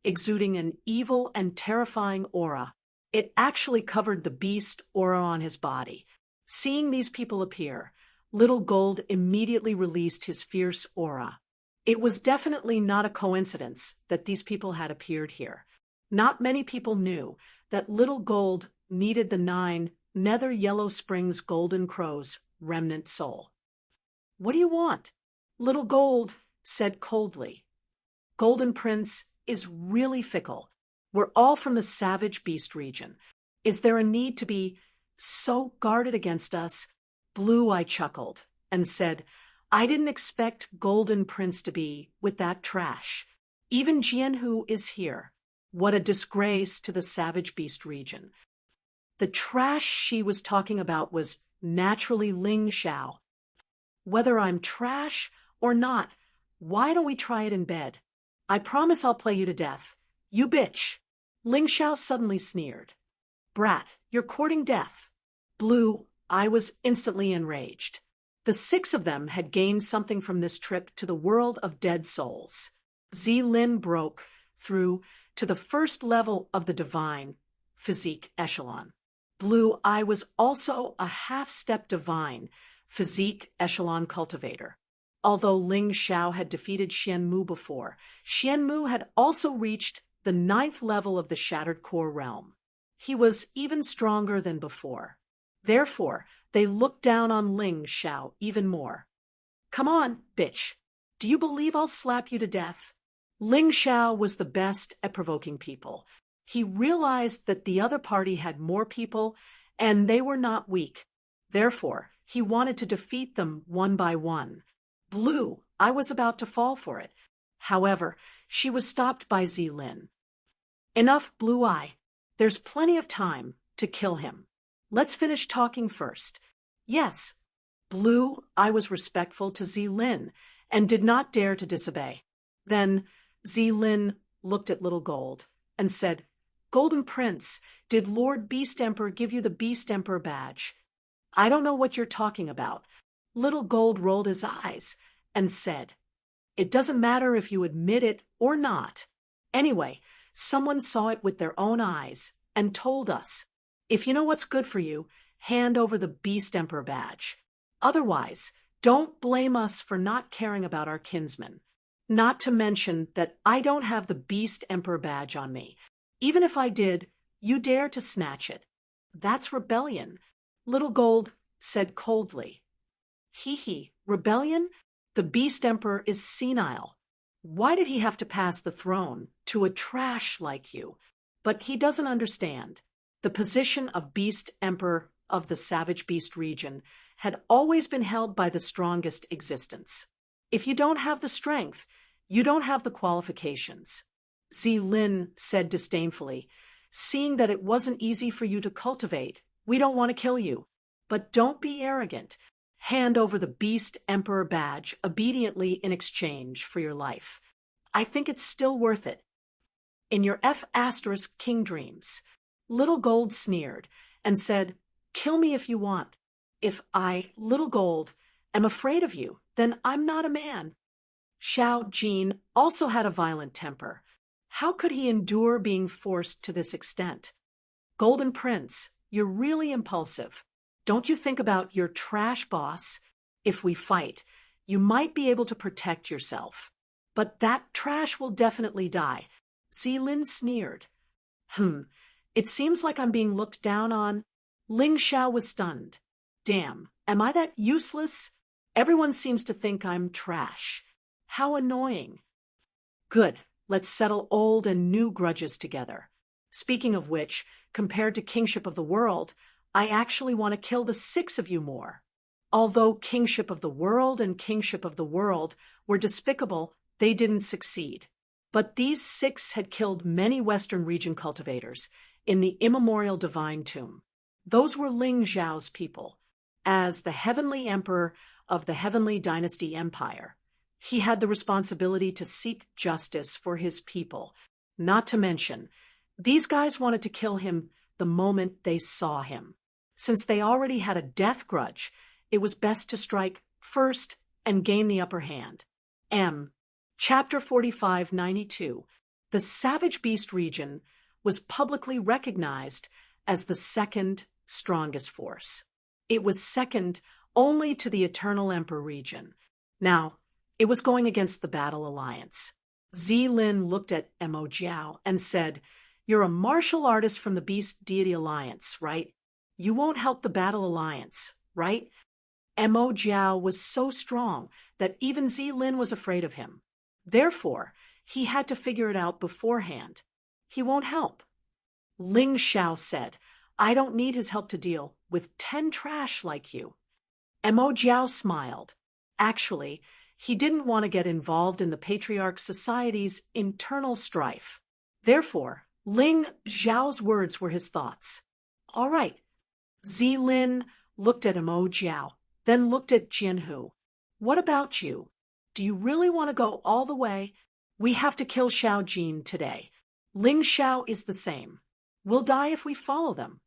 Speaker 1: exuding an evil and terrifying aura. It actually covered the beast aura on his body. Seeing these people appear, Little Gold immediately released his fierce aura. It was definitely not a coincidence that these people had appeared here. Not many people knew that Little Gold needed the 9 Nether Yellow Springs Golden Crow's remnant soul. What do you want? Little Gold said coldly. Golden Prince is really fickle. We're all from the Savage Beast region. Is there a need to be so guarded against us? Blue Eye chuckled and said, I didn't expect Golden Prince to be with that trash. Even Jianhu is here. What a disgrace to the Savage Beast region. The trash she was talking about was naturally Ling Xiao. Whether I'm trash or not, why don't we try it in bed? I promise I'll play you to death. You bitch. Ling Xiao suddenly sneered. Brat, you're courting death. Blue Eye was instantly enraged. The 6 of them had gained something from this trip to the world of dead souls. Zilin broke through to the first level of the divine physique echelon. Blue Eye was also a half-step divine physique echelon cultivator. Although Ling Xiao had defeated Xianmu before, Xianmu had also reached the 9th level of the Shattered Core realm. He was even stronger than before. Therefore, they looked down on Ling Xiao even more. Come on, bitch. Do you believe I'll slap you to death? Ling Xiao was the best at provoking people. He realized that the other party had more people, and they were not weak. Therefore, he wanted to defeat them one by one. Blue Eye was about to fall for it. However, she was stopped by Zilin. Enough, Blue Eye. There's plenty of time to kill him. Let's finish talking first. Yes. Blue Eye was respectful to Zilin and did not dare to disobey. Then Zilin looked at Little Gold and said, "Golden Prince, did Lord Beast Emperor give you the Beast Emperor badge?" "I don't know what you're talking about." Little Gold rolled his eyes and said, "It doesn't matter if you admit it or not. Anyway, someone saw it with their own eyes and told us, if you know what's good for you, hand over the Beast Emperor badge. Otherwise, don't blame us for not caring about our kinsmen. Not to mention that I don't have the Beast Emperor badge on me. Even if I did, you dare to snatch it. That's rebellion," Little Gold said coldly. "Hee, rebellion? The Beast Emperor is senile. Why did he have to pass the throne to a trash like you? But he doesn't understand. The position of Beast Emperor of the Savage Beast region had always been held by the strongest existence. If you don't have the strength, you don't have the qualifications." Lin said disdainfully, "Seeing that it wasn't easy for you to cultivate, we don't want to kill you. But don't be arrogant. Hand over the Beast Emperor badge obediently in exchange for your life. I think it's still worth it." "In your King dreams," Little Gold sneered and said, "Kill me if you want. If I, Little Gold, am afraid of you, then I'm not a man." Xiao Jin also had a violent temper. How could he endure being forced to this extent? "Golden Prince, you're really impulsive. Don't you think about your trash boss? If we fight, you might be able to protect yourself. But that trash will definitely die." Lin sneered. It seems like I'm being looked down on." Ling Xiao was stunned. "Damn, am I that useless? Everyone seems to think I'm trash. How annoying." "Good, let's settle old and new grudges together. Speaking of which, compared to kingship of the world, I actually want to kill the 6 of you more." Although kingship of the world and kingship of the world were despicable, they didn't succeed. But these 6 had killed many Western region cultivators in the immemorial divine tomb. Those were Ling Xiao's people. As the heavenly emperor of the heavenly dynasty empire, he had the responsibility to seek justice for his people. Not to mention, these guys wanted to kill him the moment they saw him. Since they already had a death grudge, it was best to strike first and gain the upper hand. Chapter 4592. The Savage Beast region was publicly recognized as the second strongest force. It was second only to the Eternal Emperor region. Now, it was going against the Battle Alliance. Lin looked at Mo Jiao and said, "You're a martial artist from the Beast Deity Alliance, right? You won't help the Battle Alliance, right?" Mo Jiao was so strong that even Lin was afraid of him. Therefore, he had to figure it out beforehand. He won't help. Ling Xiao said, "I don't need his help to deal with 10 trash like you." Mo Jiao smiled. Actually, he didn't want to get involved in the Patriarch Society's internal strife. Therefore, Ling Xiao's words were his thoughts. "All right." Lin looked at Mo Jiao, then looked at Jianhu. "What about you? Do you really want to go all the way? We have to kill Xiao Jin today. Ling Xiao is the same. We'll die if we follow them.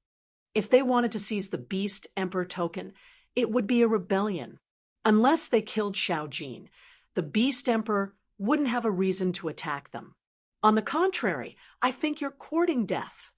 Speaker 1: If they wanted to seize the Beast Emperor token, it would be a rebellion. Unless they killed Xiao Jin, the Beast Emperor wouldn't have a reason to attack them. On the contrary, I think you're courting death."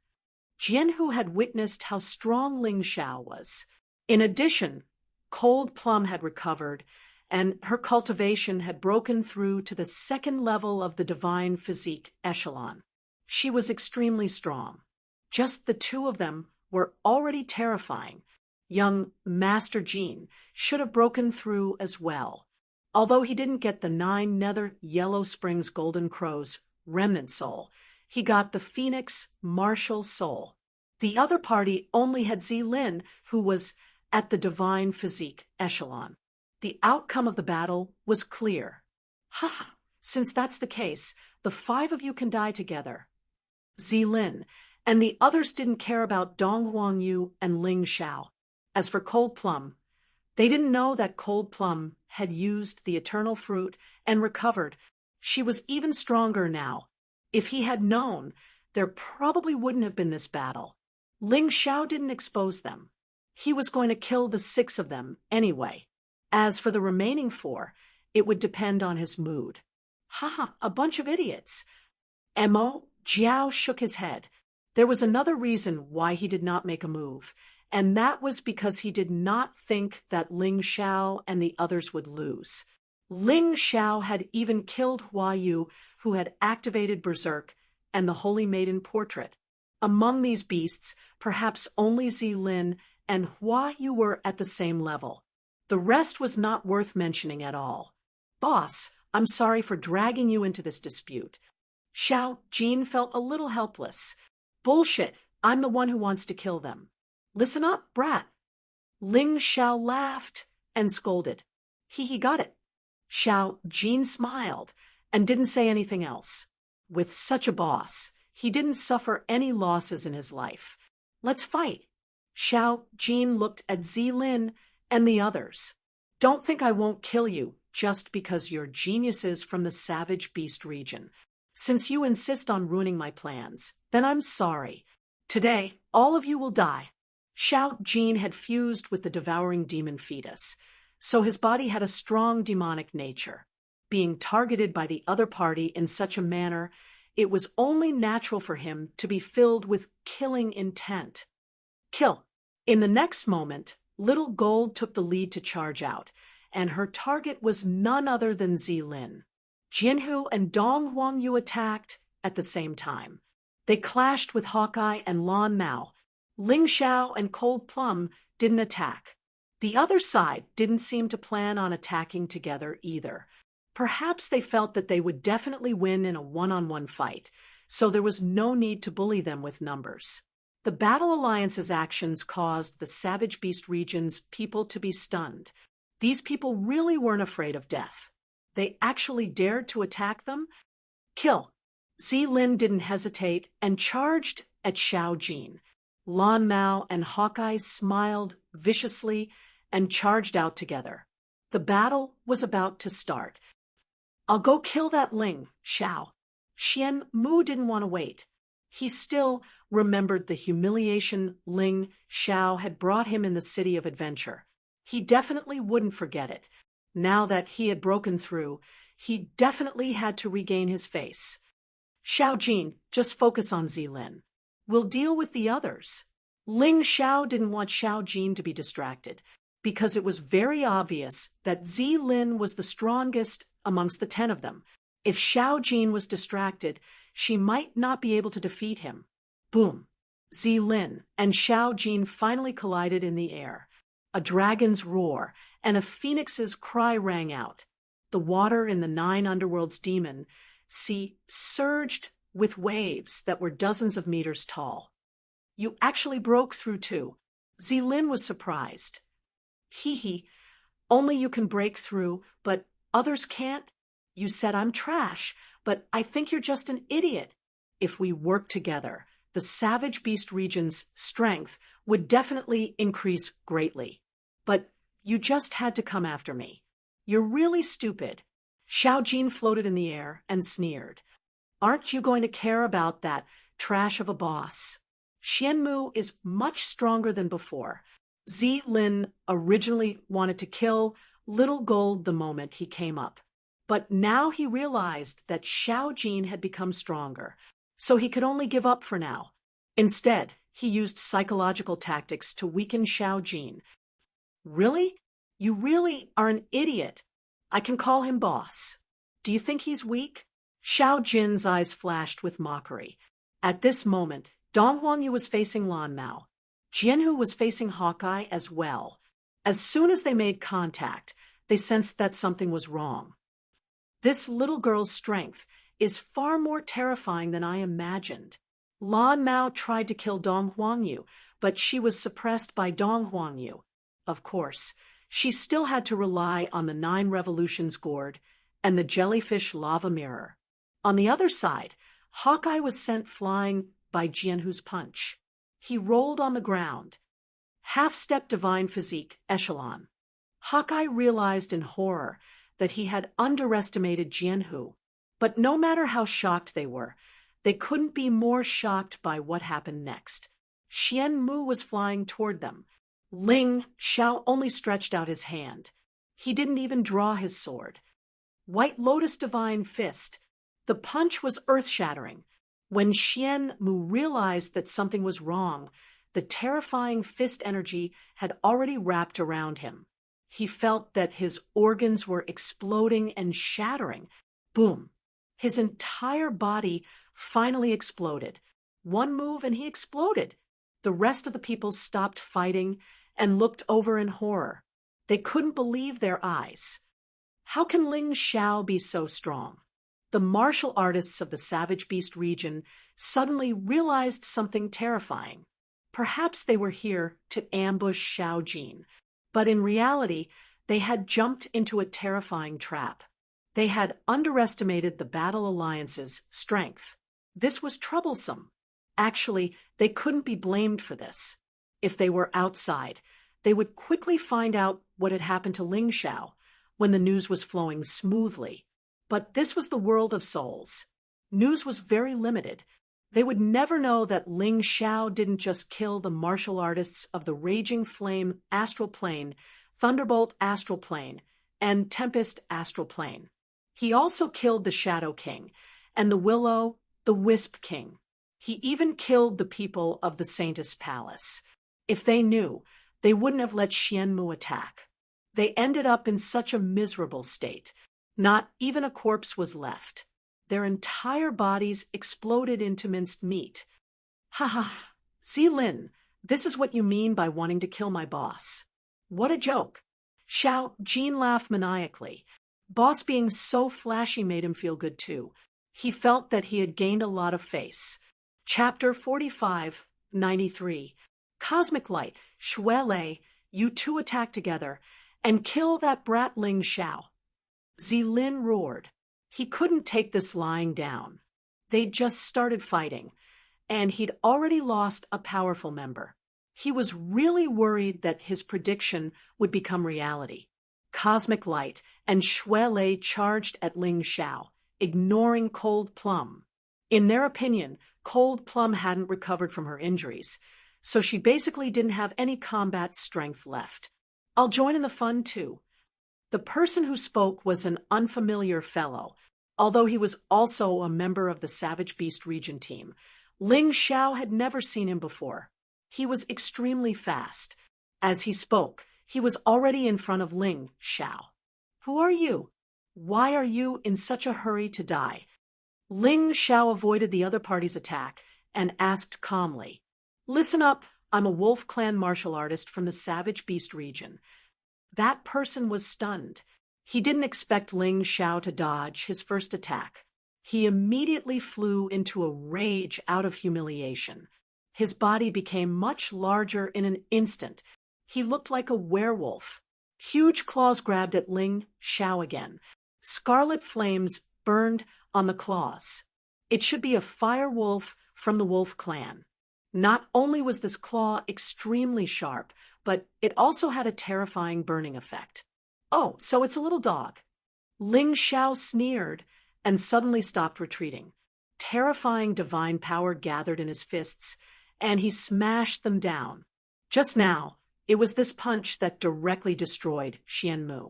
Speaker 1: Jianhu had witnessed how strong Ling Xiao was. In addition, Cold Plum had recovered, and her cultivation had broken through to the 2nd level of the divine physique echelon. She was extremely strong. Just the 2 of them were already terrifying. Young Master Jin should have broken through as well. Although he didn't get the 9 Nether Yellow Springs Golden Crows remnant soul, he got the Phoenix Martial soul. The other party only had Lin, who was at the divine physique echelon. The outcome of the battle was clear. "Ha! Since that's the case, the 5 of you can die together." Lin and the others didn't care about Dong Huangyu and Ling Xiao. As for Cold Plum, they didn't know that Cold Plum had used the eternal fruit and recovered. She was even stronger now. If he had known, there probably wouldn't have been this battle. Ling Xiao didn't expose them. He was going to kill the 6 of them anyway. As for the remaining 4, it would depend on his mood. Haha, a bunch of idiots. Mo, Jiao shook his head. There was another reason why he did not make a move, and that was because he did not think that Ling Xiao and the others would lose. Ling Xiao had even killed Hua Yu, who had activated Berserk, and the Holy Maiden portrait. Among these beasts, perhaps only Zilin and Hua Yu were at the same level. The rest was not worth mentioning at all. Boss, I'm sorry for dragging you into this dispute. Xiao Jin felt a little helpless. Bullshit, I'm the one who wants to kill them. Listen up, brat. Ling Xiao laughed and scolded. He got it. Xiao Jin smiled and didn't say anything else. With such a boss, he didn't suffer any losses in his life. Let's fight. Xiao Jin looked at Zilin and the others. Don't think I won't kill you just because you're geniuses from the Savage Beast region. Since you insist on ruining my plans, then I'm sorry. Today, all of you will die. Xiao Jin had fused with the devouring demon fetus, so his body had a strong demonic nature. Being targeted by the other party in such a manner, it was only natural for him to be filled with killing intent. Kill. In the next moment, Little Gold took the lead to charge out, and her target was none other than Zilin. Jianhu and Dong Huangyu attacked at the same time. They clashed with Hawkeye and Lan Mao. Ling Xiao and Cold Plum didn't attack. The other side didn't seem to plan on attacking together either. Perhaps they felt that they would definitely win in a one-on-one fight, so there was no need to bully them with numbers. The Battle Alliance's actions caused the Savage Beast region's people to be stunned. These people really weren't afraid of death. They actually dared to attack them? Kill. Zilin didn't hesitate and charged at Xiao Jin. Lan Mao and Hawkeye smiled viciously and charged out together. The battle was about to start. I'll go kill that Ling, Xiao. Xian Mu didn't want to wait. He still remembered the humiliation Ling Xiao had brought him in the City of Adventure. He definitely wouldn't forget it. Now that he had broken through, he definitely had to regain his face. Xiao Jin, just focus on Zilin. We'll deal with the others. Ling Xiao didn't want Xiao Jin to be distracted, because it was very obvious that Zilin was the strongest amongst the 10 of them. If Xiao Jin was distracted, she might not be able to defeat him. Boom! Zilin and Xiao Jin finally collided in the air. A dragon's roar and a phoenix's cry rang out. The water in the 9 underworld's demon sea surged with waves that were dozens of meters tall. You actually broke through too. Zilin was surprised. Hee, only you can break through, but others can't? You said I'm trash, but I think you're just an idiot. If we work together, the Savage Beast region's strength would definitely increase greatly. But you just had to come after me. You're really stupid. Xiao Jin floated in the air and sneered. Aren't you going to care about that trash of a boss? Xianmu is much stronger than before. Zilin originally wanted to kill Little Gold the moment he came up. But now he realized that Xiao Jin had become stronger, so he could only give up for now. Instead, he used psychological tactics to weaken Xiao Jin. Really? You really are an idiot. I can call him boss. Do you think he's weak? Xiao Jin's eyes flashed with mockery. At this moment, Dong Huangyu was facing Lan Mao. Jianhu was facing Hawkeye as well. As soon as they made contact, they sensed that something was wrong. This little girl's strength is far more terrifying than I imagined. Lan Mao tried to kill Dong Huangyu, but she was suppressed by Dong Huangyu. Of course, she still had to rely on the 9 Revolutions gourd and the jellyfish lava mirror. On the other side, Hawkeye was sent flying by Jianhu's punch. He rolled on the ground. Half-step divine physique echelon. Hawkeye realized in horror that he had underestimated Jianhu. But no matter how shocked they were, They couldn't be more shocked by what happened next. Xian Mu was flying toward them. Ling Xiao only stretched out his hand. He didn't even draw his sword. White Lotus Divine Fist. The punch was earth-shattering. When Xian Mu realized that something was wrong, the terrifying fist energy had already wrapped around him. He felt that his organs were exploding and shattering. Boom! His entire body finally exploded. One move and he exploded. The rest of the people stopped fighting and looked over in horror. They couldn't believe their eyes. How can Ling Xiao be so strong? The martial artists of the Savage Beast region suddenly realized something terrifying. Perhaps they were here to ambush Xiao Jin, but in reality, they had jumped into a terrifying trap. They had underestimated the Battle Alliance's strength. This was troublesome. Actually, they couldn't be blamed for this. If they were outside, they would quickly find out what had happened to Ling Xiao when the news was flowing smoothly. But this was the world of souls. News was very limited. They would never know that Ling Xiao didn't just kill the martial artists of the Raging Flame Astral Plane, Thunderbolt Astral Plane, and Tempest Astral Plane. He also killed the Shadow King and the Willow, the Wisp King. He even killed the people of the Saintess Palace. If they knew, they wouldn't have let Xian Mu attack. They ended up in such a miserable state. Not even a corpse was left. Their entire bodies exploded into minced meat. Ha ha, Zilin, this is what you mean by wanting to kill my boss. What a joke. Xiao Jin laughed maniacally. Boss being so flashy made him feel good too. He felt that he had gained a lot of face. Chapter 45-93. Cosmic Light, Shuele, you two attack together and kill that brat Ling Xiao. Zilin roared. He couldn't take this lying down. They'd just started fighting, and he'd already lost a powerful member. He was really worried that his prediction would become reality. Cosmic Light and Shuele charged at Ling Xiao, ignoring Cold Plum. In their opinion, Cold Plum hadn't recovered from her injuries, so she basically didn't have any combat strength left. I'll join in the fun too. The person who spoke was an unfamiliar fellow, although he was also a member of the Savage Beast region team. Ling Xiao had never seen him before. He was extremely fast. As he spoke, he was already in front of Ling Xiao. Who are you? Why are you in such a hurry to die? Ling Xiao avoided the other party's attack and asked calmly, Listen up, I'm a Wolf Clan martial artist from the Savage Beast region. That person was stunned. He didn't expect Ling Xiao to dodge his first attack. He immediately flew into a rage out of humiliation. His body became much larger in an instant. He looked like a werewolf. Huge claws grabbed at Ling Xiao again. Scarlet flames burned on the claws. It should be a fire wolf from the Wolf Clan. Not only was this claw extremely sharp, but it also had a terrifying burning effect. Oh, so it's a little dog. Ling Xiao sneered and suddenly stopped retreating. Terrifying divine power gathered in his fists, and he smashed them down. Just now, it was this punch that directly destroyed Xian Mu.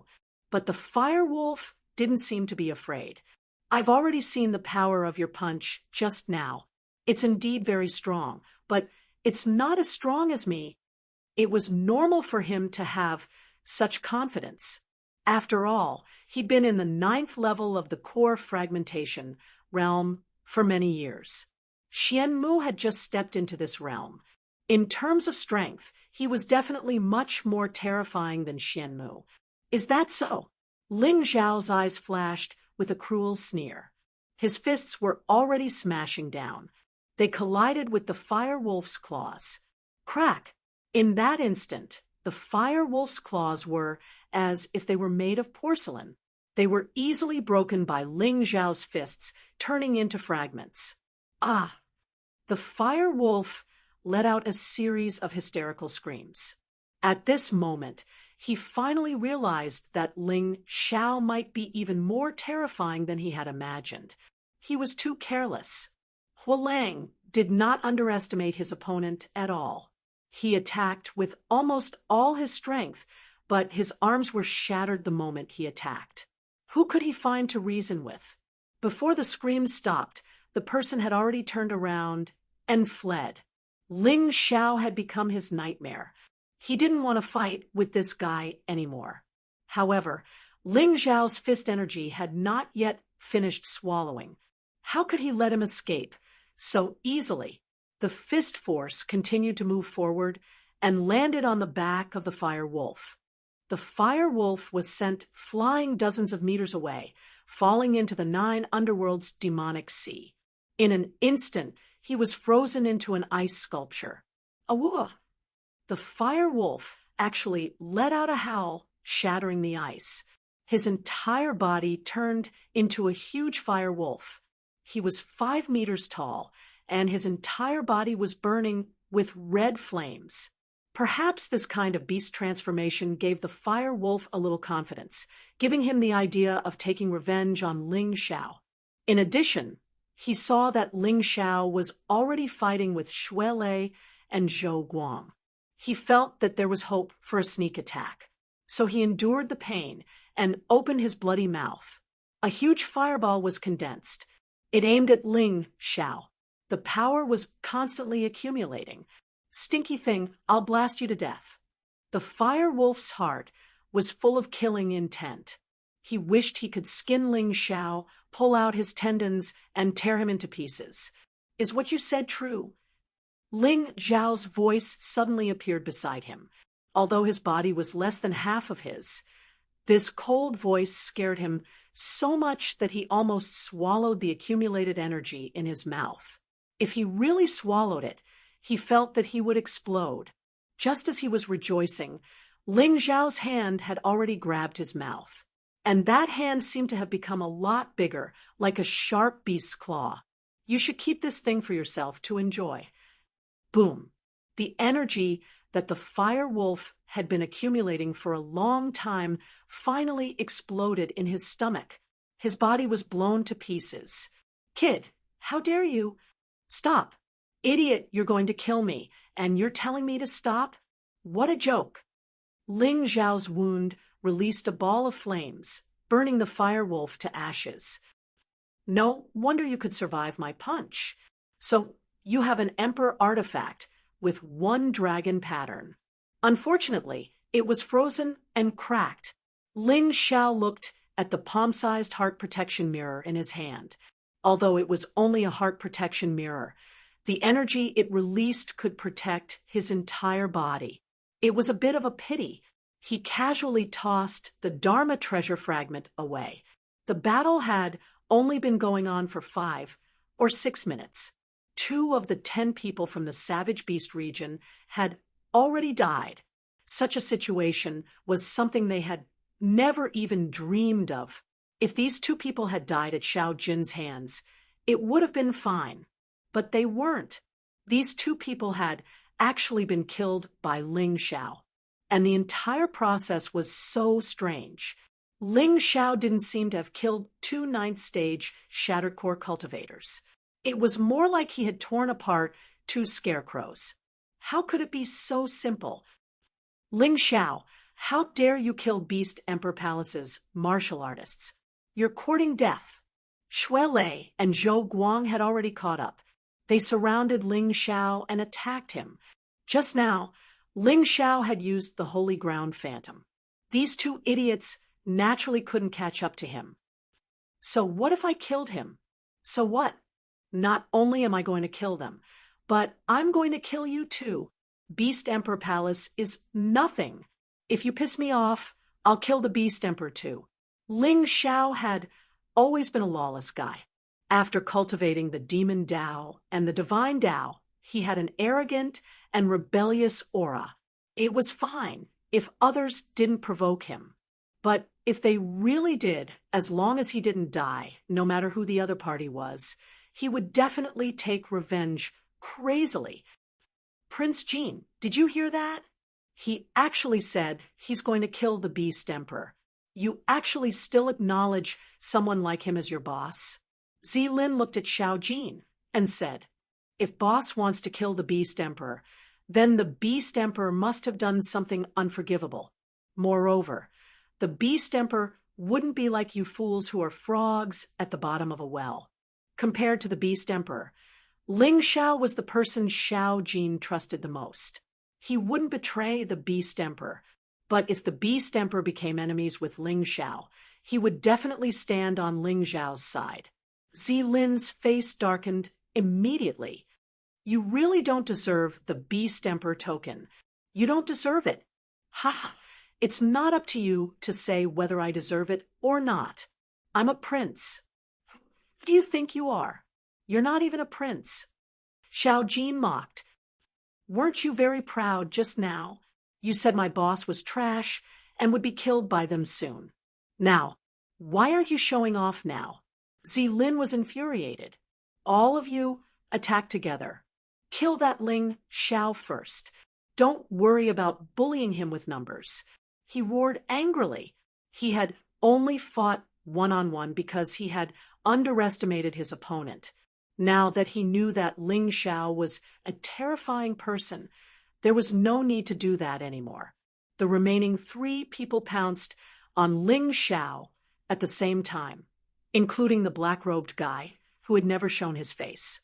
Speaker 1: But the fire wolf didn't seem to be afraid. I've already seen the power of your punch just now. It's indeed very strong, but it's not as strong as me. It was normal for him to have such confidence. After all, he'd been in the 9th level of the core fragmentation realm for many years. Xian Mu had just stepped into this realm. In terms of strength, he was definitely much more terrifying than Xian Mu. Is that so? Ling Xiao's eyes flashed with a cruel sneer. His fists were already smashing down. They collided with the fire wolf's claws. Crack! In that instant, the fire wolf's claws were as if they were made of porcelain. They were easily broken by Ling Xiao's fists, turning into fragments. Ah! The fire wolf let out a series of hysterical screams. At this moment, he finally realized that Ling Xiao might be even more terrifying than he had imagined. He was too careless. Hualang did not underestimate his opponent at all. He attacked with almost all his strength, but his arms were shattered the moment he attacked. Who could he find to reason with? Before the screams stopped, the person had already turned around and fled. Ling Xiao had become his nightmare. He didn't want to fight with this guy anymore. However, Ling Xiao's fist energy had not yet finished swallowing. How could he let him escape so easily? The fist force continued to move forward and landed on the back of the fire wolf. The fire wolf was sent flying dozens of meters away, falling into the 9 underworld's demonic sea. In an instant, he was frozen into an ice sculpture. Awooah! The fire wolf actually let out a howl, shattering the ice. His entire body turned into a huge fire wolf. He was 5 meters tall, and his entire body was burning with red flames. Perhaps this kind of beast transformation gave the fire wolf a little confidence, giving him the idea of taking revenge on Ling Xiao. In addition, he saw that Ling Xiao was already fighting with Xue Lei and Zhou Guang. He felt that there was hope for a sneak attack. So he endured the pain and opened his bloody mouth. A huge fireball was condensed. It aimed at Ling Xiao. The power was constantly accumulating. Stinky thing, I'll blast you to death. The fire wolf's heart was full of killing intent. He wished he could skin Ling Xiao, pull out his tendons, and tear him into pieces. Is what you said true? Ling Xiao's voice suddenly appeared beside him. Although his body was less than half of his, this cold voice scared him so much that he almost swallowed the accumulated energy in his mouth. If he really swallowed it, he felt that he would explode. Just as he was rejoicing, Ling Xiao's hand had already grabbed his mouth. And that hand seemed to have become a lot bigger, like a sharp beast's claw. You should keep this thing for yourself to enjoy. Boom! The energy that the fire wolf had been accumulating for a long time finally exploded in his stomach. His body was blown to pieces. Kid, how dare you? Stop! Idiot, you're going to kill me, and you're telling me to stop? What a joke! Ling Xiao's wound released a ball of flames, burning the fire wolf to ashes. No wonder you could survive my punch. So, you have an emperor artifact with 1 dragon pattern. Unfortunately, it was frozen and cracked. Ling Xiao looked at the palm-sized heart protection mirror in his hand. Although it was only a heart protection mirror, the energy it released could protect his entire body. It was a bit of a pity. He casually tossed the Dharma treasure fragment away. The battle had only been going on for 5 or 6 minutes. 2 of the 10 people from the Savage Beast region had already died. Such a situation was something they had never even dreamed of. If these 2 people had died at Xiao Jin's hands, it would have been fine. But they weren't. These 2 people had actually been killed by Ling Xiao. And the entire process was so strange. Ling Xiao didn't seem to have killed 2 9th-stage Shattered Core cultivators. It was more like he had torn apart 2 scarecrows. How could it be so simple? Ling Xiao, how dare you kill Beast Emperor Palace's martial artists? You're courting death. Xue Lei and Zhou Guang had already caught up. They surrounded Ling Xiao and attacked him. Just now, Ling Xiao had used the Holy Ground Phantom. These 2 idiots naturally couldn't catch up to him. So what if I killed him? So what? Not only am I going to kill them, but I'm going to kill you too. Beast Emperor Palace is nothing. If you piss me off, I'll kill the Beast Emperor too. Ling Xiao had always been a lawless guy. After cultivating the Demon Dao and the Divine Dao, he had an arrogant and rebellious aura. It was fine if others didn't provoke him. But if they really did, as long as he didn't die, no matter who the other party was, he would definitely take revenge crazily. Prince Jean, did you hear that? He actually said he's going to kill the Beast Emperor. You actually still acknowledge someone like him as your boss? Zilin looked at Xiao Jin. and said, "If boss wants to kill the Beast Emperor, then the Beast Emperor must have done something unforgivable. Moreover, the Beast Emperor wouldn't be like you fools who are frogs at the bottom of a well." Compared to the Beast Emperor, Ling Xiao was the person Xiao Jin trusted the most. He wouldn't betray the Beast Emperor, but if the Beast Emperor became enemies with Ling Xiao, he would definitely stand on Ling Xiao's side. Zilin's face darkened immediately. "You really don't deserve the Beast Emperor token. You don't deserve it. Ha ha. It's not up to you to say whether I deserve it or not. I'm a prince." "Who do you think you are? You're not even a prince." Xiao Jin mocked. "Weren't you very proud just now? You said my boss was trash and would be killed by them soon. Now, why aren't you showing off now?" Zilin was infuriated. "All of you attack together. Kill that Ling Xiao first. Don't worry about bullying him with numbers." He roared angrily. He had only fought one-on-one because he had underestimated his opponent. Now that he knew that Ling Xiao was a terrifying person, there was no need to do that anymore. The remaining 3 people pounced on Ling Xiao at the same time, including the black-robed guy who had never shown his face.